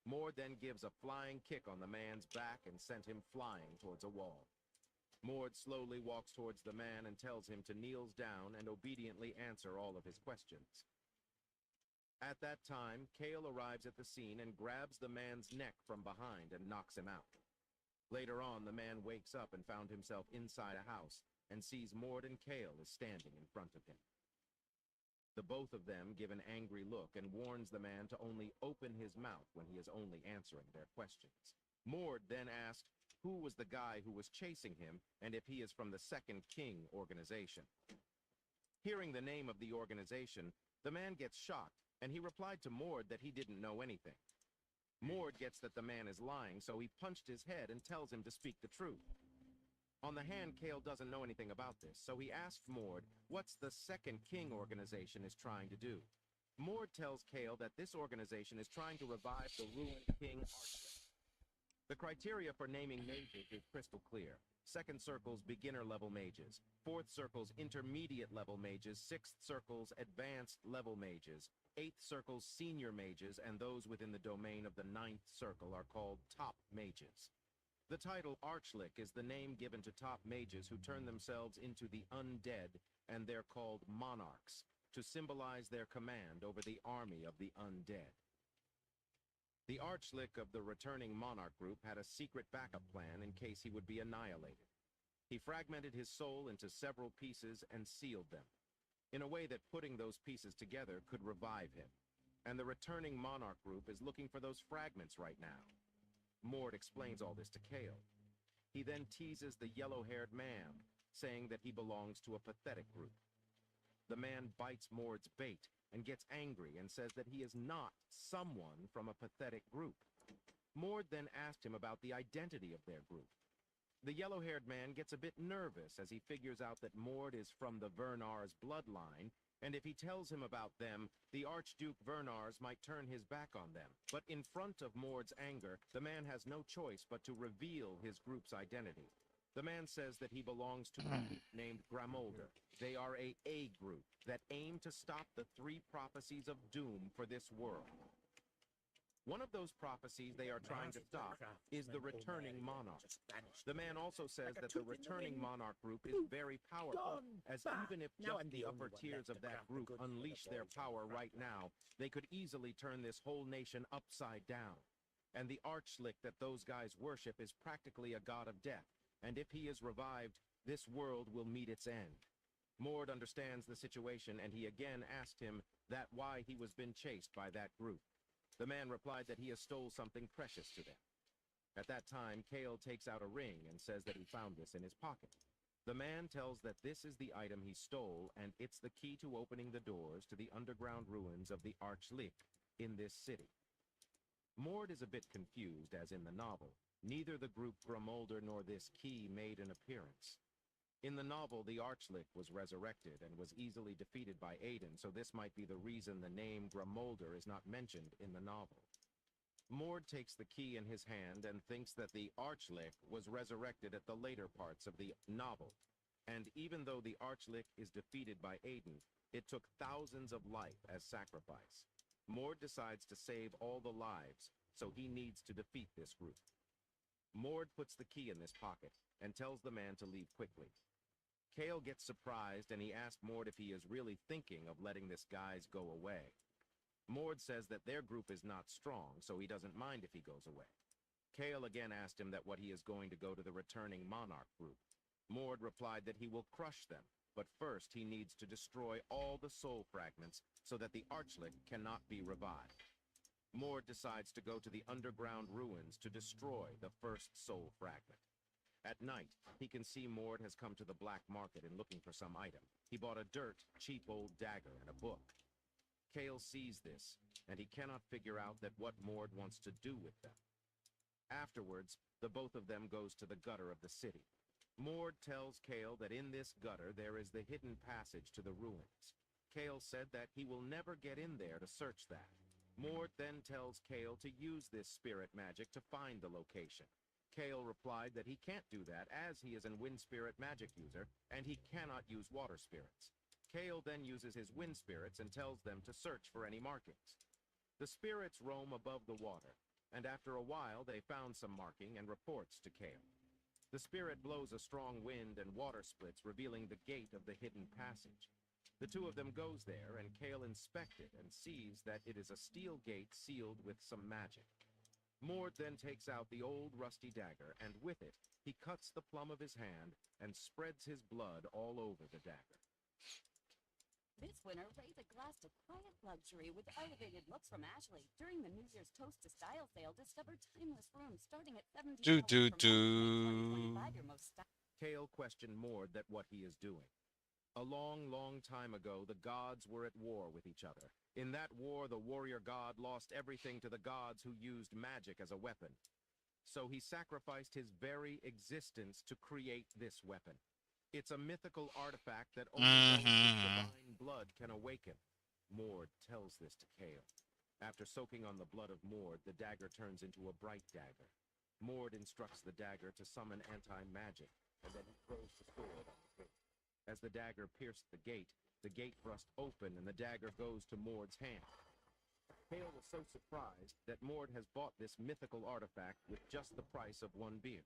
Mord then gives a flying kick on the man's back and sent him flying towards a wall. Mord slowly walks towards the man and tells him to kneel down and obediently answer all of his questions. At that time, Kale arrives at the scene and grabs the man's neck from behind and knocks him out. Later on, the man wakes up and found himself inside a house and sees Mord and Kale is standing in front of him. The both of them give an angry look and warns the man to only open his mouth when he is only answering their questions. Mord then asks who was the guy who was chasing him and if he is from the Second King organization. Hearing the name of the organization, the man gets shocked, and he replied to Mord that he didn't know anything. Mord gets that the man is lying, so he punched his head and tells him to speak the truth. On the hand, Kale doesn't know anything about this, so he asks Mord what's the Second King organization is trying to do. Mord tells Kale that this organization is trying to revive the ruined King Archbishop. The criteria for naming mages is crystal clear. Second circle's beginner-level mages, fourth circle's intermediate-level mages, sixth circle's advanced-level mages, eighth circle's senior mages, and those within the domain of the ninth circle are called top mages. The title Archlick is the name given to top mages who turn themselves into the undead, and they're called monarchs, to symbolize their command over the army of the undead. The Archlick of the returning monarch group had a secret backup plan in case he would be annihilated. He fragmented his soul into several pieces and sealed them, in a way that putting those pieces together could revive him. And the returning monarch group is looking for those fragments right now. Mord explains all this to Kale. He then teases the yellow-haired man, saying that he belongs to a pathetic group. The man bites Mord's bait and gets angry and says that he is not someone from a pathetic group. Mord then asked him about the identity of their group. The yellow-haired man gets a bit nervous as he figures out that Mord is from the Vernar's bloodline, and if he tells him about them, the Archduke Vernars might turn his back on them. But in front of Mord's anger, the man has no choice but to reveal his group's identity. The man says that he belongs to a group named Gramolder. They are a group that aim to stop the 3 prophecies of doom for this world. One of those prophecies they are trying to stop is the returning monarch. The man also says that the returning monarch group is very powerful, as even if just the upper tiers of that group unleash their power right now, they could easily turn this whole nation upside down. And the archlick that those guys worship is practically a god of death, and if he is revived, this world will meet its end. Mord understands the situation, and he again asked him that why he was been chased by that group. The man replied that he has stole something precious to them. At that time, Kale takes out a ring and says that he found this in his pocket. The man tells that this is the item he stole, and it's the key to opening the doors to the underground ruins of the Archlick in this city. Mord is a bit confused, as in the novel, neither the group Gramolder nor this key made an appearance. In the novel, the Archlick was resurrected and was easily defeated by Aiden, so this might be the reason the name Gramolder is not mentioned in the novel. Mord takes the key in his hand and thinks that the Archlick was resurrected at the later parts of the novel. And even though the Archlick is defeated by Aiden, it took thousands of life as sacrifice. Mord decides to save all the lives, so he needs to defeat this group. Mord puts the key in this pocket and tells the man to leave quickly. Kale gets surprised, and he asks Mord if he is really thinking of letting this guys go away. Mord says that their group is not strong, so he doesn't mind if he goes away. Kale again asked him that what he is going to go to the returning monarch group. Mord replied that he will crush them, but first he needs to destroy all the soul fragments so that the Archlick cannot be revived. Mord decides to go to the underground ruins to destroy the first soul fragment. At night, he can see Mord has come to the black market and looking for some item. He bought a cheap old dagger and a book. Kale sees this, and he cannot figure out that what Mord wants to do with them. Afterwards, the both of them goes to the gutter of the city. Mord tells Kale that in this gutter there is the hidden passage to the ruins. Kale said that he will never get in there to search that. Mord then tells Kale to use this spirit magic to find the location. Kale replied that he can't do that as he is a wind spirit magic user, and he cannot use water spirits. Kale then uses his wind spirits and tells them to search for any markings. The spirits roam above the water, and after a while they found some marking and reports to Kale. The spirit blows a strong wind and water splits, revealing the gate of the hidden passage. The two of them goes there, and Kale inspects it and sees that it is a steel gate sealed with some magic. Mord then takes out the old rusty dagger, and with it, he cuts the plum of his hand and spreads his blood all over the dagger. This winter, raise a glass to quiet luxury with elevated looks from Ashley. During the New Year's Toast to Style sale, discover timeless rooms starting at $17 per month. Your most Kale questioned Mord that what he is doing. A long, long time ago, the gods were at war with each other. In that war, the warrior god lost everything to the gods who used magic as a weapon. So he sacrificed his very existence to create this weapon. It's a mythical artifact that only those with divine blood can awaken. Mord tells this to Kale. After soaking on the blood of Mord, the dagger turns into a bright dagger. Mord instructs the dagger to summon anti-magic, and then he throws the sword on the gate. As the dagger pierced the gate thrust open, and the dagger goes to Mord's hand. Kale was so surprised that Mord has bought this mythical artifact with just the price of one beer.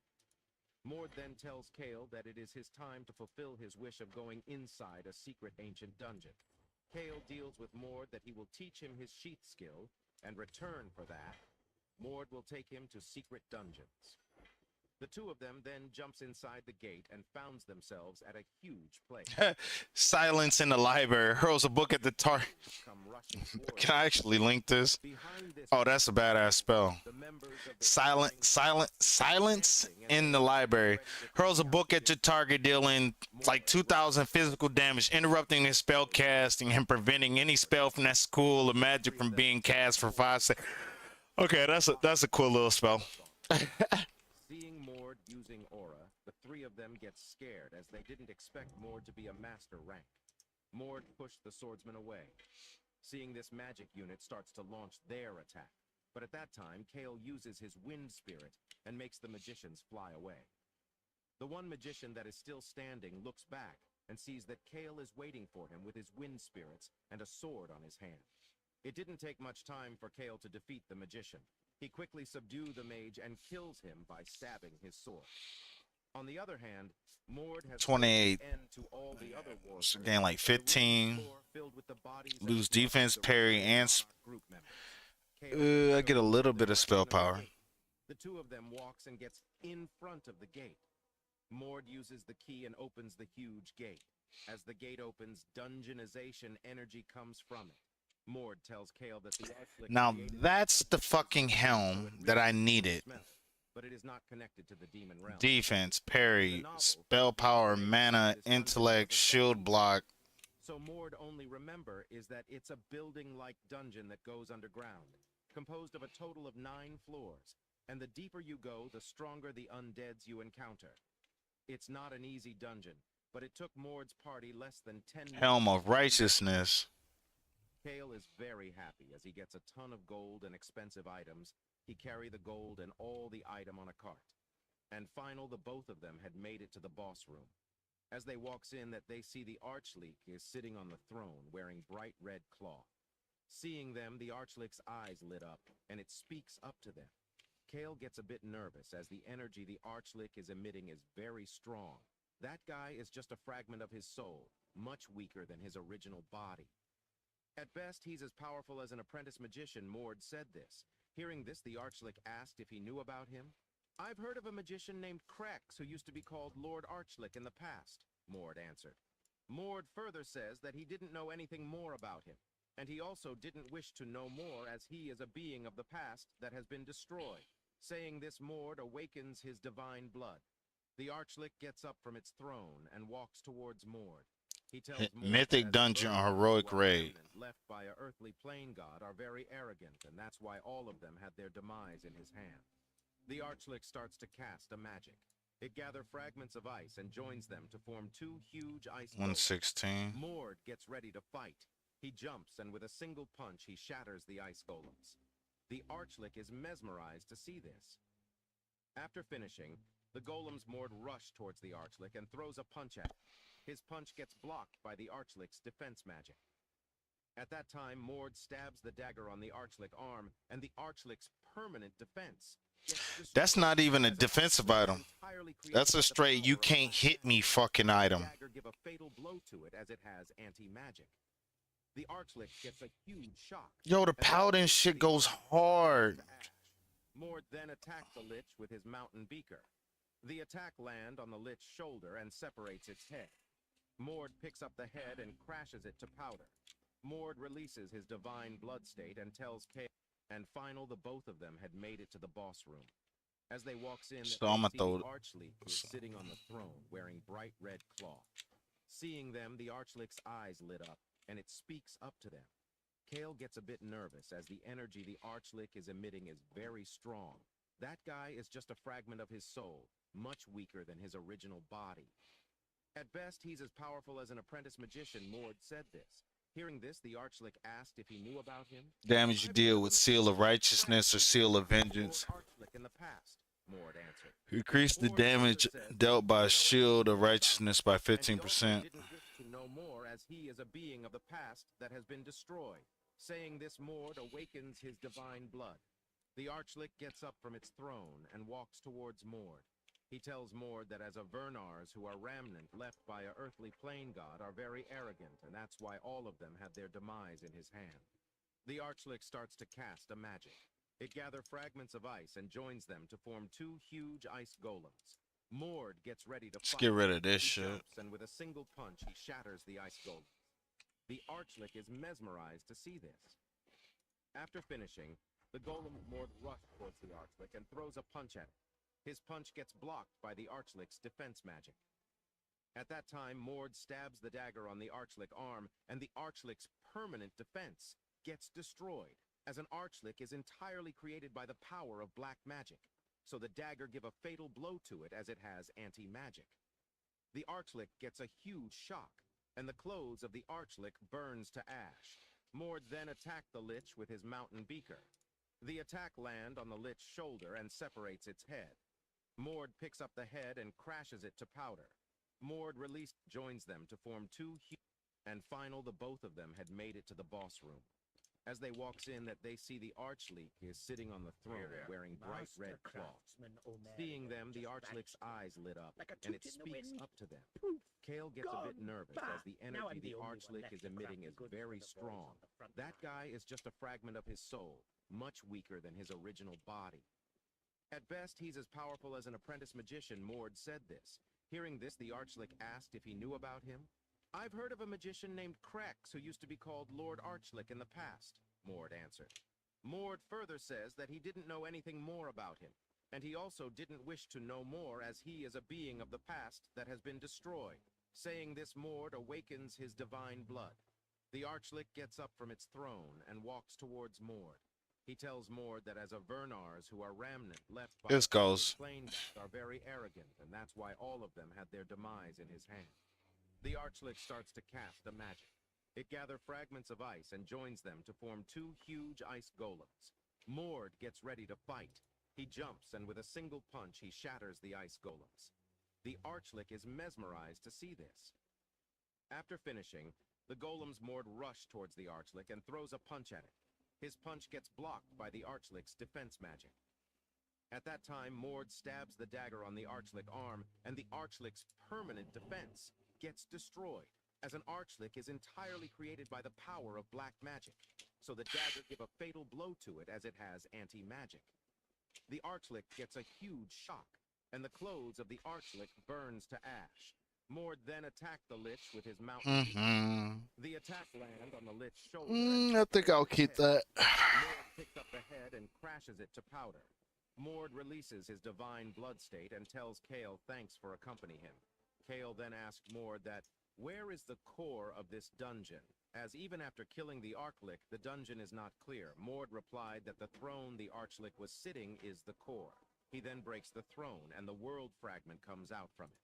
Mord then tells Kale that it is his time to fulfill his wish of going inside a secret ancient dungeon. Kale deals with Mord that he will teach him his sheath skill, and return for that, Mord will take him to secret dungeons. The two of them then jumps inside the gate and founds themselves at a huge place. Silence in the library. Hurls a book at the target. Can I actually link this? Oh, that's a badass spell. Silence in the library. Hurls a book at your target, dealing like 2,000 physical damage, interrupting his spell casting and preventing any spell from that school of magic from being cast for 5 seconds. Okay, that's a cool little spell. Seeing Mord using aura, the three of them get scared as they didn't expect Mord to be a master rank. Mord pushed the swordsman away. Seeing this magic unit starts to launch their attack, but at that time, Kale uses his wind spirit and makes the magicians fly away. The one magician that is still standing looks back and sees that Kale is waiting for him with his wind spirits and a sword on his hand. It didn't take much time for Kale to defeat the magician. He quickly subdues the mage and kills him by stabbing his sword. On the other hand, Mord has 28. put an end to all the other wars. So gain like 15. Lose defense, parry, and group members. I get a little bit of spell power. The two of them walks and gets in front of the gate. Mord uses the key and opens the huge gate. As the gate opens, dungeonization energy comes from it. Mord tells Kale that the Archlick Now created that's the fucking helm that I needed. but it is not connected to the demon realm. Defense, parry, spell power, mana, intellect, shield block. So Mord only remember is that it's a building-like dungeon that goes underground, composed of a total of 9 floors, and the deeper you go, the stronger the undeads you encounter. It's not an easy dungeon, but it took Mord's party less than 10 minutes. Helm of Righteousness. Kale is very happy as he gets a ton of gold and expensive items. He carry the gold and all the item on a cart. And final, the both of them had made it to the boss room. As they walks in, that they see the Archleek is sitting on the throne wearing bright red cloth. Seeing them, the Archleek's eyes lit up, and it speaks up to them. Kale gets a bit nervous as the energy the Archleek is emitting is very strong. That guy is just a fragment of his soul, much weaker than his original body. At best, he's as powerful as an apprentice magician, Mord said this. Hearing this, the Archleek asked if he knew about him. I've heard of a magician named Krex who used to be called Lord Archleek in the past, Mord answered. Mord further says that he didn't know anything more about him, and he also didn't wish to know more as he is a being of the past that has been destroyed. Saying this, Mord awakens his divine blood. The Archleek gets up from its throne and walks towards Mord. He tells Mord Mythic that Dungeon or Heroic Raid. left by a earthly plane god are very arrogant, and that's why all of them had their demise in his hand. The Archleek starts to cast a magic. It gathers fragments of ice and joins them to form 2 huge ice 116. Mord gets ready to fight. He jumps, and with a single punch, he shatters the ice golems. The Archleek is mesmerized to see this. After finishing, the golems Mord rush towards the Archleek and throws a punch at it. His punch gets blocked by the Archleek's defense magic. At that time, Mord stabs the dagger on the Archleek arm, and the Archleek's permanent defense gets destroyed. That's not even a defensive item. That's a straight you can't hit me fucking item. The dagger give a fatal blow to it as it has anti-magic. The Archleek gets a huge shock. Yo, the paladin shit goes hard. Mord then attacks the Lich with his mountain beaker. The attack lands on the Lich's shoulder and separates its head. Mord picks up the head and crashes it to powder. Mord releases his divine blood state and tells Kale, and final, the both of them had made it to the boss room. As they walks in, So I'ma throw the Archleek is sitting on the throne wearing bright red cloth. Seeing them, the Archleek's eyes lit up, and it speaks up to them. Kale gets a bit nervous as the energy the Archleek is emitting is very strong. That guy is just a fragment of his soul, much weaker than his original body. At best, he's as powerful as an apprentice magician, Mord said this. Hearing this, the Archleek asked if he knew about him. Damage you deal with Seal of Righteousness or Seal of Vengeance. Archleek in the past, Mord answered. Increase the damage dealt by Shield of Righteousness by 15%. Didn't wish to know more as he is a being of the past that has been destroyed. Saying this, Mord awakens his divine blood. The Archleek gets up from its throne and walks towards Mord. He tells Mord that as Avernars who are remnant left by a earthly plane god are very arrogant, and that's why all of them had their demise in his hand. The Archleek starts to cast a magic. It gathers fragments of ice and joins them to form 2 huge ice golems. Mord gets ready to fight. Get rid of this He shit. jumps, and with a single punch, he shatters the ice golems. The Archleek is mesmerized to see this. After finishing, the golem Mord rushes towards the Archleek and throws a punch at it. His punch gets blocked by the Archleek's defense magic. At that time, Mord stabs the dagger on the Archleek arm, and the Archleek's permanent defense gets destroyed, as an Archleek is entirely created by the power of black magic, so the dagger give a fatal blow to it as it has anti-magic. The Archleek gets a huge shock, and the clothes of the Archleek burns to ash. Mord then attacked the Lich with his mountain beaker. The attack lands on the Lich's shoulder and separates its head. Mord picks up the head and crashes it to powder. Mord joins them to form two and final the both of them had made it to the boss room. As they walks in that they see the Archleek is sitting on the throne wearing bright red cloth. Seeing them, the Archleek's eyes lit up, and it speaks up to them. Kale gets a bit nervous as the energy the Archleek is emitting is very strong. That guy is just a fragment of his soul, much weaker than his original body. At best, he's as powerful as an apprentice magician, Mord said this. Hearing this, the Archleek asked if he knew about him. I've heard of a magician named Krex who used to be called Lord Archleek in the past, Mord answered. Mord further says that he didn't know anything more about him, and he also didn't wish to know more as he is a being of the past that has been destroyed. Saying this, Mord awakens his divine blood. The Archleek gets up from its throne and walks towards Mord. He tells Mord that as a Vernars who are remnant left by This goes. plain are very arrogant, and that's why all of them had their demise in his hand. The Archleek starts to cast a magic. It gathers fragments of ice and joins them to form two huge ice golems. Mord gets ready to fight. He jumps, and with a single punch, he shatters the ice golems. The Archleek is mesmerized to see this. After finishing, the golems Mord rush towards the Archleek and throws a punch at it. His punch gets blocked by the Archleek's defense magic. At that time, Mord stabs the dagger on the Archleek arm, and the Archleek's permanent defense gets destroyed, as an Archleek is entirely created by the power of black magic, so the dagger gives a fatal blow to it as it has anti-magic. The Archleek gets a huge shock, and the clothes of the Archleek burns to ash. Mord then attacked the Lich with his mountain. The attack lands on the Lich's shoulder. I think I'll keep that. Mord picks up the head and crashes it to powder. Mord releases his divine blood state and tells Kale thanks for accompanying him. Kale then asked Mord that, where is the core of this dungeon? As even after killing the Archleek, the dungeon is not clear. Mord replied that the throne the Archleek was sitting is the core. He then breaks the throne, and the world fragment comes out from it.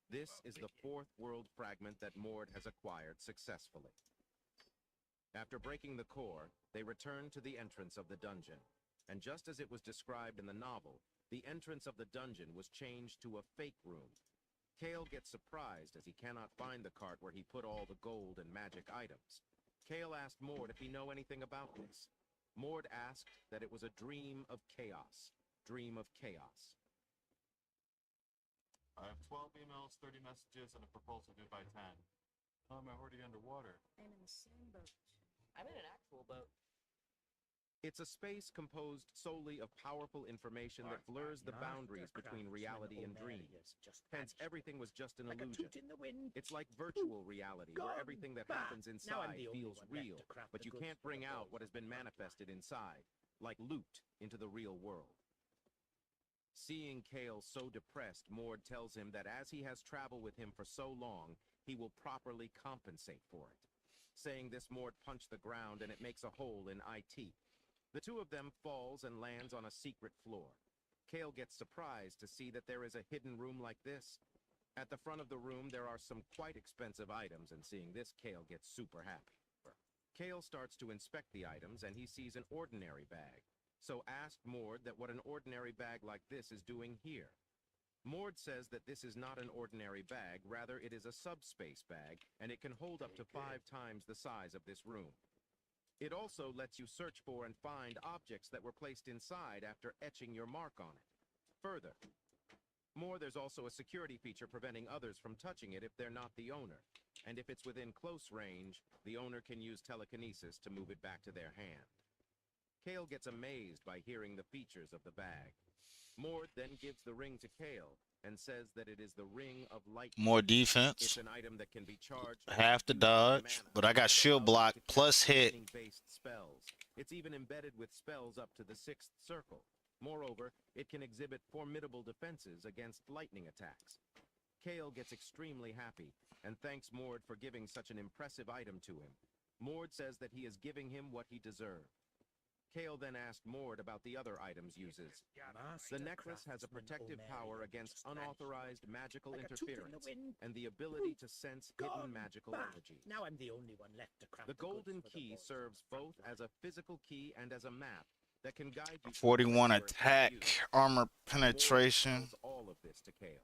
This is the fourth world fragment that Mord has acquired successfully. After breaking the core, they return to the entrance of the dungeon. And just as it was described in the novel, the entrance of the dungeon was changed to a fake room. Kale gets surprised as he cannot find the cart where he put all the gold and magic items. Kale asked Mord if he know anything about this. Mord asked that it was a dream of chaos. Dream of chaos. I have 12 emails, 30 messages, and a proposal due by 10. How am I already underwater? I'm in the same boat. I'm in an actual boat. It's a space composed solely of powerful information that blurs the boundaries between reality and dreams. Hence, everything was just an illusion. It's like virtual reality, where everything that happens inside feels real, but you can't bring out what has been manifested inside, like loot, into the real world. Seeing Kale so depressed, Mord tells him that as he has traveled with him for so long, he will properly compensate for it. Saying this, Mord punched the ground and it makes a hole in IT. The two of them falls and lands on a secret floor. Kale gets surprised to see that there is a hidden room like this. At the front of the room, there are some quite expensive items, and seeing this, Kale gets super happy. Kale starts to inspect the items, and he sees an ordinary bag. So asked Mord that what an ordinary bag like this is doing here. Mord says that this is not an ordinary bag, rather it is a subspace bag, and it can hold up to 5 times the size of this room. It also lets you search for and find objects that were placed inside after etching your mark on it. Further, there's also a security feature preventing others from touching it if they're not the owner. And if it's within close range, the owner can use telekinesis to move it back to their hand. Kale gets amazed by hearing the features of the bag. Mord then gives the ring to Kale and says that it is the Ring of Lightning. More defense. It's an item that can be charged. Half the dodge, but I got shield block plus hit. Based spells. It's even embedded with spells up to the 6th circle. Moreover, it can exhibit formidable defenses against lightning attacks. Kale gets extremely happy and thanks Mord for giving such an impressive item to him. Mord says that he is giving him what he deserved. Kale then asked Mord about the other items uses. The necklace has a protective power against unauthorized magical interference and the ability to sense hidden magical energy. Now I'm the only one left to craft The golden key serves both as a physical key and as a map, that can guide you. 41 attack, armor penetration. Tells all of this to Kale.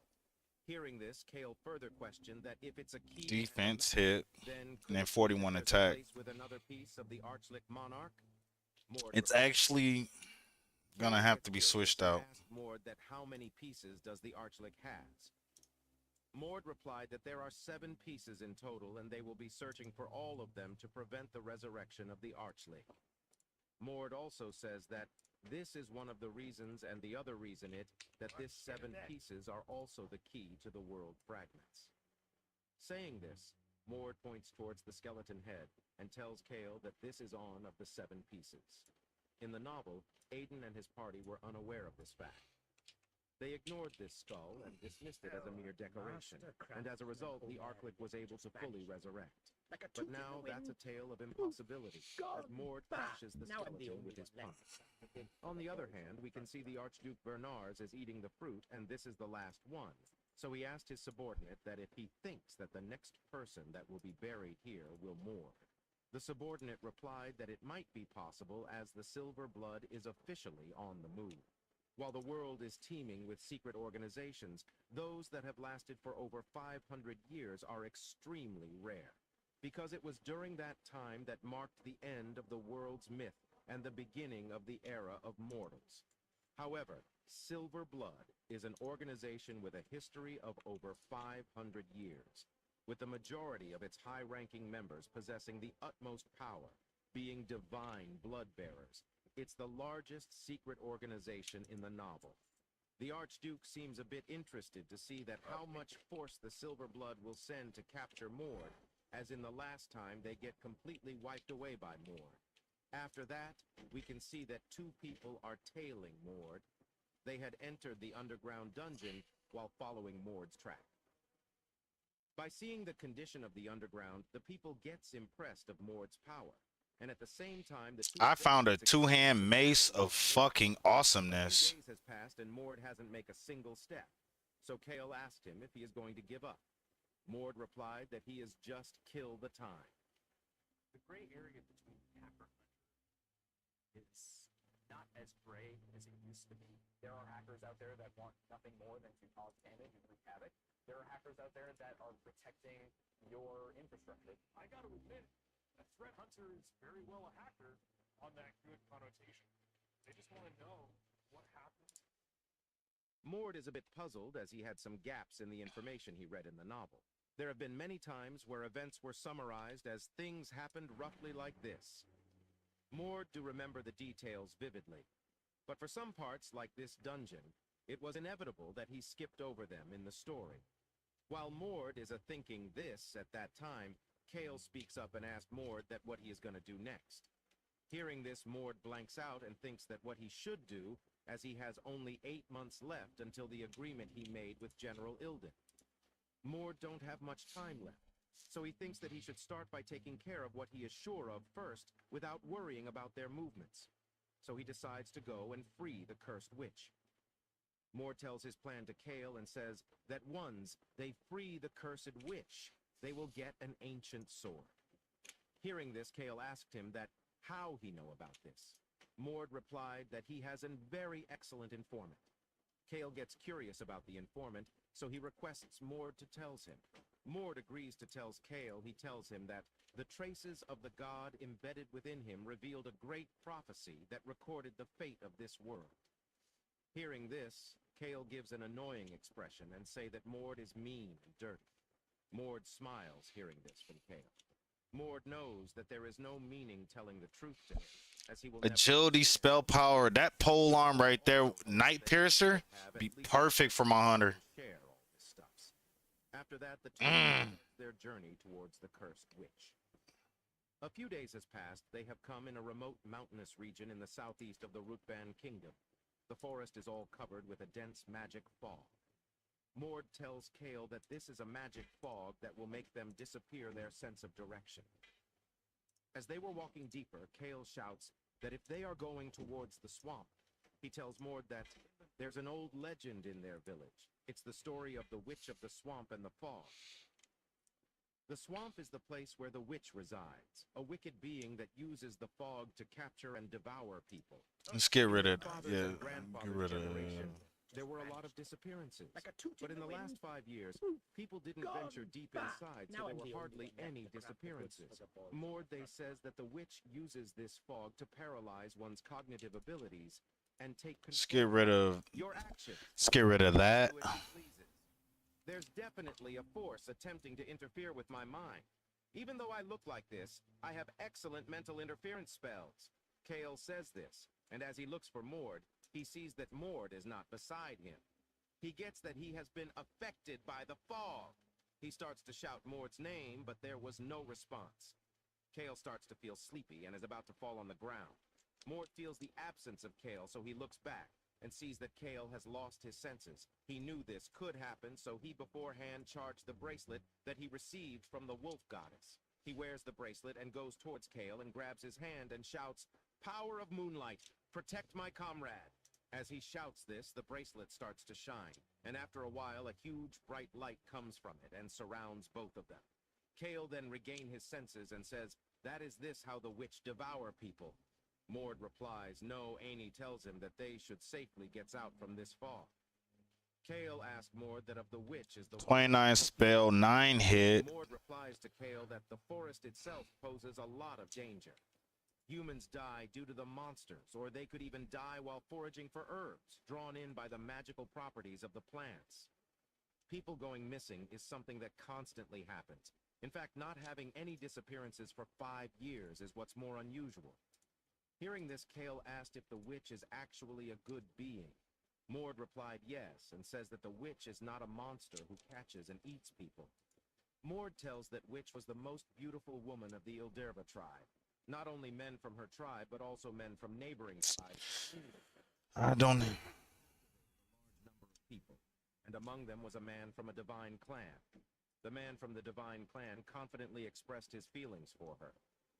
Hearing this, Kale further questioned that if it's a key Defense hit, then and then 41 there's a attack. place with another piece of the Archlick Monarch. It's actually gonna have to be switched out. Asked Mord that how many pieces does the Archlick has. Mord replied that there are 7 pieces in total, and they will be searching for all of them to prevent the resurrection of the Archlick. Mord also says that this is one of the reasons, and the other reason that this 7 pieces are also the key to the world fragments. Saying this, Mord points towards the skeleton head and tells Kale that this is on of the 7 pieces. In the novel, Aiden and his party were unaware of this fact. They ignored this skull and dismissed it as a mere decoration, and as a result, the Archlick was able to fully resurrect. But now that's a tale of impossibility, as Mord crushes the skeleton with his punch. On the other hand, we can see the Archduke Bernars is eating the fruit, and this is the last one. So he asked his subordinate that if he thinks that the next person that will be buried here will Mord. The subordinate replied that it might be possible as the silver blood is officially on the move. While the world is teeming with secret organizations, those that have lasted for over 500 years are extremely rare, because it was during that time that marked the end of the world's myth and the beginning of the era of mortals. However, Silver Blood is an organization with a history of over 500 years, with the majority of its high-ranking members possessing the utmost power, being divine blood bearers. It's the largest secret organization in the novel. The Archduke seems a bit interested to see that how much force the Silver Blood will send to capture Mord, as in the last time they get completely wiped away by Mord. After that, we can see that 2 people are tailing Mord. They had entered the underground dungeon while following Mord's track. By seeing the condition of the underground, the people gets impressed of Mord's power. And at the same time, I found a 2-hand mace of fucking awesomeness. 2 days has passed and Mord hasn't made a single step. So Kale asked him if he is going to give up. Mord replied that he has just killed the time. The gray area between hacker is not as gray as it used to be. There are hackers out there that want nothing more than to cause damage and wreak havoc. There are hackers out there that are protecting your infrastructure. I gotta admit, a threat hunter is very well a hacker on that good connotation. They just want to know what happened. Mord is a bit puzzled as he had some gaps in the information he read in the novel. There have been many times where events were summarized as things happened roughly like this. Mord do remember the details vividly, but for some parts, like this dungeon, it was inevitable that he skipped over them in the story. While Mord is a thinking this at that time, Kale speaks up and asks Mord that what he is going to do next. Hearing this, Mord blanks out and thinks that what he should do, as he has only 8 months left until the agreement he made with General Ilden. Mord don't have much time left, so he thinks that he should start by taking care of what he is sure of first, without worrying about their movements. So he decides to go and free the cursed witch. Mord tells his plan to Kale and says that once they free the cursed witch, they will get an ancient sword. Hearing this, Kale asked him that how he know about this. Mord replied that he has a very excellent informant. Kale gets curious about the informant, so he requests Mord to tells him. Mord agrees to tells Kale. He tells him that the traces of the god embedded within him revealed a great prophecy that recorded the fate of this world. Hearing this, Kale gives an annoying expression and say that Mord is mean and dirty. Mord smiles hearing this from Kale. Mord knows that there is no meaning telling the truth to him, as he will Agility, spell power, that pole arm right there, Night Piercer, be perfect for my hunter. share all this stuff. After that, the two begin their journey towards the cursed witch. A few days has passed. They have come in a remote mountainous region in the southeast of the Rutban Kingdom. The forest is all covered with a dense magic fog. Mord tells Kale that this is a magic fog that will make them disappear their sense of direction. As they were walking deeper, Kale shouts that if they are going towards the swamp, he tells Mord that there's an old legend in their village. It's the story of the Witch of the Swamp and the Fog. The swamp is the place where the witch resides, a wicked being that uses the fog to capture and devour people. Let's get rid of Fathers yeah. and Get grandfathers' rid of. generation, there were a lot of disappearances. But in the last 5 years, people didn't venture deep inside, so there were hardly any disappearances. Mord, they says that the witch uses this fog to paralyze one's cognitive abilities and take Let's control get rid of. your actions. Let's get rid of that. Do as he pleases. There's definitely a force attempting to interfere with my mind. Even though I look like this, I have excellent mental interference spells. Kale says this, and as he looks for Mord, he sees that Mord is not beside him. He gets that he has been affected by the fog. He starts to shout Mord's name, but there was no response. Kale starts to feel sleepy and is about to fall on the ground. Mord feels the absence of Kale, so he looks back and sees that Kale has lost his senses. He knew this could happen, so he beforehand charged the bracelet that he received from the wolf goddess. He wears the bracelet and goes towards Kale and grabs his hand and shouts, "Power of moonlight, protect my comrade." As he shouts this, the bracelet starts to shine, and after a while, a huge bright light comes from it and surrounds both of them. Kale then regains his senses and says, "That is this how the witch devour people?" Mord replies, no. Annie tells him that they should safely get out from this fog. Kale asks Mord that of the witch is the 29 spell, 9 hit. Mord replies to Kale that the forest itself poses a lot of danger. Humans die due to the monsters, or they could even die while foraging for herbs, drawn in by the magical properties of the plants. People going missing is something that constantly happens. In fact, not having any disappearances for 5 years is what's more unusual. Hearing this, Kale asked if the witch is actually a good being. Mord replied yes, and says that the witch is not a monster who catches and eats people. Mord tells that witch was the most beautiful woman of the Ilderva tribe. Not only men from her tribe, but also men from neighboring tribes. I don't. Large number of people, and among them was a man from a divine clan. The man from the divine clan confidently expressed his feelings for her.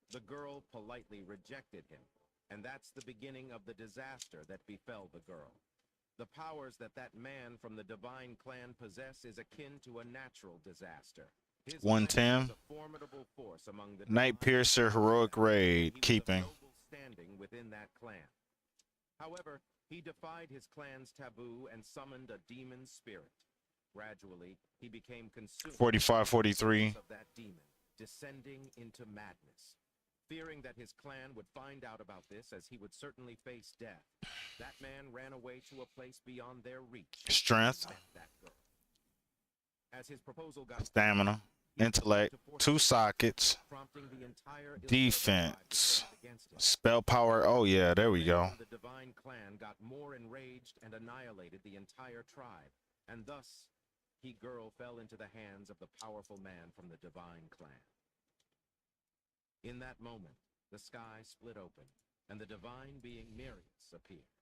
The girl politely rejected him, and that's the beginning of the disaster that befell the girl. The powers that man from the divine clan possess is akin to a natural disaster. His 110. was a formidable force among the Night Piercer, heroic raid, keeping. standing within that clan. However, he defied his clan's taboo and summoned a demon spirit. Gradually, he became consumed 45, 43. of that demon, descending into madness. Fearing that his clan would find out about this, as he would certainly face death, that man ran away to a place beyond their reach. Strength. That girl. As his proposal got Stamina. Intellect. 2 sockets. prompting the entire Defense. against him. Spell power. Oh, yeah, there we go. The divine clan got more enraged and annihilated the entire tribe, and thus, girl fell into the hands of the powerful man from the divine clan. In that moment, the sky split open, and the divine being Mirius appeared.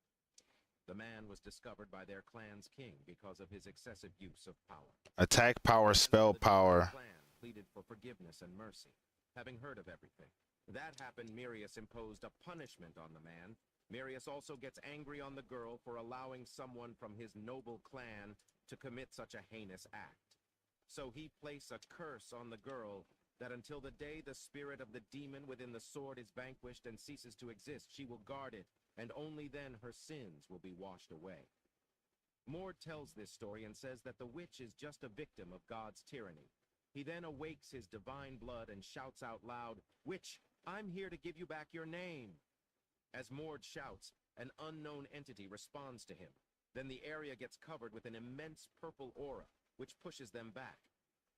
The man was discovered by their clan's king because of his excessive use of power. Attack power, spell power. The clan pleaded for forgiveness and mercy, having heard of everything. That happened, Mirius imposed a punishment on the man. Mirius also gets angry on the girl for allowing someone from his noble clan to commit such a heinous act. So he placed a curse on the girl that until the day the spirit of the demon within the sword is vanquished and ceases to exist, she will guard it, and only then her sins will be washed away. Mord tells this story and says that the witch is just a victim of God's tyranny. He then awakes his divine blood and shouts out loud, "Witch, I'm here to give you back your name." As Mord shouts, an unknown entity responds to him. Then the area gets covered with an immense purple aura, which pushes them back.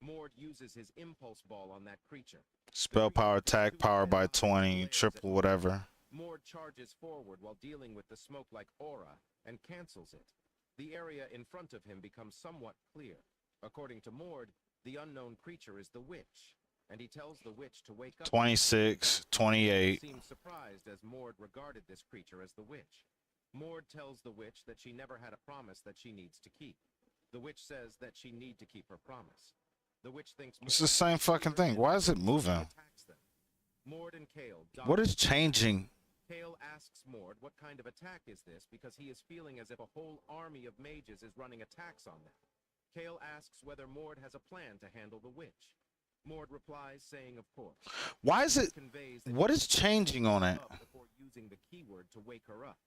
Mord uses his impulse ball on that creature. Spell power, attack power by 20. Triple whatever. Mord charges forward while dealing with the smoke-like aura and cancels it. The area in front of him becomes somewhat clear. According to Mord, the unknown creature is the witch, and he tells the witch to wake up. 26, 28. Seems surprised as Mord regarded this creature as the witch. Mord tells the witch that she never had a promise that she needs to keep. The witch says that she need to keep her promise. The witch thinks It's the same fucking thing. Why is it moving? Mord and Kale What is changing? Kale asks Mord what kind of attack is this because he is feeling as if a whole army of mages is running attacks on them. Kale asks whether Mord has a plan to handle the witch. Mord replies, saying, of course. Why is it? Conveys that What he is changing on it? up before using the keyword to wake her up.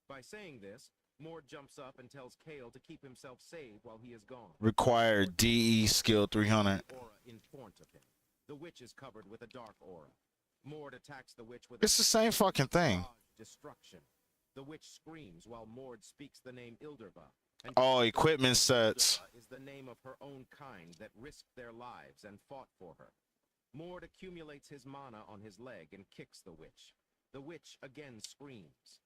By saying this, Mord jumps up and tells Kale to keep himself saved while he is gone. Required DE skill 300. Aura in front of him. The witch is covered with a dark aura. Mord attacks the witch with It's the same fucking thing. destruction. The witch screams while Mord speaks the name Ilderva. And Oh, equipment sets. Ilderva is the name of her own kind that risked their lives and fought for her. Mord accumulates his mana on his leg and kicks the witch. The witch again screams.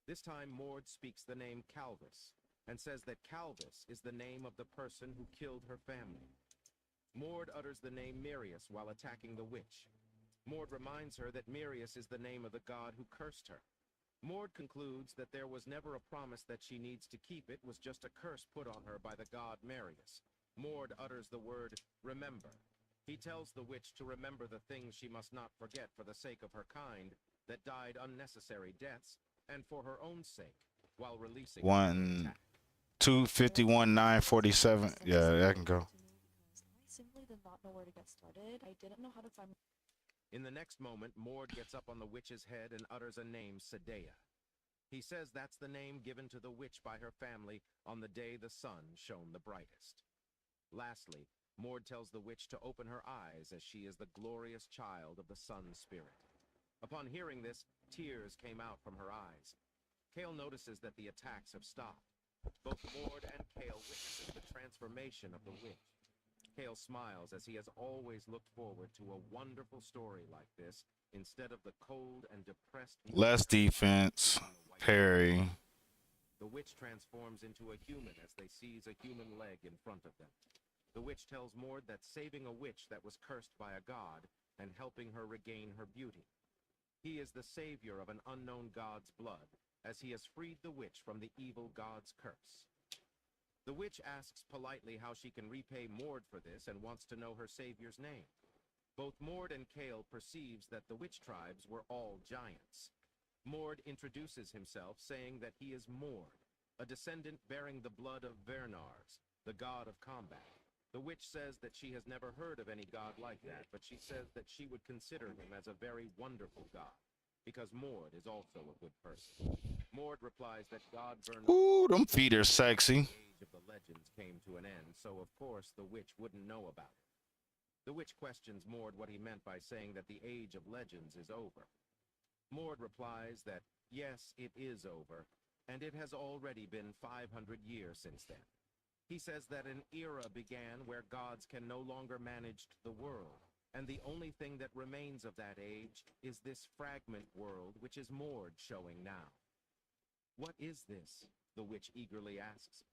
This time Mord speaks the name Calvis and says that Calvis is the name of the person who killed her family. Mord utters the name Mirius while attacking the witch. Mord reminds her that Mirius is the name of the god who cursed her. Mord concludes that there was never a promise that she needs to keep. It was just a curse put on her by the god Marius. Mord utters the word remember. He tells the witch to remember the things she must not forget for the sake of her kind that died unnecessary deaths, and for her own sake, while releasing 251 947. Yeah, that can go. I simply did not know where to get started. I didn't know how to find. In the next moment, Mord gets up on the witch's head and utters a name, Sadea. He says that's the name given to the witch by her family on the day the sun shone the brightest. Lastly, Mord tells the witch to open her eyes as she is the glorious child of the sun spirit. Upon hearing this, tears came out from her eyes. Kale notices that the attacks have stopped. Both Mord and Kale witnesses the transformation of the witch. Kale smiles as he has always looked forward to a wonderful story like this instead of the cold and depressed... Less defense. Parry. The witch transforms into a human as they seize a human leg in front of them. The witch tells Mord that saving a witch that was cursed by a god and helping her regain her beauty. He is the savior of an unknown god's blood, as he has freed the witch from the evil god's curse. The witch asks politely how she can repay Mord for this and wants to know her savior's name. Both Mord and Kale perceives that the witch tribes were all giants. Mord introduces himself, saying that he is Mord, a descendant bearing the blood of Vernars, the god of combat. The witch says that she has never heard of any god like that, but she says that she would consider him as a very wonderful god, because Mord is also a good person. Mord replies that God Vernars... Ooh, them feet are sexy. The age of the legends came to an end, so of course the witch wouldn't know about it. The witch questions Mord what he meant by saying that the age of legends is over. Mord replies that, yes, it is over, and it has already been 500 years since then. He says that an era began where gods can no longer manage the world, and the only thing that remains of that age is this fragment world which is Mord showing now. What is this? The witch eagerly asks.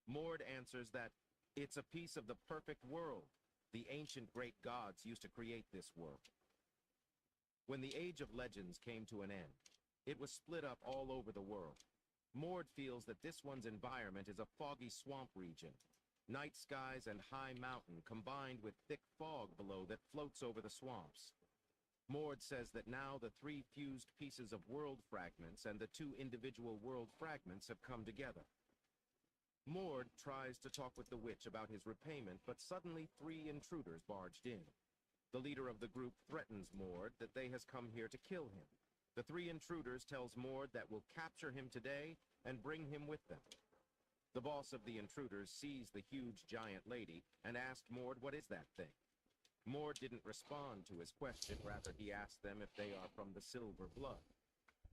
Mord answers that it's a piece of the perfect world. The ancient great gods used to create this world. When the Age of Legends came to an end, it was split up all over the world. Mord feels that this one's environment is a foggy swamp region. Night skies and high mountain combined with thick fog below that floats over the swamps. Mord says that now the three fused pieces of world fragments and the two individual world fragments have come together. Mord tries to talk with the witch about his repayment, but suddenly three intruders barged in. The leader of the group threatens Mord that they has come here to kill him. The three intruders tells Mord that will capture him today and bring him with them. The boss of the intruders sees the huge giant lady and asked Mord what is that thing. Mord didn't respond to his question, rather he asked them if they are from the Silver Blood.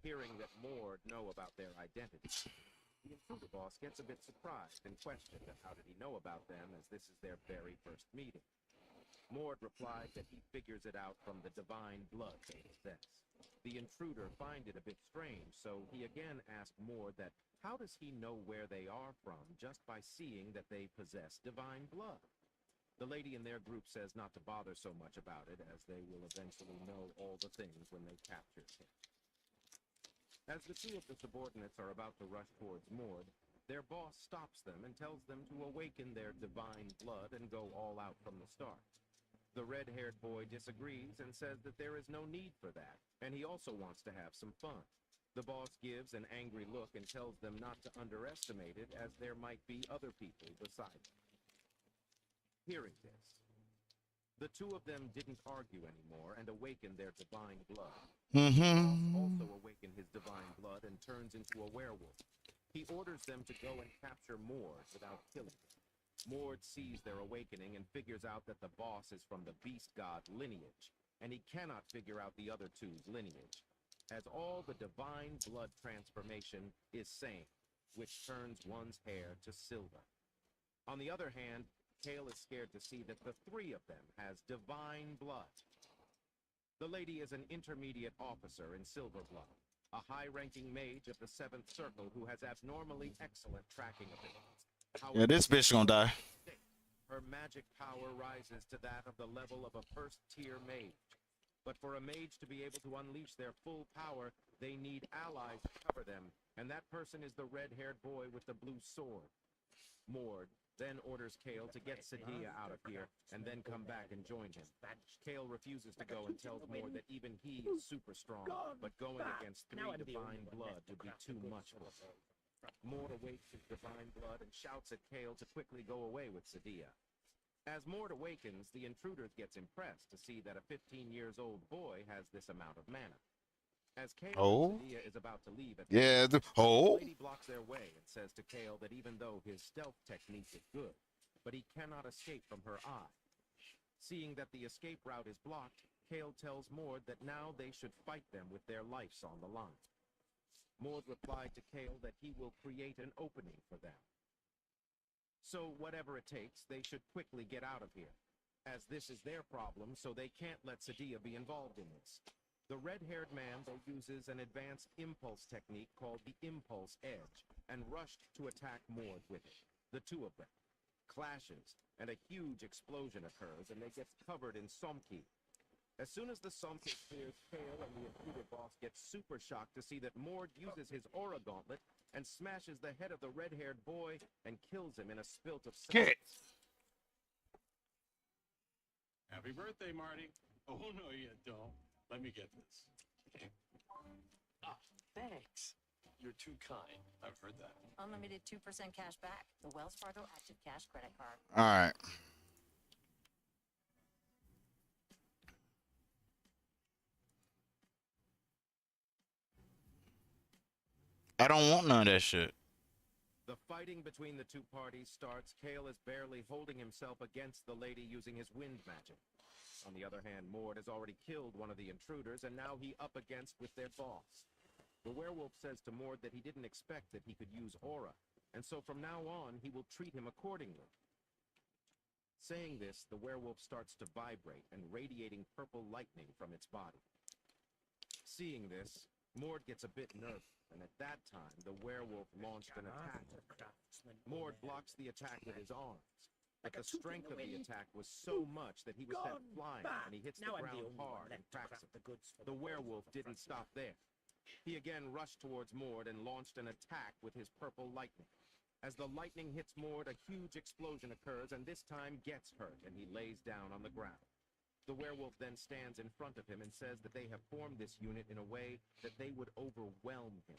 Hearing that Mord know about their identity, the intruder boss gets a bit surprised and questioned how did he know about them, as this is their very first meeting. Mord replied that he figures it out from the divine blood they possess. The intruder find it a bit strange, so he again asked Mord that how does he know where they are from just by seeing that they possess divine blood? The lady in their group says not to bother so much about it, as they will eventually know all the things when they capture him. As the two of the subordinates are about to rush towards Mord, their boss stops them and tells them to awaken their divine blood and go all out from the start. The red-haired boy disagrees and says that there is no need for that, and he also wants to have some fun. The boss gives an angry look and tells them not to underestimate it, as there might be other people beside him. Hearing this, The two of them didn't argue anymore and awakened their divine blood. Mm-hmm. Also awakened his divine blood and turns into a werewolf. He orders them to go and capture Mord without killing him. Mord sees their awakening and figures out that the boss is from the beast god lineage, and he cannot figure out the other two's lineage, as all the divine blood transformation is same, which turns one's hair to silver. On the other hand, Kale is scared to see that the three of them has divine blood. The lady is an intermediate officer in Silverblood, a high-ranking mage of the 7th Circle who has abnormally excellent tracking abilities. Yeah, this bitch gonna die. Her magic power rises to that of the level of a first-tier mage. But for a mage to be able to unleash their full power, they need allies to cover them, and that person is the red-haired boy with the blue sword. Mord then orders Kale to get Sadia out of here and then come back and join him. Kale refuses to go and tells Mord that even he is super strong, but going against 3 divine blood would be too much for him. Mord awakes his divine blood and shouts at Kale to quickly go away with Sadia. As Mord awakens, the intruders gets impressed to see that a 15-years-old boy has this amount of mana. As Kale and Sadia is about to leave at the lady blocks their way and says to Kale that even though his stealth technique is good, but he cannot escape from her eye. Seeing that the escape route is blocked, Kale tells Mord that now they should fight them with their lives on the line. Mord replied to Kale that he will create an opening for them. So whatever it takes, they should quickly get out of here, as this is their problem, so they can't let Sadia be involved in this. The red-haired man, though, uses an advanced impulse technique called the Impulse Edge, and rushed to attack Mord with it. The two of them clashes, and a huge explosion occurs, and they get covered in Somki. As soon as the Somki clears, Kale and the intruder boss get super shocked to see that Mord uses his aura gauntlet and smashes the head of the red-haired boy and kills him in a spilt of Get. Happy birthday, Marty. Oh, no, you don't. Let me get this. Ah, thanks. You're too kind. I've heard that. Unlimited 2% cash back. The Wells Fargo Active Cash credit card. All right. I don't want none of that shit. The fighting between the two parties starts. Kale is barely holding himself against the lady using his wind magic. On the other hand, Mord has already killed one of the intruders, and now he up against with their boss. The werewolf says to Mord that he didn't expect that he could use aura, and so from now on, he will treat him accordingly. Saying this, the werewolf starts to vibrate and radiating purple lightning from its body. Seeing this, Mord gets a bit nervous, and at that time, the werewolf launched an attack. Mord blocks the attack with his arms. But the strength of the attack was so much that he was sent flying, and he hits the ground hard and cracks it. The werewolf didn't stop there. He again rushed towards Mord and launched an attack with his purple lightning. As the lightning hits Mord, a huge explosion occurs, and this time gets hurt, and he lays down on the ground. The werewolf then stands in front of him and says that they have formed this unit in a way that they would overwhelm him.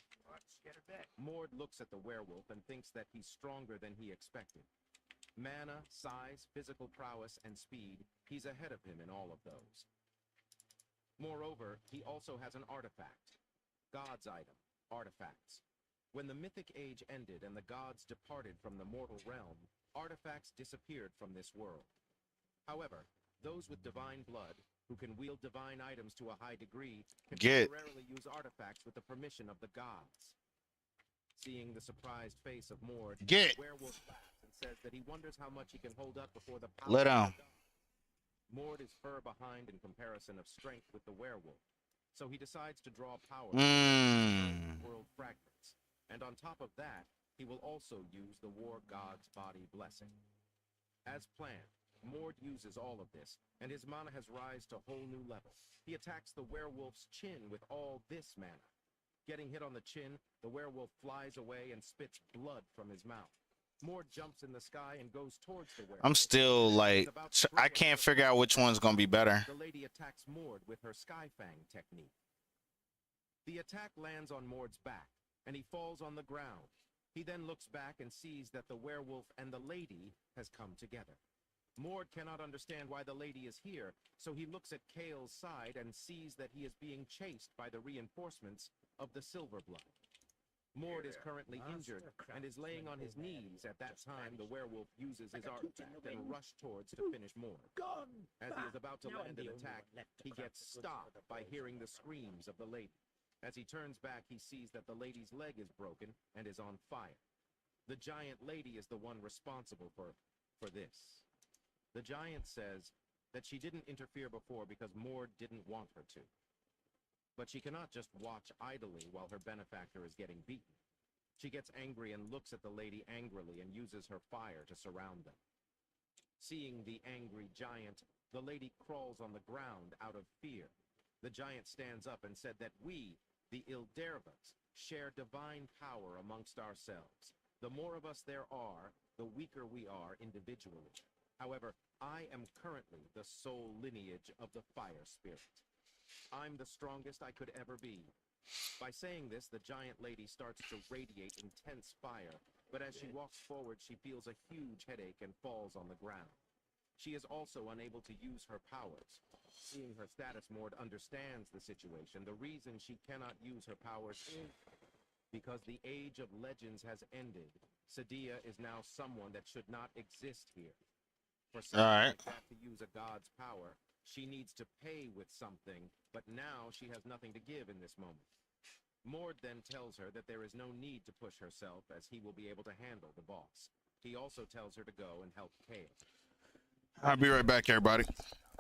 Mord looks at the werewolf and thinks that he's stronger than he expected. Mana, size, physical prowess, and speed, he's ahead of him in all of those. Moreover, he also has an artifact. God's item, artifacts. When the Mythic Age ended and the gods departed from the mortal realm, artifacts disappeared from this world. However, those with divine blood, who can wield divine items to a high degree, can temporarily use artifacts with the permission of the gods. Seeing the surprised face of Mord, the werewolf laughs and says that he wonders how much he can hold up before the power Let down. Mord is far behind in comparison of strength with the werewolf, so he decides to draw power from world fragments. And on top of that, he will also use the war god's body blessing. As planned, Mord uses all of this, and his mana has risen to a whole new level. He attacks the werewolf's chin with all this mana. Getting hit on the chin, the werewolf flies away and spits blood from his mouth. Mord jumps in the sky and goes towards the werewolf. I'm still like, I can't figure out which one's gonna be better. The lady attacks Mord with her Skyfang technique. The attack lands on Mord's back, and he falls on the ground. He then looks back and sees that the werewolf and the lady has come together. Mord cannot understand why the lady is here, so he looks at Kale's side and sees that he is being chased by the reinforcements of the Silverblood. Mord is currently injured and is laying on his knees. At that time, the werewolf uses his artifact and rushes towards to finish Mord. As he is about to land an attack, he gets stopped by hearing the screams of the lady. As he turns back, he sees that the lady's leg is broken and is on fire. The giant lady is the one responsible for this. The giant says that she didn't interfere before because Mord didn't want her to. But she cannot just watch idly while her benefactor is getting beaten. She gets angry and looks at the lady angrily and uses her fire to surround them. Seeing the angry giant, the lady crawls on the ground out of fear. The giant stands up and said that we, the Ildervas, share divine power amongst ourselves. The more of us there are, the weaker we are individually. However, I am currently the sole lineage of the fire spirit. I'm the strongest I could ever be. By saying this, the giant lady starts to radiate intense fire, but as she walks forward, she feels a huge headache and falls on the ground. She is also unable to use her powers. Seeing her status, Mord understands the situation. The reason she cannot use her powers is because the age of legends has ended. Sadia is now someone that should not exist here. For someone like that to use a god's power, she needs to pay with something, but now she has nothing to give in this moment. Mord then tells her that there is no need to push herself, as he will be able to handle the boss. He also tells her to go and help Kale. I'll be right back, everybody.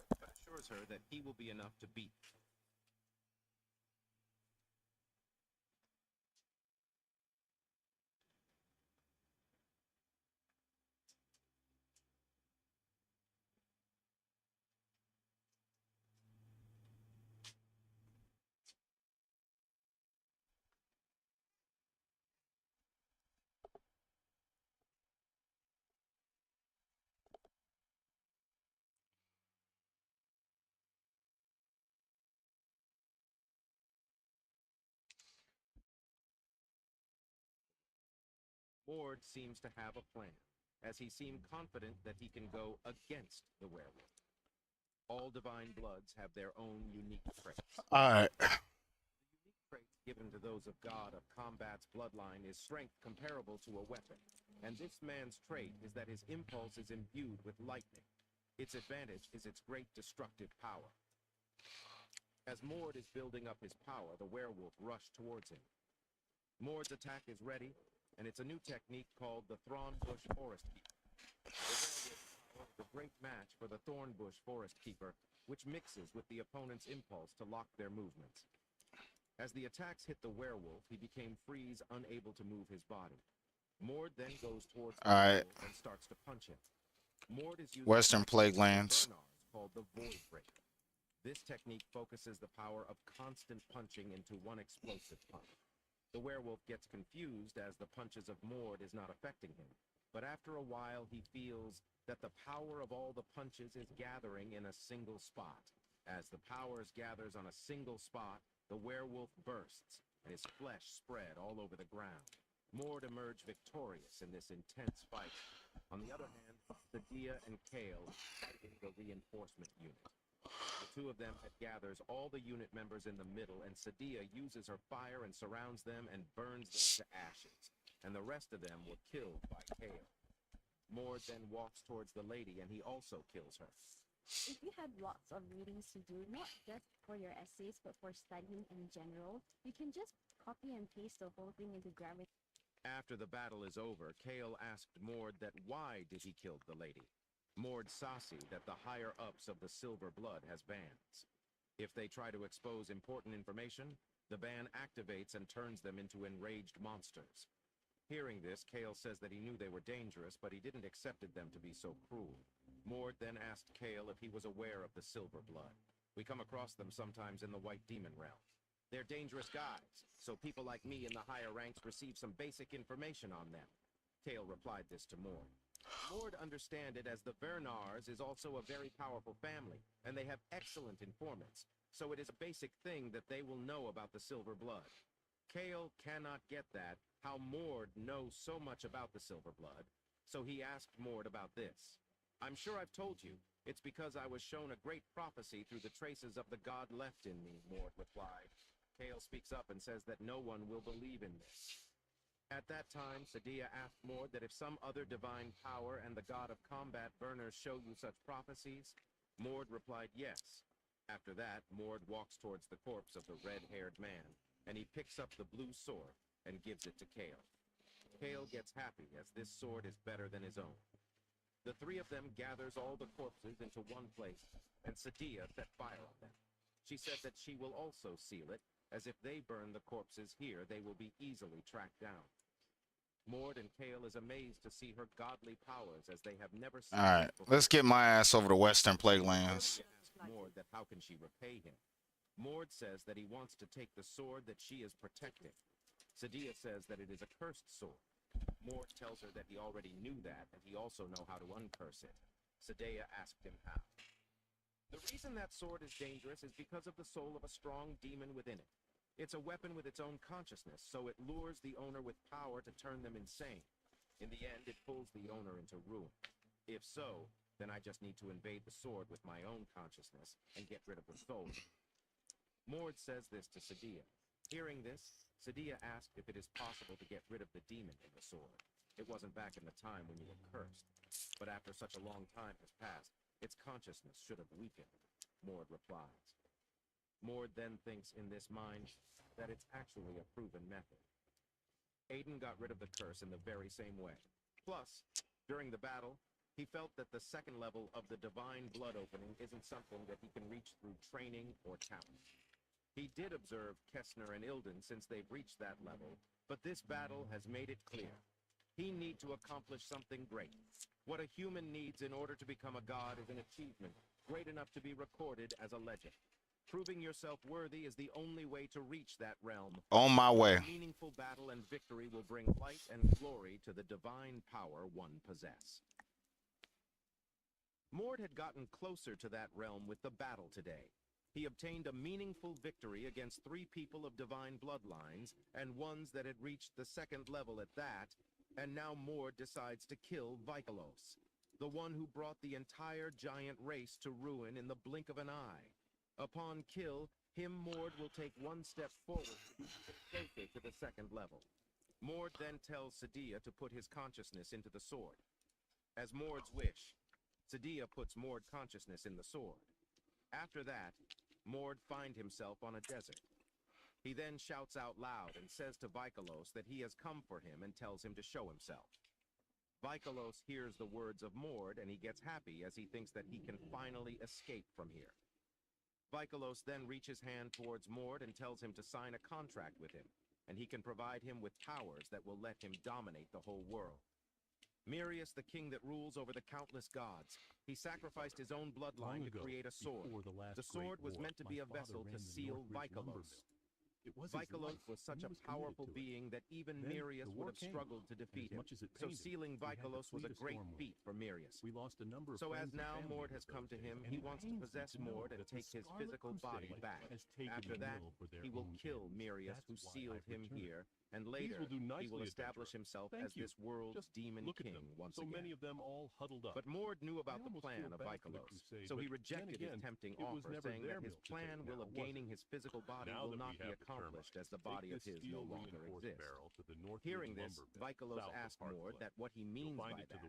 But assures her that he will be enough to beat. Mord seems to have a plan, as he seemed confident that he can go against the werewolf. All divine bloods have their own unique traits. Alright. The unique trait given to those of God of combat's bloodline is strength comparable to a weapon, and this man's trait is that his impulse is imbued with lightning. Its advantage is its great destructive power. As Mord is building up his power, the werewolf rushed towards him. Mord's attack is ready, and it's a new technique called the Thornbush Forest Keeper. The werewolf is a great match for the Thornbush Forest Keeper, which mixes with the opponent's impulse to lock their movements. As the attacks hit the werewolf, he became freeze, unable to move his body. Mord then goes towards the werewolf and starts to punch him. Mord is using Western Plague Lands. called the Void Breaker. This technique focuses the power of constant punching into one explosive punch. The werewolf gets confused as the punches of Mord is not affecting him, but after a while he feels that the power of all the punches is gathering in a single spot. As the powers gathers on a single spot, the werewolf bursts, and his flesh spread all over the ground. Mord emerged victorious in this intense fight. On the other hand, Sadia and Kale fighting the reinforcement unit. The two of them gathers all the unit members in the middle, and Sadia uses her fire and surrounds them and burns them to ashes, and the rest of them were killed by Kale. Mord then walks towards the lady, and he also kills her. If you had lots of readings to do, not just for your essays, but for studying in general, you can just copy and paste the whole thing into Grammarly. After the battle is over, Kale asked Mord that why did he kill the lady. Mord saucy that the higher-ups of the Silver Blood has bans. If they try to expose important information, the ban activates and turns them into enraged monsters. Hearing this, Kale says that he knew they were dangerous, but he didn't accepted them to be so cruel. Mord then asked Kale if he was aware of the Silver Blood. We come across them sometimes in the White Demon realm. They're dangerous guys, so people like me in the higher ranks receive some basic information on them. Kale replied this to Mord. Mord understand it as the Vernars is also a very powerful family, and they have excellent informants, so it is a basic thing that they will know about the Silver Blood. Kale cannot get that, how Mord knows so much about the Silver Blood, so he asked Mord about this. I'm sure I've told you. It's because I was shown a great prophecy through the traces of the god left in me, Mord replied. Kale speaks up and says that no one will believe in this. At that time, Sadia asked Mord that if some other divine power and the god of combat burners show you such prophecies, Mord replied yes. After that, Mord walks towards the corpse of the red-haired man, and he picks up the blue sword and gives it to Kale. Kale gets happy as this sword is better than his own. The three of them gathers all the corpses into one place, and Sadia set fire on them. She said that she will also seal it, as if they burn the corpses here, they will be easily tracked down. Mord and Kale is amazed to see her godly powers as they have never seen. All right, let's get my ass over to Western Plaguelands. Mord that how can she repay him? Mord says that he wants to take the sword that she is protecting. Sadia says that it is a cursed sword. Mord tells her that he already knew that, and he also know how to uncurse it. Sadia asked him how. The reason that sword is dangerous is because of the soul of a strong demon within it. It's a weapon with its own consciousness, so it lures the owner with power to turn them insane. In the end, it pulls the owner into ruin. If so, then I just need to invade the sword with my own consciousness and get rid of the soul. Mord says this to Sadia. Hearing this, Sadia asked if it is possible to get rid of the demon in the sword. It wasn't back in the time when you were cursed, but after such a long time has passed, its consciousness should have weakened, Mord replies. Mord then thinks in this mind that it's actually a proven method. Aiden got rid of the curse in the very same way. Plus, during the battle, he felt that the second level of the divine blood opening isn't something that he can reach through training or talent. He did observe Kessner and Ilden since they've reached that level, but this battle has made it clear. He needs to accomplish something great. What a human needs in order to become a god is an achievement great enough to be recorded as a legend. Proving yourself worthy is the only way to reach that realm. On my way. A meaningful battle and victory will bring light and glory to the divine power one possess. Mord had gotten closer to that realm with the battle today. He obtained a meaningful victory against 3 people of divine bloodlines, and ones that had reached the second level at that, and now Mord decides to kill Vikalos, the one who brought the entire giant race to ruin in the blink of an eye. Upon kill, Mord will take one step forward, closer to the second level. Mord then tells Sadia to put his consciousness into the sword. As Mord's wish, Sadia puts Mord consciousness in the sword. After that, Mord finds himself on a desert. He then shouts out loud and says to Vikalos that he has come for him and tells him to show himself. Vikalos hears the words of Mord and he gets happy as he thinks that he can finally escape from here. Vikalos then reaches hand towards Mord and tells him to sign a contract with him, and he can provide him with powers that will let him dominate the whole world. Mirius, the king that rules over the countless gods, he sacrificed his own bloodline to create a sword. The sword was meant to be a vessel to seal Vikalos. Vikalos was such a powerful being that even Mirius would have struggled to defeat him. So sealing Vikalos was a great feat for Mirius. So as now Mord has come to him, he wants to possess Mord and take his physical body back. After that, he will kill Mirius, who sealed him here, and later he will establish himself as this world's demon king once again. But Mord knew about the plan of Vikalos, so he rejected his tempting offer, saying that his plan of gaining his physical body will not be accomplished as the body of his no longer exists. Hearing this, Vikalos asked Mord that what he means by that.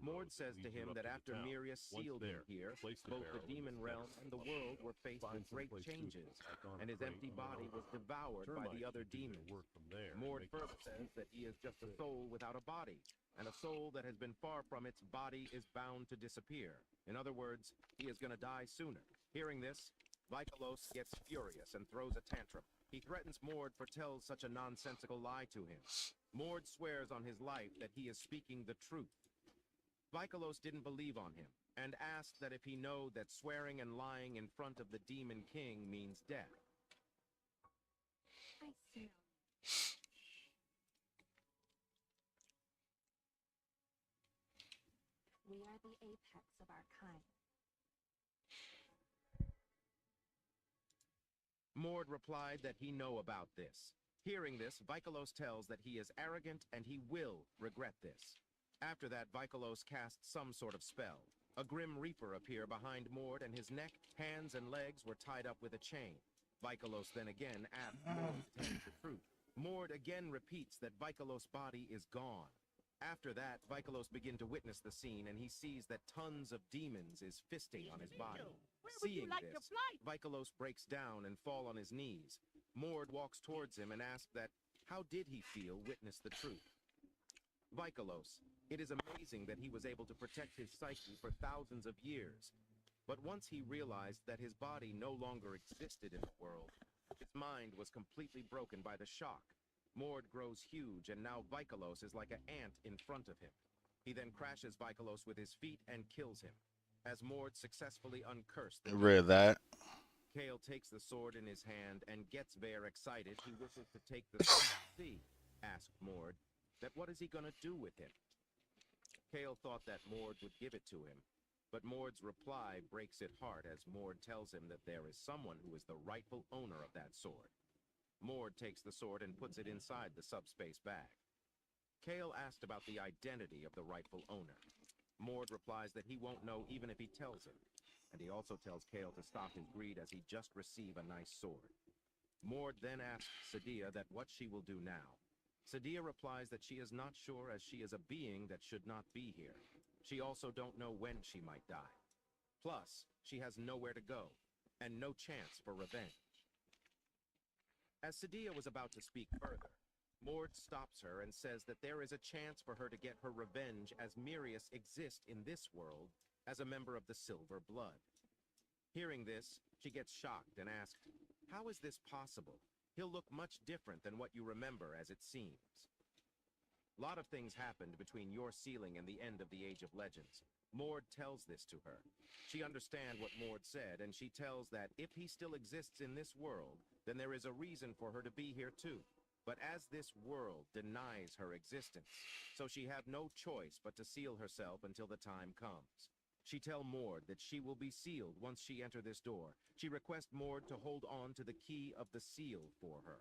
Mord says to him that after Mirius sealed him here, both the demon realm and the world were faced with great changes, and his empty body was devoured by the other demons. Mord further says that he is just a soul without a body, and a soul that has been far from its body is bound to disappear. In other words, he is going to die sooner. Hearing this, Vikalos gets furious and throws a tantrum. He threatens Mord for telling such a nonsensical lie to him. Mord swears on his life that he is speaking the truth. Vikalos didn't believe on him, and asked that if he know that swearing and lying in front of the Demon King means death. I see. We are the apex of our kind. Mord replied that he know about this. Hearing this, Vikalos tells that he is arrogant and he will regret this. After that, Vikalos casts some sort of spell. A grim reaper appear behind Mord, and his neck, hands, and legs were tied up with a chain. Vikalos then again asks Mord to tell the truth. Mord again repeats that Vikalos' body is gone. After that, Vikalos begins to witness the scene, and he sees that tons of demons is fisting on his body. Seeing this, Vikalos breaks down and fall on his knees. Mord walks towards him and asks that, how did he feel witness the truth? Vikalos, it is amazing that he was able to protect his psyche for thousands of years. But once he realized that his body no longer existed in the world, his mind was completely broken by the shock. Mord grows huge, and now Vikalos is like an ant in front of him. He then crashes Vikalos with his feet and kills him. As Mord successfully uncursed the Read that. Kale takes the sword in his hand and gets very excited. He wishes to take the sword to sea. Asked Mord that what is he going to do with him? Kale thought that Mord would give it to him, but Mord's reply breaks his heart as Mord tells him that there is someone who is the rightful owner of that sword. Mord takes the sword and puts it inside the subspace bag. Kale asked about the identity of the rightful owner. Mord replies that he won't know even if he tells him, and he also tells Kale to stop his greed as he just received a nice sword. Mord then asks Sadia that what she will do now. Sadia replies that she is not sure as she is a being that should not be here. She also don't know when she might die. Plus, she has nowhere to go, and no chance for revenge. As Sadia was about to speak further, Mord stops her and says that there is a chance for her to get her revenge as Mirius exists in this world as a member of the Silver Blood. Hearing this, she gets shocked and asks, how is this possible? He'll look much different than what you remember as it seems. A lot of things happened between your sealing and the end of the Age of Legends. Mord tells this to her. She understands what Mord said, and she tells that if he still exists in this world, then there is a reason for her to be here too. But as this world denies her existence, so she have no choice but to seal herself until the time comes. She tell Mord that she will be sealed once she enter this door. She requests Mord to hold on to the key of the seal for her.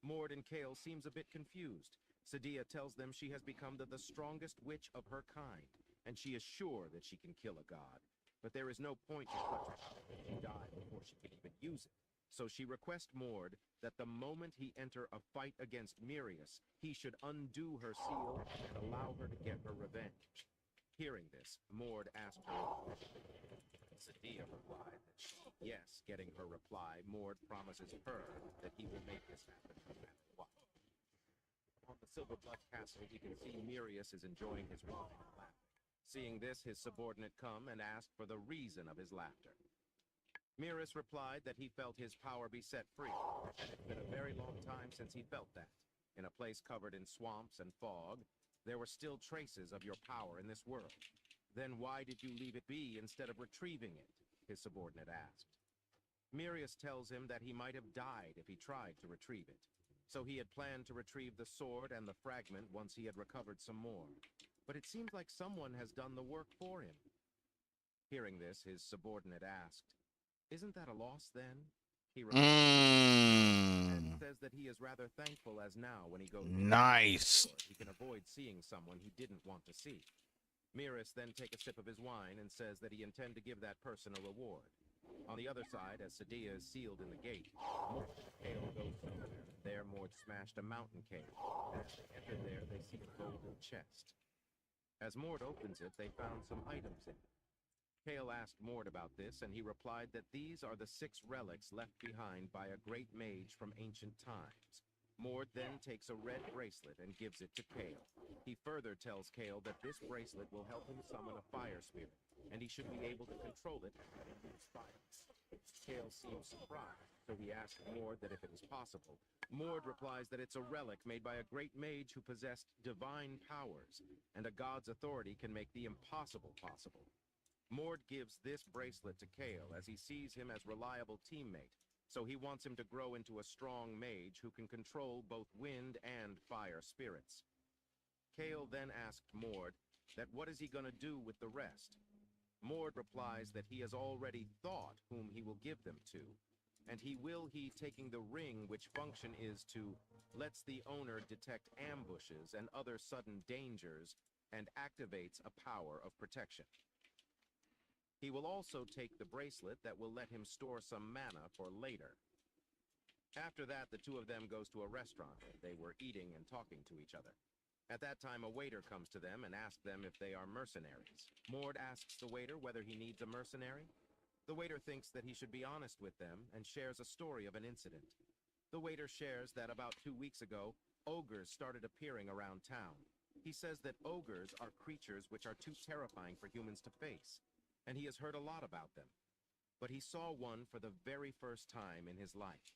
Mord and Kale seems a bit confused. Sadia tells them she has become the strongest witch of her kind, and she is sure that she can kill a god. But there is no point in such a power that she die before she can even use it. So she requests Mord that the moment he enter a fight against Mirius, he should undo her seal and allow her to get her revenge. Hearing this, Mord asked her. Sadia replied that she, yes, getting her reply, Mord promises her that he will make this happen no matter what. On the Silver Blood Castle, we can see Mirius is enjoying his wine and laughing. Seeing this, his subordinate come and ask for the reason of his laughter. Mirius replied that he felt his power be set free, and it's been a very long time since he felt that. In a place covered in swamps and fog, there were still traces of your power in this world. Then why did you leave it be instead of retrieving it? His subordinate asked. Mirius tells him that he might have died if he tried to retrieve it. So he had planned to retrieve the sword and the fragment once he had recovered some more. But it seems like someone has done the work for him. Hearing this, his subordinate asked, isn't that a loss then? He and says that he is rather thankful as now when he goes nice. He can avoid seeing someone he didn't want to see. Mirius then takes a sip of his wine and says that he intend to give that person a reward. On the other side, as Sadia is sealed in the gate, Mord Kale goes somewhere. There, Mord smashed a mountain cave. As they enter there, they see a golden chest. As Mord opens it, they found some items in it. Kale asked Mord about this, and he replied that these are the 6 relics left behind by a great mage from ancient times. Mord then takes a red bracelet and gives it to Kale. He further tells Kale that this bracelet will help him summon a fire spirit, and he should be able to control it and use fire. Kale seems surprised, so he asks Mord that if it is possible. Mord replies that it's a relic made by a great mage who possessed divine powers, and a god's authority can make the impossible possible. Mord gives this bracelet to Kale as he sees him as reliable teammate, so he wants him to grow into a strong mage who can control both wind and fire spirits. Kale then asked Mord that what is he gonna do with the rest? Mord replies that he has already thought whom he will give them to, and he taking the ring which function is to lets the owner detect ambushes and other sudden dangers and activates a power of protection. He will also take the bracelet that will let him store some mana for later. After that, the two of them goes to a restaurant. They were eating and talking to each other. At that time, a waiter comes to them and asks them if they are mercenaries. Mord asks the waiter whether he needs a mercenary. The waiter thinks that he should be honest with them and shares a story of an incident. The waiter shares that about 2 weeks ago, ogres started appearing around town. He says that ogres are creatures which are too terrifying for humans to face, and he has heard a lot about them. But he saw one for the very first time in his life.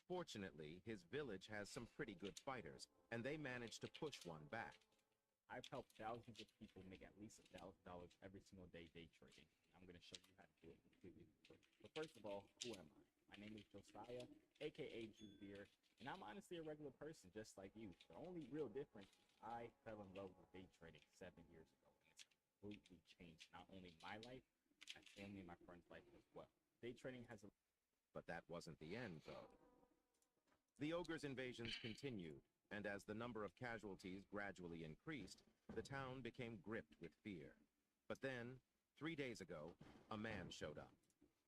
Fortunately, his village has some pretty good fighters, and they managed to push one back. I've helped thousands of people make at least $1,000 every single day trading. I'm going to show you how to do it completely for free. But first of all, who am I? My name is Josiah, aka Juvir, and I'm honestly a regular person just like you. The only real difference is I fell in love with day trading 7 years ago, and it's completely changed not only my life, my family, and my friends' life as well. Day trading has a... But that wasn't the end, though. The ogres' invasions continued, and as the number of casualties gradually increased, the town became gripped with fear. But then, 3 days ago, a man showed up.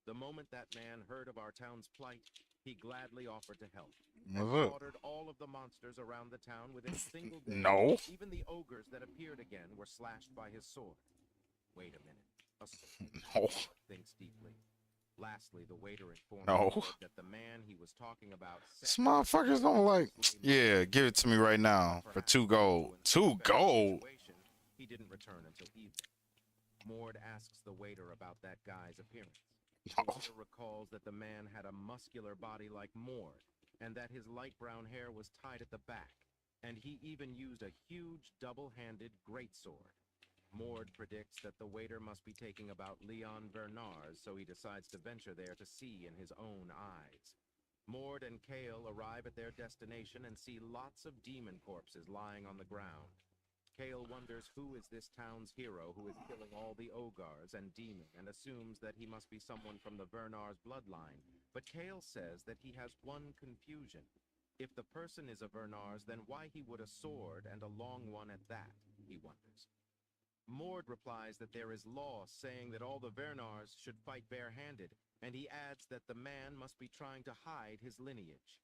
The moment that man heard of our town's plight, he gladly offered to help. And slaughtered all of the monsters around the town within a single day. No. Even the ogres that appeared again were slashed by his sword. Wait a minute. A sword? No. Thinks deeply. Lastly, the waiter informed No. Mord that the man he was talking about... These motherfuckers don't like. Yeah, give it to me right now for 2 gold. 2 gold. He didn't return until evening. Mord asks the waiter about that guy's appearance. The waiter recalls that the man had a muscular body like Mord, and that his light brown hair was tied at the back, and he even used a huge double-handed greatsword. Mord predicts that the waiter must be taking about Leon Vernars, so he decides to venture there to see in his own eyes. Mord and Kale arrive at their destination and see lots of demon corpses lying on the ground. Kale wonders who is this town's hero who is killing all the ogres and demon, and assumes that he must be someone from the Vernars bloodline. But Kale says that he has one confusion. If the person is a Vernars, then why he would a sword, and a long one at that, he wonders. Mord replies that there is law saying that all the Vernars should fight barehanded, and he adds that the man must be trying to hide his lineage.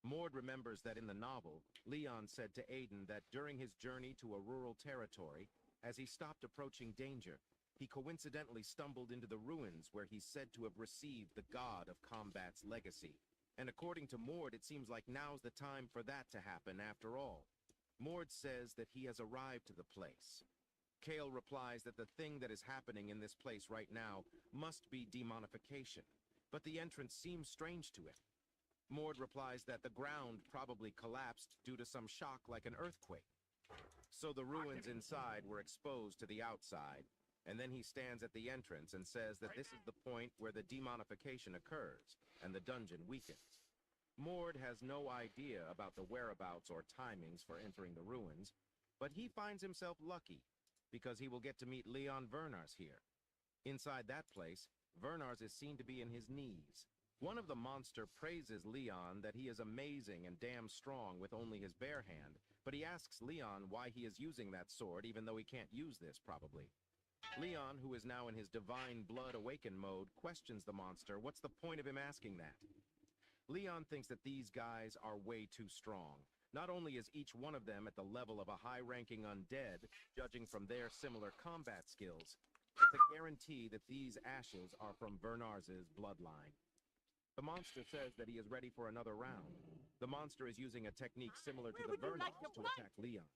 Mord remembers that in the novel, Leon said to Aiden that during his journey to a rural territory, as he stopped approaching danger, he coincidentally stumbled into the ruins where he's said to have received the god of combat's legacy. And according to Mord, it seems like now's the time for that to happen after all. Mord says that he has arrived to the place. Kale replies that the thing that is happening in this place right now must be demonification, but the entrance seems strange to him. Mord replies that the ground probably collapsed due to some shock like an earthquake. So the ruins inside were exposed to the outside, and then he stands at the entrance and says that this is the point where the demonification occurs, and the dungeon weakens. Mord has no idea about the whereabouts or timings for entering the ruins, but he finds himself lucky, because he will get to meet Leon Vernars here. Inside that place, Vernars is seen to be in his knees. One of the monster praises Leon that he is amazing and damn strong with only his bare hand, but he asks Leon why he is using that sword even though he can't use this, probably. Leon, who is now in his divine blood awakened mode, questions the monster. What's the point of him asking that? Leon thinks that these guys are way too strong. Not only is each one of them at the level of a high-ranking undead, judging from their similar combat skills, it's a guarantee that these ashes are from Vernars' bloodline. The monster says that he is ready for another round. The monster is using a technique similar to the Vernars to attack Leon.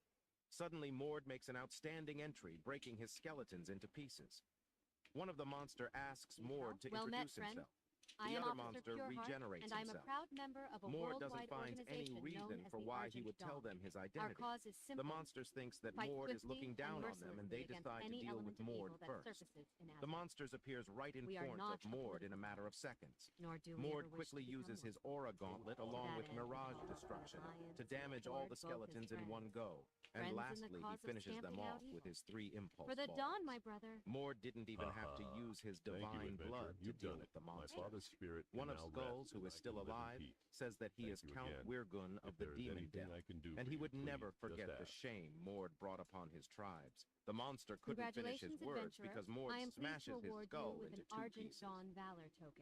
Suddenly, Mord makes an outstanding entry, breaking his skeletons into pieces. One of the monster asks Mord to introduce himself. The other monster regenerates and I'm a himself. proud member of a Mord doesn't worldwide find any organization reason known as for the why he Argent would tell Dawn. them his Our identity. cause is simple. The monsters thinks that Fight Mord is swiftly looking and down on them, and they mercilessly decide to against any deal with element of Mord evil that first. surfaces in The Asgard. monsters appears right in We are front not of Mord in a matter of seconds. Nor do we Mord ever wish quickly to become uses one. his aura gauntlet To along that with end, mirage we call destruction alliance to damage all toward the both his skeletons in friends. one go. And Friends in the lastly, he cause of finishes them stamping out off with evil. his 3 impulse For the balls. dawn, my brother. Mord didn't even have to use his divine blood to deal with the monsters. One of Skulls, who is still alive, says that he is Count Wirgun of the Demon Death, and he would never forget the shame Mord brought upon his tribes. The monster couldn't finish his words because Mord smashes his skull into two pieces.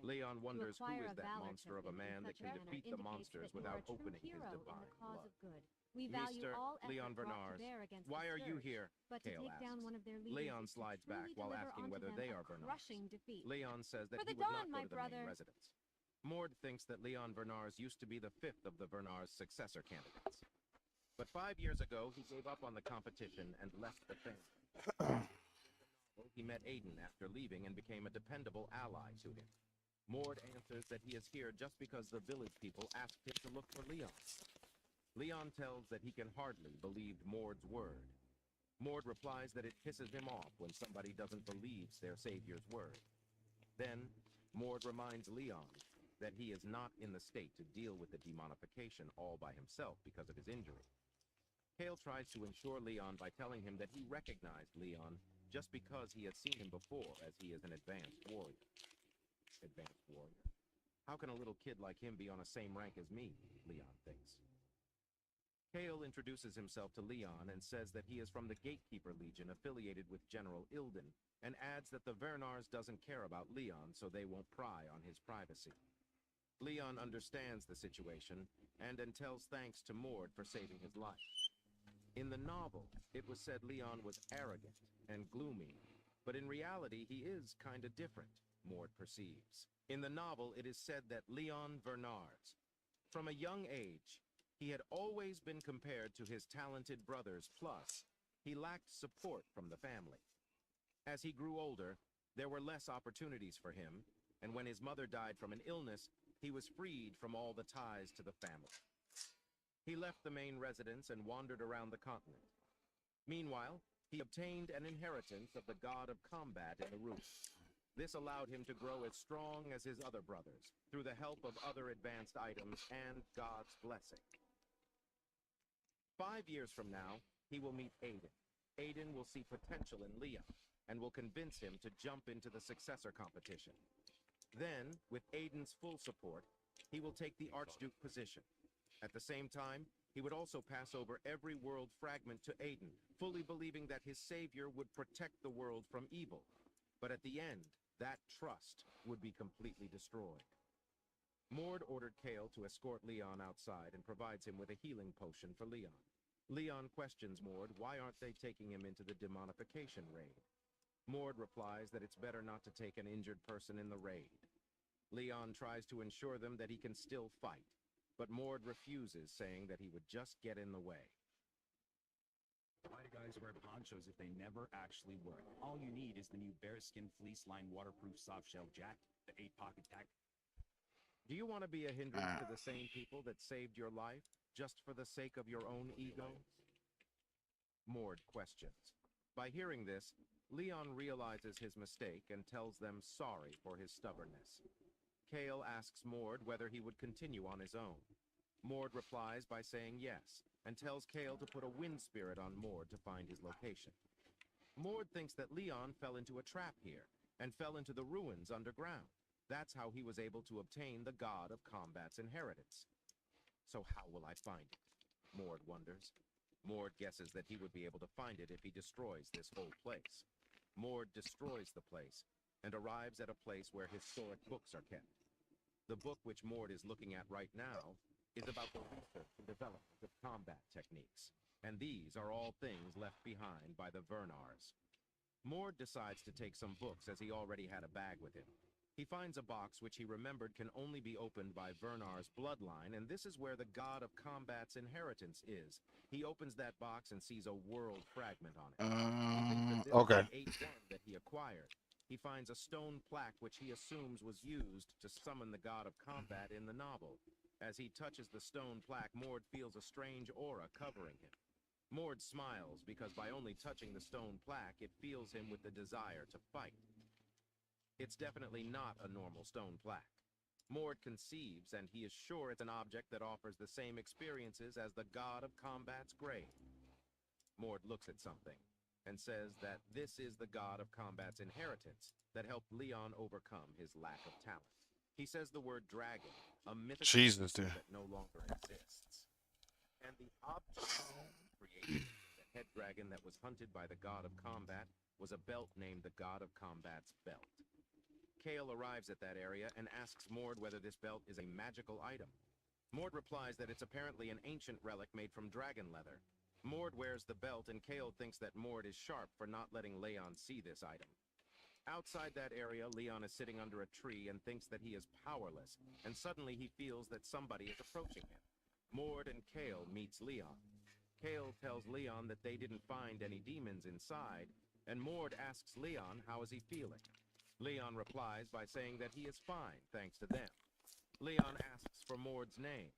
Leon wonders who is that monster of a man that can defeat the monsters without opening his divine blood. Mr. Leon Vernars, why are you here? Kale asks. Leon slides back while asking whether they are Vernars. Leon says that he would not go to the main residence. Mord thinks that Leon Vernars used to be the fifth of the Vernars' successor candidates. But 5 years ago, he gave up on the competition and left the family. He met Aiden after leaving and became a dependable ally to him. Mord answers that he is here just because the village people asked him to look for Leon. Leon tells that he can hardly believe Mord's word. Mord replies that it pisses him off when somebody doesn't believe their savior's word. Then, Mord reminds Leon that he is not in the state to deal with the demonification all by himself because of his injury. Kale tries to ensure Leon by telling him that he recognized Leon just because he had seen him before, as he is an advanced warrior. Advanced warrior? How can a little kid like him be on the same rank as me, Leon thinks. Kale introduces himself to Leon and says that he is from the Gatekeeper Legion affiliated with General Ilden, and adds that the Vernars doesn't care about Leon, so they won't pry on his privacy. Leon understands the situation, and tells thanks to Mord for saving his life. In the novel, it was said Leon was arrogant and gloomy, but in reality he is kinda different, Mord perceives. In the novel, it is said that Leon Vernars, from a young age, he had always been compared to his talented brothers, plus he lacked support from the family. As he grew older, there were less opportunities for him, and when his mother died from an illness, he was freed from all the ties to the family. He left the main residence and wandered around the continent. Meanwhile, he obtained an inheritance of the god of combat in the roof. This allowed him to grow as strong as his other brothers, through the help of other advanced items and God's blessing. 5 years from now, he will meet Aiden. Aiden will see potential in Leon, and will convince him to jump into the successor competition. Then, with Aiden's full support, he will take the Archduke position. At the same time, he would also pass over every world fragment to Aiden, fully believing that his savior would protect the world from evil. But at the end, that trust would be completely destroyed. Mord ordered Kale to escort Leon outside and provides him with a healing potion for Leon. Leon questions Mord why aren't they taking him into the demonification raid. Mord replies that it's better not to take an injured person in the raid. Leon tries to ensure them that he can still fight, but Mord refuses, saying that he would just get in the way. Why do guys wear ponchos if they never actually work? All you need is the new bearskin fleece-lined waterproof soft-shell jacket, the 8-pocket tack. Do you want to be a hindrance to the same people that saved your life, just for the sake of your own ego? Mord questions. By hearing this, Leon realizes his mistake and tells them sorry for his stubbornness. Kale asks Mord whether he would continue on his own. Mord replies by saying yes, and tells Kale to put a wind spirit on Mord to find his location. Mord thinks that Leon fell into a trap here, and fell into the ruins underground. That's how he was able to obtain the god of combat's inheritance. So how will I find it? Mord wonders. Mord guesses that he would be able to find it if he destroys this whole place. Mord destroys the place, and arrives at a place where historic books are kept. The book which Mord is looking at right now is about the research and development of combat techniques, and these are all things left behind by the Vernars. Mord decides to take some books as he already had a bag with him. He finds a box which he remembered can only be opened by Vernar's bloodline, and this is where the god of combat's inheritance is. He opens that box and sees a world fragment on it. He thinks that this okay. is the 8-1 that he acquired. He finds a stone plaque which he assumes was used to summon the god of combat in the novel. As he touches the stone plaque, Mord feels a strange aura covering him. Mord smiles because by only touching the stone plaque, it fills him with the desire to fight. It's definitely not a normal stone plaque. Mord conceives, and he is sure it's an object that offers the same experiences as the god of combat's grave. Mord looks at something, and says that this is the god of combat's inheritance that helped Leon overcome his lack of talent. He says the word dragon, a mythical creature that no longer exists. and the object created, the head dragon that was hunted by the god of combat, was a belt named the god of combat's belt. Kale arrives at that area and asks Mord whether this belt is a magical item. Mord replies that it's apparently an ancient relic made from dragon leather. Mord wears the belt, and Kale thinks that Mord is sharp for not letting Leon see this item. Outside that area, Leon is sitting under a tree and thinks that he is powerless, and suddenly he feels that somebody is approaching him. Mord and Kale meets Leon. Kale tells Leon that they didn't find any demons inside, and Mord asks Leon how is he feeling. Leon replies by saying that he is fine, thanks to them. Leon asks for Mord's name.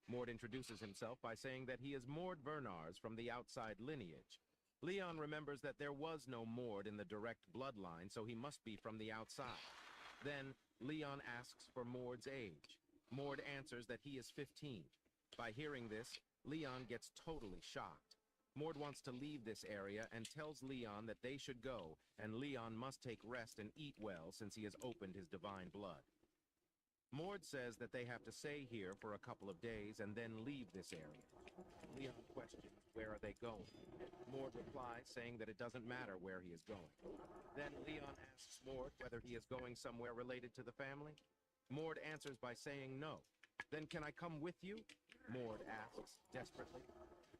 Mord introduces himself by saying that he is Mord Vernars from the outside lineage. Leon remembers that there was no Mord in the direct bloodline, so he must be from the outside. Then, Leon asks for Mord's age. Mord answers that he is 15. By hearing this, Leon gets totally shocked. Mord wants to leave this area and tells Leon that they should go, and Leon must take rest and eat well since he has opened his divine blood. Mord says that they have to stay here for a couple of days and then leave this area. Leon questions, where are they going? Mord replies, saying that it doesn't matter where he is going. Then Leon asks Mord whether he is going somewhere related to the family. Mord answers by saying no. Then can I come with you? Mord asks desperately.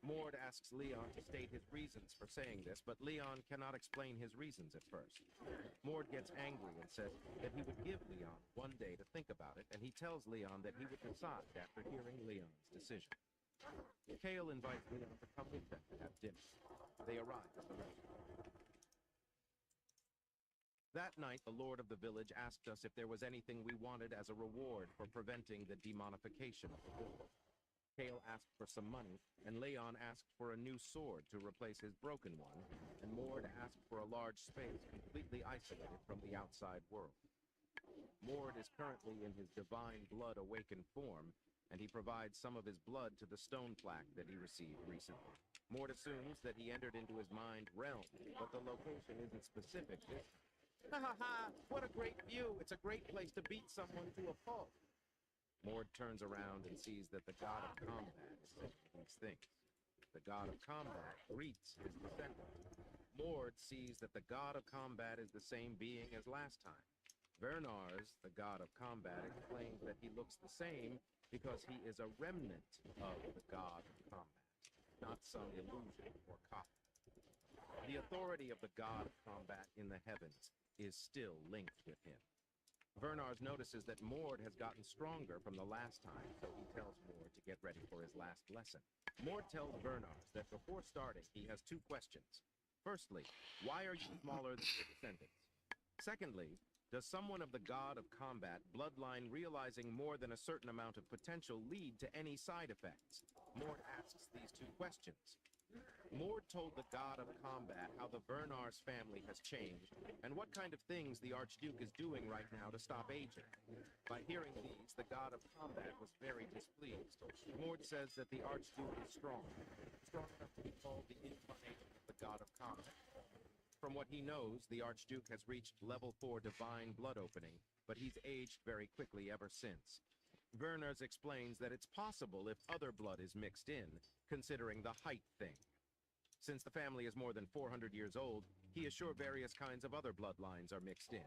Mord asks Leon to state his reasons for saying this, but Leon cannot explain his reasons at first. Mord gets angry and says that he would give Leon one day to think about it, and he tells Leon that he would decide after hearing Leon's decision. Kale invites Leon to come with them to have dinner. They arrive at the restaurant. That night, the lord of the village asked us if there was anything we wanted as a reward for preventing the demonification of the village. Kale asked for some money, and Leon asked for a new sword to replace his broken one, and Mord asked for a large space completely isolated from the outside world. Mord is currently in his divine blood awakened form, and he provides some of his blood to the stone plaque that he received recently. Mord assumes that he entered into his mind realm, but the location isn't specific this time. Ha ha ha! What a great view! It's a great place to beat someone to a pulp. Mord turns around and sees that the god of combat is saying these things. The god of combat greets his descendant. Mord sees that the god of combat is the same being as last time. Vernars, the god of combat, explains that he looks the same because he is a remnant of the god of combat, not some illusion or copy. The authority of the god of combat in the heavens is still linked with him. Vernars notices that Mord has gotten stronger from the last time, so he tells Mord to get ready for his last lesson. Mord tells Vernars that before starting, he has two questions. Firstly, why are you smaller than your descendants? Secondly, does someone of the god of combat bloodline realizing more than a certain amount of potential lead to any side effects? Mord asks these two questions. Mord told the god of combat how the Vernars family has changed and what kind of things the Archduke is doing right now to stop aging. By hearing these, the god of combat was very displeased. Mord says that the Archduke is strong enough to be called the incarnation of the god of combat. From what he knows, the Archduke has reached level 4 divine blood opening, but he's aged very quickly ever since. Vernars explains that it's possible if other blood is mixed in, considering the height thing. Since the family is more than 400 years old, he is sure various kinds of other bloodlines are mixed in.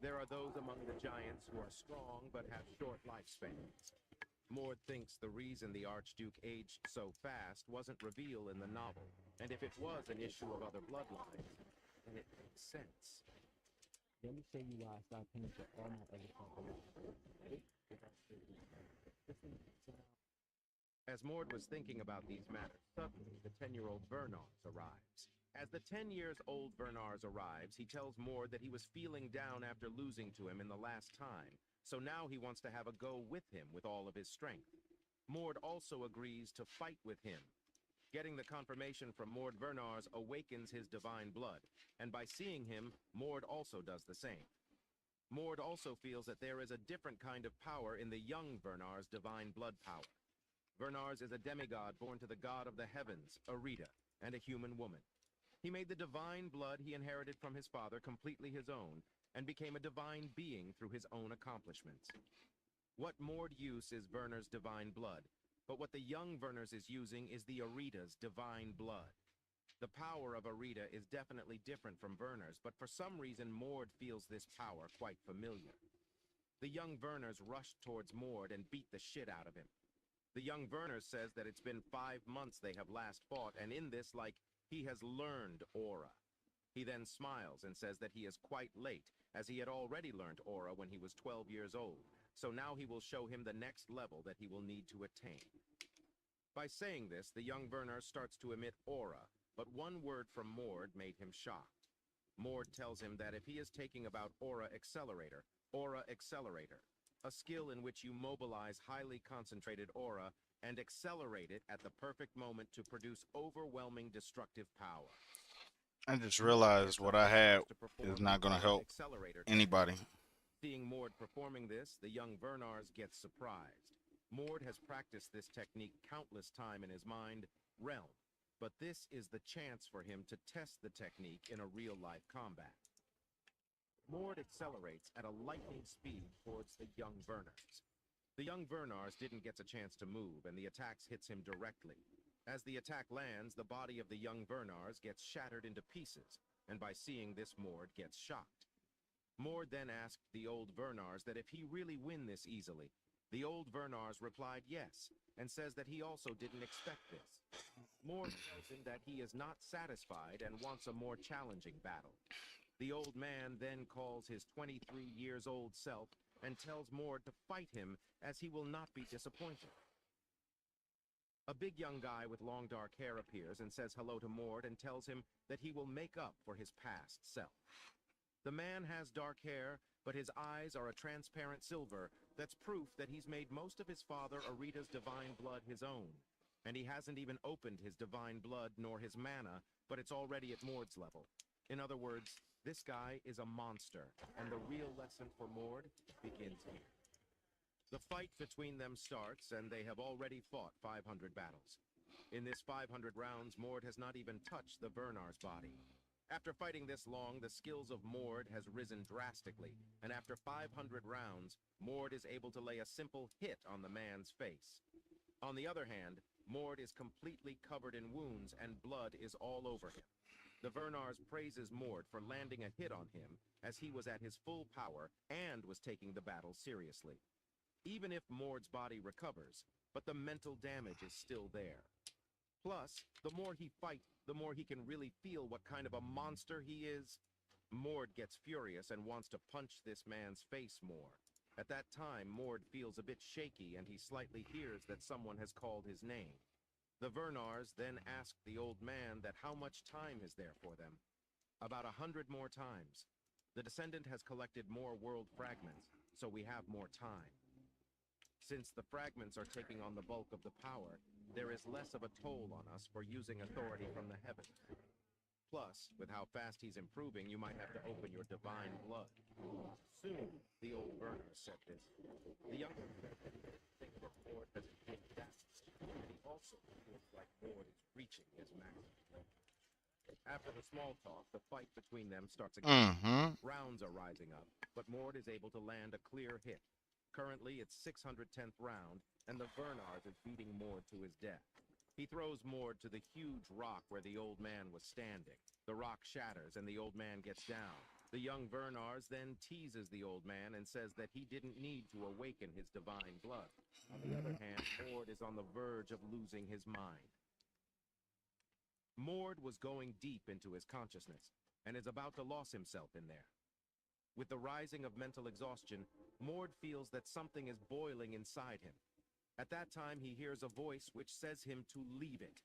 There are those among the giants who are strong but have short lifespans. Mord thinks the reason the Archduke aged so fast wasn't revealed in the novel, and if it was an issue of other bloodlines, then it makes sense. Let me show you why I started paying for all my other companies. As Mord was thinking about these matters, suddenly the 10-year-old Vernars arrives. As the 10-year-old Vernars arrives, he tells Mord that he was feeling down after losing to him in the last time, so now he wants to have a go with him with all of his strength. Mord also agrees to fight with him. Getting the confirmation from Mord Vernars awakens his divine blood, and by seeing him, Mord also does the same. Mord also feels that there is a different kind of power in the young Vernars' divine blood power. Vernars is a demigod born to the god of the heavens, Arita, and a human woman. He made the divine blood he inherited from his father completely his own, and became a divine being through his own accomplishments. What Mord use is Vernar's divine blood, But what the young Verners is using is the Arita's divine blood. The power of Arita is definitely different from Verners, but for some reason Mord feels this power quite familiar. The young Verners rushed towards Mord and beat the shit out of him. The young Verners says that it's been 5 months they have last fought, and in this, like, he has learned Aura. He then smiles and says that he is quite late, as he had already learned Aura when he was 12 years old, so now he will show him the next level that he will need to attain. By saying this, the young Werner starts to emit Aura, but one word from Mord made him shocked. Mord tells him that if he is taking about Aura Accelerator, a skill in which you mobilize highly concentrated aura and accelerate it at the perfect moment to produce overwhelming destructive power. I just realized what I had is not going to help anybody. Seeing Mord performing this, the young Vernars gets surprised. Mord has practiced this technique countless times in his mind realm, but this is the chance for him to test the technique in a real-life combat. Mord accelerates at a lightning speed towards the young Vernars. The young Vernars didn't get a chance to move, and the attack hits him directly. As the attack lands, the body of the young Vernars gets shattered into pieces, and by seeing this, Mord gets shocked. Mord then asked the old Vernars that if he really win this easily. The old Vernars replied yes, and says that he also didn't expect this. Mord tells him that he is not satisfied and wants a more challenging battle. The old man then calls his 23-years-old self and tells Mord to fight him, as he will not be disappointed. A big young guy with long dark hair appears and says hello to Mord and tells him that he will make up for his past self. The man has dark hair, but his eyes are a transparent silver that's proof that he's made most of his father Arita's divine blood his own. And he hasn't even opened his divine blood nor his mana, but it's already at Mord's level. In other words, this guy is a monster, and the real lesson for Mord begins here. The fight between them starts, and they have already fought 500 battles. In this 500 rounds, Mord has not even touched the Vernar's body. After fighting this long, the skills of Mord has risen drastically, and after 500 rounds, Mord is able to lay a simple hit on the man's face. On the other hand, Mord is completely covered in wounds, and blood is all over him. The Vernars praises Mord for landing a hit on him, as he was at his full power and was taking the battle seriously. Even if Mord's body recovers, but the mental damage is still there. Plus, the more he fights, the more he can really feel what kind of a monster he is. Mord gets furious and wants to punch this man's face more. At that time, Mord feels a bit shaky and he slightly hears that someone has called his name. The Vernars then ask the old man that how much time is there for them. About 100 more times. The descendant has collected more world fragments, so we have more time. Since the fragments are taking on the bulk of the power, there is less of a toll on us for using authority from the heavens. Plus, with how fast he's improving, you might have to open your divine blood. Soon, the old Werner said this. The younger said that he didn't think that Mord has attained that, and he also feels like Mord is reaching his maximum. After the small talk, the fight between them starts again. Rounds are rising up, but Mord is able to land a clear hit. Currently, it's 610th round, and the Vernars is beating Mord to his death. He throws Mord to the huge rock where the old man was standing. The rock shatters, and the old man gets down. The young Vernars then teases the old man and says that he didn't need to awaken his divine blood. On the other hand, Mord is on the verge of losing his mind. Mord was going deep into his consciousness, and is about to lose himself in there. With the rising of mental exhaustion, Mord feels that something is boiling inside him. At that time, he hears a voice which says him to leave it.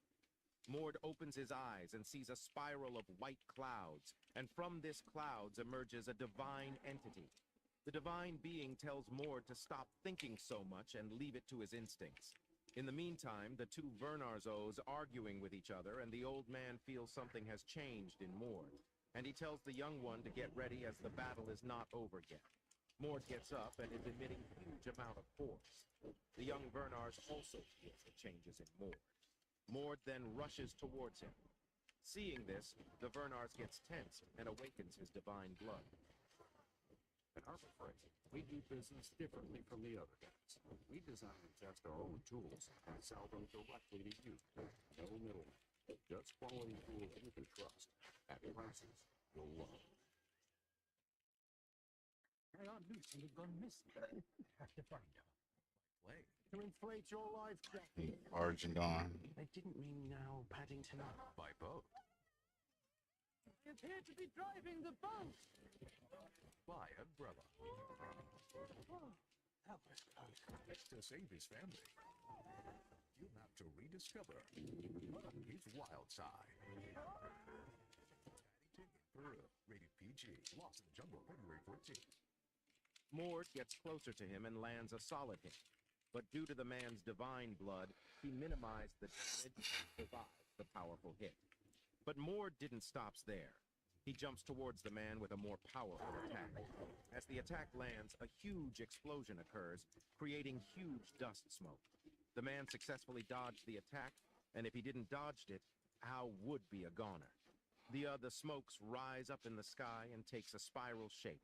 Mord opens his eyes and sees a spiral of white clouds, and from this clouds emerges a divine entity. The divine being tells Mord to stop thinking so much and leave it to his instincts. In the meantime, the two Vernarzos arguing with each other, and the old man feels something has changed in Mord. And he tells the young one to get ready as the battle is not over yet. Mord gets up and is emitting huge amount of force. The young Vernars also feels the changes in Mord. Mord then rushes towards him. Seeing this, the Vernars gets tense and awakens his divine blood. I'm afraid we do business differently from the other guys. We design and test our own tools and sell them directly to you. No middleman. Just quality tools you can trust at prices you'll love. I knew she had gone missing. Have to find her. Play. To inflate your life, Jack. Argent on. I didn't mean now, Paddington. By boat. I appear to be driving the boat. By umbrella. That was close. To save his family, you'll have to rediscover his wild side. Rated PG. Lost in the Jungle, February 14th. Mord gets closer to him and lands a solid hit. But due to the man's divine blood, he minimized the damage and survived the powerful hit. But Mord didn't stop there. He jumps towards the man with a more powerful attack. As the attack lands, a huge explosion occurs, creating huge dust smoke. The man successfully dodged the attack, and if he didn't dodge it, Al would be a goner. The smokes rise up in the sky and takes a spiral shape.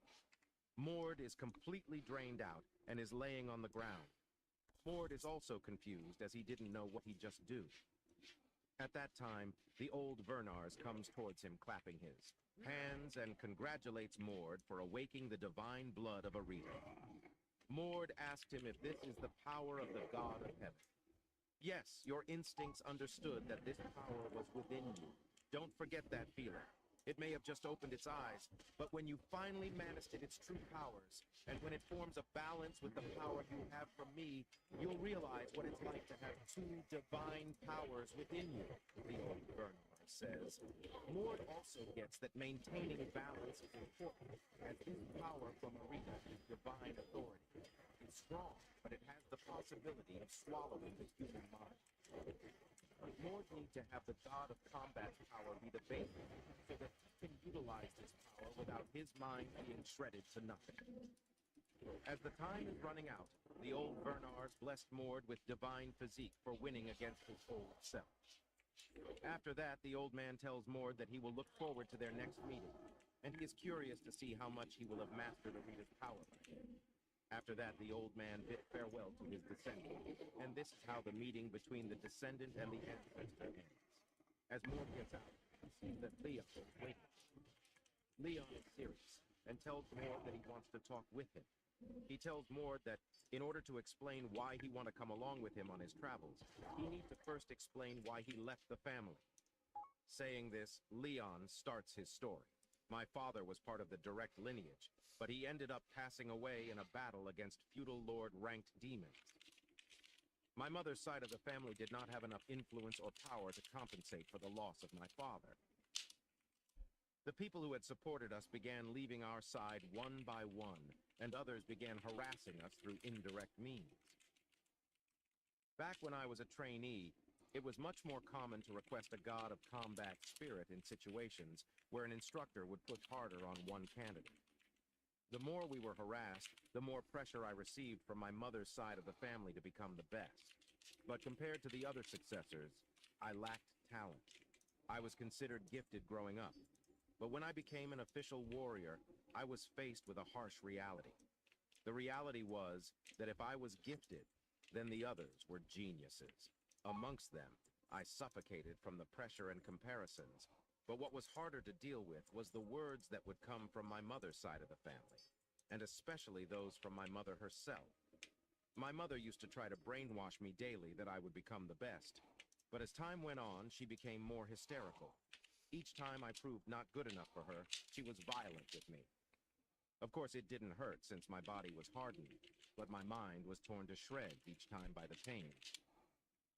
Mord is completely drained out and is laying on the ground. Mord is also confused as he didn't know what he'd just do. At that time, the old Vernars comes towards him clapping his hands and congratulates Mord for awaking the divine blood of Arita. Mord asked him if this is the power of the god of heaven. Yes, your instincts understood that this power was within you. Don't forget that feeling. It may have just opened its eyes, but when you finally manifested its true powers, and when it forms a balance with the power you have from me, you'll realize what it's like to have two divine powers within you, the old Vernar says. Mord also gets that maintaining balance is important, as his power from Arita is divine authority. It's strong, but it has the possibility of swallowing the human mind. Mord needs to have the god of combat's power be the base, so that he can utilize this power without his mind being shredded to nothing. As the time is running out, the old Vernars blessed Mord with divine physique for winning against his old self. After that, the old man tells Mord that he will look forward to their next meeting, and he is curious to see how much he will have mastered Arita's power by then. After that, the old man bid farewell to his descendant, and this is how the meeting between the descendant and the ancestor ends. As Mord gets out, he sees that Leon is waiting. Leon is serious, and tells Mord that he wants to talk with him. He tells Mord that in order to explain why he want to come along with him on his travels, he needs to first explain why he left the family. Saying this, Leon starts his story. My father was part of the direct lineage, but he ended up passing away in a battle against feudal lord-ranked demons. My mother's side of the family did not have enough influence or power to compensate for the loss of my father. The people who had supported us began leaving our side one by one, and others began harassing us through indirect means. Back when I was a trainee, it was much more common to request a god of combat spirit in situations where an instructor would push harder on one candidate. The more we were harassed, the more pressure I received from my mother's side of the family to become the best. But compared to the other successors, I lacked talent. I was considered gifted growing up. But when I became an official warrior, I was faced with a harsh reality. The reality was that if I was gifted, then the others were geniuses. Amongst them, I suffocated from the pressure and comparisons. But what was harder to deal with was the words that would come from my mother's side of the family, and especially those from my mother herself. My mother used to try to brainwash me daily that I would become the best, but as time went on, she became more hysterical. Each time I proved not good enough for her, she was violent with me. Of course, it didn't hurt since my body was hardened, but my mind was torn to shreds each time by the pain.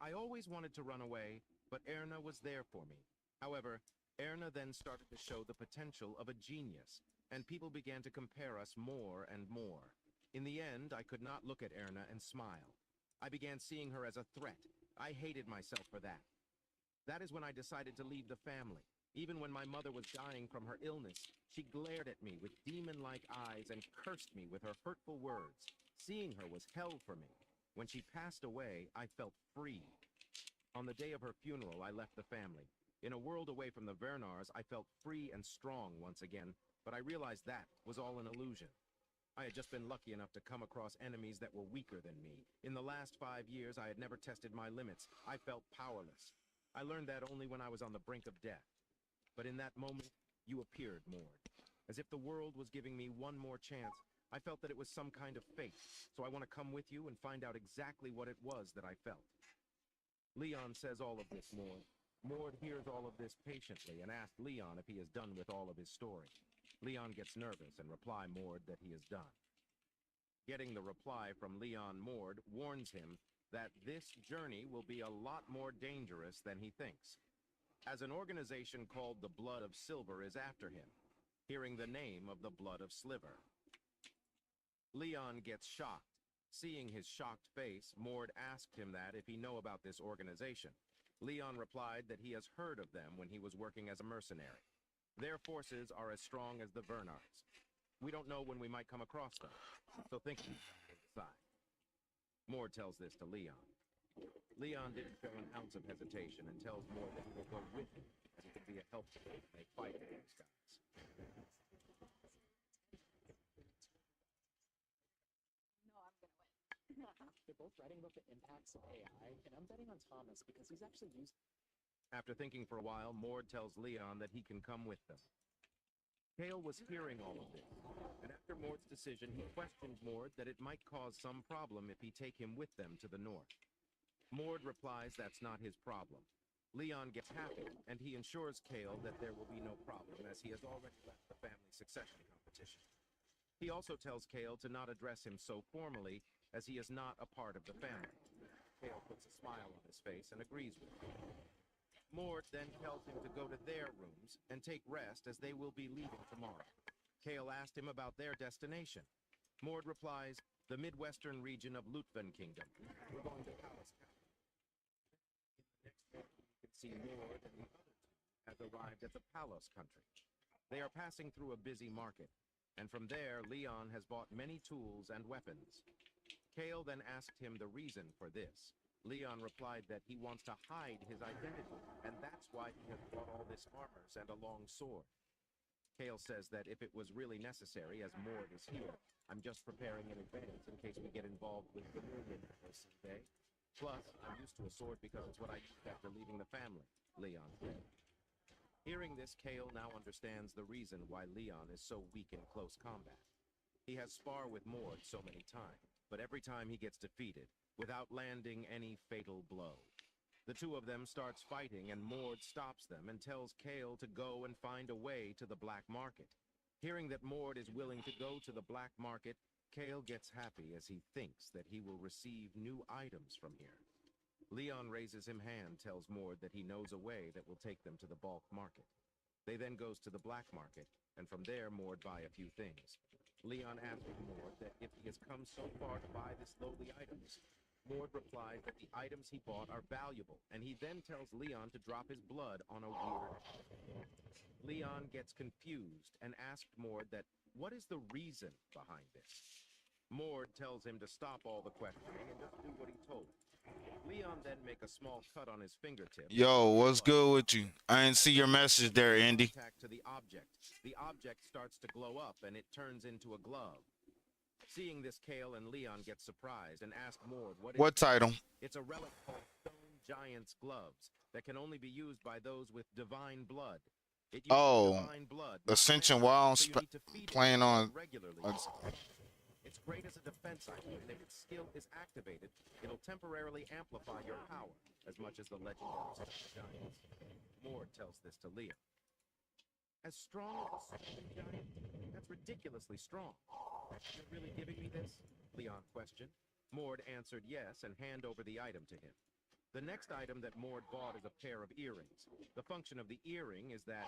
I always wanted to run away, but Erna was there for me. However, Erna then started to show the potential of a genius, and people began to compare us more and more. In the end, I could not look at Erna and smile. I began seeing her as a threat. I hated myself for that. That is when I decided to leave the family. Even when my mother was dying from her illness, she glared at me with demon-like eyes and cursed me with her hurtful words. Seeing her was hell for me. When she passed away, I felt free. On the day of her funeral, I left the family. In a world away from the Vernars, I felt free and strong once again, but I realized that was all an illusion. I had just been lucky enough to come across enemies that were weaker than me. In the last 5 years, I had never tested my limits. I felt powerless. I learned that only when I was on the brink of death. But in that moment, you appeared, Mord. As if the world was giving me one more chance. I felt that it was some kind of fate. So I want to come with you and find out exactly what it was that I felt. Leon says all of this, Mord. Mord hears all of this patiently and asks Leon if he is done with all of his story. Leon gets nervous and reply Mord that he is done. Getting the reply from Leon, Mord warns him that this journey will be a lot more dangerous than he thinks, as an organization called the Blood of Silver is after him, hearing the name of the Blood of Sliver. Leon gets shocked. Seeing his shocked face, Mord asked him that if he know about this organization. Leon replied that he has heard of them when he was working as a mercenary. Their forces are as strong as the Vernar's. We don't know when we might come across them, so think inside. Mord tells this to Leon. Leon didn't show an ounce of hesitation and tells Mord that he will go with him, as he can be a help to him when they fight these guys. No, I'm gonna win. They're both writing about the impacts of AI, and I'm betting on Thomas because he's actually used. After thinking for a while, Mord tells Leon that he can come with them. Kale was hearing all of this, and after Mord's decision, he questioned Mord that it might cause some problem if he take him with them to the north. Mord replies that's not his problem. Leon gets happy, and he assures Kale that there will be no problem, as he has already left the family succession competition. He also tells Kale to not address him so formally, as he is not a part of the family. Kale puts a smile on his face and agrees with him. Mord then tells him to go to their rooms and take rest, as they will be leaving tomorrow. Kale asked him about their destination. Mord replies, the Midwestern region of Lutven Kingdom. We're going to Palace Capital. In the next morning, you can see Mord and the other two have arrived at the Palos country. They are passing through a busy market, and from there, Leon has bought many tools and weapons. Kale then asked him the reason for this. Leon replied that he wants to hide his identity, and that's why he has brought all this armors and a long sword. Kale says that if it was really necessary, as Mord is here, I'm just preparing in advance in case we get involved with the million someday. Plus, I'm used to a sword because it's what I used after leaving the family, Leon said. Hearing this, Kale now understands the reason why Leon is so weak in close combat. He has sparred with Mord so many times, but every time he gets defeated, without landing any fatal blow. The two of them starts fighting, and Mord stops them and tells Kale to go and find a way to the black market. Hearing that Mord is willing to go to the black market, Kale gets happy as he thinks that he will receive new items from here. Leon raises his hand, tells Mord that he knows a way that will take them to the bulk market. They then goes to the black market, and from there Mord buy a few things. Leon asks Mord that if he has come so far to buy this lowly items, Mord replies that the items he bought are valuable, and he then tells Leon to drop his blood on a weird. Leon gets confused and asks Mord that what is the reason behind this. Mord tells him to stop all the questioning and just do what he told him. Leon then make a small cut on his fingertip. Yo, what's good with you? I didn't see your message there, Andy. To the object. The object starts to glow up, and it turns into a glove. Seeing this, Kale and Leon get surprised and ask Mord what title? It's a relic called Stone Giant's Gloves that can only be used by those with divine blood. It uses divine blood, Ascension WoW playing on. It's great as a defense item, and if its skill is activated, it'll temporarily amplify your power as much as the legendary Stone Giants. Mord tells this to Leon. As strong as a Stone Giant? That's ridiculously strong. You're really giving me this? Leon questioned. Mord answered yes and hand over the item to him. The next item that Mord bought is a pair of earrings. The function of the earring is that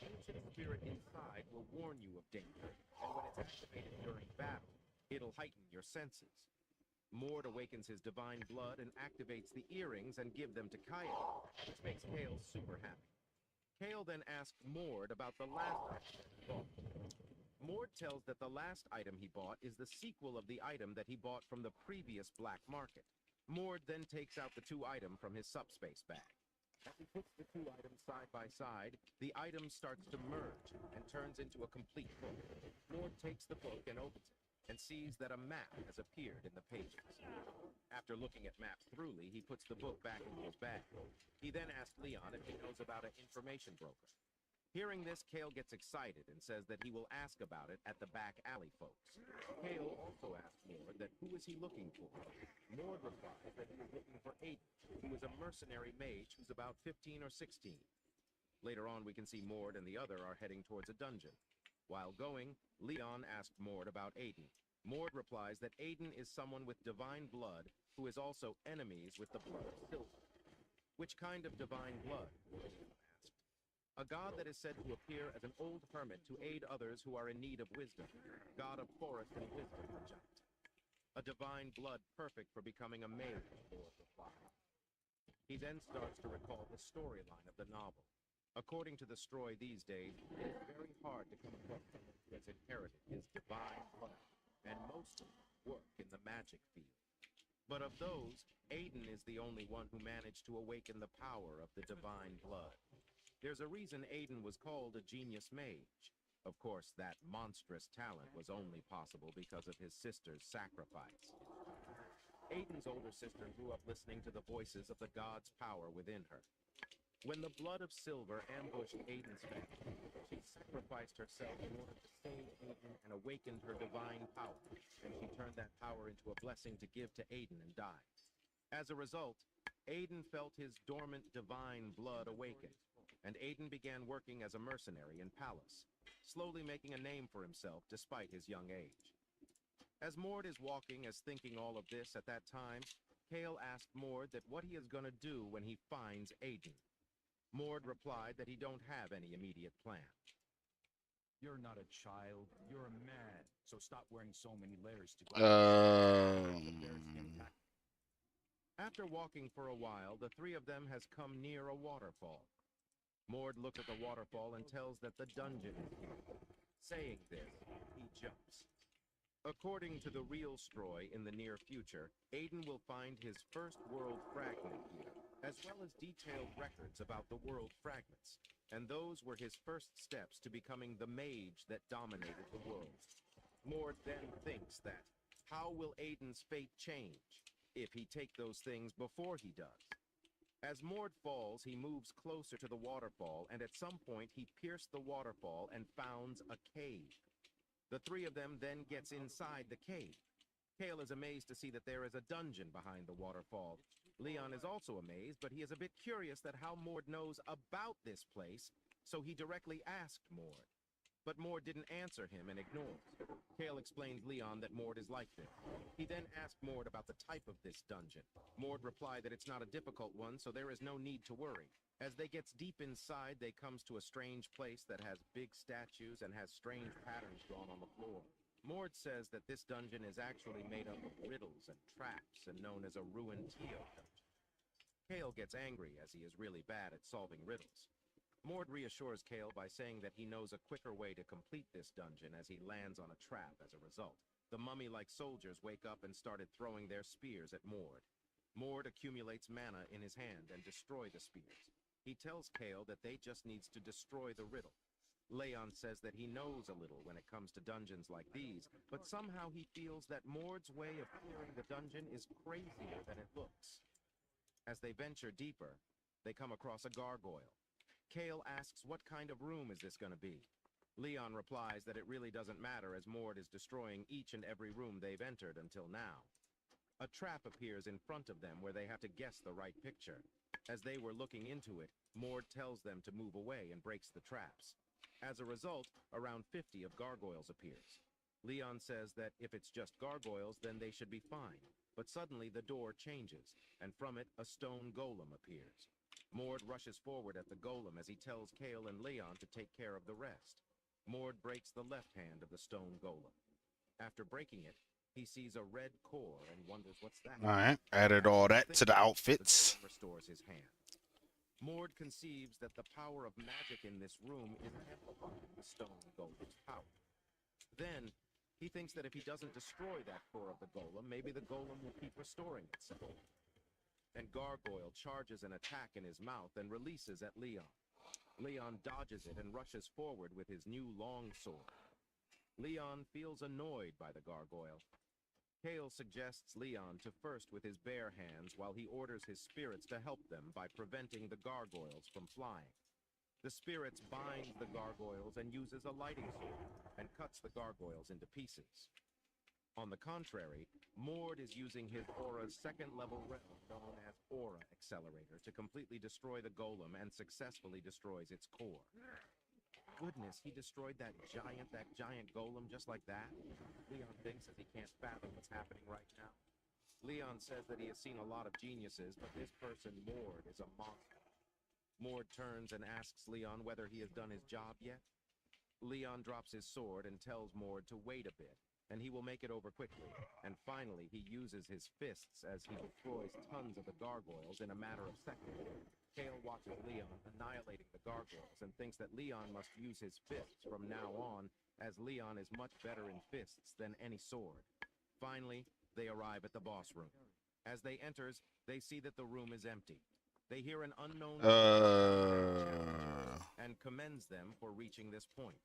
the ancient spirit inside will warn you of danger, and when it's activated during battle, it'll heighten your senses. Mord awakens his divine blood and activates the earrings and give them to Kyle, which makes Kale super happy. Kale then asked Mord about the last item he bought. Mord tells that the last item he bought is the sequel of the item that he bought from the previous black market. Mord then takes out the two items from his subspace bag. As he puts the two items side by side, the item starts to merge and turns into a complete book. Mord takes the book and opens it. and sees that a map has appeared in the pages. After looking at maps thoroughly, he puts the book back into his bag. He then asks Leon if he knows about an information broker. Hearing this, Kale gets excited and says that he will ask about it at the back alley folks. Kale also asks Mord that who is he looking for. Mord replies that he is looking for Aiden, who is a mercenary mage who's about 15 or 16. Later on, we can see Mord and the other are heading towards a dungeon. While going, Leon asked Mord about Aiden. Mord replies that Aiden is someone with divine blood who is also enemies with the blood of Silver. Which kind of divine blood? Leon asked. A god that is said to appear as an old hermit to aid others who are in need of wisdom. God of forest and wisdom, Giant. A divine blood perfect for becoming a mage, Mord replied. He then starts to recall the storyline of the novel. According to the story these days, it is very hard to come across someone who has inherited his divine blood, and most of them work in the magic field. But of those, Aiden is the only one who managed to awaken the power of the divine blood. There's a reason Aiden was called a genius mage. Of course, that monstrous talent was only possible because of his sister's sacrifice. Aiden's older sister grew up listening to the voices of the god's power within her. When the blood of Silver ambushed Aiden's family, she sacrificed herself in order to save Aiden and awakened her divine power, and she turned that power into a blessing to give to Aiden and died. As a result, Aiden felt his dormant divine blood awaken, and Aiden began working as a mercenary in Palace, slowly making a name for himself despite his young age. As Mord is walking as thinking all of this at that time, Kale asked Mord that what he is going to do when he finds Aiden. Mord replied that he don't have any immediate plan. You're not a child, you're a man, so stop wearing so many layers to After walking for a while, the three of them has come near a waterfall. Mord looks at the waterfall and tells that the dungeon is here. Saying this, he jumps. According to the real Stroy in the near future, Aiden will find his first world fragment here, as well as detailed records about the world fragments, and those were his first steps to becoming the mage that dominated the world. Mord then thinks that, how will Aiden's fate change if he take those things before he does? As Mord falls, he moves closer to the waterfall, and at some point he pierced the waterfall and founds a cave. The three of them then gets inside the cave. Kale is amazed to see that there is a dungeon behind the waterfall. Leon is also amazed, but he is a bit curious that how Mord knows about this place, so he directly asked Mord. But Mord didn't answer him and ignored. Kale explains Leon that Mord is like this. He then asked Mord about the type of this dungeon. Mord replied that it's not a difficult one, so there is no need to worry. As they gets deep inside, they comes to a strange place that has big statues and has strange patterns drawn on the floor. Mord says that this dungeon is actually made up of riddles and traps and known as a ruined Tio dungeon. Kale gets angry as he is really bad at solving riddles. Mord reassures Kale by saying that he knows a quicker way to complete this dungeon as he lands on a trap as a result. The mummy-like soldiers wake up and started throwing their spears at Mord. Mord accumulates mana in his hand and destroy the spears. He tells Kale that they just needs to destroy the riddle. Leon says that he knows a little when it comes to dungeons like these, but somehow he feels that Mord's way of clearing the dungeon is crazier than it looks. As they venture deeper, they come across a gargoyle. Kale asks what kind of room is this going to be. Leon replies that it really doesn't matter as Mord is destroying each and every room they've entered until now. A trap appears in front of them where they have to guess the right picture. As they were looking into it, Mord tells them to move away and breaks the traps. As a result, around 50 of gargoyles appears. Leon says that if it's just gargoyles, then they should be fine. But suddenly the door changes, and from it a stone golem appears. Mord rushes forward at the golem as he tells Kale and Leon to take care of the rest. Mord breaks the left hand of the stone golem. After breaking it, he sees a red core and wonders what's that. Alright, added all that to the outfits. The golem restores his hand. Mord conceives that the power of magic in this room is amplifying the stone golem's power. Then, he thinks that if he doesn't destroy that core of the golem, maybe the golem will keep restoring itself. And Gargoyle charges an attack in his mouth and releases at Leon. Leon dodges it and rushes forward with his new long sword. Leon feels annoyed by the gargoyle. Kale suggests Leon to first with his bare hands while he orders his spirits to help them by preventing the gargoyles from flying. The spirits bind the gargoyles and uses a lighting sword and cuts the gargoyles into pieces. On the contrary, Mord is using his aura's second-level realm known as Aura Accelerator to completely destroy the golem and successfully destroys its core. Goodness, he destroyed that giant golem just like that? Leon thinks that he can't fathom what's happening right now. Leon says that he has seen a lot of geniuses, but this person, Mord, is a monster. Mord turns and asks Leon whether he has done his job yet. Leon drops his sword and tells Mord to wait a bit, and he will make it over quickly. And finally, he uses his fists as he destroys tons of the gargoyles in a matter of seconds. Kale watches Leon annihilating the gargoyles and thinks that Leon must use his fists from now on, as Leon is much better in fists than any sword. Finally, they arrive at the boss room. As they enter, they see that the room is empty. They hear an unknown and commends them for reaching this point.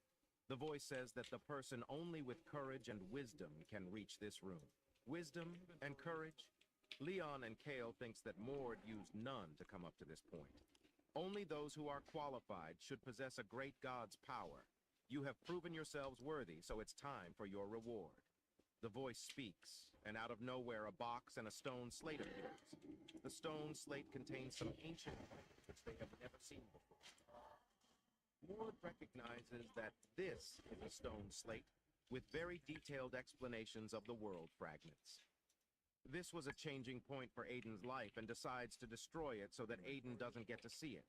The voice says that the person only with courage and wisdom can reach this room. Wisdom and courage? Leon and Kale thinks that Mord used none to come up to this point. Only those who are qualified should possess a great god's power. You have proven yourselves worthy, so it's time for your reward. The voice speaks, and out of nowhere a box and a stone slate appears. The stone slate contains some ancient things which they have never seen before. Mord recognizes that this is a stone slate with very detailed explanations of the world fragments. This was a changing point for Aiden's life and decides to destroy it so that Aiden doesn't get to see it.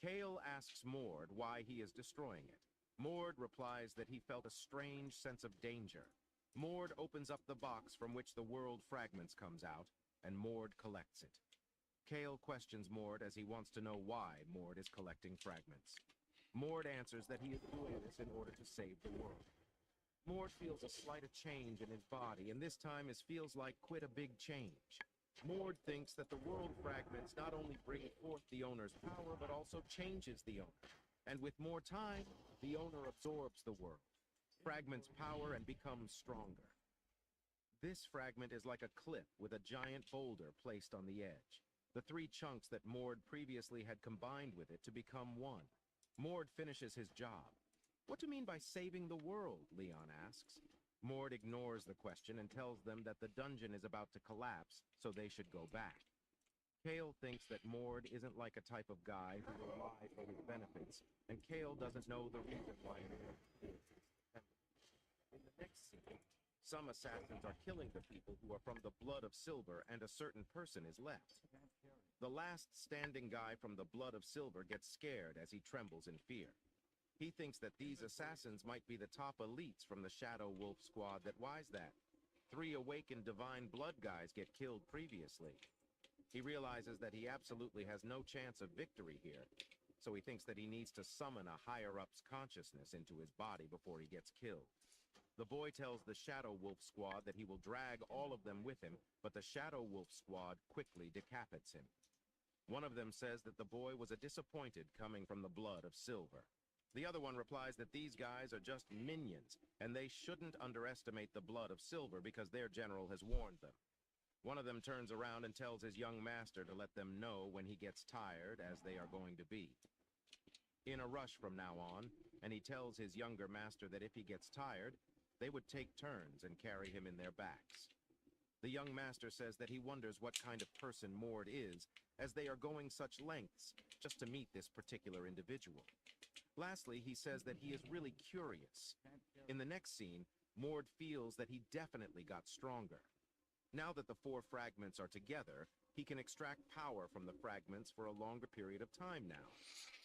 Kale asks Mord why he is destroying it. Mord replies that he felt a strange sense of danger. Mord opens up the box from which the world fragments comes out, and Mord collects it. Kale questions Mord as he wants to know why Mord is collecting fragments. Mord answers that he is doing this in order to save the world. Mord feels a slight change in his body, and this time it feels like quite a big change. Mord thinks that the world fragments not only bring forth the owner's power, but also changes the owner. And with more time, the owner absorbs the world, fragments power, and becomes stronger. This fragment is like a cliff with a giant boulder placed on the edge. The three chunks that Mord previously had combined with it to become one. Mord finishes his job. What do you mean by saving the world? Leon asks. Mord ignores the question and tells them that the dungeon is about to collapse, so they should go back. Kale thinks that Mord isn't like a type of guy who will lie for his benefits, and Kale doesn't know the reason why Mord is. In the next scene, some assassins are killing the people who are from the blood of silver, and a certain person is left. The last standing guy from the blood of silver gets scared as he trembles in fear. He thinks that these assassins might be the top elites from the Shadow Wolf squad that wise that. 3 awakened divine blood guys get killed previously. He realizes that he absolutely has no chance of victory here, so he thinks that he needs to summon a higher-up's consciousness into his body before he gets killed. The boy tells the Shadow Wolf squad that he will drag all of them with him, but the Shadow Wolf squad quickly decapitates him. One of them says that the boy was a disappointed coming from the blood of silver. The other one replies that these guys are just minions, and they shouldn't underestimate the blood of silver because their general has warned them. One of them turns around and tells his young master to let them know when he gets tired, as they are going to be. In a rush from now on, and he tells his younger master that if he gets tired, they would take turns and carry him in their backs. The young master says that he wonders what kind of person Mord is, as they are going such lengths just to meet this particular individual. Lastly, he says that he is really curious. In the next scene, Mord feels that he definitely got stronger. Now that the 4 fragments are together, he can extract power from the fragments for a longer period of time now.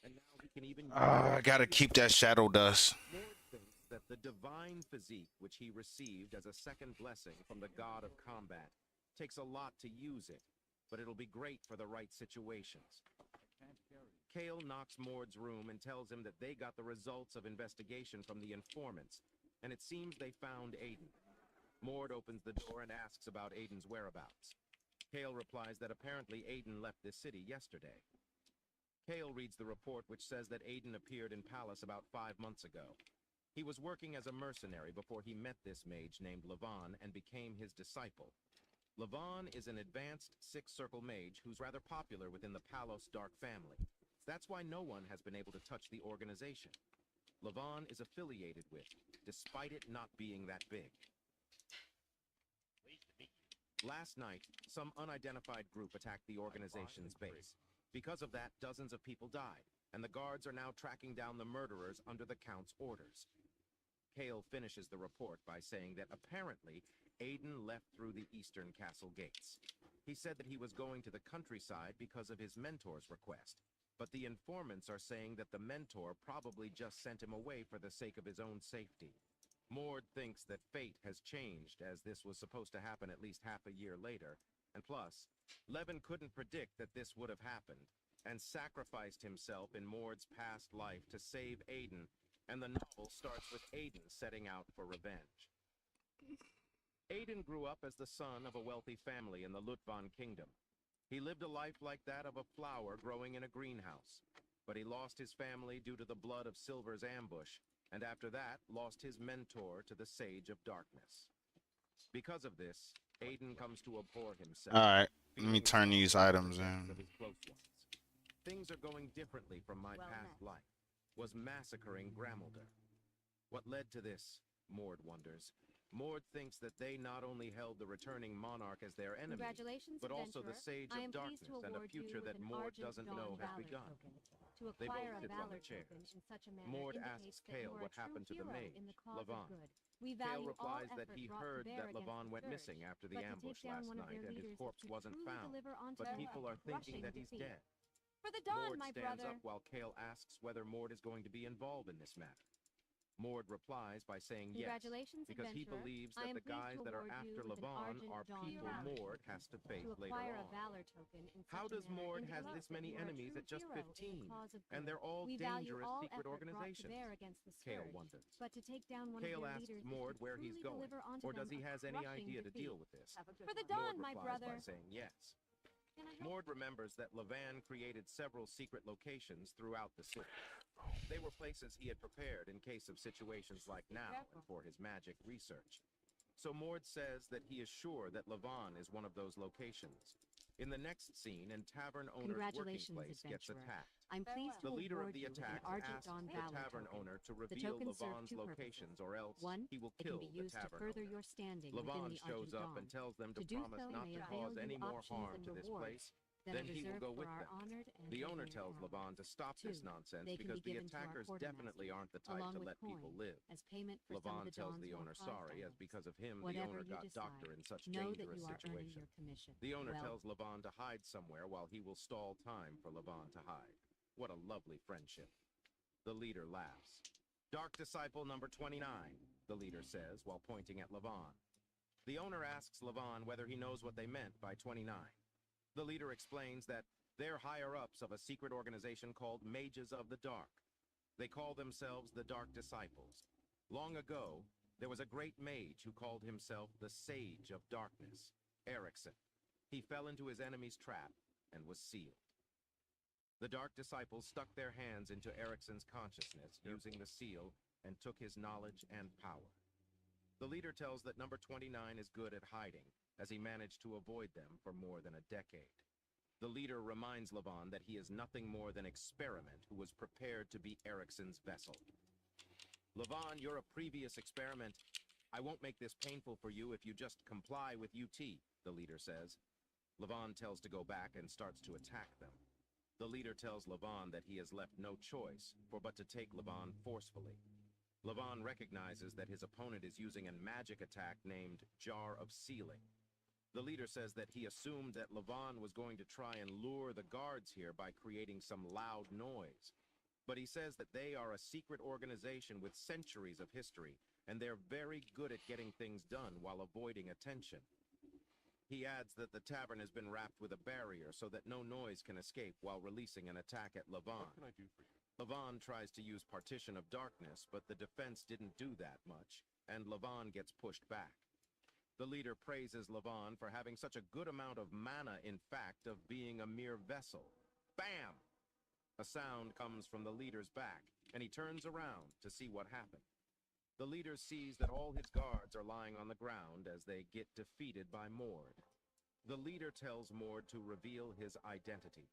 And now he can even... I gotta keep that shadow dust. Mord thinks that the divine physique which he received as a second blessing from the god of combat takes a lot to use it, but it'll be great for the right situations. Kale knocks Mord's room and tells him that they got the results of investigation from the informants, and it seems they found Aiden. Mord opens the door and asks about Aiden's whereabouts. Kale replies that apparently Aiden left this city yesterday. Kale reads the report which says that Aiden appeared in Palace about 5 months ago. He was working as a mercenary before he met this mage named Levon and became his disciple. Levon is an advanced six-circle mage who's rather popular within the Palos Dark family. That's why no one has been able to touch the organization. Levon is affiliated with, despite it not being that big. Last night, some unidentified group attacked the organization's base. Because of that, dozens of people died, and the guards are now tracking down the murderers under the Count's orders. Kale finishes the report by saying that apparently Aiden left through the eastern castle gates. He said that he was going to the countryside because of his mentor's request, but the informants are saying that the mentor probably just sent him away for the sake of his own safety. Mord thinks that fate has changed, as this was supposed to happen at least half a year later, and plus, Levin couldn't predict that this would have happened, and sacrificed himself in Mord's past life to save Aiden, and the novel starts with Aiden setting out for revenge. Aiden grew up as the son of a wealthy family in the Lutvan Kingdom. He lived a life like that of a flower growing in a greenhouse, but he lost his family due to the blood of Silver's ambush, and after that, lost his mentor to the Sage of Darkness. Because of this, Aiden comes to abhor himself. Alright, let me turn these items in. Things are going differently from my past life. Was massacring Grammelder. What led to this, Mord wonders. Mord thinks that they not only held the returning monarch as their enemy, but also the Sage of Darkness and a future that Mord doesn't know has begun. To They both acquire a sit on the valor chairs. token in such a manner Mord indicates asks that Kale you are what a true happened to the hero mage, in the cause Levon. of good. We Kale value replies all that effort he brought to heard bear that against Levon the went scourge. missing after the But to ambush take down last one of night their and his leaders corpse is to wasn't truly found, deliver onto but them people a are thinking crushing that he's defeat. dead. For the dawn, Mord my stands brother. up while Kale asks whether Mord is going to be involved in this matter. Mord replies by saying yes, Congratulations, because he adventurer. believes I that am the pleased guys to that are award after you with an Levon Argent are Dawn people valor Mord token. has to face To later acquire on. a valor token in How such a does manner Mord has indicates this that many you are a enemies true at just hero in the 15? cause of And good. they're all We value dangerous all secret effort brought to organizations? bear against the Kale scourge. wonders. But to take down one Kale of their asks leaders Mord is to where he's truly going, deliver onto or does them he a has any crushing idea to defeat. deal with this? For the dawn, Mord my replies brother. by saying yes. Can I help? Mord remembers that Levan created several secret locations throughout the city. They were places he had prepared in case of situations like now and for his magic research. So Mord says that he is sure that Levon is one of those locations. In the next scene, an tavern owner's working Congratulations, place gets adventurer. attacked. I'm pleased to The leader award of the you with an attack Argent asks Dawn the valor tavern token. owner to The reveal token serves Levon's two locations, purposes. or else One, he will it can kill be the used to tavern further owner. your standing within Levon the shows Argent up Dawn. and tells them to To do promise so not may to avail cause you any more options harm and to this rewards place. that Then are he will reserved go for with our them. honored and The owner revered tells allies. Levon to stop this Two, nonsense they can because be the given to our attackers quartermaster, definitely aren't the type along to with let people coin, live. as payment for some of Levon the tells Dawn's the more owner prized sorry, as items. because of him, the Whatever owner you got decide, doctor in such know that dangerous you are earning situation. your commission. The owner Well, tells Levon to hide somewhere while he will stall time for Levon to hide. What a lovely friendship. The leader laughs. Dark Disciple number 29, the leader says while pointing at Levon. The owner asks Levon whether he knows what they meant by 29. The leader explains that they're higher-ups of a secret organization called Mages of the Dark. They call themselves the Dark Disciples. Long ago, there was a great mage who called himself the Sage of Darkness, Erickson. He fell into his enemy's trap and was sealed. The Dark Disciples stuck their hands into Erickson's consciousness using the seal and took his knowledge and power. The leader tells that number 29 is good at hiding, as he managed to avoid them for more than a decade. The leader reminds Levon that he is nothing more than Experiment, who was prepared to be Erickson's vessel. Levon, you're a previous experiment. I won't make this painful for you if you just comply with UT, the leader says. Levon tells to go back and starts to attack them. The leader tells Levon that he has left no choice for but to take Levon forcefully. Levon recognizes that his opponent is using a magic attack named Jar of Sealing. The leader says that he assumed that Levon was going to try and lure the guards here by creating some loud noise. But he says that they are a secret organization with centuries of history, and they're very good at getting things done while avoiding attention. He adds that the tavern has been wrapped with a barrier so that no noise can escape while releasing an attack at Levon. What can I do for you? Levon tries to use Partition of Darkness, but the defense didn't do that much, and Levon gets pushed back. The leader praises Levon for having such a good amount of mana, in fact, of being a mere vessel. Bam! A sound comes from the leader's back, and he turns around to see what happened. The leader sees that all his guards are lying on the ground as they get defeated by Mord. The leader tells Mord to reveal his identity.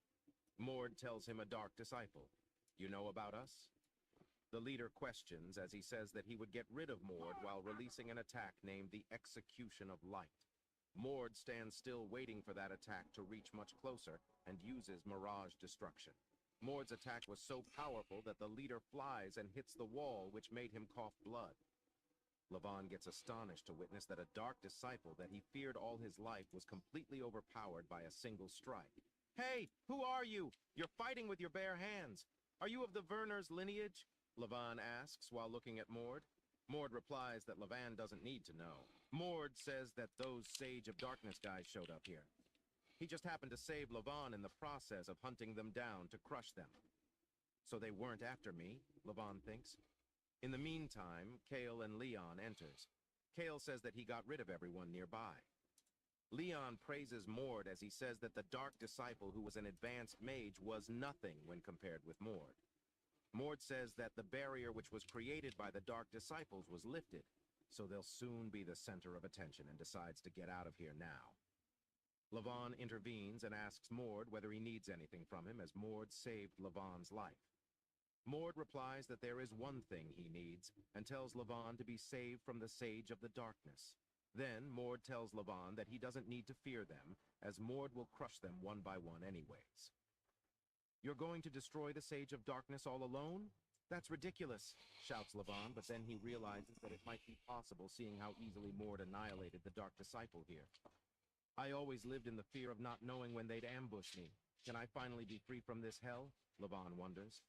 Mord tells him a dark disciple. You know about us? The leader questions as he says that he would get rid of Mord while releasing an attack named the Execution of Light. Mord stands still waiting for that attack to reach much closer and uses Mirage Destruction. Mord's attack was so powerful that the leader flies and hits the wall, which made him cough blood. Levon gets astonished to witness that a dark disciple that he feared all his life was completely overpowered by a single strike. Hey, who are you? You're fighting with your bare hands. Are you of the Werner's lineage? Levon asks while looking at Mord. Mord replies that Levon doesn't need to know. Mord says that those Sage of Darkness guys showed up here. He just happened to save Levon in the process of hunting them down to crush them. So they weren't after me, Levon thinks. In the meantime, Kale and Leon enters. Kale says that he got rid of everyone nearby. Leon praises Mord as he says that the Dark Disciple, who was an advanced mage, was nothing when compared with Mord. Mord says that the barrier which was created by the Dark Disciples was lifted, so they'll soon be the center of attention, and decides to get out of here now. Levon intervenes and asks Mord whether he needs anything from him, as Mord saved Levon's life. Mord replies that there is one thing he needs, and tells Levon to be saved from the Sage of the Darkness. Then Mord tells Levon that he doesn't need to fear them, as Mord will crush them one by one anyways. You're going to destroy the Sage of Darkness all alone? That's ridiculous, shouts Levon, but then he realizes that it might be possible, seeing how easily Mord annihilated the Dark Disciple here. I always lived in the fear of not knowing when they'd ambush me. Can I finally be free from this hell? Levon wonders.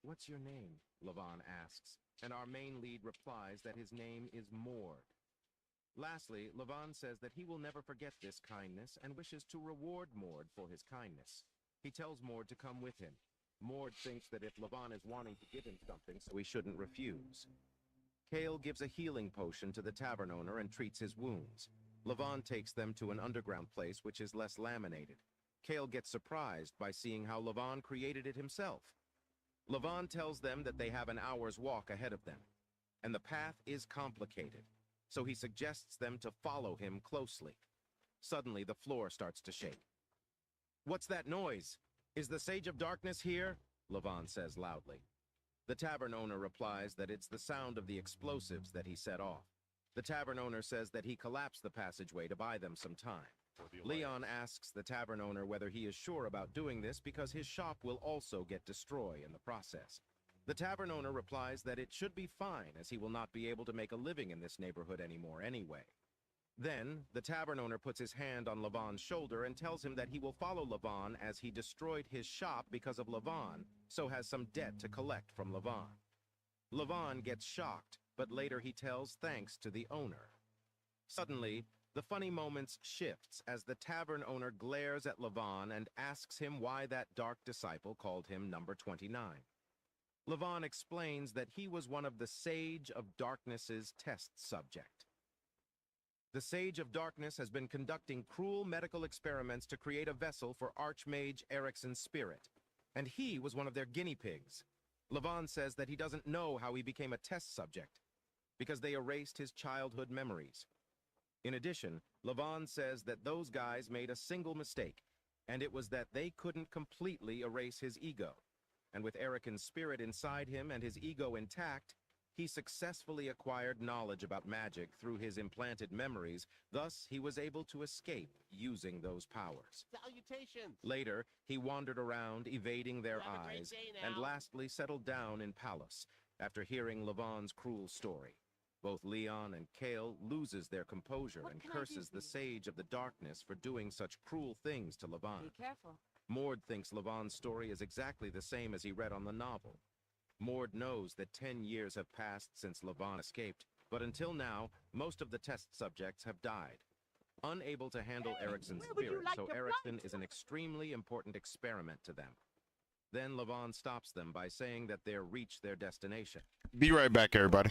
What's your name? Levon asks, and our main lead replies that his name is Mord. Lastly, Levon says that he will never forget this kindness and wishes to reward Mord for his kindness. He tells Mord to come with him. Mord thinks that if Levon is wanting to give him something, so he shouldn't refuse. Kale gives a healing potion to the tavern owner and treats his wounds. Levon takes them to an underground place which is less laminated. Kale gets surprised by seeing how Levon created it himself. Levon tells them that they have an hour's walk ahead of them, and the path is complicated, so he suggests them to follow him closely. Suddenly, the floor starts to shake. What's that noise? Is the Sage of Darkness here? Levon says loudly. The tavern owner replies that it's the sound of the explosives that he set off. The tavern owner says that he collapsed the passageway to buy them some time. Leon asks the tavern owner whether he is sure about doing this because his shop will also get destroyed in the process. The tavern owner replies that it should be fine, as he will not be able to make a living in this neighborhood anymore anyway. Then, the tavern owner puts his hand on Levon's shoulder and tells him that he will follow Levon as he destroyed his shop because of Levon, so has some debt to collect from Levon. Levon gets shocked, but later he tells thanks to the owner. Suddenly, the funny moments shifts as the tavern owner glares at Levon and asks him why that dark disciple called him number 29. Levon explains that he was one of the Sage of Darkness's test subject. The Sage of Darkness has been conducting cruel medical experiments to create a vessel for Archmage Ericsson's spirit, and he was one of their guinea pigs. Levon says that he doesn't know how he became a test subject, because they erased his childhood memories. In addition, Levon says that those guys made a single mistake, and it was that they couldn't completely erase his ego. And with Ericsson's spirit inside him and his ego intact, he successfully acquired knowledge about magic through his implanted memories, thus he was able to escape using those powers. Salutations! Later, he wandered around, evading their Have a great eyes, day now. and lastly settled down in Pallas, after hearing Levon's cruel story. Both Leon and Kale loses their composure and curses the Sage of the Darkness for doing such cruel things to Levon. Be careful. Mord thinks Levon's story is exactly the same as he read on the novel. Mord knows that 10 years have passed since Levon escaped, but until now, most of the test subjects have died. Unable to handle Ericsson's spirit, so Ericsson is an extremely important experiment to them. Then Levon stops them by saying that they've reached their destination. Be right back, everybody.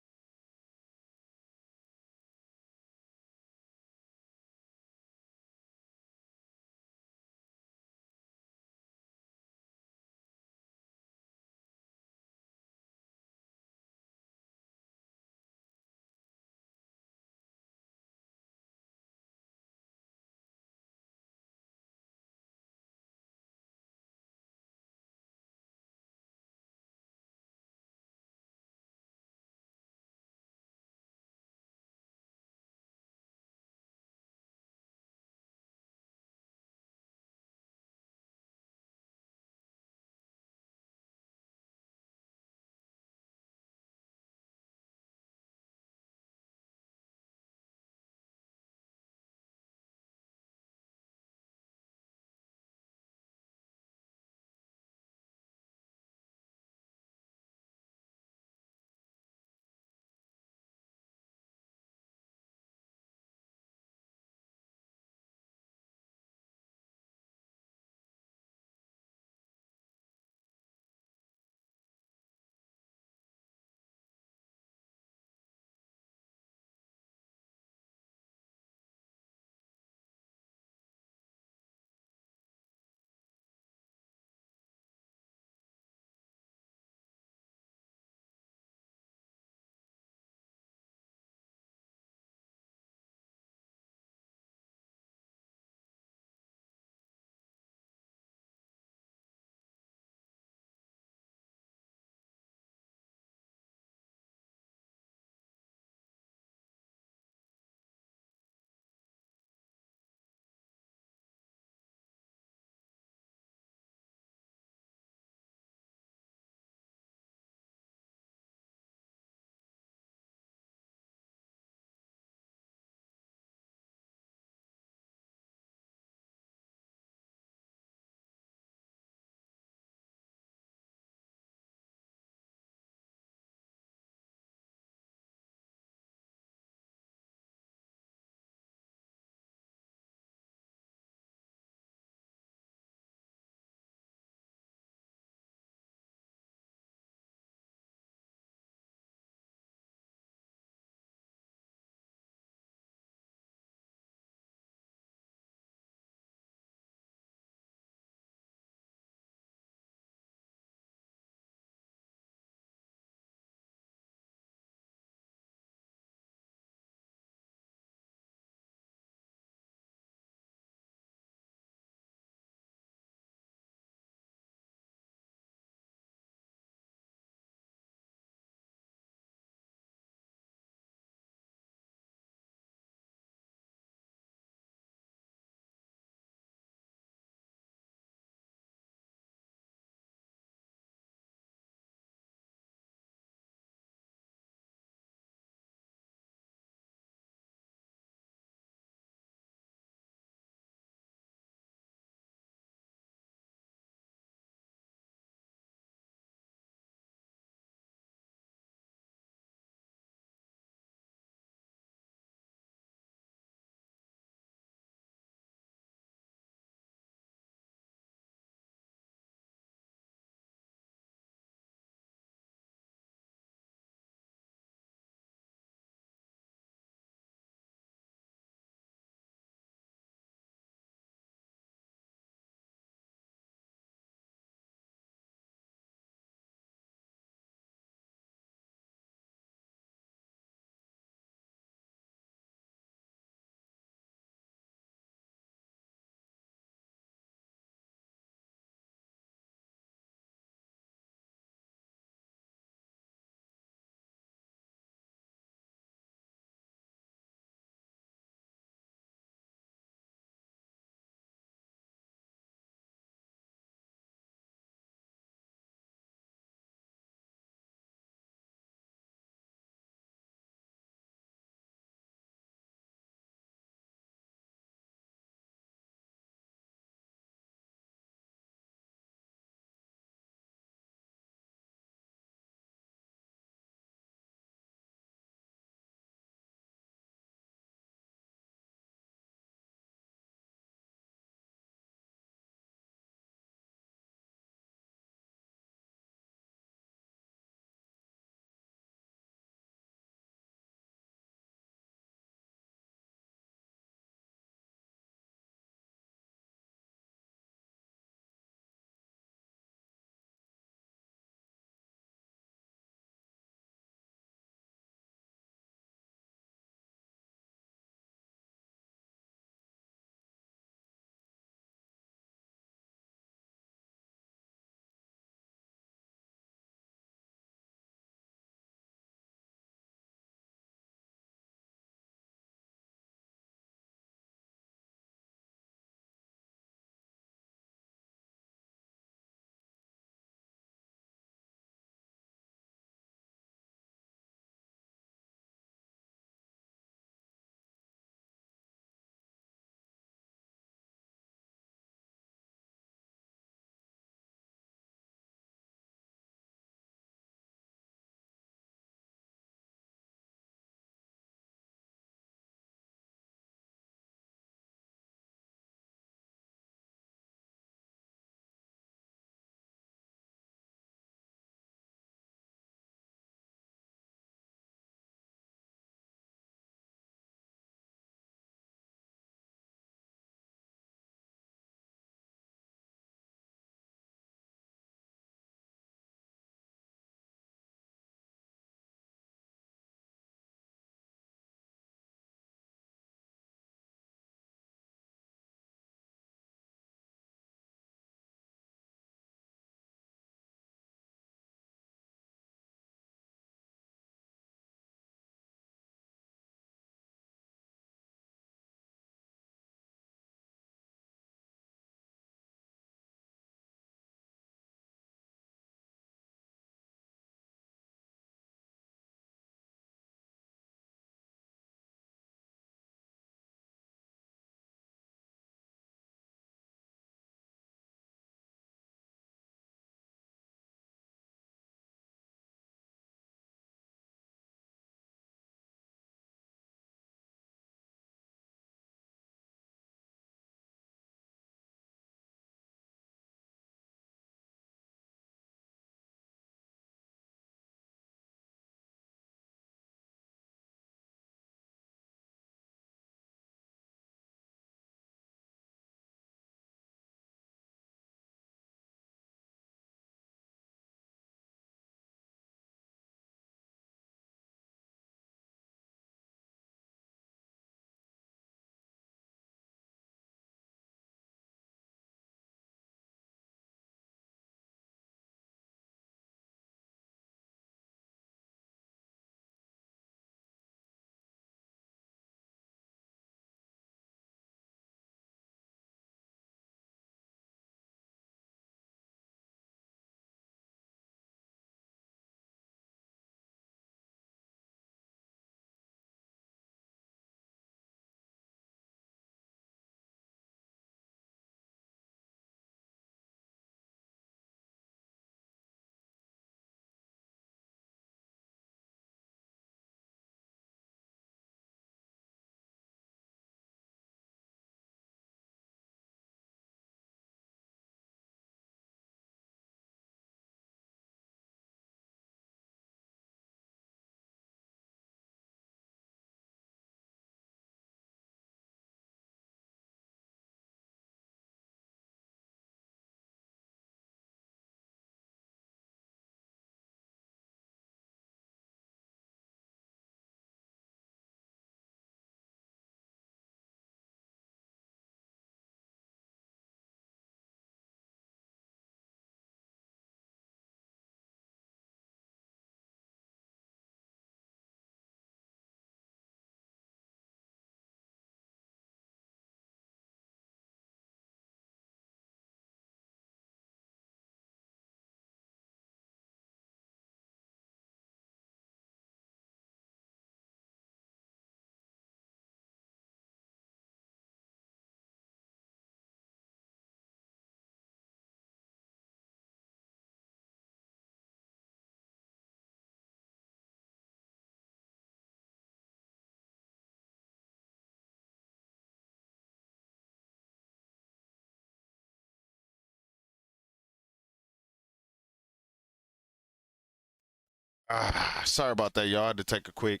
Sorry about that, y'all. I had to take a quick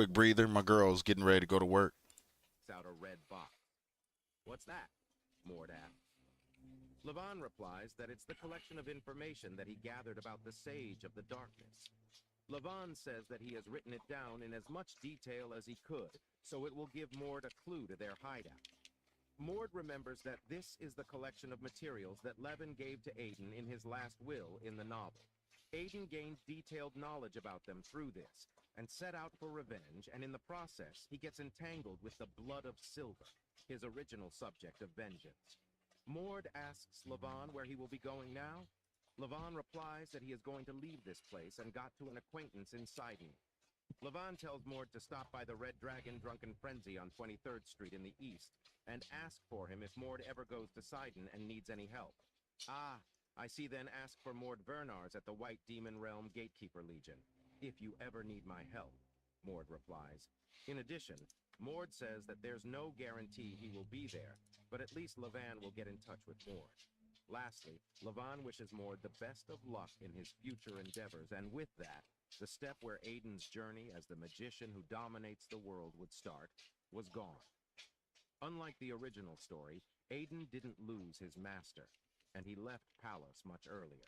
breather. My girl's getting ready to go to work. Out a red box. What's that? Mord asks. Levon replies that it's the collection of information that he gathered about the Sage of the Darkness. Levon says that he has written it down in as much detail as he could, so it will give Mord a clue to their hideout. Mord remembers that this is the collection of materials that Levin gave to Aiden in his last will in the novel. Aiden gained detailed knowledge about them through this, and set out for revenge, and in the process, he gets entangled with the blood of silver, his original subject of vengeance. Mord asks Levon where he will be going now. Levon replies that he is going to leave this place and got to an acquaintance in Sidon. Levon tells Mord to stop by the Red Dragon Drunken Frenzy on 23rd Street in the east and ask for him if Mord ever goes to Sidon and needs any help. Ah, I see then ask for Mord Vernars at the White Demon Realm Gatekeeper Legion. If you ever need my help, Mord replies. In addition, Mord says that there's no guarantee he will be there, but at least Levan will get in touch with Mord. Lastly, Levon wishes Mord the best of luck in his future endeavors, and with that, the step where Aiden's journey as the magician who dominates the world would start was gone. Unlike the original story, Aiden didn't lose his master, and he left Palos much earlier.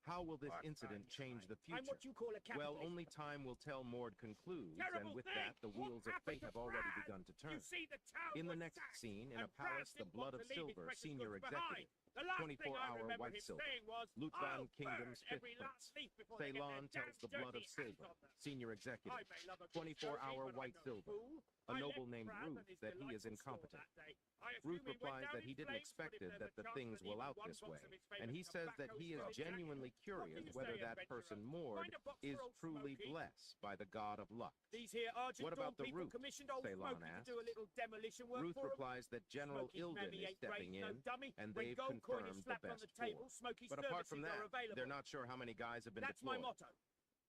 How will this incident change the future? I'm what you call a Well, capitalist. only time will tell, Mord concludes, Terrible and with thing! that, the wheels of fate have already begun to turn. You see, the town In the was next sacked, scene, in and a palace, Brad the didn't Blood want of to leave his Silver, precious senior goods behind. executive, The last thing I 24-hour remember White him Silver, saying was, Lutvan "I'll Kingdom's burn fifth every prince, last leaf before they get their Ceylon tells damn the Blood of dirty Silver, hands on them." senior executive, I may love a good 24-hour stogie, but White I'm no Silver, fool. a I noble left named Brad Ruth and his that he is delightful store incompetent. that day. I Ruth assume he went replies down that he in didn't flames, but expect if there's that a the chance things that will even out one this box way, of his and favourite he says that tobacco he is still intact, genuinely what do curious you whether say, that adventurer? person, Mord, Find a box is for old truly Smokey? blessed by the god of luck. These here Argent What about Dawn the people Ruth? commissioned old Ceylon Smokey to asks. do a little demolition work Ruth for 'em? replies that General Smokey's Ilden mammy is ain't great, stepping no in, dummy. and When they've gold coin is confirmed the slapped on best the table, four. Smokey's But apart services from are that, available. they're not sure how many guys have been That's my deployed. motto.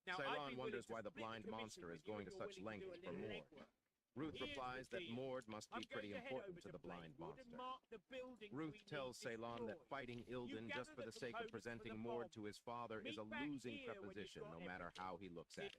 Now, I'd Ceylon be wonders willing to why the split blind commission monster with is you going if to you're such willing to lengths do a for little Mord. legwork. Ruth Here's the replies that deal. Mord must I'm be going pretty to head important over to the blind Play-thru and monster. mark the building Ruth we tells need Ceylon that destroyed. fighting You Ilden gather just for the the sake of components for presenting the Mord bomb. to his father is a Meet back losing here when you've proposition, got no matter everything. how he looks at it.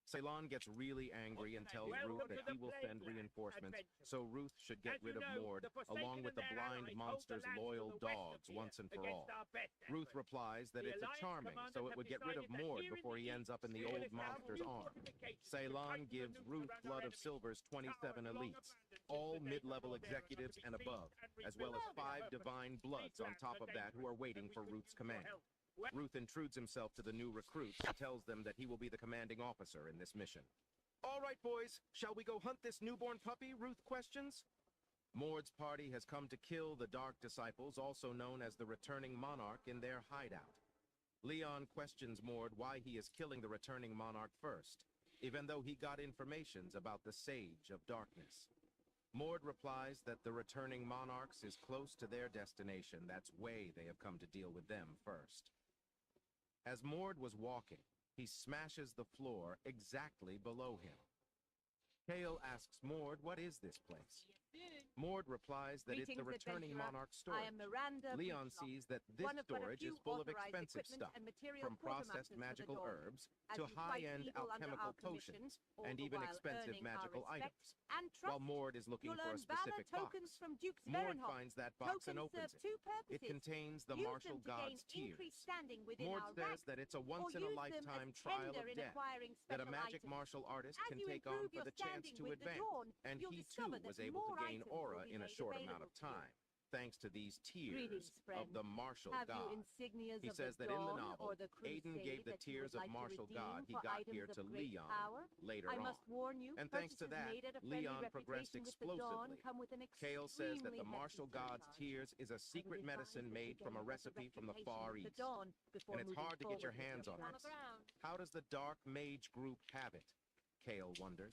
Ceylon gets really angry and tells Welcome Ruth to that the he will send playground, reinforcements, adventure. so Ruth should get As you rid of know, Mord, the Forsaken along with and the their blind allies hold the monster's lands to loyal the west of dogs here once and for against all. our best Ruth efforts. replies that The it's a Alliance charming, commanders so it have would get rid of decided that Mord here in before the he ends up in the we will old establish monster's new arms. fortifications to Ceylon tighten the gives noose Ruth around our Blood of enemies. Silver's 27 Towers long elites, abandoned since all the days of mid-level Caldera, not to executives be and seen above, and as well as rebuilt. 5 divine bloods on These top lands of are that who are dangerous, waiting and we for could Ruth's use your command. help. Ruth intrudes himself to the new recruits and tells them that he will be the commanding officer in this mission. All right, boys, shall we go hunt this newborn puppy? Ruth questions. Mord's party has come to kill the Dark Disciples, also known as the Returning Monarch, in their hideout. Leon questions Mord why he is killing the Returning Monarch first, even though he got informations about the Sage of Darkness. Mord replies that the Returning Monarchs is close to their destination. That's why they have come to deal with them first. As Mord was walking, he smashes the floor exactly below him. Kale asks Mord, what is this place? Mord replies that it's the Greetings, Returning adventurer. Monarch I storage. am Miranda Leon Beachlock, sees that this one of but a storage is few full of authorized expensive equipment stuff, and material from processed quartermasters for the magical Dawn. herbs As to you fight high-end evil under alchemical our commission, potions, all and the even while expensive earning our magical respect items. and While trust. Mord is looking You'll for a earn valor specific tokens box. from Duke Mord Sverenhof. finds that box and Tokens opens serve two purposes. it. It contains the Use martial them to gain god's tears. increased standing within Mord our says ranks, that it's a or use once-in-a-lifetime them as trial of tender in death acquiring that a special magic items. martial artist As can you take on improve for your the chance standing to with the advance, Dawn, and you'll he discover too was that able to more gain items will aura be in a made short amount of available to you. time, thanks to these tears Greetings, of friend. the martial Have god. you insignias He of says the that in the Dawn novel, or the Aiden Crusade gave the that you tears would of like to martial redeem god he for got items here of to great Leon power? later I on. must warn you, And thanks to purchases that, made at a friendly Leon progressed reputation with the Dawn explosively. come with an Kale says that the extremely martial hefty god's surcharge. tears is a I would secret advise medicine that made you from a gain a recipe from the reputation Far with East. the Dawn before And it's moving hard to get your forward hands with on your it. plans. How does the Dark Mage group have it? Kale wonders.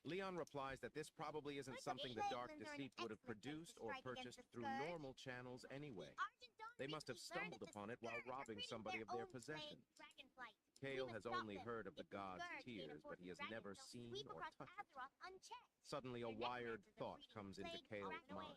Leon replies that this probably isn't something the Dark Deceit would have produced or purchased through normal channels anyway. They must have stumbled upon it while robbing somebody of their possessions. Kale has only heard of the god's tears, but he has never seen or touched it. Suddenly a wired thought comes into Kale's mind.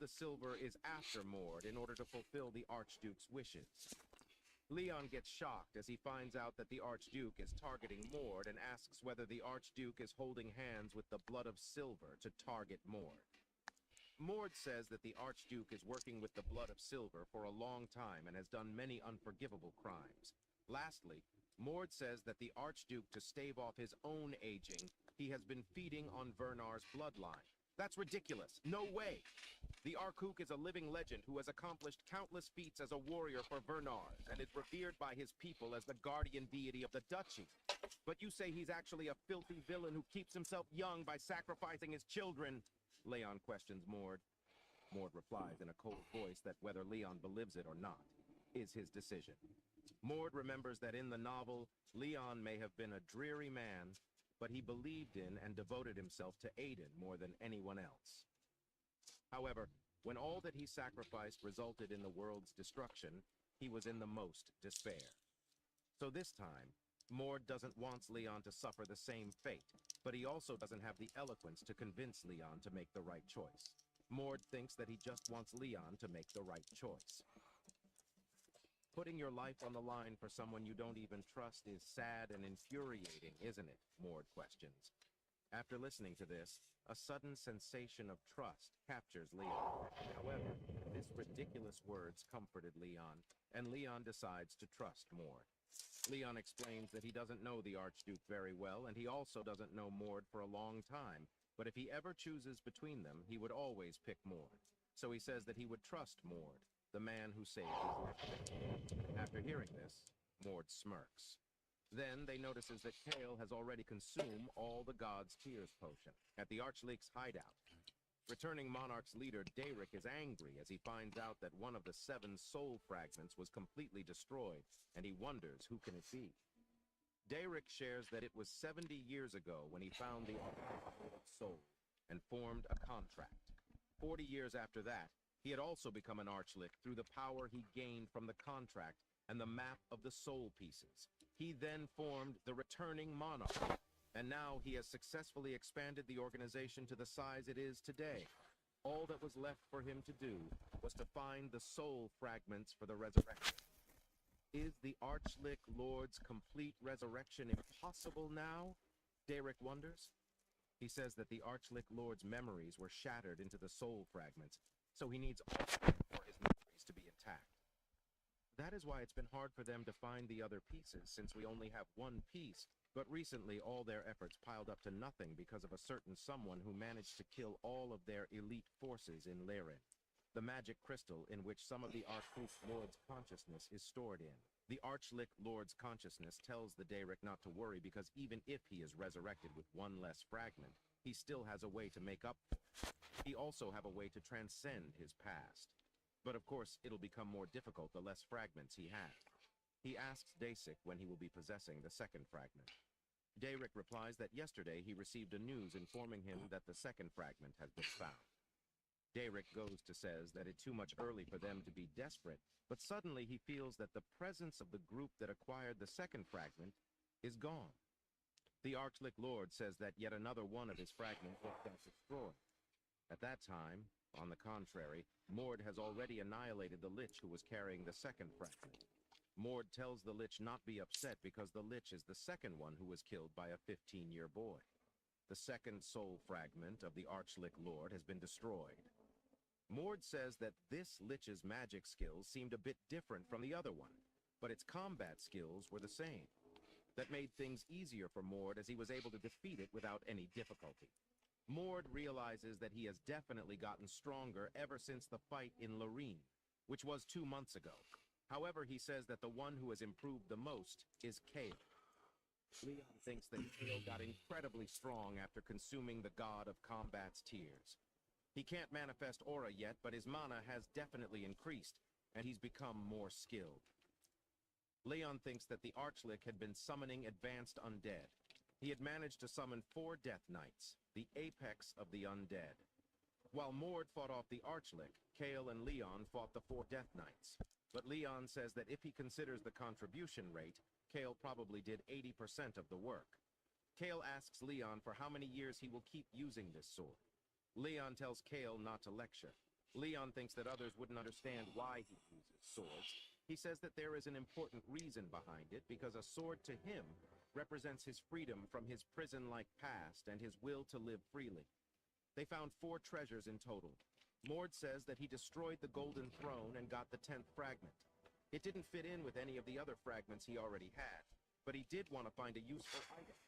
the Silver is after Mord in order to fulfill the Archduke's wishes. Leon gets shocked as he finds out that the Archduke is targeting Mord and asks whether the Archduke is holding hands with the Blood of Silver to target Mord. Mord says that the Archduke is working with the Blood of Silver for a long time and has done many unforgivable crimes. Lastly, Mord says that the Archduke, to stave off his own aging, he has been feeding on Vernar's bloodline. That's ridiculous. No way. The Archduke is a living legend who has accomplished countless feats as a warrior for Vernars and is revered by his people as the guardian deity of the duchy. But you say he's actually a filthy villain who keeps himself young by sacrificing his children. Leon questions Mord. Mord replies in a cold voice that whether Leon believes it or not is his decision. Mord remembers that in the novel, Leon may have been a dreary man, but he believed in and devoted himself to Aiden more than anyone else. However, when all that he sacrificed resulted in the world's destruction, he was in the most despair. So this time, Mord doesn't want Leon to suffer the same fate, but he also doesn't have the eloquence to convince Leon to make the right choice. Mord thinks that he just wants Leon to make the right choice. Putting your life on the line for someone you don't even trust is sad and infuriating, isn't it? Mord questions. After listening to this, a sudden sensation of trust captures Leon. However, this ridiculous words comforted Leon, and Leon decides to trust Mord. Leon explains that he doesn't know the Archduke very well, and he also doesn't know Mord for a long time, but if he ever chooses between them, he would always pick Mord. So he says that he would trust Mord, the man who saved his life. After hearing this, Mord smirks. Then they notices that Kale has already consumed all the God's Tears potion at the Archleek's hideout. Returning Monarch's leader, Darik, is angry as he finds out that one of the 7 soul fragments was completely destroyed, and he wonders who can it be. Darik shares that it was 70 years ago when he found the soul and formed a contract. 40 years after that, he had also become an Archlick through the power he gained from the contract and the map of the soul pieces. He then formed the Returning Monarch, and now he has successfully expanded the organization to the size it is today. All that was left for him to do was to find the soul fragments for the resurrection. Is the Archlick Lord's complete resurrection impossible now? Darik wonders. He says that the Archlick Lord's memories were shattered into the soul fragments, so he needs all for his memories to be intact. That is why it's been hard for them to find the other pieces, since we only have one piece, but recently all their efforts piled up to nothing because of a certain someone who managed to kill all of their elite forces in Lyrin, the magic crystal in which some of the Archlick Lord's consciousness is stored in. The Archlick Lord's consciousness tells the Darik not to worry because even if he is resurrected with one less fragment, he still has a way to make up for it. He also have a way to transcend his past. But of course, it'll become more difficult the less fragments he has. He asks Dasik when he will be possessing the second fragment. Darik replies that yesterday he received a news informing him that the second fragment has been found. Darik goes to says that it's too much early for them to be desperate, but suddenly he feels that the presence of the group that acquired the second fragment is gone. The Archlick Lord says that yet another one of his fragments was destroyed. At that time, on the contrary, Mord has already annihilated the Lich who was carrying the second fragment. Mord tells the Lich not be upset because the Lich is the second one who was killed by a 15-year boy. The second soul fragment of the Archlick Lord has been destroyed. Mord says that this Lich's magic skills seemed a bit different from the other one, but its combat skills were the same. That made things easier for Mord as he was able to defeat it without any difficulty. Mord realizes that he has definitely gotten stronger ever since the fight in Loreen, which was 2 months ago. However, he says that the one who has improved the most is Kale. Leon thinks that Kale got incredibly strong after consuming the god of combat's tears. He can't manifest aura yet, but his mana has definitely increased, and he's become more skilled. Leon thinks that the Archlick had been summoning advanced undead. He had managed to summon 4 Death Knights, the apex of the undead. While Mord fought off the Archlick, Kale and Leon fought the 4 Death Knights. But Leon says that if he considers the contribution rate, Kale probably did 80% of the work. Kale asks Leon for how many years he will keep using this sword. Leon tells Kale not to lecture. Leon thinks that others wouldn't understand why he uses swords. He says that there is an important reason behind it, because a sword to him represents his freedom from his prison-like past and his will to live freely. They found 4 treasures in total. Mord says that he destroyed the Golden Throne and got the 10th fragment. It didn't fit in with any of the other fragments he already had, but he did want to find a useful item.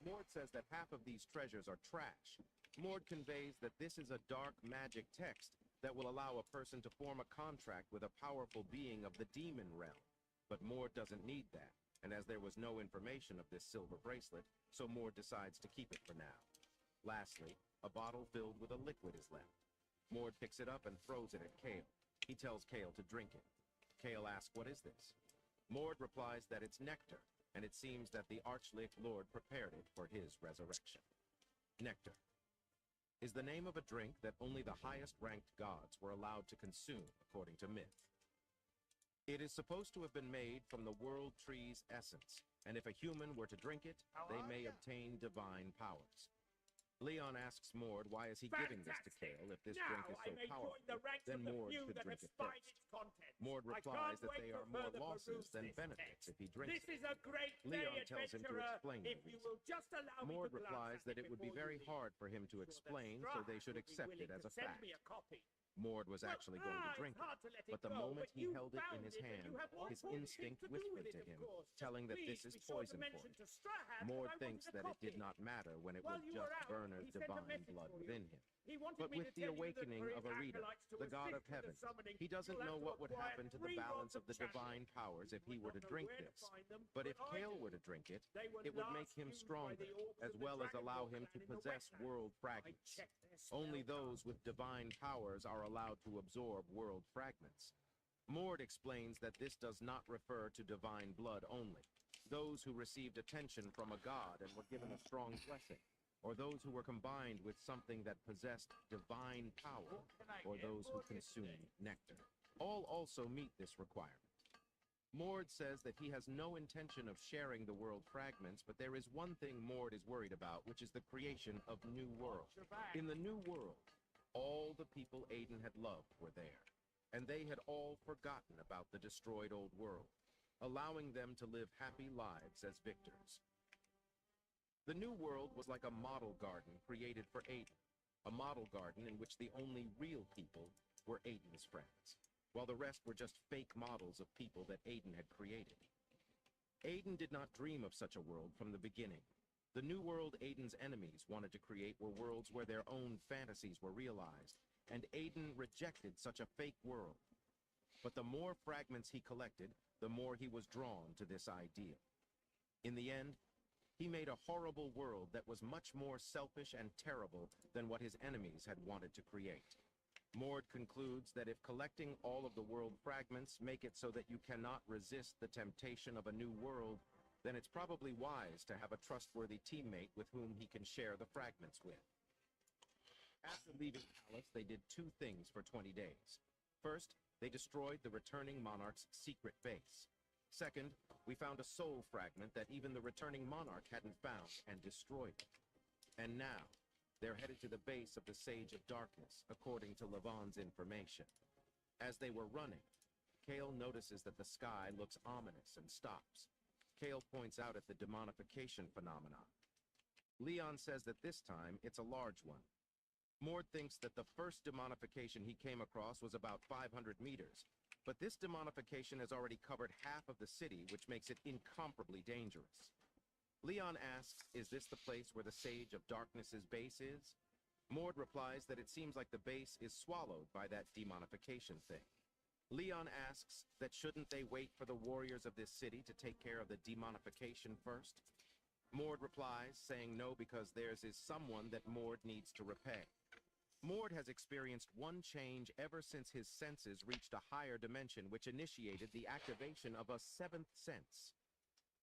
Mord says that half of these treasures are trash. Mord conveys that this is a dark magic text that will allow a person to form a contract with a powerful being of the demon realm. But Mord doesn't need that, and as there was no information of this silver bracelet, so Mord decides to keep it for now. Lastly, a bottle filled with a liquid is left. Mord picks it up and throws it at Kale. He tells Kale to drink it. Kale asks, "What is this?" Mord replies that it's nectar, and it seems that the Archlich Lord prepared it for his resurrection. Nectar is the name of a drink that only the highest-ranked gods were allowed to consume, according to myth. It is supposed to have been made from the world tree's essence, and if a human were to drink it, they may obtain divine powers. Leon asks Mord why is he giving this to Kale if this drink is so powerful, then Mord could drink it first. Mord replies that they are more losses than benefits if he drinks it. Leon tells him to explain the reason. Mord replies that it would be very hard for him to explain, so they should accept it as a fact. Mord was actually going to drink it, but the moment he held it in his hand, his instinct whispered to him, telling that this is poison for him. Mord thinks that it did not matter when it was just Werner's divine blood within him. But with the awakening of Arita, the god of heaven, he doesn't know what would happen to the balance of the divine powers if he were to drink this. But if Kale were to drink it, it would make him stronger, as well as allow him to possess world fragments. Only those with divine powers are allowed to absorb world fragments. Mord explains that this does not refer to divine blood only. Those who received attention from a god and were given a strong blessing, or those who were combined with something that possessed divine power, or those who consumed nectar. All also meet this requirement. Mord says that he has no intention of sharing the world fragments, but there is one thing Mord is worried about, which is the creation of New World. In the New World, all the people Aiden had loved were there, and they had all forgotten about the destroyed old world, allowing them to live happy lives as victors. The New World was like a model garden created for Aiden, a model garden in which the only real people were Aiden's friends, while the rest were just fake models of people that Aiden had created. Aiden did not dream of such a world from the beginning. The New World Aiden's enemies wanted to create were worlds where their own fantasies were realized, and Aiden rejected such a fake world. But the more fragments he collected, the more he was drawn to this ideal. In the end, he made a horrible world that was much more selfish and terrible than what his enemies had wanted to create. Mord concludes that if collecting all of the world fragments make it so that you cannot resist the temptation of a new world, then it's probably wise to have a trustworthy teammate with whom he can share the fragments with. After leaving Palace, they did two things for 20 days. First, they destroyed the returning monarch's secret base. Second, we found a soul fragment that even the returning monarch hadn't found and destroyed it. And now, they're headed to the base of the Sage of Darkness, according to Levon's information. As they were running, Kale notices that the sky looks ominous and stops. Kale points out at the demonification phenomenon. Leon says that this time it's a large one. Mord thinks that the first demonification he came across was about 500 meters, but this demonification has already covered half of the city, which makes it incomparably dangerous. Leon asks, is this the place where the Sage of Darkness's base is? Mord replies that it seems like the base is swallowed by that demonification thing. Leon asks that shouldn't they wait for the warriors of this city to take care of the demonification first? Mord replies, saying no because theirs is someone that Mord needs to repay. Mord has experienced one change ever since his senses reached a higher dimension, which initiated the activation of a seventh sense.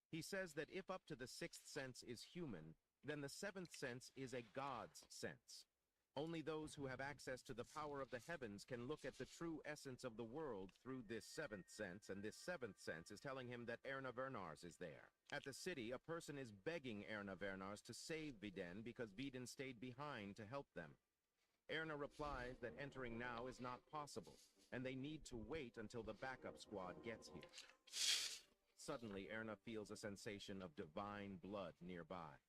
He says that if up to the sixth sense is human, then the seventh sense is a god's sense. Only those who have access to the power of the heavens can look at the true essence of the world through this seventh sense, and this seventh sense is telling him that Erna Vernars is there. At the city, a person is begging Erna Vernars to save Viden because Viden stayed behind to help them. Erna replies that entering now is not possible, and they need to wait until the backup squad gets here. Suddenly, Erna feels a sensation of divine blood nearby.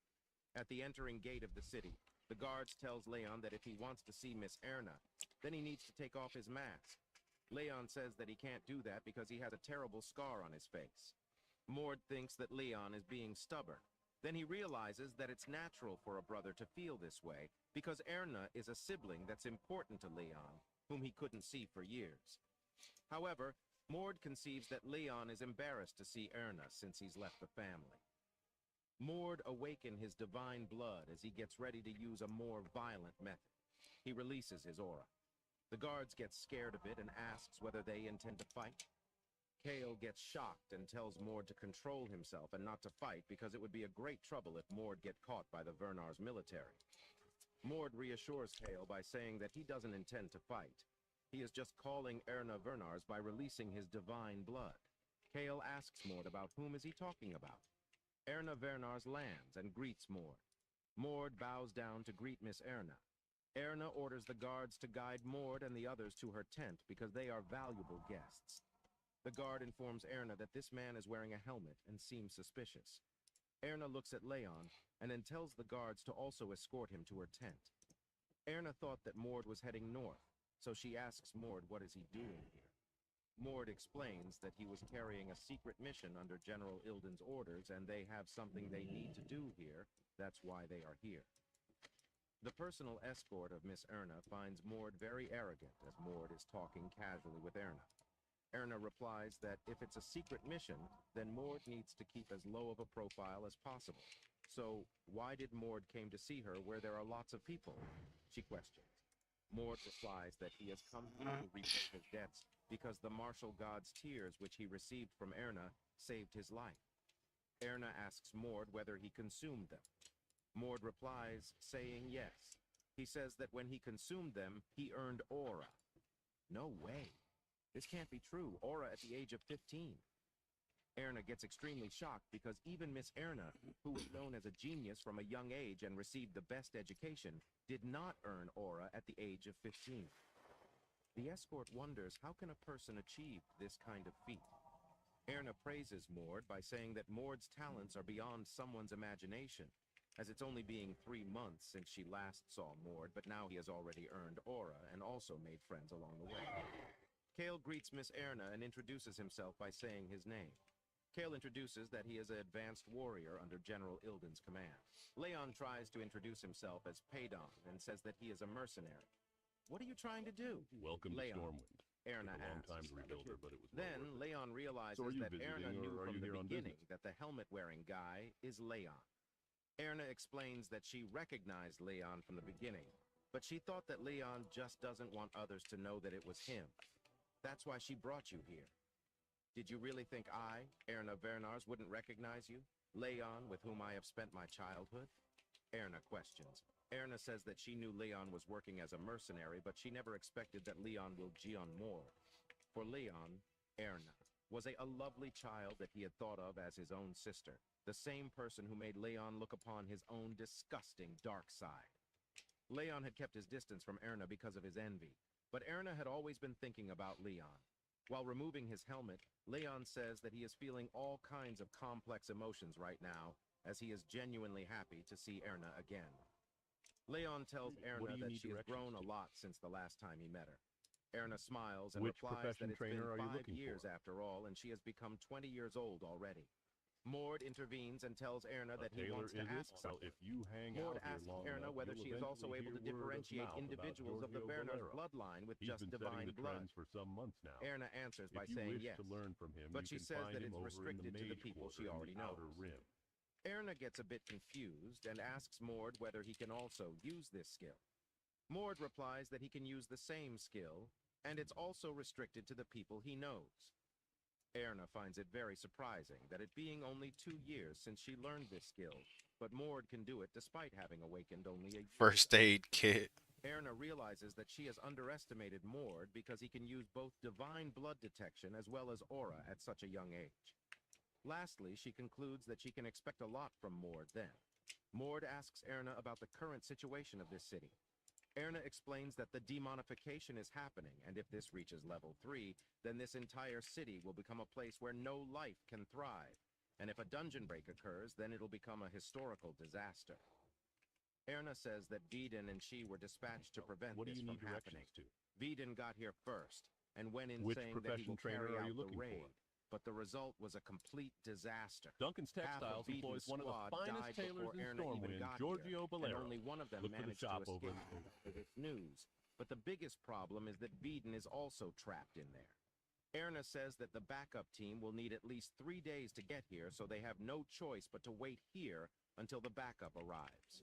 At the entering gate of the city, the guards tells Leon that if he wants to see Miss Erna, then he needs to take off his mask. Leon says that he can't do that because he has a terrible scar on his face. Mord thinks that Leon is being stubborn. Then he realizes that it's natural for a brother to feel this way because Erna is a sibling that's important to Leon, whom he couldn't see for years. However, Mord conceives that Leon is embarrassed to see Erna since he's left the family. Mord awaken his divine blood as he gets ready to use a more violent method. He releases his aura. The guards get scared of it and asks whether they intend to fight. Kale gets shocked and tells Mord to control himself and not to fight because it would be a great trouble if Mord get caught by the Vernar's military. Mord reassures Kale by saying that he doesn't intend to fight. He is just calling Erna Vernars by releasing his divine blood. Kale asks Mord about whom is he talking about. Erna Vernars lands and greets Mord. Mord bows down to greet Miss Erna. Erna orders the guards to guide Mord and the others to her tent because they are valuable guests. The guard informs Erna that this man is wearing a helmet and seems suspicious. Erna looks at Leon and then tells the guards to also escort him to her tent. Erna thought that Mord was heading north, so she asks Mord what is he doing here. Mord explains that he was carrying a secret mission under General Ilden's orders and they have something they need to do here. That's why they are here. The personal escort of Miss Erna finds Mord very arrogant as Mord is talking casually with Erna. Erna replies that if it's a secret mission, then Mord needs to keep as low of a profile as possible. So why did Mord came to see her where there are lots of people? She questions. Mord replies that he has come here to repay his debts because the martial god's tears which he received from Erna saved his life. Erna asks Mord whether he consumed them. Mord replies, saying yes. He says that when he consumed them, he earned aura. No way. This can't be true. Aura at the age of 15. Erna gets extremely shocked because even Miss Erna, who was known as a genius from a young age and received the best education, did not earn aura at the age of 15. The escort wonders how can a person achieve this kind of feat. Erna praises Mord by saying that Mord's talents are beyond someone's imagination, as it's only being 3 months since she last saw Mord, but now he has already earned aura and also made friends along the way. Kale greets Miss Erna and introduces himself by saying his name. Kale introduces that he is an advanced warrior under General Ilden's command. Leon tries to introduce himself as Paydon and says that he is a mercenary. What are you trying to do? Welcome to Stormwind. Erna Took a long asks. time to rebuild her, but it was Then well worth it. Leon realizes So are you that visiting, Erna or knew are from you the here on beginning business? that the helmet-wearing guy is Leon. Erna explains that she recognized Leon from the beginning, but she thought that Leon just doesn't want others to know that it was him. That's why she brought you here. Did you really think I, Erna Vernars, wouldn't recognize you? Leon, with whom I have spent my childhood? Erna questions. Erna says that she knew Leon was working as a mercenary, but she never expected that Leon will Gion Mord. For Leon, Erna was a lovely child that he had thought of as his own sister, the same person who made Leon look upon his own disgusting dark side. Leon had kept his distance from Erna because of his envy, but Erna had always been thinking about Leon. While removing his helmet, Leon says that he is feeling all kinds of complex emotions right now, as he is genuinely happy to see Erna again. Leon tells Erna that she has grown a lot since the last time he met her. Erna smiles and Which replies that profession it's been trainer are you 5 looking years for? after all, and she has become 20 years old already. Mord intervenes and tells Erna that he tailor wants to is it? ask Well, something. if you hang Mord out here asks long Erna enough, whether you'll she is also eventually able to hear word of differentiate mouth about individuals of the Giorgio Vernar's Valero. bloodline with He's just been setting divine the blood. trends for some months now. Erna answers by If you saying wish yes, to learn from him, but you she can says find that him it's over in restricted to the mage people quarter she in already the Outer knows. Rim. Erna gets a bit confused and asks Mord whether he can also use this skill. Mord replies that he can use the same skill, and it's also restricted to the people he knows. Erna finds it very surprising that it being only 2 years since she learned this skill, but Mord can do it despite having awakened only a year First ago. aid kit. Erna realizes that she has underestimated Mord because he can use both divine blood detection as well as aura at such a young age. Lastly, she concludes that she can expect a lot from Mord then. Mord asks Erna about the current situation of this city. Erna explains that the demonification is happening, and if this reaches level 3, then this entire city will become a place where no life can thrive. And if a dungeon break occurs, then it'll become a historical disaster. Erna says that Vidin and she were dispatched to prevent What do this you from need happening. directions to? Vidin got here first, and went in Which saying that he profession will trainer carry are out you the looking raid. for? But the result was a complete disaster. Duncan's Half of Textiles employs Vidin's one of the squad finest died tailors before in Erna even Stormwind, got Giorgio here, and Valero. only one of them Look for the managed to shop over escape after this news. But the biggest problem is that Vidin is also trapped in there. Erna says that the backup team will need at least 3 days to get here, so they have no choice but to wait here until the backup arrives.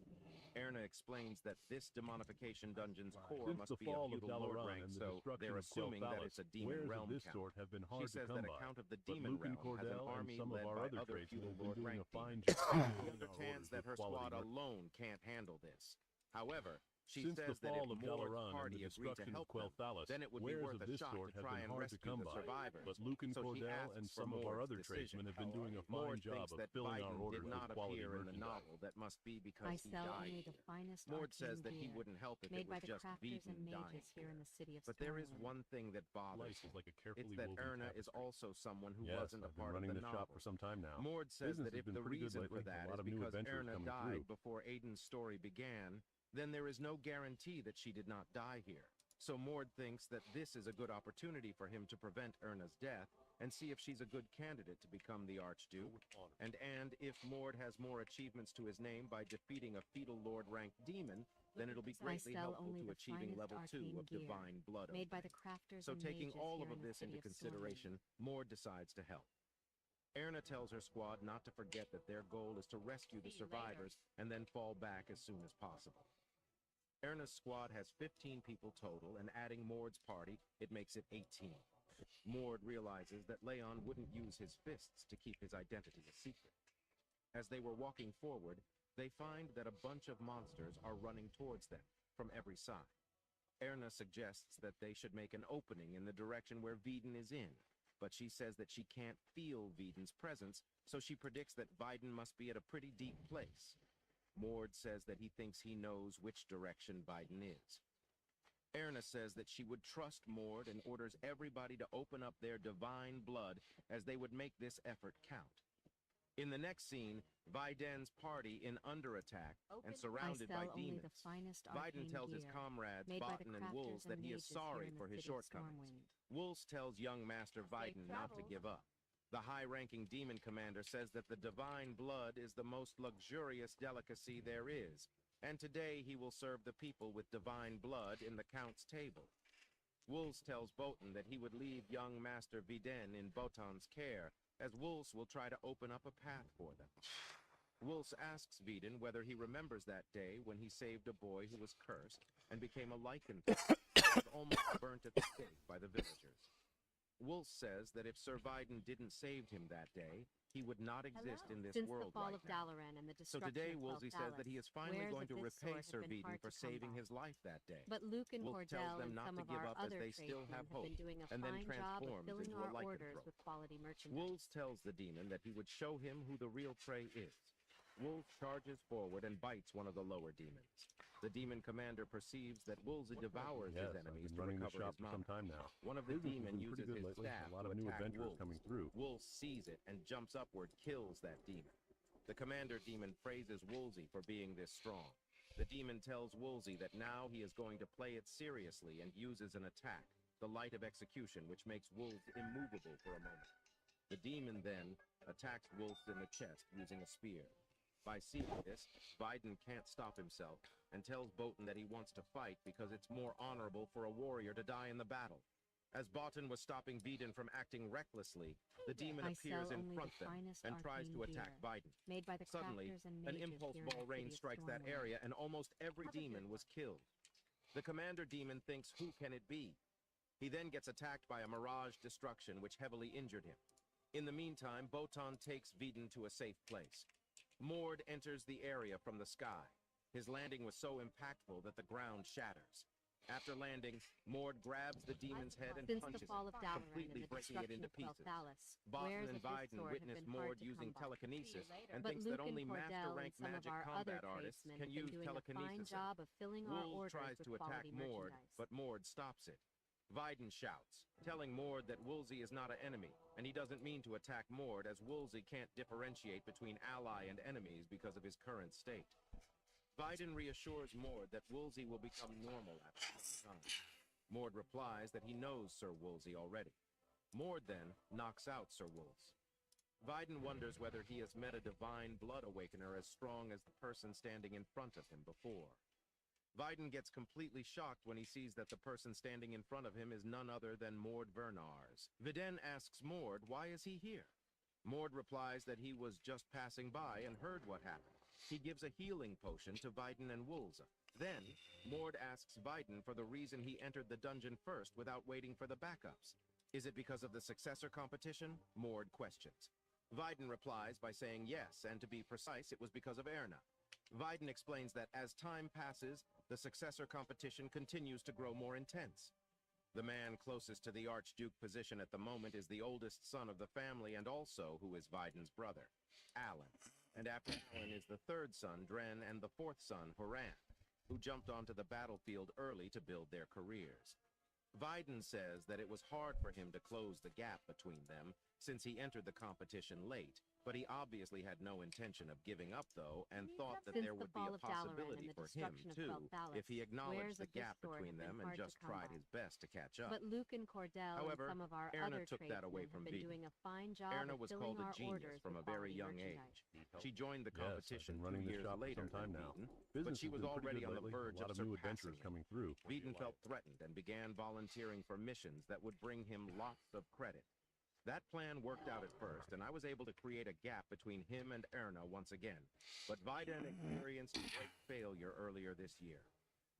Erna explains that this demonification dungeon's core Since must the be a fall of feudal lord Dalaran rank, and the so destruction they're of assuming that Quel'Thalas, it's a demon wares realm of this count. sort have been She hard says to come that a by. count of the But demon Luke and realm has an Cordell and army some led of our by other other tradesmen feudal have been lord doing rank a fine demons. job of She filling our understands orders that with her quality squad merch. alone can't handle this. However, she Since the says that if fall of Mord's Dalaran and party the agreed to destruction of help them, Quel'Thalas, then it would be wares worth of a this shot sort to have try been and hard to rescue come the by. survivors. But Luke and So she Cordell asks and for some of our Mord's other decision. tradesmen have been doing a Mord fine job thinks of that filling our Biden orders did with not quality appear in the merchandise. novel. That must be because I he sell died only here. the finest Mord says arcane that he gear, wouldn't help if made it by was the just crafters and Veden dying mages here in the city of But there is Stormwind. one thing that bothers Life him. is like a It's carefully that woven Erna is tapestry. also someone who Yes, wasn't a I've been part of running the this shop novel. for some time now. Mord says Business that has if been the pretty good reason lately. for that A lot is of new because adventures Erna coming died through. before Aiden's story began, then there is no guarantee that she did not die here. So Mord thinks that this is a good opportunity for him to prevent Erna's death and see if she's a good candidate to become the Archduke. And if Mord has more achievements to his name by defeating a feudal lord rank demon, then it'll be greatly I sell helpful only to the achieving finest level 2 arcane of gear, divine blood. made by the crafters So and taking mages all here of in the this into city of consideration, Mord decides to help. Erna tells her squad not to forget that their goal is to rescue the survivors and then fall back as soon as possible. Erna's squad has 15 people total, and adding Mord's party, it makes it 18. Mord realizes that Leon wouldn't use his fists to keep his identity a secret. As they were walking forward, they find that a bunch of monsters are running towards them from every side. Erna suggests that they should make an opening in the direction where Veden is in, but she says that she can't feel Veden's presence, so she predicts that Biden must be at a pretty deep place. Mord says that he thinks he knows which direction Biden is. Erna says that she would trust Mord and orders everybody to open up their divine blood as they would make this effort count. In the next scene, Viden's party in under attack and surrounded by I sell only demons. the finest Biden arcane tells his gear, comrades, made by the Botan and crafters Wolves, that he is mages here sorry in for the his city of shortcomings. Stormwind. Wolves tells young Master Viden not to give up. The high-ranking demon commander says that the divine blood is the most luxurious delicacy there is, and today he will serve the people with divine blood in the Count's table. Wolves tells Botan that he would leave young Master Viden in Botan's care, as Wolves will try to open up a path for them. Wolves asks Veden whether he remembers that day when he saved a boy who was cursed and became a lycanthrope and was almost burnt at the stake by the villagers. Wolf says that if Sir Viden didn't save him that day, he would not exist in this Since world the fall right of now. Dalaran and the So destruction today, of Wolsey says that he is finally wares going of to this repay sort Sir have been Veden hard for to come saving by. his life that day. But Luke and Wolf tells Cordell them and not some to of give our up as other they still tradesmen have have hope, been doing a and then fine job of transforms filling into a our orders lycanthrope. with quality merchandise. Wolves tells the demon that he would show him who the real prey is. Wolf charges forward and bites one of the lower demons. The demon commander perceives that Wolsey devours Yes, his I've enemies been to running this recover shop his for some mana. time now. One of the Business has demon been pretty uses good his lately. staff A lot to of new attack adventures Wolves. coming through. Wolves sees it and jumps upward, kills that demon. The commander demon praises Wolsey for being this strong. The demon tells Wolsey that now he is going to play it seriously and uses an attack, the Light of Execution, which makes Wolves immovable for a moment. The demon then attacks Wolves in the chest using a spear. By seeing this, Viden can't stop himself and tells Botan that he wants to fight because it's more honorable for a warrior to die in the battle. As Botan was stopping Veden from acting recklessly, the demon I appears sell in only front the of them finest and tries to arcane attack gear, Viden. made by the Suddenly, crafters and an mages impulse here in the ball rain city of strikes that Stormwind. area and almost every demon was killed. The commander demon thinks, who can it be? He then gets attacked by a mirage destruction which heavily injured him. In the meantime, Botan takes Veden to a safe place. Mord enters the area from the sky. His landing was so impactful that the ground shatters. After landing, Mord grabs the demon's head and Since punches the fall it, of Dalaran completely and the breaking it destruction into of pieces. Quel'Thalas, Botan wares and of this Viden sort witness have been hard Mord to using come by. telekinesis and But thinks Luke that only and Cordell master-rank and some of magic our combat other artists tradesmen can have been use doing a fine telekinesis. job of filling our Wolves orders tries with to attack quality Mord, merchandise. but Mord stops it. Viden shouts, telling Mord that Wolsey is not an enemy, and he doesn't mean to attack Mord, as Wolsey can't differentiate between ally and enemies because of his current state. Viden reassures Mord that Wolsey will become normal after some time. Mord replies that he knows Sir Wolsey already. Mord then knocks out Sir Wolsey. Viden wonders whether he has met a divine blood awakener as strong as the person standing in front of him before. Viden gets completely shocked when he sees that the person standing in front of him is none other than Mord Vernars. Viden asks Mord why is he here. Mord replies that he was just passing by and heard what happened. He gives a healing potion to Viden and Wulza. Then, Mord asks Viden for the reason he entered the dungeon first without waiting for the backups. Is it because of the successor competition? Mord questions. Viden replies by saying yes, and to be precise, it was because of Erna. Viden explains that as time passes, the successor competition continues to grow more intense. The man closest to the Archduke position at the moment is the oldest son of the family and also who is Viden's brother, Alan. And after Alan is the third son, Dren, and the fourth son, Horan, who jumped onto the battlefield early to build their careers. Viden says that it was hard for him to close the gap between them since he entered the competition late, but he obviously had no intention of giving up, though, and thought that there would be a possibility for him, too, if he acknowledged the gap between them and just tried his best to catch up. But Luke and Cordell However, and some of our Erna other took that away tradesmen from have been Viden. doing a fine job Erna of was filling called a our genius orders from with a very quality young merchandise. age. She joined the Yes, I've competition been running 2 this years shop for later some time than now. Viden, but Business she has was been pretty already good on the lately. verge A lot of of new adventures surpassing him. coming through. Viden felt threatened and began volunteering for missions that would bring him lots of credit. That plan worked out at first, and I was able to create a gap between him and Erna once again. But Viden experienced a great failure earlier this year.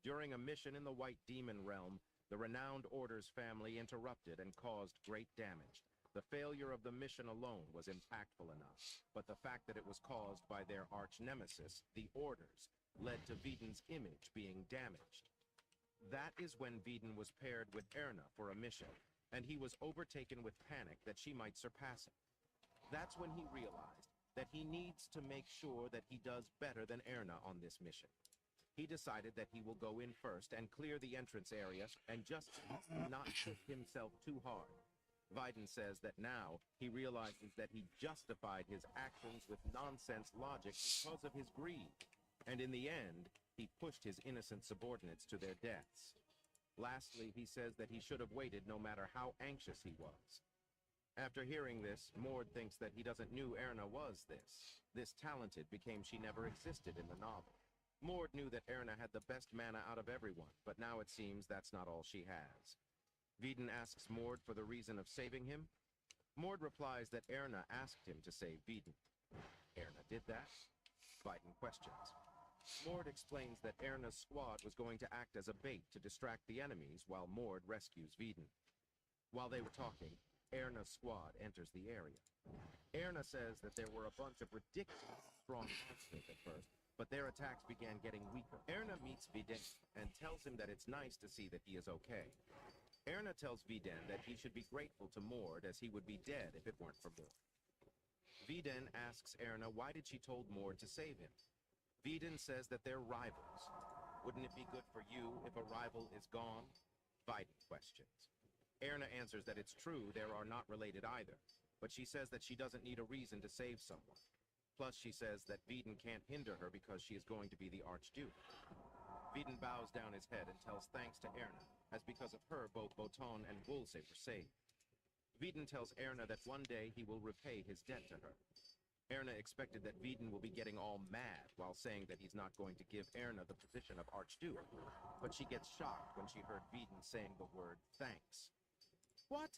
During a mission in the White Demon Realm, the renowned Order's family interrupted and caused great damage. The failure of the mission alone was impactful enough, but the fact that it was caused by their arch-nemesis, the Orders, led to Viden's image being damaged. That is when Viden was paired with Erna for a mission, and he was overtaken with panic that she might surpass him. That's when he realized that he needs to make sure that he does better than Erna on this mission. He decided that he will go in first and clear the entrance area and just not push himself too hard. Viden says that now he realizes that he justified his actions with nonsense logic because of his greed, and in the end, he pushed his innocent subordinates to their deaths. Lastly, he says that he should have waited no matter how anxious he was. After hearing this, Mord thinks that he doesn't knew Erna was this talented became she never existed in the novel. Mord knew that Erna had the best mana out of everyone, but now it seems that's not all she has. Viden asks Mord for the reason of saving him. Mord replies that Erna asked him to save Viden. Erna did that? Viden questions. Mord explains that Erna's squad was going to act as a bait to distract the enemies while Mord rescues Viden. While they were talking, Erna's squad enters the area. Erna says that there were a bunch of ridiculously strong monsters at first, but their attacks began getting weaker. Erna meets Viden and tells him that it's nice to see that he is okay. Erna tells Viden that he should be grateful to Mord as he would be dead if it weren't for Mord. Viden asks Erna why did she told Mord to save him. Viden says that they're rivals. Wouldn't it be good for you if a rival is gone? Viden questions. Erna answers that it's true they are not related either, but she says that she doesn't need a reason to save someone. Plus, she says that Viden can't hinder her because she is going to be the Archduke. Viden bows down his head and tells thanks to Erna, as because of her both Boton and Wulze were saved. Viden tells Erna that one day he will repay his debt to her. Erna expected that Viden will be getting all mad while saying that he's not going to give Erna the position of Archduke, but she gets shocked when she heard Viden saying the word thanks. What?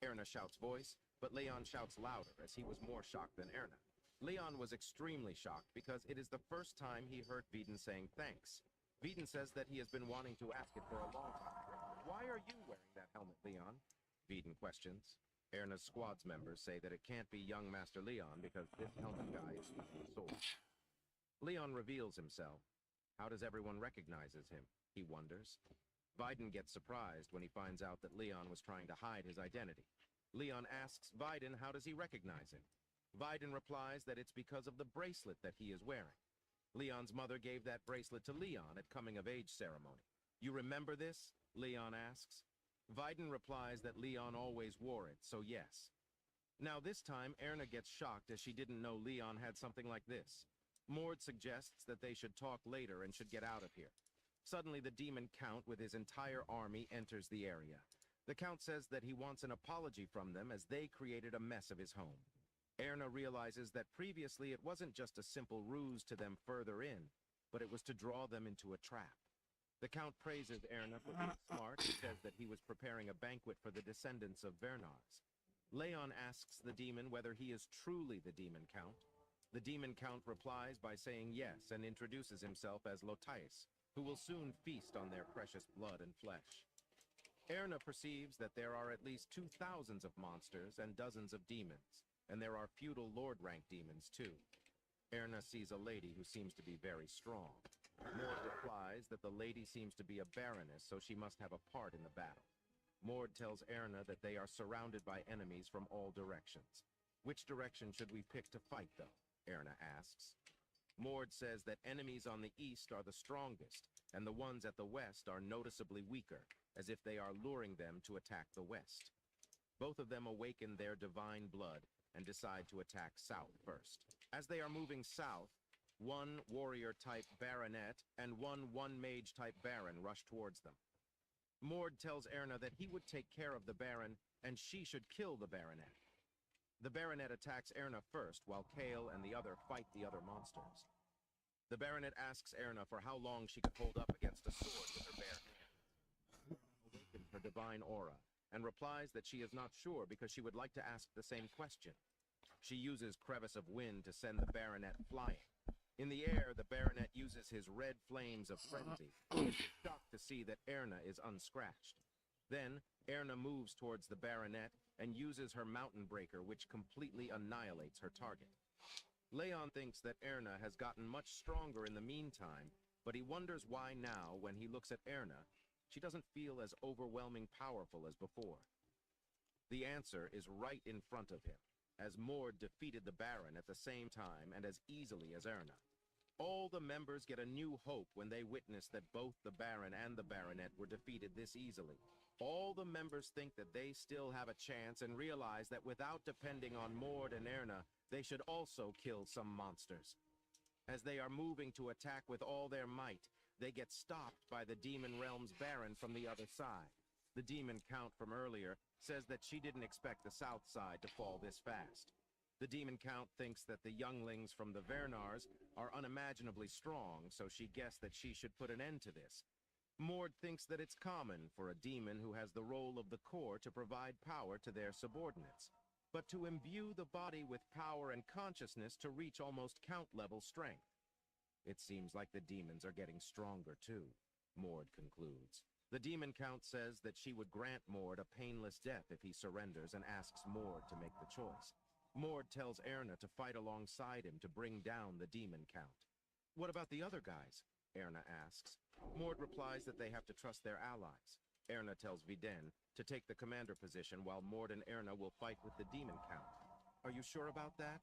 Erna shouts voice, but Leon shouts louder as he was more shocked than Erna. Leon was extremely shocked because it is the first time he heard Viden saying thanks. Viden says that he has been wanting to ask it for a long time. Why are you wearing that helmet, Leon? Viden questions. Erna's squad's members say that it can't be young Master Leon because this helmet guy is using a sword. Leon reveals himself. How does everyone recognizes him? He wonders. Viden gets surprised when he finds out that Leon was trying to hide his identity. Leon asks Viden how does he recognize him. Viden replies that it's because of the bracelet that he is wearing. Leon's mother gave that bracelet to Leon at coming-of-age ceremony. You remember this? Leon asks. Viden replies that Leon always wore it, so yes. Now this time, Erna gets shocked as she didn't know Leon had something like this. Mord suggests that they should talk later and should get out of here. Suddenly, the demon Count with his entire army enters the area. The Count says that he wants an apology from them as they created a mess of his home. Erna realizes that previously it wasn't just a simple ruse to them further in, but it was to draw them into a trap. The Count praises Erna for being smart and says that he was preparing a banquet for the descendants of Vernars. Leon asks the demon whether he is truly the Demon Count. The Demon Count replies by saying yes and introduces himself as Lotais, who will soon feast on their precious blood and flesh. Erna perceives that there are at least 2,000 of monsters and dozens of demons, and there are feudal lord rank demons too. Erna sees a lady who seems to be very strong. Mord replies that the lady seems to be a baroness, so she must have a part in the battle. Mord tells Erna that they are surrounded by enemies from all directions. Which direction should we pick to fight, though? Erna asks. Mord says that enemies on the east are the strongest, and the ones at the west are noticeably weaker, as if they are luring them to attack the west. Both of them awaken their divine blood and decide to attack south first. As they are moving south, one warrior-type baronet and one mage-type baron rush towards them. Mord tells Erna that he would take care of the baron and she should kill the baronet. The baronet attacks Erna first, while Kale and the other fight the other monsters. The baronet asks Erna for how long she could hold up against a sword with her bare hands. Awaken her divine aura, and replies that she is not sure because she would like to ask the same question. She uses Crevice of Wind to send the baronet flying. In the air, the baronet uses his red flames of frenzy. He is shocked to see that Erna is unscratched. Then, Erna moves towards the baronet and uses her mountain breaker, which completely annihilates her target. Leon thinks that Erna has gotten much stronger in the meantime, but he wonders why now, when he looks at Erna, she doesn't feel as overwhelming powerful as before. The answer is right in front of him, as Mord defeated the Baron at the same time and as easily as Erna. All the members get a new hope when they witness that both the Baron and the Baronet were defeated this easily. All the members think that they still have a chance and realize that without depending on Mord and Erna, they should also kill some monsters. As they are moving to attack with all their might, they get stopped by the Demon Realm's Baron from the other side. The Demon Count from earlier says that she didn't expect the south side to fall this fast. The Demon Count thinks that the younglings from the Vernars are unimaginably strong, so she guessed that she should put an end to this. Mord thinks that it's common for a demon who has the role of the core to provide power to their subordinates, but to imbue the body with power and consciousness to reach almost Count-level strength. It seems like the demons are getting stronger too, Mord concludes. The Demon Count says that she would grant Mord a painless death if he surrenders and asks Mord to make the choice. Mord tells Erna to fight alongside him to bring down the Demon Count. What about the other guys? Erna asks. Mord replies that they have to trust their allies. Erna tells Viden to take the commander position while Mord and Erna will fight with the Demon Count. Are you sure about that?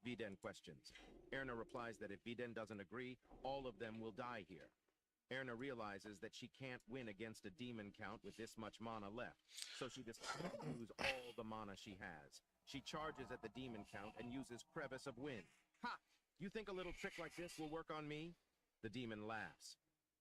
Viden questions. Erna replies that if Viden doesn't agree, all of them will die here. Erna realizes that she can't win against a Demon Count with this much mana left, so she decides to use all the mana she has. She charges at the Demon Count and uses Crevice of Wind. Ha! You think a little trick like this will work on me? The demon laughs.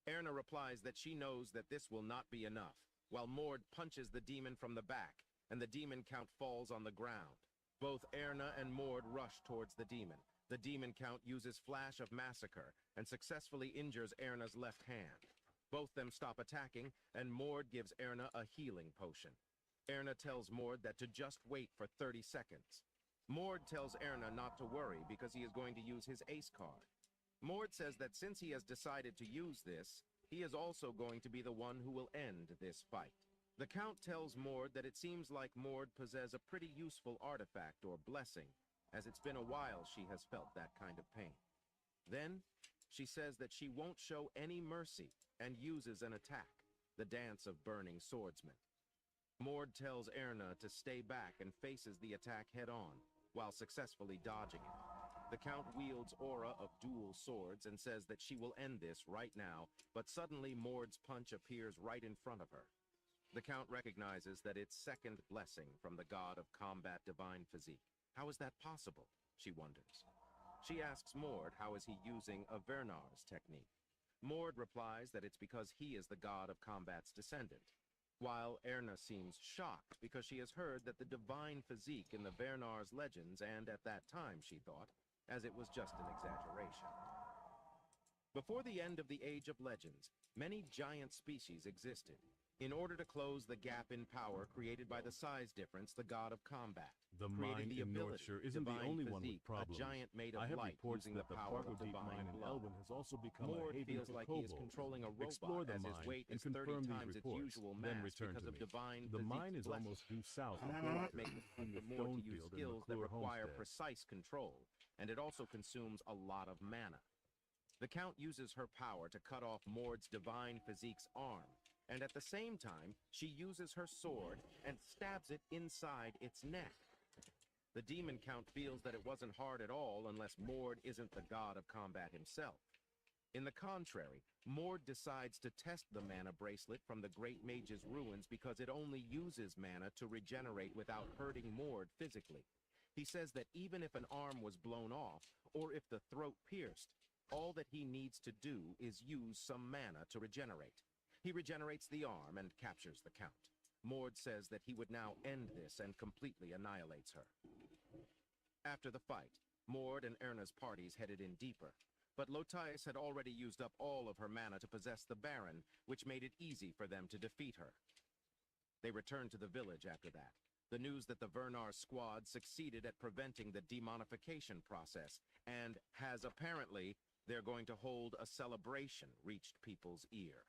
Erna replies that she knows that this will not be enough, while Mord punches the demon from the back, and the Demon Count falls on the ground. Both Erna and Mord rush towards the demon. The Demon Count uses Flash of Massacre and successfully injures Erna's left hand. Both them stop attacking, and Mord gives Erna a healing potion. Erna tells Mord that to just wait for 30 seconds. Mord tells Erna not to worry because he is going to use his ace card. Mord says that since he has decided to use this, he is also going to be the one who will end this fight. The Count tells Mord that it seems like Mord possesses a pretty useful artifact or blessing, as it's been a while she has felt that kind of pain. Then, she says that she won't show any mercy and uses an attack, the Dance of Burning Swordsmen. Mord tells Erna to stay back and faces the attack head-on, while successfully dodging it. The Count wields aura of dual swords and says that she will end this right now, but suddenly Mord's punch appears right in front of her. The Count recognizes that it's second blessing from the god of combat divine physique. How is that possible? She wonders. She asks Mord how is he using a Vernar's technique. Mord replies that it's because he is the god of combat's descendant, while Erna seems shocked because she has heard that the divine physique in the Vernar's legends, and at that time she thought, as it was just an exaggeration. Before the end of the Age of Legends, many giant species existed. In order to close the gap in power created by the size difference, the god of combat The created mine the in ability, Northshire isn't the divine only one with physique, problems. a giant made of I have light reports using that the the power of Fargo Deep divine mine in blood. Elven has also become Mord a haven feels for like he is kobolds. controlling a Explore robot the as his mine weight and is 30 confirm these times its reports, usual then mass return because to of me. divine The physique's mine is blessing. almost due south of Mord Play-thru, makes it hard between for the Mord to stone use field and skills that McClure require homestead. precise control, and it also consumes a lot of mana. The Count uses her power to cut off Mord's divine physique's arm, and at the same time, she uses her sword and stabs it inside its neck. The Demon Count feels that it wasn't hard at all unless Mord isn't the god of combat himself. In the contrary, Mord decides to test the mana bracelet from the Great Mage's ruins because it only uses mana to regenerate without hurting Mord physically. He says that even if an arm was blown off, or if the throat pierced, all that he needs to do is use some mana to regenerate. He regenerates the arm and captures the Count. Mord says that he would now end this and completely annihilates her. After the fight, Mord and Erna's parties headed in deeper, but Lotias had already used up all of her mana to possess the Baron, which made it easy for them to defeat her. They returned to the village after that. The news that the Vernar squad succeeded at preventing the demonification process, and has apparently, they're going to hold a celebration, reached people's ear.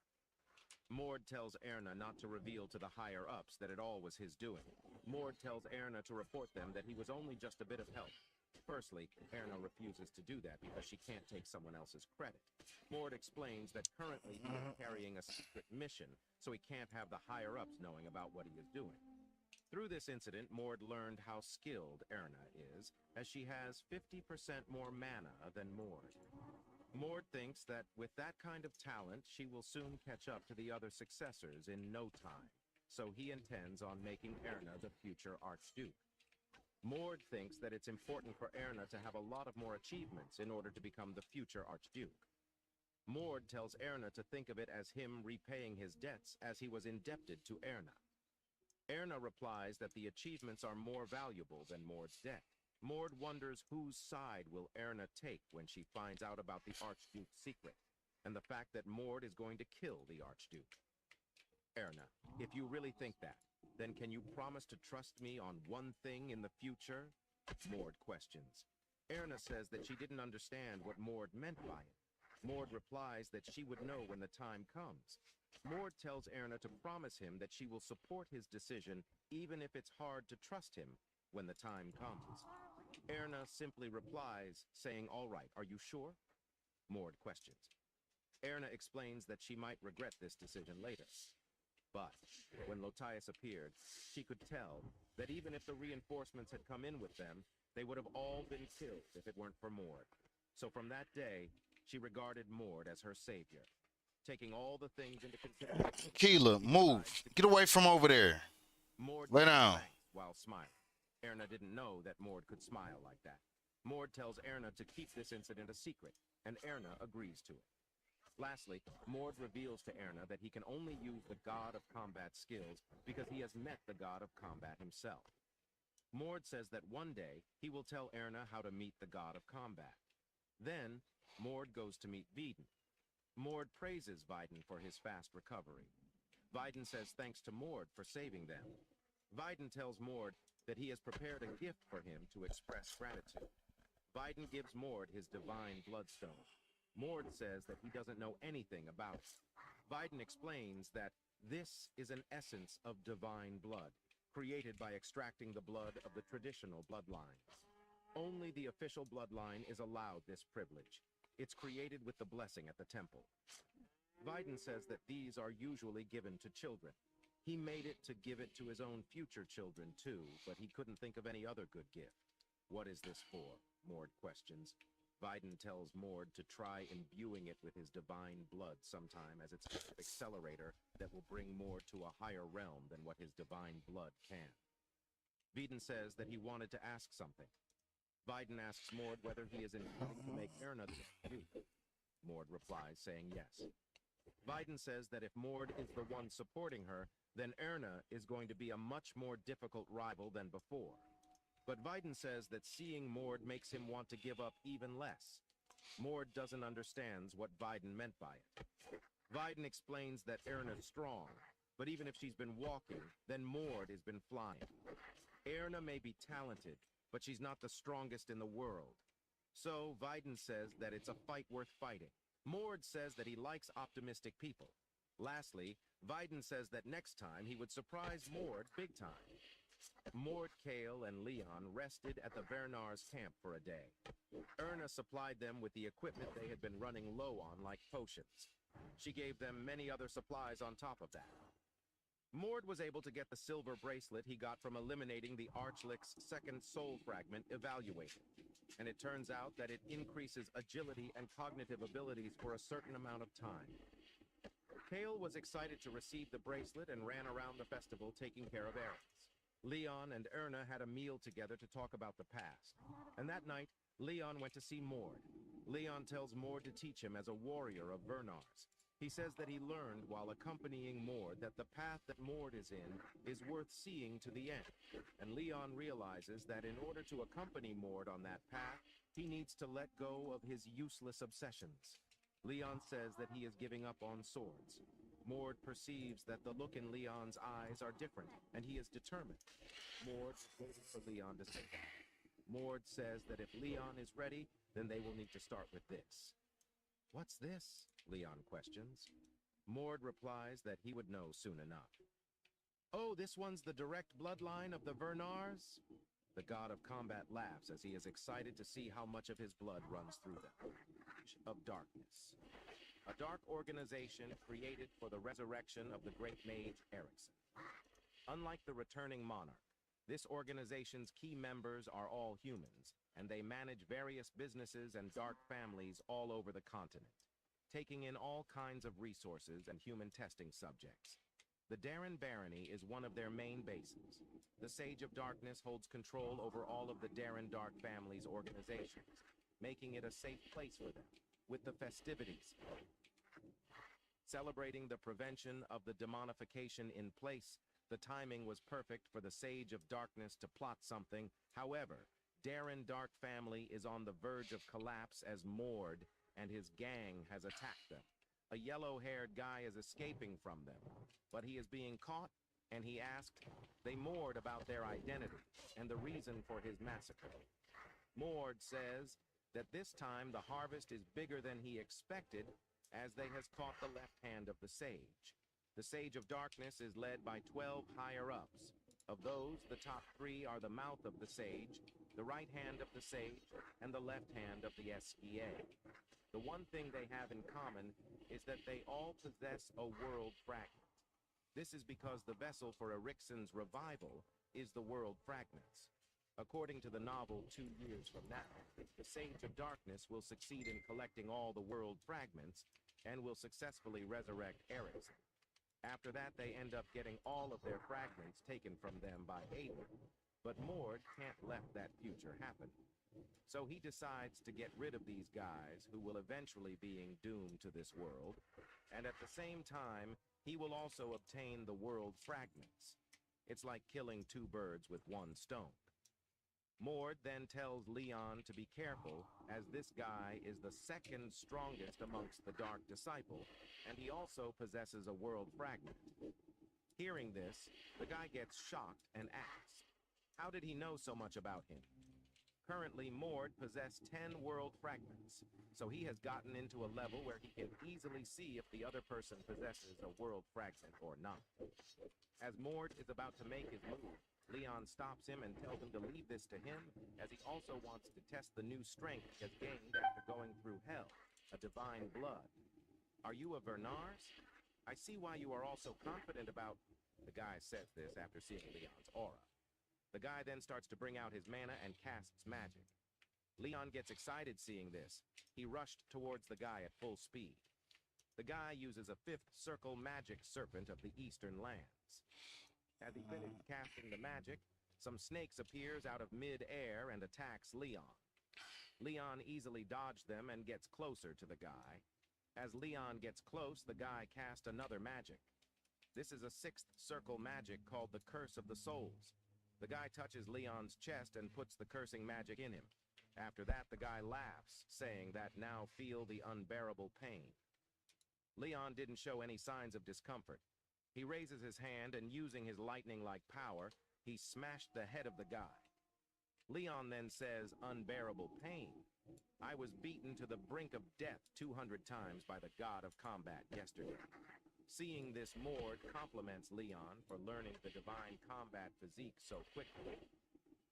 Mord tells Erna not to reveal to the higher-ups that it all was his doing. Mord tells Erna to report them that he was only just a bit of help. Firstly, Erna refuses to do that because she can't take someone else's credit. Mord explains that currently he is carrying a secret mission, so he can't have the higher-ups knowing about what he is doing. Through this incident, Mord learned how skilled Erna is, as she has 50% more mana than Mord. Mord thinks that with that kind of talent, she will soon catch up to the other successors in no time, so he intends on making Erna the future Archduke. Mord thinks that it's important for Erna to have a lot of more achievements in order to become the future Archduke. Mord tells Erna to think of it as him repaying his debts as he was indebted to Erna. Erna replies that the achievements are more valuable than Mord's debt. Mord wonders whose side will Erna take when she finds out about the Archduke's secret, and the fact that Mord is going to kill the Archduke. Erna, if you really think that, then can you promise to trust me on one thing in the future? Mord questions. Erna says that she didn't understand what Mord meant by it. Mord replies that she would know when the time comes. Mord tells Erna to promise him that she will support his decision even if it's hard to trust him when the time comes. Erna simply replies, saying, "All right, are you sure?" Mord questions. Erna explains that she might regret this decision later. But when Lotias appeared, she could tell that even if the reinforcements had come in with them, they would have all been killed if it weren't for Mord. So from that day, she regarded Mord as her savior. Taking all the things into consideration, Keela, move. Get away from over there. Mord Lay down. thanks while smiling. Erna didn't know that Mord could smile like that. Mord tells Erna to keep this incident a secret, and Erna agrees to it. Lastly, Mord reveals to Erna that he can only use the god of combat skills because he has met the god of combat himself. Mord says that one day he will tell Erna how to meet the god of combat. Then, Mord goes to meet Viden. Mord praises Viden for his fast recovery. Viden says thanks to Mord for saving them. Viden tells Mord that he has prepared a gift for him to express gratitude. Viden gives Mord his divine bloodstone. Mord says that he doesn't know anything about it. Viden explains that this is an essence of divine blood, created by extracting the blood of the traditional bloodlines. Only the official bloodline is allowed this privilege. It's created with the blessing at the temple. Viden says that these are usually given to children. He made it to give it to his own future children too, but he couldn't think of any other good gift. What is this for? Mord questions. Viden tells Mord to try imbuing it with his divine blood sometime as its accelerator that will bring Mord to a higher realm than what his divine blood can. Viden says that he wanted to ask something. Viden asks Mord whether he is intending to make Erna the Duke. Mord replies, saying yes. Viden says that if Mord is the one supporting her, then Erna is going to be a much more difficult rival than before. But Viden says that seeing Mord makes him want to give up even less. Mord doesn't understand what Viden meant by it. Viden explains that Erna's strong, but even if she's been walking, then Mord has been flying. Erna may be talented, but she's not the strongest in the world. So Viden says that it's a fight worth fighting. Mord says that he likes optimistic people. Lastly, Viden says that next time he would surprise Mord big time. Mord, Kale, and Leon rested at the Vernar's camp for a day. Erna supplied them with the equipment they had been running low on, like potions. She gave them many other supplies on top of that. Mord was able to get the silver bracelet he got from eliminating the Archlick's second soul fragment evaluated. And it turns out that it increases agility and cognitive abilities for a certain amount of time. Kale was excited to receive the bracelet and ran around the festival taking care of errands. Leon and Erna had a meal together to talk about the past. And that night, Leon went to see Mord. Leon tells Mord to teach him as a warrior of Vernar's. He says that he learned while accompanying Mord that the path that Mord is in is worth seeing to the end. And Leon realizes that in order to accompany Mord on that path, he needs to let go of his useless obsessions. Leon says that he is giving up on swords. Mord perceives that the look in Leon's eyes are different, and he is determined. Mord is waiting for Leon to say that. Mord says that if Leon is ready, then they will need to start with this. "What's this?" Leon questions. Mord replies that he would know soon enough. "Oh, this one's the direct bloodline of the Vernars?" The god of combat laughs as he is excited to see how much of his blood runs through them. Of Darkness. A dark organization created for the resurrection of the great mage Erickson. Unlike the returning monarch, this organization's key members are all humans, and they manage various businesses and dark families all over the continent, taking in all kinds of resources and human testing subjects. The Darren Barony is one of their main bases. The Sage of Darkness holds control over all of the Darren Dark family's organizations, making it a safe place for them, with the festivities celebrating the prevention of the demonification in place. The timing was perfect for the Sage of Darkness to plot something. However, Darren Dark family is on the verge of collapse as Mord and his gang has attacked them. A yellow-haired guy is escaping from them, but he is being caught, and he asked they Mord about their identity and the reason for his massacre. Mord says that this time the harvest is bigger than he expected, as they has caught the left hand of the Sage. The Sage of Darkness is led by 12 higher-ups. Of those, the top 3 are the mouth of the Sage, the right hand of the Sage, and the left hand of the SEA. The one thing they have in common is that they all possess a world fragment. This is because the vessel for Erickson's revival is the world fragments. According to the novel 2 years from now, the Sage of Darkness will succeed in collecting all the world fragments and will successfully resurrect Erickson. After that, they end up getting all of their fragments taken from them by Aiden. But Mord can't let that future happen. So he decides to get rid of these guys who will eventually being doomed to this world, and at the same time, he will also obtain the world fragments. It's like killing 2 birds with 1 stone. Mord then tells Leon to be careful, as this guy is the second strongest amongst the Dark Disciple, and he also possesses a world fragment. Hearing this, the guy gets shocked and asks, how did he know so much about him? Currently, Mord possesses 10 world fragments, so he has gotten into a level where he can easily see if the other person possesses a world fragment or not. As Mord is about to make his move, Leon stops him and tells him to leave this to him, as he also wants to test the new strength he has gained after going through hell, a divine blood. Are you a Vernars? I see why you are all so confident about... The guy says this after seeing Leon's aura. The guy then starts to bring out his mana and casts magic. Leon gets excited seeing this. He rushed towards the guy at full speed. The guy uses a 5th circle magic serpent of the eastern lands. As he finishes casting the magic, some snakes appears out of mid-air and attacks Leon. Leon easily dodged them and gets closer to the guy. As Leon gets close, the guy casts another magic. This is a 6th circle magic called the Curse of the Souls. The guy touches Leon's chest and puts the cursing magic in him. After that, the guy laughs, saying that now feel the unbearable pain. Leon didn't show any signs of discomfort. He raises his hand, and using his lightning-like power, he smashed the head of the guy. Leon then says, unbearable pain. I was beaten to the brink of death 200 times by the god of combat yesterday. Seeing this, Mord compliments Leon for learning the divine combat physique so quickly.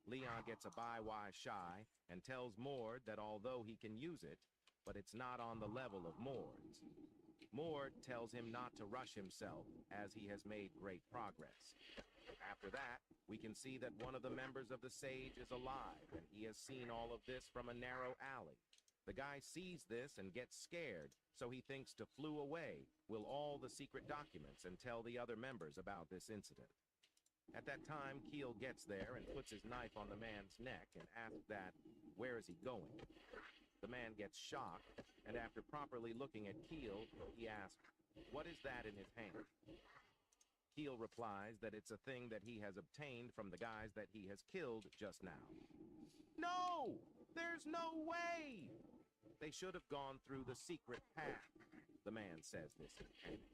Leon gets a bye-wise shy and tells Mord that although he can use it, but it's not on the level of Mord's. Mord tells him not to rush himself, as he has made great progress. After that, we can see that one of the members of the Sage is alive, and he has seen all of this from a narrow alley. The guy sees this and gets scared, so he thinks to flew away, will all the secret documents and tell the other members about this incident. At that time, Keel gets there and puts his knife on the man's neck and asks that, where is he going? The man gets shocked, and after properly looking at Keel, he asks, what is that in his hand? Keel replies that it's a thing that he has obtained from the guys that he has killed just now. No! There's no way! They should have gone through the secret path. The man says this in panic.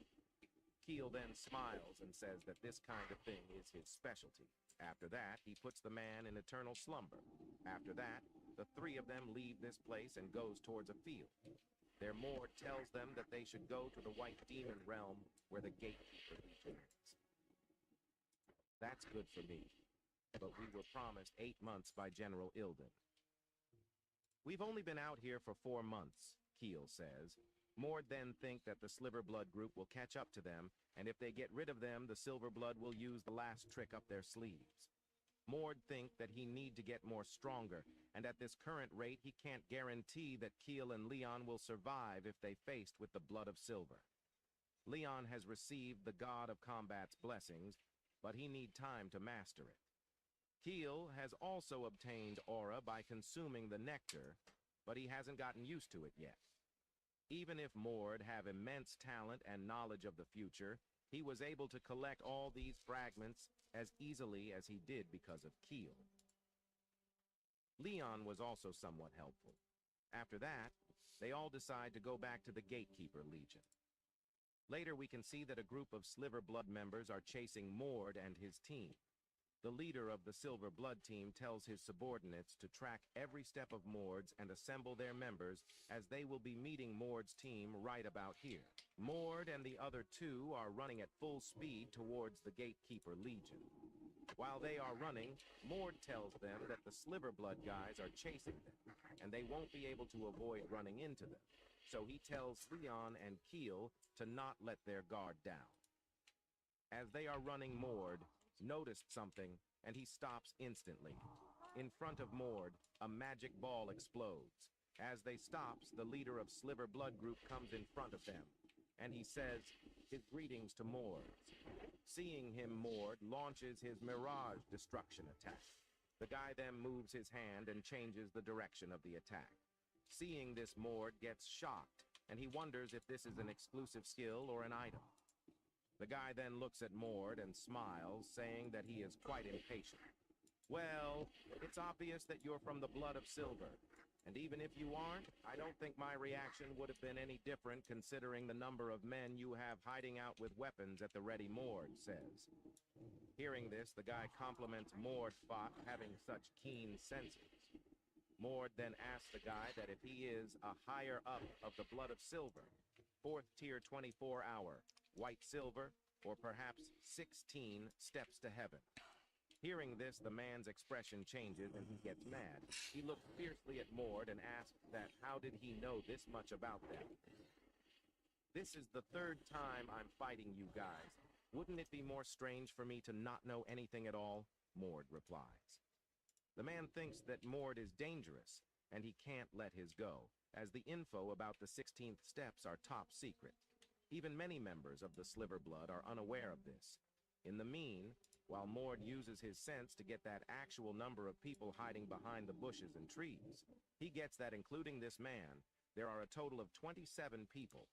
Keel then smiles and says that this kind of thing is his specialty. After that, he puts the man in eternal slumber. After that, the three of them leave this place and goes towards a field. Their Mord tells them that they should go to the White Demon realm where the gatekeeper Legion is. That's good for me, but we were promised 8 months by General Ilden. We've only been out here for 4 months, Keel says. Mord then think that the Sliverblood group will catch up to them, and if they get rid of them, the Silverblood will use the last trick up their sleeves. Mord think that he need to get more stronger, and at this current rate, he can't guarantee that Keel and Leon will survive if they faced with the blood of silver. Leon has received the god of combat's blessings, but he need time to master it. Keel has also obtained aura by consuming the nectar, but he hasn't gotten used to it yet. Even if Mord have immense talent and knowledge of the future, he was able to collect all these fragments as easily as he did because of Keel. Leon was also somewhat helpful. After that, they all decide to go back to the Gatekeeper Legion. Later, we can see that a group of Sliverblood members are chasing Mord and his team. The leader of the Silver Blood team tells his subordinates to track every step of Mord's and assemble their members, as they will be meeting Mord's team right about here. Mord and the other two are running at full speed towards the Gatekeeper Legion. While they are running, Mord tells them that the Sliverblood guys are chasing them, and they won't be able to avoid running into them. So he tells Leon and Keel to not let their guard down. As they are running, Mord noticed something, and he stops instantly. In front of Mord, a magic ball explodes. As they stops, the leader of Sliverblood group comes in front of them, and he says his greetings to Mord. Seeing him, Mord launches his Mirage destruction attack. The guy then moves his hand and changes the direction of the attack. Seeing this, Mord gets shocked, and he wonders if this is an exclusive skill or an item. The guy then looks at Mord and smiles, saying that he is quite impatient. Well, it's obvious that you're from the blood of silver, and even if you aren't, I don't think my reaction would have been any different considering the number of men you have hiding out with weapons at the ready, Mord says. Hearing this, the guy compliments Mord for having such keen senses. Mord then asks the guy that if he is a higher up of the blood of silver, 4th tier 24 hour, white silver, or perhaps 16 steps to heaven. Hearing this, the man's expression changes and he gets mad. He looks fiercely at Mord and asks that how did he know this much about them? This is the 3rd time I'm fighting you guys. Wouldn't it be more strange for me to not know anything at all? Mord replies. The man thinks that Mord is dangerous, and he can't let his go, as the info about the 16th steps are top secret. Even many members of the Sliverblood are unaware of this. In the mean, while Mord uses his sense to get that actual number of people hiding behind the bushes and trees, he gets that including this man, there are a total of 27 people.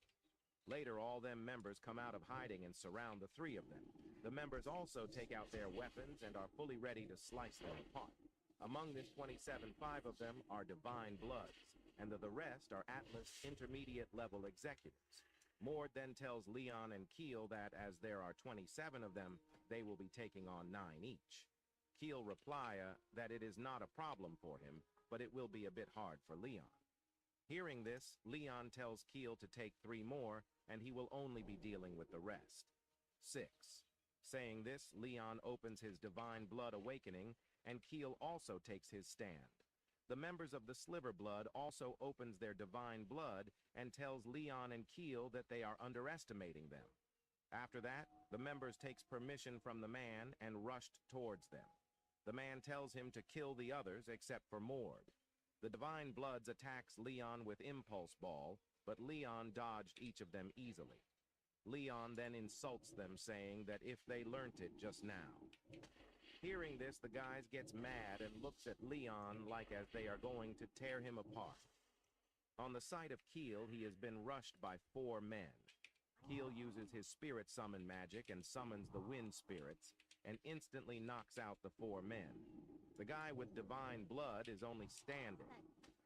Later, all them members come out of hiding and surround the 3 of them. The members also take out their weapons and are fully ready to slice them apart. Among this 27, 5 of them are divine bloods, and the rest are Atlas intermediate level executives. Mord then tells Leon and Keel that as there are 27 of them, they will be taking on 9 each. Keel reply that it is not a problem for him, but it will be a bit hard for Leon. Hearing this, Leon tells Keel to take 3 more, and he will only be dealing with the rest. 6. Saying this, Leon opens his divine blood awakening, and Keel also takes his stand. The members of the Sliver Blood also opens their divine blood and tells Leon and Keel that they are underestimating them. After that, the members takes permission from the man and rushed towards them. The man tells him to kill the others except for Mord. The Divine Bloods attacks Leon with Impulse Ball, but Leon dodged each of them easily. Leon then insults them, saying that if they learnt it just now. Hearing this, the guys gets mad and looks at Leon like as they are going to tear him apart. On the side of Keel, he has been rushed by 4 men. Keel uses his spirit summon magic and summons the wind spirits, and instantly knocks out the 4 men. The guy with divine blood is only standing.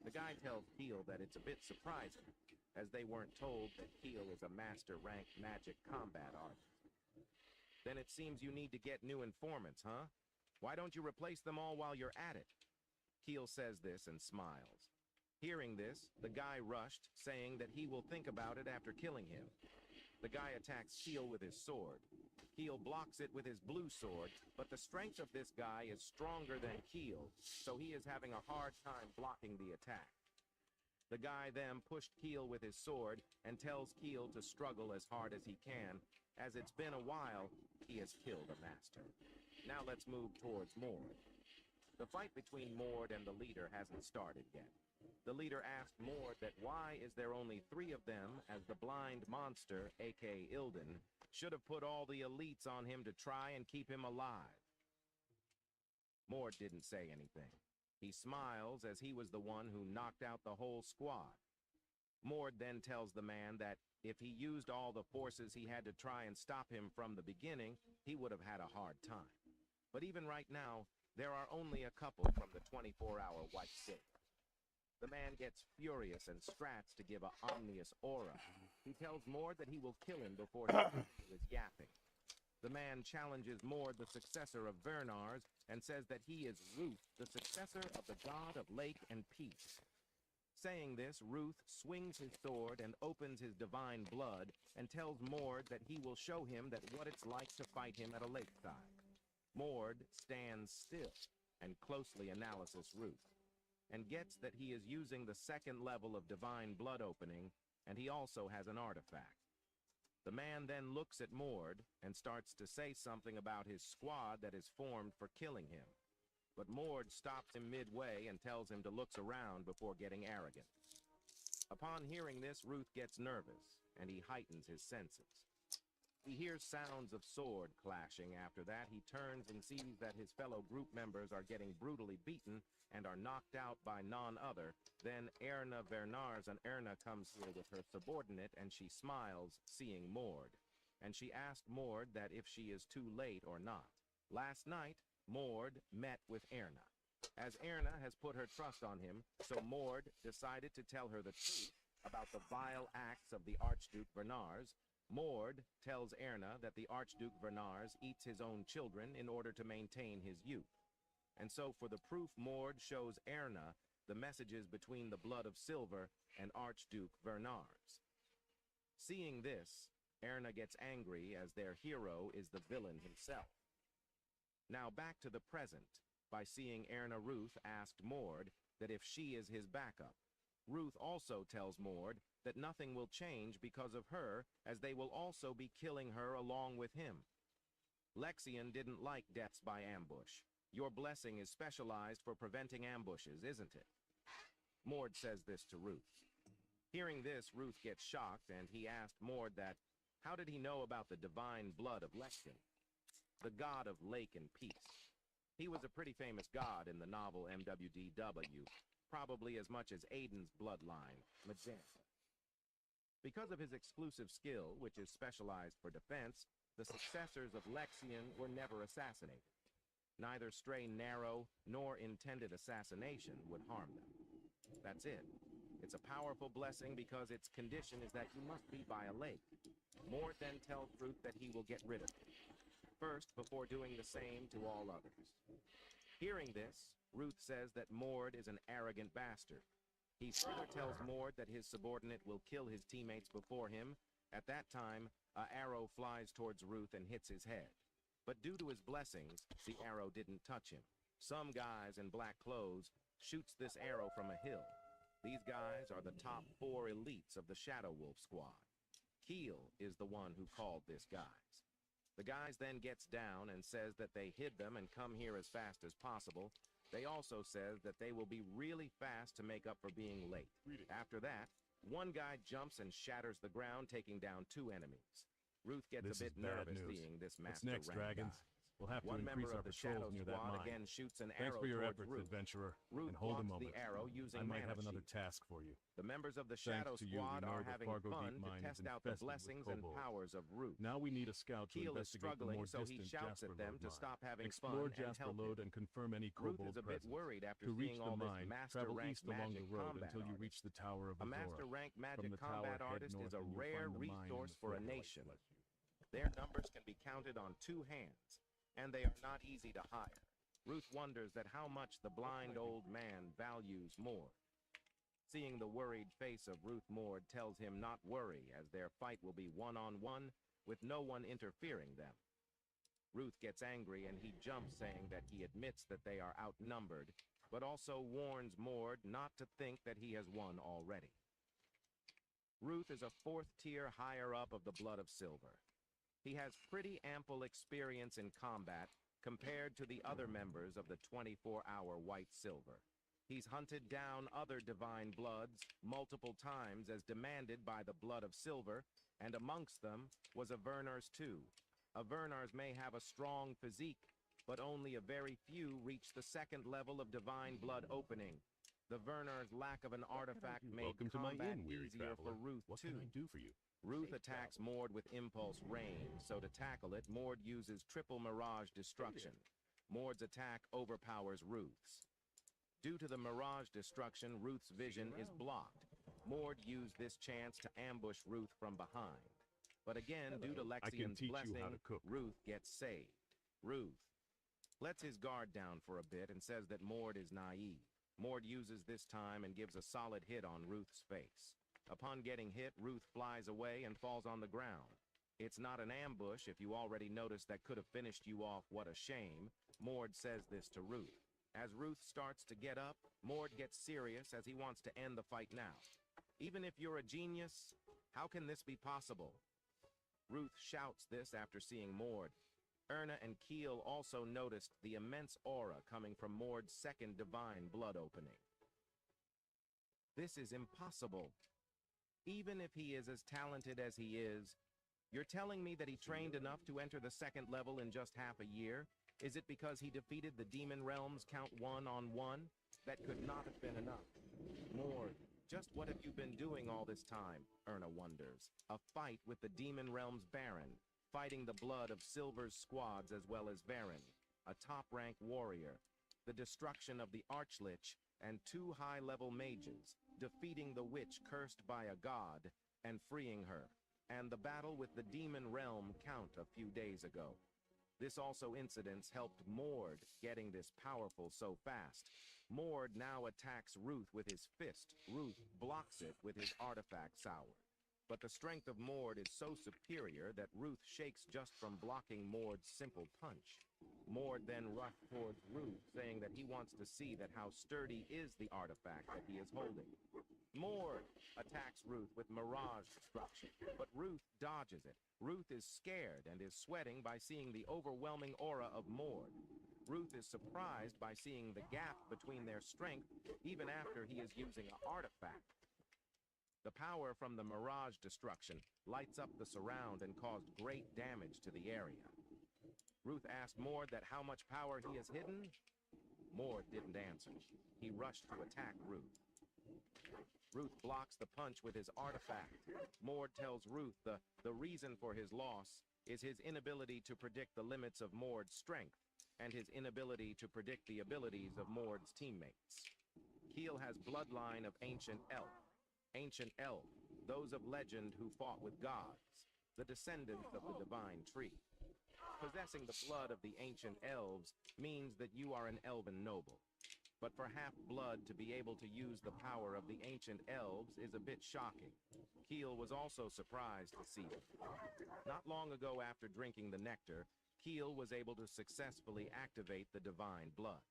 The guy tells Keel that it's a bit surprising, as they weren't told that Keel is a master-ranked magic combat artist. Then it seems you need to get new informants, huh? Why don't you replace them all while you're at it? Keel says this and smiles. Hearing this, the guy rushed, saying that he will think about it after killing him. The guy attacks Keel with his sword. Keel blocks it with his blue sword, but the strength of this guy is stronger than Keel, so he is having a hard time blocking the attack. The guy then pushed Keel with his sword and tells Keel to struggle as hard as he can. As it's been a while, he has killed a master. Now let's move towards Mord. The fight between Mord and the leader hasn't started yet. The leader asked Mord that why is there only 3 of them, as the blind monster, aka Ilden, should have put all the elites on him to try and keep him alive. Mord didn't say anything. He smiles as he was the one who knocked out the whole squad. Mord then tells the man that if he used all the forces he had to try and stop him from the beginning, he would have had a hard time. But even right now, there are only a couple from the 24-hour White Silver. The man gets furious and strats to give a ominous aura. He tells Mord that he will kill him before he is yapping. The man challenges Mord, the successor of Vernars, and says that he is Ruth, the successor of the god of lake and peace. Saying this, Ruth swings his sword and opens his divine blood and tells Mord that he will show him that what it's like to fight him at a lakeside. Mord stands still and closely analyses Ruth, and gets that he is using the 2nd level of divine blood opening, and he also has an artifact. The man then looks at Mord and starts to say something about his squad that is formed for killing him. But Mord stops him midway and tells him to look around before getting arrogant. Upon hearing this, Ruth gets nervous, and he heightens his senses. He hears sounds of sword clashing. After that, he turns and sees that his fellow group members are getting brutally beaten and are knocked out by none other than Erna Vernars, and Erna comes here with her subordinate, and she smiles, seeing Mord. And she asked Mord that if she is too late or not. Last night, Mord met with Erna. As Erna has put her trust on him, so Mord decided to tell her the truth about the vile acts of the Archduke Vernars. Mord tells Erna that the Archduke Vernars eats his own children in order to maintain his youth. And so for the proof, Mord shows Erna the messages between the blood of silver and Archduke Vernars. Seeing this, Erna gets angry as their hero is the villain himself. Now back to the present, by seeing Erna, Ruth asked Mord that if she is his backup. Ruth also tells Mord that nothing will change because of her, as they will also be killing her along with him. Lexian didn't like deaths by ambush. Your blessing is specialized for preventing ambushes, isn't it? Mord says this to Ruth. Hearing this, Ruth gets shocked, and he asked Mord that, how did he know about the divine blood of Lexian, the god of lake and peace? He was a pretty famous god in the novel MWDW, probably as much as Aiden's bloodline, Magenta. Because of his exclusive skill, which is specialized for defense, the successors of Lexian were never assassinated. Neither stray narrow nor intended assassination would harm them. That's it. It's a powerful blessing because its condition is that you must be by a lake. Mord then tells Ruth that he will get rid of it. First, before doing the same to all others. Hearing this, Ruth says that Mord is an arrogant bastard. He further tells Mord that his subordinate will kill his teammates before him. At that time, an arrow flies towards Ruth and hits his head. But due to his blessings, the arrow didn't touch him. Some guys in black clothes shoots this arrow from a hill. These guys are the top 4 elites of the Shadow Wolf squad. Keel is the one who called this guys. The guys then gets down and says that they hid them and come here as fast as possible. They also says that they will be really fast to make up for being late. After that, one guy jumps and shatters the ground, taking down 2 enemies. Ruth gets a bit nervous seeing this master What's next, rank Dragons? guy. We'll have to One increase member our of the Shadow patrols near that Squad mine. again shoots an Thanks arrow for your towards efforts, Ruth. adventurer. Ruth And hold a blocks moment. the arrow using I might mana have another sheet. task for you. The members of the Thanks Shadow to you, we Squad know are the having Fargo fun Deep to Mine is test out the infested with blessings and kobolds. powers of Ruth. Now we need a scout to Keel is investigate the struggling, more so he distant shouts Jasper at them Lode to mine. stop having Explore fun and Jasper help Lode him. and confirm any Ruth kobold is a bit presence. worried after To reach seeing the all this mine, master travel rank east along the magic road combat until you artist. reach the Tower of A Azora. master rank From magic the combat tower, head artist north is a and you'll rare find the mine resource and the for a foothills. nation. Their numbers can be counted on 2 hands, and they are not easy to hire. Ruth wonders that how much the blind old man values Mord. Seeing the worried face of Ruth, Mord tells him not worry, as their fight will be one-on-one with no one interfering them. Ruth gets angry and he jumps, saying that he admits that they are outnumbered, but also warns Mord not to think that he has won already. Ruth is a 4th tier higher up of the Blood of Silver. He has pretty ample experience in combat compared to the other members of the 24-hour White Silver. He's hunted down other divine bloods multiple times as demanded by the Blood of Silver, and amongst them was Avernar's too. Avernars may have a strong physique, but only a very few reach the 2nd level of divine blood opening. The Vernar's lack of an artifact made Welcome to my combat inn, weary easier for traveler. Ruth What too. can I do for you? Ruth attacks Mord with Impulse Rain, so to tackle it, Mord uses triple Mirage Destruction. Mord's attack overpowers Ruth's. Due to the Mirage Destruction, Ruth's vision is blocked. Mord used this chance to ambush Ruth from behind. But again, due to I can Lexian's teach you how blessing, to cook. Ruth gets saved. Ruth lets his guard down for a bit and says that Mord is naive. Mord uses this time and gives a solid hit on Ruth's face. Upon getting hit, Ruth flies away and falls on the ground. It's not an ambush if you already noticed that could have finished you off, what a shame. Mord says this to Ruth. As Ruth starts to get up, Mord gets serious as he wants to end the fight now. Even if you're a genius, how can this be possible? Ruth shouts this after seeing Mord. Erna and Keel also noticed the immense aura coming from Mord's 2nd divine blood opening. This is impossible. Even if he is as talented as he is, you're telling me that he trained enough to enter the 2nd level in just half a year? Is it because he defeated the Demon Realms count 1-on-1? That could not have been enough. Mord, just what have you been doing all this time? Erna wonders. A fight with the Demon Realms Baron, fighting the blood of Silver's squads as well as Varen, a top-rank warrior, the destruction of the Archlich, and 2 high-level mages, defeating the witch cursed by a god, and freeing her, and the battle with the Demon Realm Count a few days ago. This also incidents helped Mord getting this powerful so fast. Mord now attacks Ruth with his fist. Ruth blocks it with his artifact Sour. But the strength of Mord is so superior that Ruth shakes just from blocking Mord's simple punch. Mord then rushed towards Ruth, saying that he wants to see that how sturdy is the artifact that he is holding. Mord attacks Ruth with Mirage Destruction, but Ruth dodges it. Ruth is scared and is sweating by seeing the overwhelming aura of Mord. Ruth is surprised by seeing the gap between their strength even after he is using an artifact. The power from the Mirage Destruction lights up the surround and caused great damage to the area. Ruth asked Mord that how much power he has hidden. Mord didn't answer. He rushed to attack Ruth. Ruth blocks the punch with his artifact. Mord tells Ruth the reason for his loss is his inability to predict the limits of Mord's strength. and his inability to predict the abilities of Mord's teammates. Keel has bloodline of ancient elf. Ancient elf, those of legend who fought with gods, the descendants of the divine tree. Possessing the blood of the ancient elves means that you are an elven noble. But for half-blood to be able to use the power of the ancient elves is a bit shocking. Keel was also surprised to see it. Not long ago after drinking the nectar, Keel was able to successfully activate the divine blood.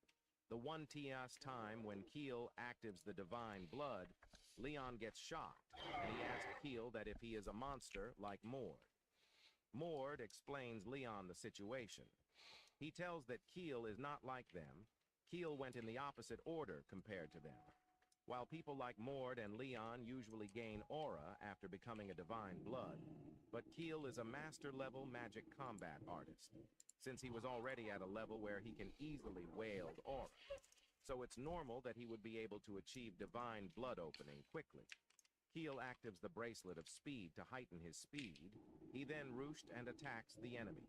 The one Tias time when Keel actives the divine blood, Leon gets shocked, and he asks Keel that if he is a monster like Mord. Mord explains Leon the situation. He tells that Keel is not like them. Keel went in the opposite order compared to them. While people like Mord and Leon usually gain aura after becoming a divine blood, but Keel is a master-level magic combat artist, since he was already at a level where he can easily wield aura. So it's normal that he would be able to achieve divine blood opening quickly. Keel actives the bracelet of speed to heighten his speed. He then rooshed and attacks the enemy.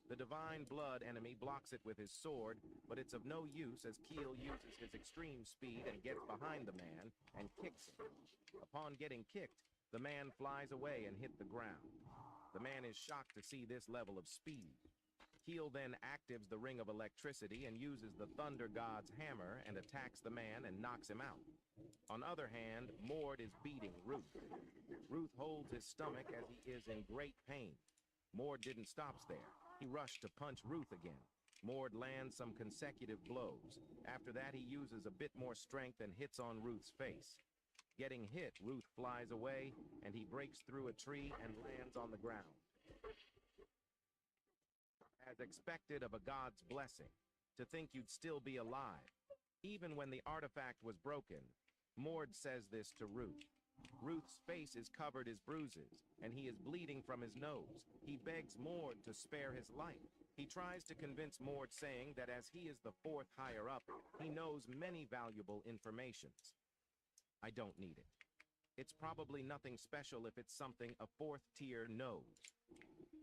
The divine blood enemy blocks it with his sword, but it's of no use as Keel uses his extreme speed and gets behind the man and kicks him. Upon getting kicked, the man flies away and hit the ground. The man is shocked to see this level of speed. Keel then actives the ring of electricity and uses the thunder god's hammer and attacks the man and knocks him out. On the other hand, Mord is beating Ruth. Ruth holds his stomach as he is in great pain. Mord didn't stop there. He rushed to punch Ruth again. Mord lands some consecutive blows. After that, he uses a bit more strength and hits on Ruth's face. Getting hit, Ruth flies away, and he breaks through a tree and lands on the ground. As expected of a god's blessing, to think you'd still be alive. Even when the artifact was broken, Mord says this to Ruth. Ruth's face is covered in bruises, and he is bleeding from his nose. He begs Mord to spare his life. He tries to convince Mord, saying that as he is the fourth higher up, he knows many valuable informations. I don't need it. It's probably nothing special if it's something a fourth tier knows.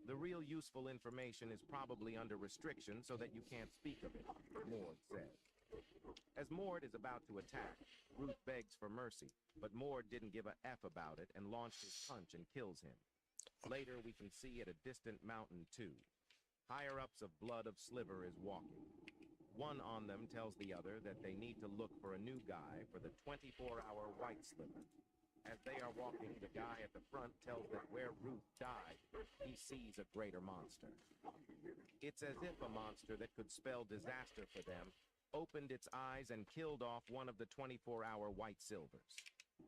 The real useful information is probably under restriction so that you can't speak of it, Mord says. As Mord is about to attack, Ruth begs for mercy, but Mord didn't give a F about it and launched his punch and kills him. Later, we can see at a distant mountain, too. Higher-ups of Blood of Sliver is walking. One on them tells the other that they need to look for a new guy for the 24-hour White Sliver. As they are walking, the guy at the front tells that where Ruth died, he sees a greater monster. It's as if a monster that could spell disaster for them opened its eyes and killed off one of the 24-hour White Silvers.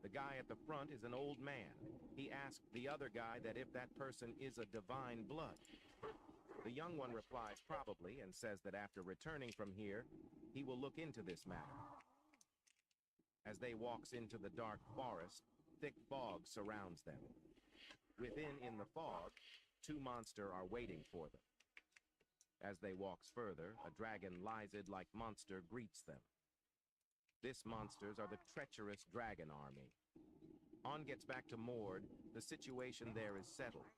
The guy at the front is an old man. He asked the other guy that if that person is a divine blood. The young one replies probably and says that after returning from here, he will look into this matter. As they walks into the dark forest, thick fog surrounds them. Within in the fog, two monsters are waiting for them. As they walks further, a dragon lizard-like monster greets them. This monsters are the treacherous dragon army. On gets back to Mord, the situation there is settled.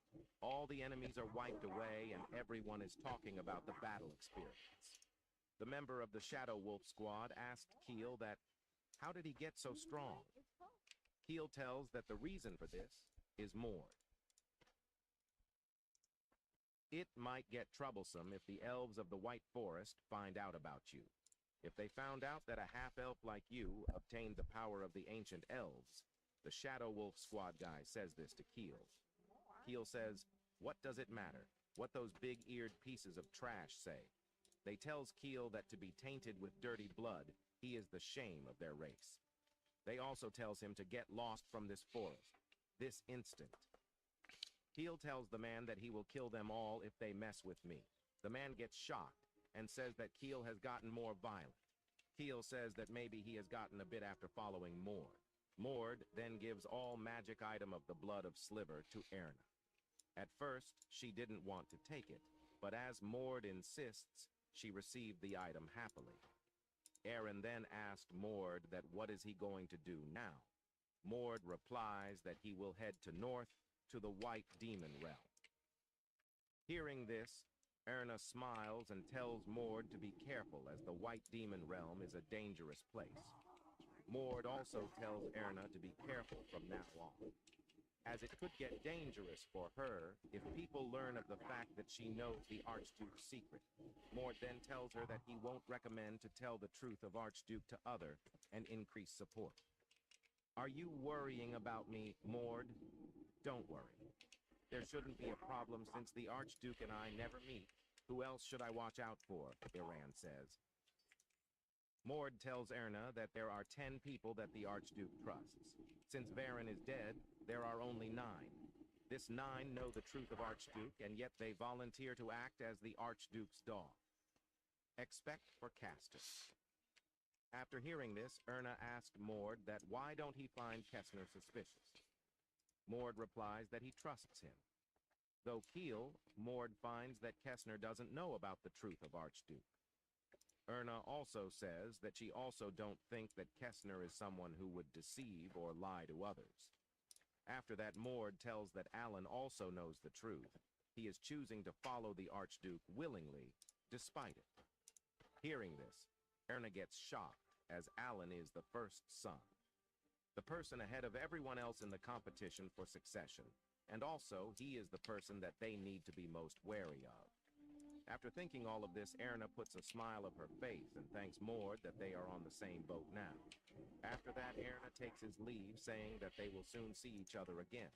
All the enemies are wiped away and everyone is talking about the battle experience. The member of the Shadow Wolf squad asked Keel that, how did he get so strong? Keel tells that the reason for this is Mord. It might get troublesome if the elves of the White Forest find out about you. If they found out that a half-elf like you obtained the power of the ancient elves, the Shadow Wolf squad guy says this to Keel. Keel says, what does it matter? What those big-eared pieces of trash say? They tells Keel that to be tainted with dirty blood, he is the shame of their race. They also tells him to get lost from this forest, this instant. Keel tells the man that he will kill them all if they mess with me. The man gets shocked and says that Keel has gotten more violent. Keel says that maybe he has gotten a bit after following Mord. Mord then gives all magic item of the Blood of Sliver to Erna. At first, she didn't want to take it, but as Mord insists, she received the item happily. Aaron then asked Mord that what is he going to do now. Mord replies that he will head to north to the White Demon Realm. Hearing this, Erna smiles and tells Mord to be careful as the White Demon Realm is a dangerous place. Mord also tells Erna to be careful from now on, as it could get dangerous for her if people learn of the fact that she knows the Archduke's secret. Mord then tells her that he won't recommend to tell the truth of Archduke to other and increase support. Are you worrying about me, Mord? Don't worry. There shouldn't be a problem since the Archduke and I never meet. Who else should I watch out for? Iran says. Mord tells Erna that there are 10 people that the Archduke trusts. Since Varen is dead, there are only 9. This 9 know the truth of Archduke, and yet they volunteer to act as the Archduke's dog. Expect for Castor. After hearing this, Erna asked Mord that why don't he find Kessner suspicious? Mord replies that he trusts him. Though Kiel, Mord finds that Kessner doesn't know about the truth of Archduke. Erna also says that she also don't think that Kessner is someone who would deceive or lie to others. After that, Mord tells that Alan also knows the truth. He is choosing to follow the Archduke willingly, despite it. Hearing this, Erna gets shocked, as Alan is the first son, the person ahead of everyone else in the competition for succession, and also he is the person that they need to be most wary of. After thinking all of this, Erna puts a smile of her face and thanks Mord that they are on the same boat now. After that, Erna takes his leave, saying that they will soon see each other again.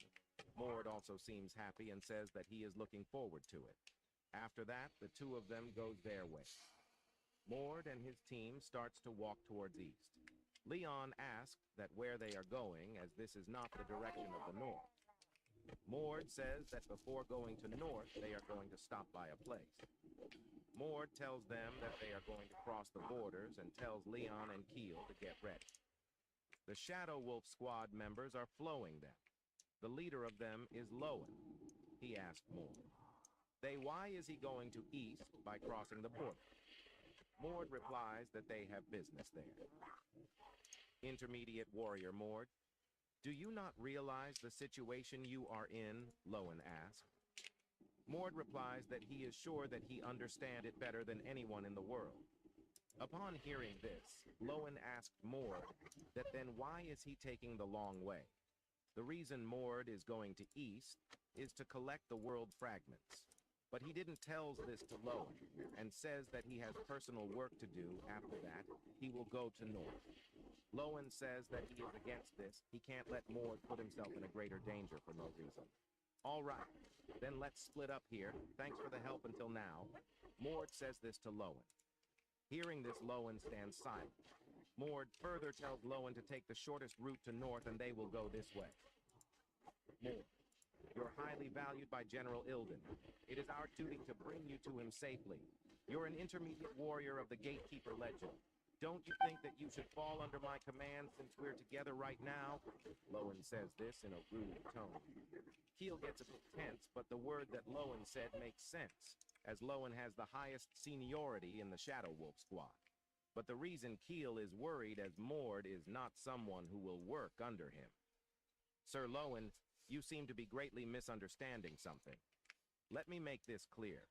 Mord also seems happy and says that he is looking forward to it. After that, the two of them goes their way. Mord and his team starts to walk towards east. Leon asked that where they are going, as this is not the direction of the north. Mord says that before going to north, they are going to stop by a place. Mord tells them that they are going to cross the borders and tells Leon and Kiel to get ready. The Shadow Wolf squad members are flowing them. The leader of them is Lowen. He asked Mord. Why is he going to east by crossing the border? Mord replies that they have business there. Intermediate warrior Mord, do you not realize the situation you are in? Lowen asked. Mord replies that he is sure that he understands it better than anyone in the world. Upon hearing this, Lowen asked Mord that then why is he taking the long way? The reason Mord is going to east is to collect the world fragments. But he didn't tell this to Lowen, and says that he has personal work to do. After that, he will go to north. Lowen says that he is against this. He can't let Mord put himself in a greater danger for no reason. All right, then let's split up here. Thanks for the help until now. Mord says this to Lowen. Hearing this, Lowen stands silent. Mord further tells Lowen to take the shortest route to north, and they will go this way. Mord, you're highly valued by General Ilden. It is our duty to bring you to him safely. You're an intermediate warrior of the Gatekeeper legend. Don't you think that you should fall under my command since we're together right now? Lowen says this in a rude tone. Kiel gets a bit tense, but the word that Lowen said makes sense, as Lowen has the highest seniority in the Shadow Wolf squad. But the reason Kiel is worried as Mord is not someone who will work under him. Sir Lowen, you seem to be greatly misunderstanding something. Let me make this clear.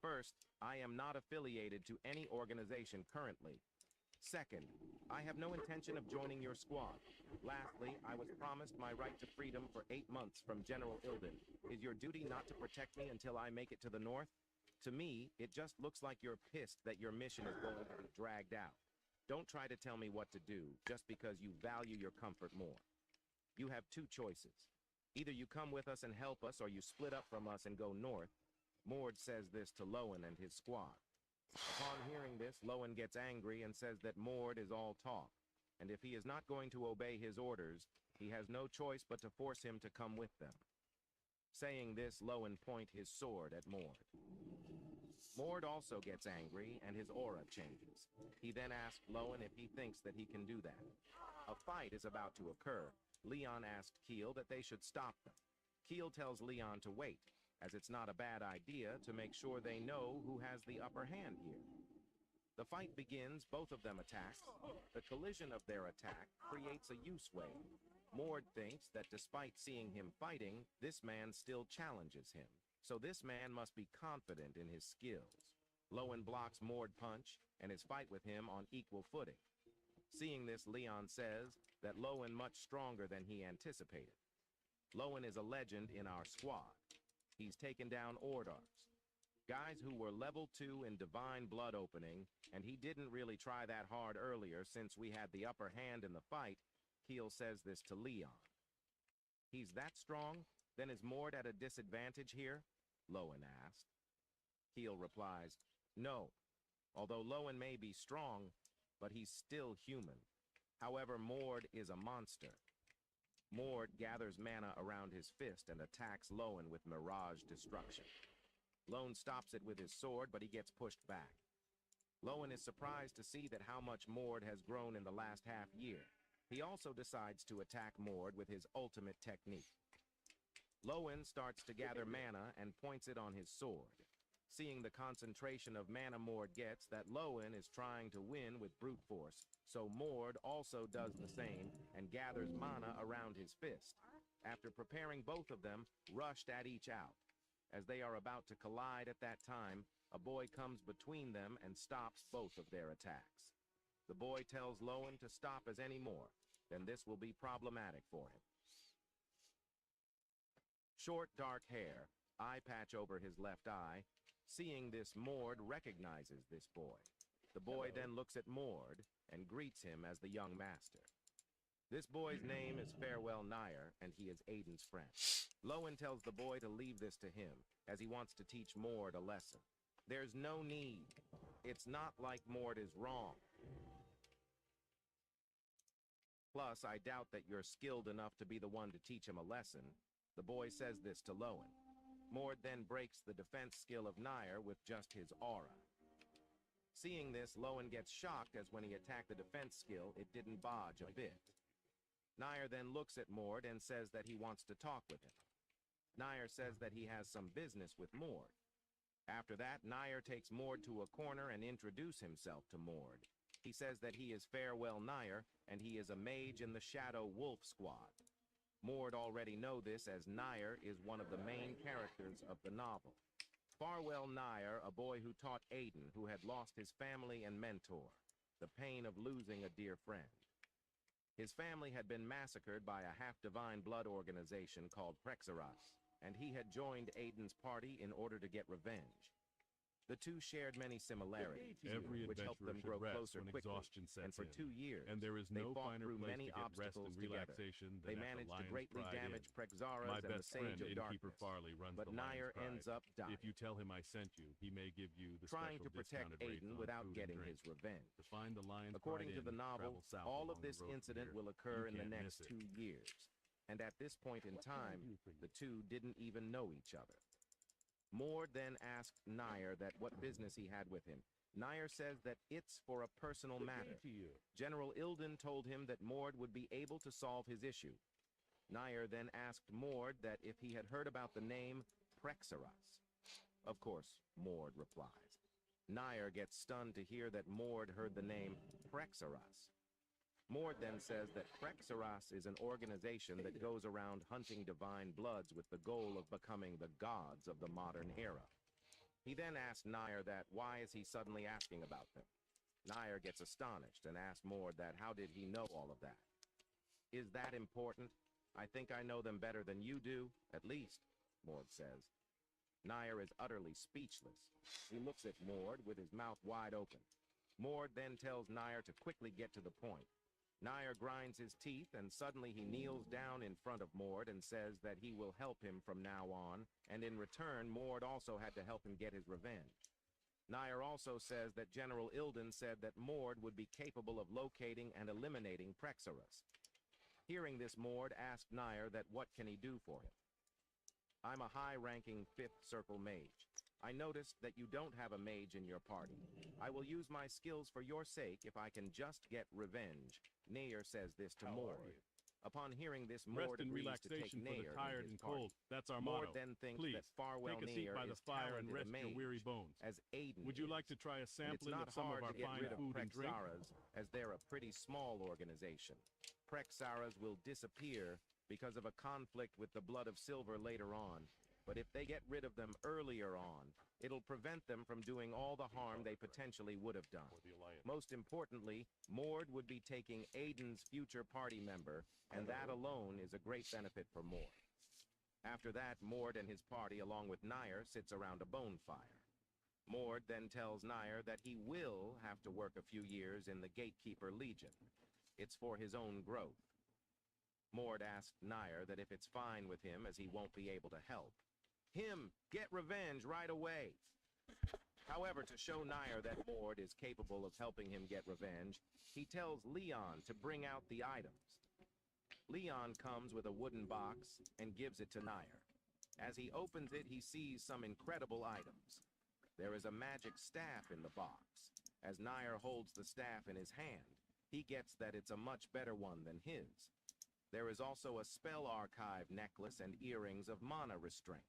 First, I am not affiliated to any organization currently. Second, I have no intention of joining your squad. Lastly, I was promised my right to freedom for 8 months from General Ilden. Is your duty not to protect me until I make it to the north? To me, it just looks like you're pissed that your mission is going to be dragged out. Don't try to tell me what to do, just because you value your comfort more. You have 2 choices. Either you come with us and help us, or you split up from us and go north. Mord says this to Lowen and his squad. Upon hearing this, Lowen gets angry and says that Mord is all talk, and if he is not going to obey his orders, he has no choice but to force him to come with them. Saying this, Lowen points his sword at Mord. Mord also gets angry, and his aura changes. He then asks Lowen if he thinks that he can do that. A fight is about to occur. Leon asked Kiel that they should stop them. Kiel tells Leon to wait, as it's not a bad idea to make sure they know who has the upper hand here. The fight begins, both of them attack. The collision of their attack creates a use wave. Mord thinks that despite seeing him fighting, this man still challenges him. So this man must be confident in his skills. Lowen blocks Mord punch and his fight with him on equal footing. Seeing this, Leon says that Lowen much stronger than he anticipated. Lowen is a legend in our squad. He's taken down Ordars, guys who were level 2 in Divine Blood opening, and he didn't really try that hard earlier since we had the upper hand in the fight. Keel says this to Leon. He's that strong? Then is Mord at a disadvantage here? Lowen asked. Keel replies, no. Although Lowen may be strong, but he's still human. However, Mord is a monster. Mord gathers mana around his fist and attacks Lowen with Mirage Destruction. Lowen stops it with his sword, but he gets pushed back. Lowen is surprised to see that how much Mord has grown in the last half year. He also decides to attack Mord with his ultimate technique. Lowen starts to gather mana and points it on his sword. Seeing the concentration of mana Mord gets, that Lowen is trying to win with brute force, so Mord also does the same and gathers mana around his fist. After preparing both of them, rushed at each out. As they are about to collide at that time, a boy comes between them and stops both of their attacks. The boy tells Lowen to stop as any more, then this will be problematic for him. Short dark hair, eye patch over his left eye. Seeing this, Mord recognizes this boy. The boy then looks at Mord and greets him as the young master. This boy's name is Farewell Nair, and he is Aiden's friend. Lowen tells the boy to leave this to him, as he wants to teach Mord a lesson. There's no need. It's not like Mord is wrong. Plus, I doubt that you're skilled enough to be the one to teach him a lesson. The boy says this to Lowen. Mord then breaks the defense skill of Nair with just his aura. Seeing this, Lowen gets shocked as when he attacked the defense skill, it didn't budge a bit. Nair then looks at Mord and says that he wants to talk with him. Nair says that he has some business with Mord. After that, Nair takes Mord to a corner and introduces himself to Mord. He says that he is Farewell Nair, and he is a mage in the Shadow Wolf Squad. Mord already know this, as Nair is one of the main characters of the novel. Farewell Nair, a boy who taught Aiden, who had lost his family and mentor, the pain of losing a dear friend. His family had been massacred by a half-divine blood organization called Prexaras, and he had joined Aiden's party in order to get revenge. The two shared many similarities, which helped them grow closer quickly, and for 2 years, and there is they no fought finer through place many to get rest obstacles and together. relaxation They than at the managed to Lion's greatly Pride damage Inn. Prexaras My and the best friend, Sage of Innkeeper Darkness, Farley, runs but the Lion's Nair Pride. ends up dying. If you tell him I sent you, he may give you the Trying special to protect discounted rates Aiden on without food and getting drink. his revenge. To find the Lion's According Pride to the Inn, novel, travel south all of along the this road from incident here. will occur in You the can't next miss it. 2 years. And at this point in time, the two didn't even know each other. Mord then asked Nair that what business he had with him. Nair says that it's for a personal matter. General Ilden told him that Mord would be able to solve his issue. Nair then asked Mord that if he had heard about the name Prexaras. Of course, Mord replies. Nair gets stunned to hear that Mord heard the name Prexaras. Mord then says that Prexaras is an organization that goes around hunting divine bloods with the goal of becoming the gods of the modern era. He then asks Nair that why is he suddenly asking about them. Nair gets astonished and asks Mord that how did he know all of that. Is that important? I think I know them better than you do, at least, Mord says. Nair is utterly speechless. He looks at Mord with his mouth wide open. Mord then tells Nair to quickly get to the point. Nair grinds his teeth, and suddenly he kneels down in front of Mord and says that he will help him from now on, and in return, Mord also had to help him get his revenge. Nair also says that General Ilden said that Mord would be capable of locating and eliminating Prexaras. Hearing this, Mord asked Nair that what can he do for him. I'm a high-ranking 5th Circle mage. I noticed that you don't have a mage in your party. I will use my skills for your sake if I can just get revenge. Nair says this to Mord. Upon hearing this, Mord Rest and agrees to take relaxation for the Nair tired in and his party. cold. That's our Mord motto. then thinks Please, that Farwell take a seat Nair by the is fire and talented rest your mage, weary bones. as Aiden Would you is. like to try a And it's sampling not of some of hard our to get fine rid of food and drink? Prexaras, as they're a pretty small organization. Prexaras will disappear because of a conflict with the Blood of Silver later on. But if they get rid of them earlier on, it'll prevent them from doing all the harm they potentially would have done. Most importantly, Mord would be taking Aiden's future party member, and that alone is a great benefit for Mord. After that, Mord and his party, along with Nair, sits around a bonfire. Mord then tells Nair that he will have to work a few years in the Gatekeeper Legion. It's for his own growth. Mord asked Nair that if it's fine with him, as he won't be able to help. Him get revenge right away. However, to show Nair that Mord is capable of helping him get revenge, he tells Leon to bring out the items. Leon comes with a wooden box and gives it to Nair. As he opens it, he sees some incredible items. There is a magic staff in the box. As Nair holds the staff in his hand, he gets that it's a much better one than his. There is also a spell archive necklace and earrings of mana restraint.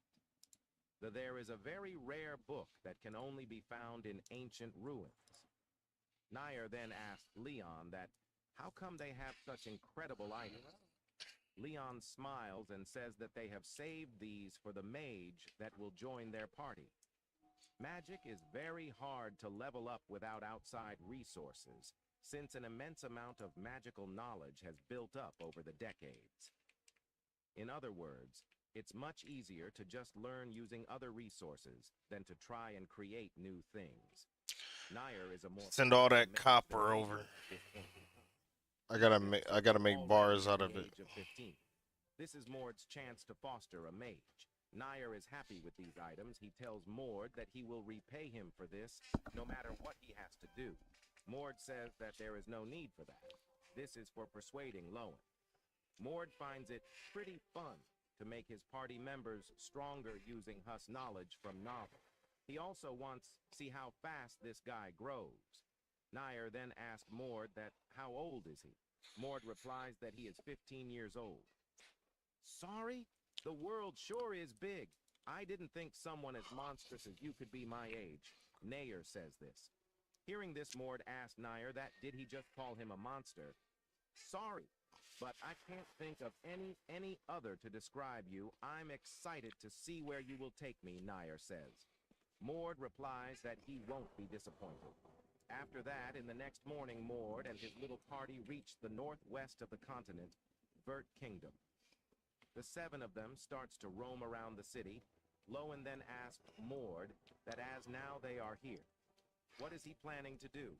There is a very rare book that can only be found in ancient ruins. Nair then asked Leon that, how come they have such incredible items? Leon smiles and says that they have saved these for the mage that will join their party. Magic is very hard to level up without outside resources, since an immense amount of magical knowledge has built up over the decades. In other words, it's much easier to just learn using other resources than to try and create new things. Nair is a more Send all that copper over. I gotta make bars out of it. This is Mord's chance to foster a mage. Nair is happy with these items. He tells Mord that he will repay him for this no matter what he has to do. Mord says that there is no need for that. This is for persuading Lowen. Mord finds it pretty fun to make his party members stronger using Huss knowledge from novel. He also wants to see how fast this guy grows. Nair then asked Mord that how old is he? Mord replies that he is 15 years old. Sorry? The world sure is big. I didn't think someone as monstrous as you could be my age. Nair says this. Hearing this, Mord asked Nair that did he just call him a monster? Sorry, but I can't think of any other to describe you. I'm excited to see where you will take me, Nair says. Mord replies that he won't be disappointed. After that, in the next morning, Mord and his little party reached the northwest of the continent, Vert Kingdom. The 7 of them starts to roam around the city. Lowen then asked Mord that as now they are here, what is he planning to do?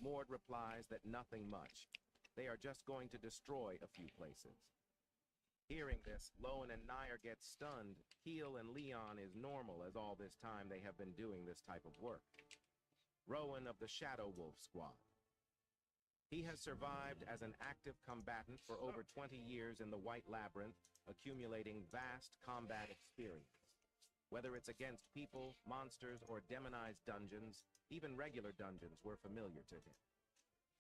Mord replies that nothing much. They are just going to destroy a few places. Hearing this, Lowen and Nair get stunned. Keel and Leon is normal as all this time they have been doing this type of work. Rowan of the Shadow Wolf Squad. He has survived as an active combatant for over 20 years in the White Labyrinth, accumulating vast combat experience. Whether it's against people, monsters, or demonized dungeons, even regular dungeons were familiar to him.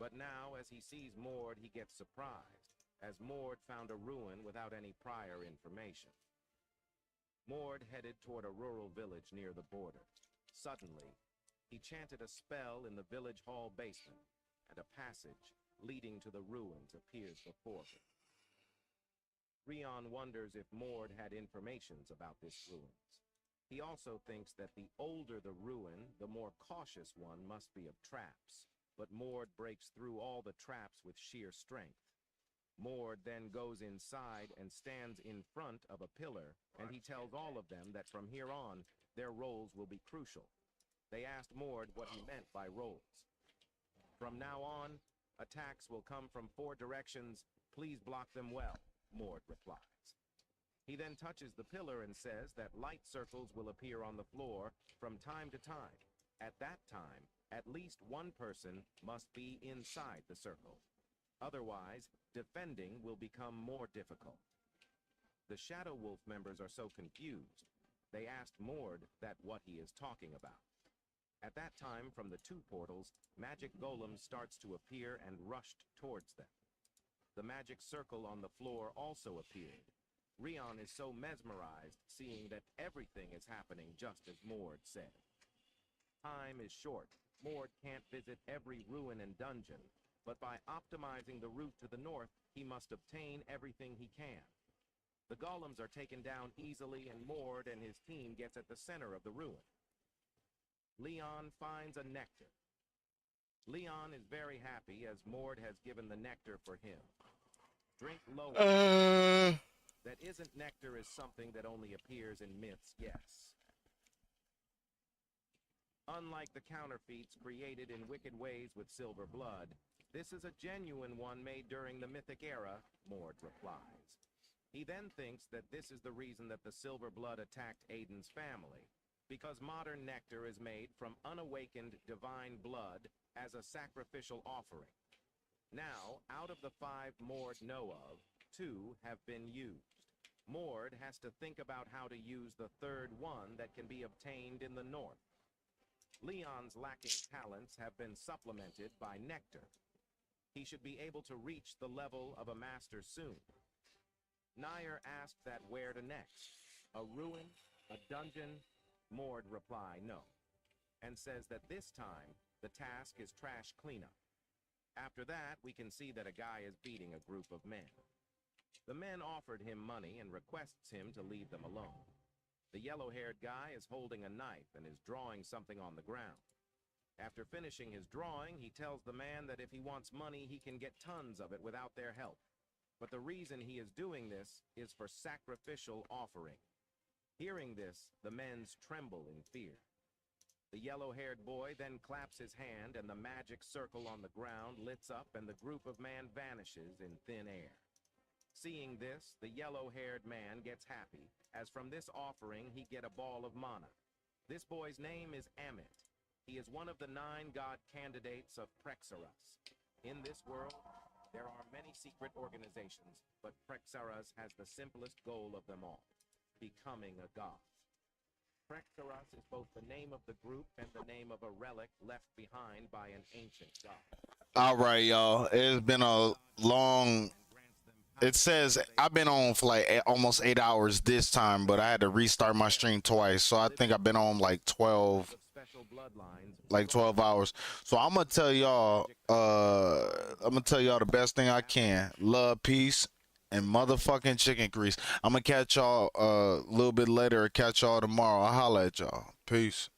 But now, as he sees Mord, he gets surprised, as Mord found a ruin without any prior information. Mord headed toward a rural village near the border. Suddenly, he chanted a spell in the village hall basement, and a passage leading to the ruins appears before him. Rion wonders if Mord had informations about this ruins. He also thinks that the older the ruin, the more cautious one must be of traps, but Mord breaks through all the traps with sheer strength. Mord then goes inside and stands in front of a pillar, and he tells all of them that from here on, their roles will be crucial. They asked Mord what he meant by roles. From now on, attacks will come from 4 directions. Please block them well, Mord replies. He then touches the pillar and says that light circles will appear on the floor from time to time. At that time, at least one person must be inside the circle. Otherwise, defending will become more difficult. The Shadow Wolf members are so confused, they asked Mord that what he is talking about. At that time, from the 2 portals, magic golems starts to appear and rushed towards them. The magic circle on the floor also appeared. Rion is so mesmerized, seeing that everything is happening just as Mord said. Time is short. Mord can't visit every ruin and dungeon, but by optimizing the route to the north, he must obtain everything he can. The golems are taken down easily, and Mord and his team gets at the center of the ruin. Leon finds a nectar. Leon is very happy as Mord has given the nectar for him. Drink lower. That isn't nectar is something that only appears in myths, yes. Unlike the counterfeits created in wicked ways with silver blood, this is a genuine one made during the mythic era, Mord replies. He then thinks that this is the reason that the silver blood attacked Aiden's family, because modern nectar is made from unawakened divine blood as a sacrificial offering. Now, out of the 5 Mord know of, 2 have been used. Mord has to think about how to use the 3rd one that can be obtained in the north. Leon's lacking talents have been supplemented by nectar. He should be able to reach the level of a master soon. Nair asked that where to next? A ruin? A dungeon? Mord reply no, and says that this time the task is trash cleanup. After that, we can see that a guy is beating a group of men. The men offered him money and requests him to leave them alone. The yellow-haired guy is holding a knife and is drawing something on the ground. After finishing his drawing, he tells the man that if he wants money, he can get tons of it without their help. But the reason he is doing this is for sacrificial offering. Hearing this, the men tremble in fear. The yellow-haired boy then claps his hand, and the magic circle on the ground lits up, and the group of man vanishes in thin air. Seeing this, the yellow-haired man gets happy, as from this offering he get a ball of mana. This boy's name is Amit. He is one of the 9 god candidates of Prexaras. In this world, there are many secret organizations, but Prexaras has the simplest goal of them all, becoming a god. Prexaras is both the name of the group and the name of a relic left behind by an ancient god. All right, y'all. It's been a long. It says I've been on for like almost 8 hours this time, but I had to restart my stream twice, so I think I've been on like 12 hours. So I'm gonna tell y'all, the best thing I can. Love, peace, and motherfucking chicken grease. I'm gonna catch y'all a little bit later, or catch y'all tomorrow. I'll holla at y'all. Peace.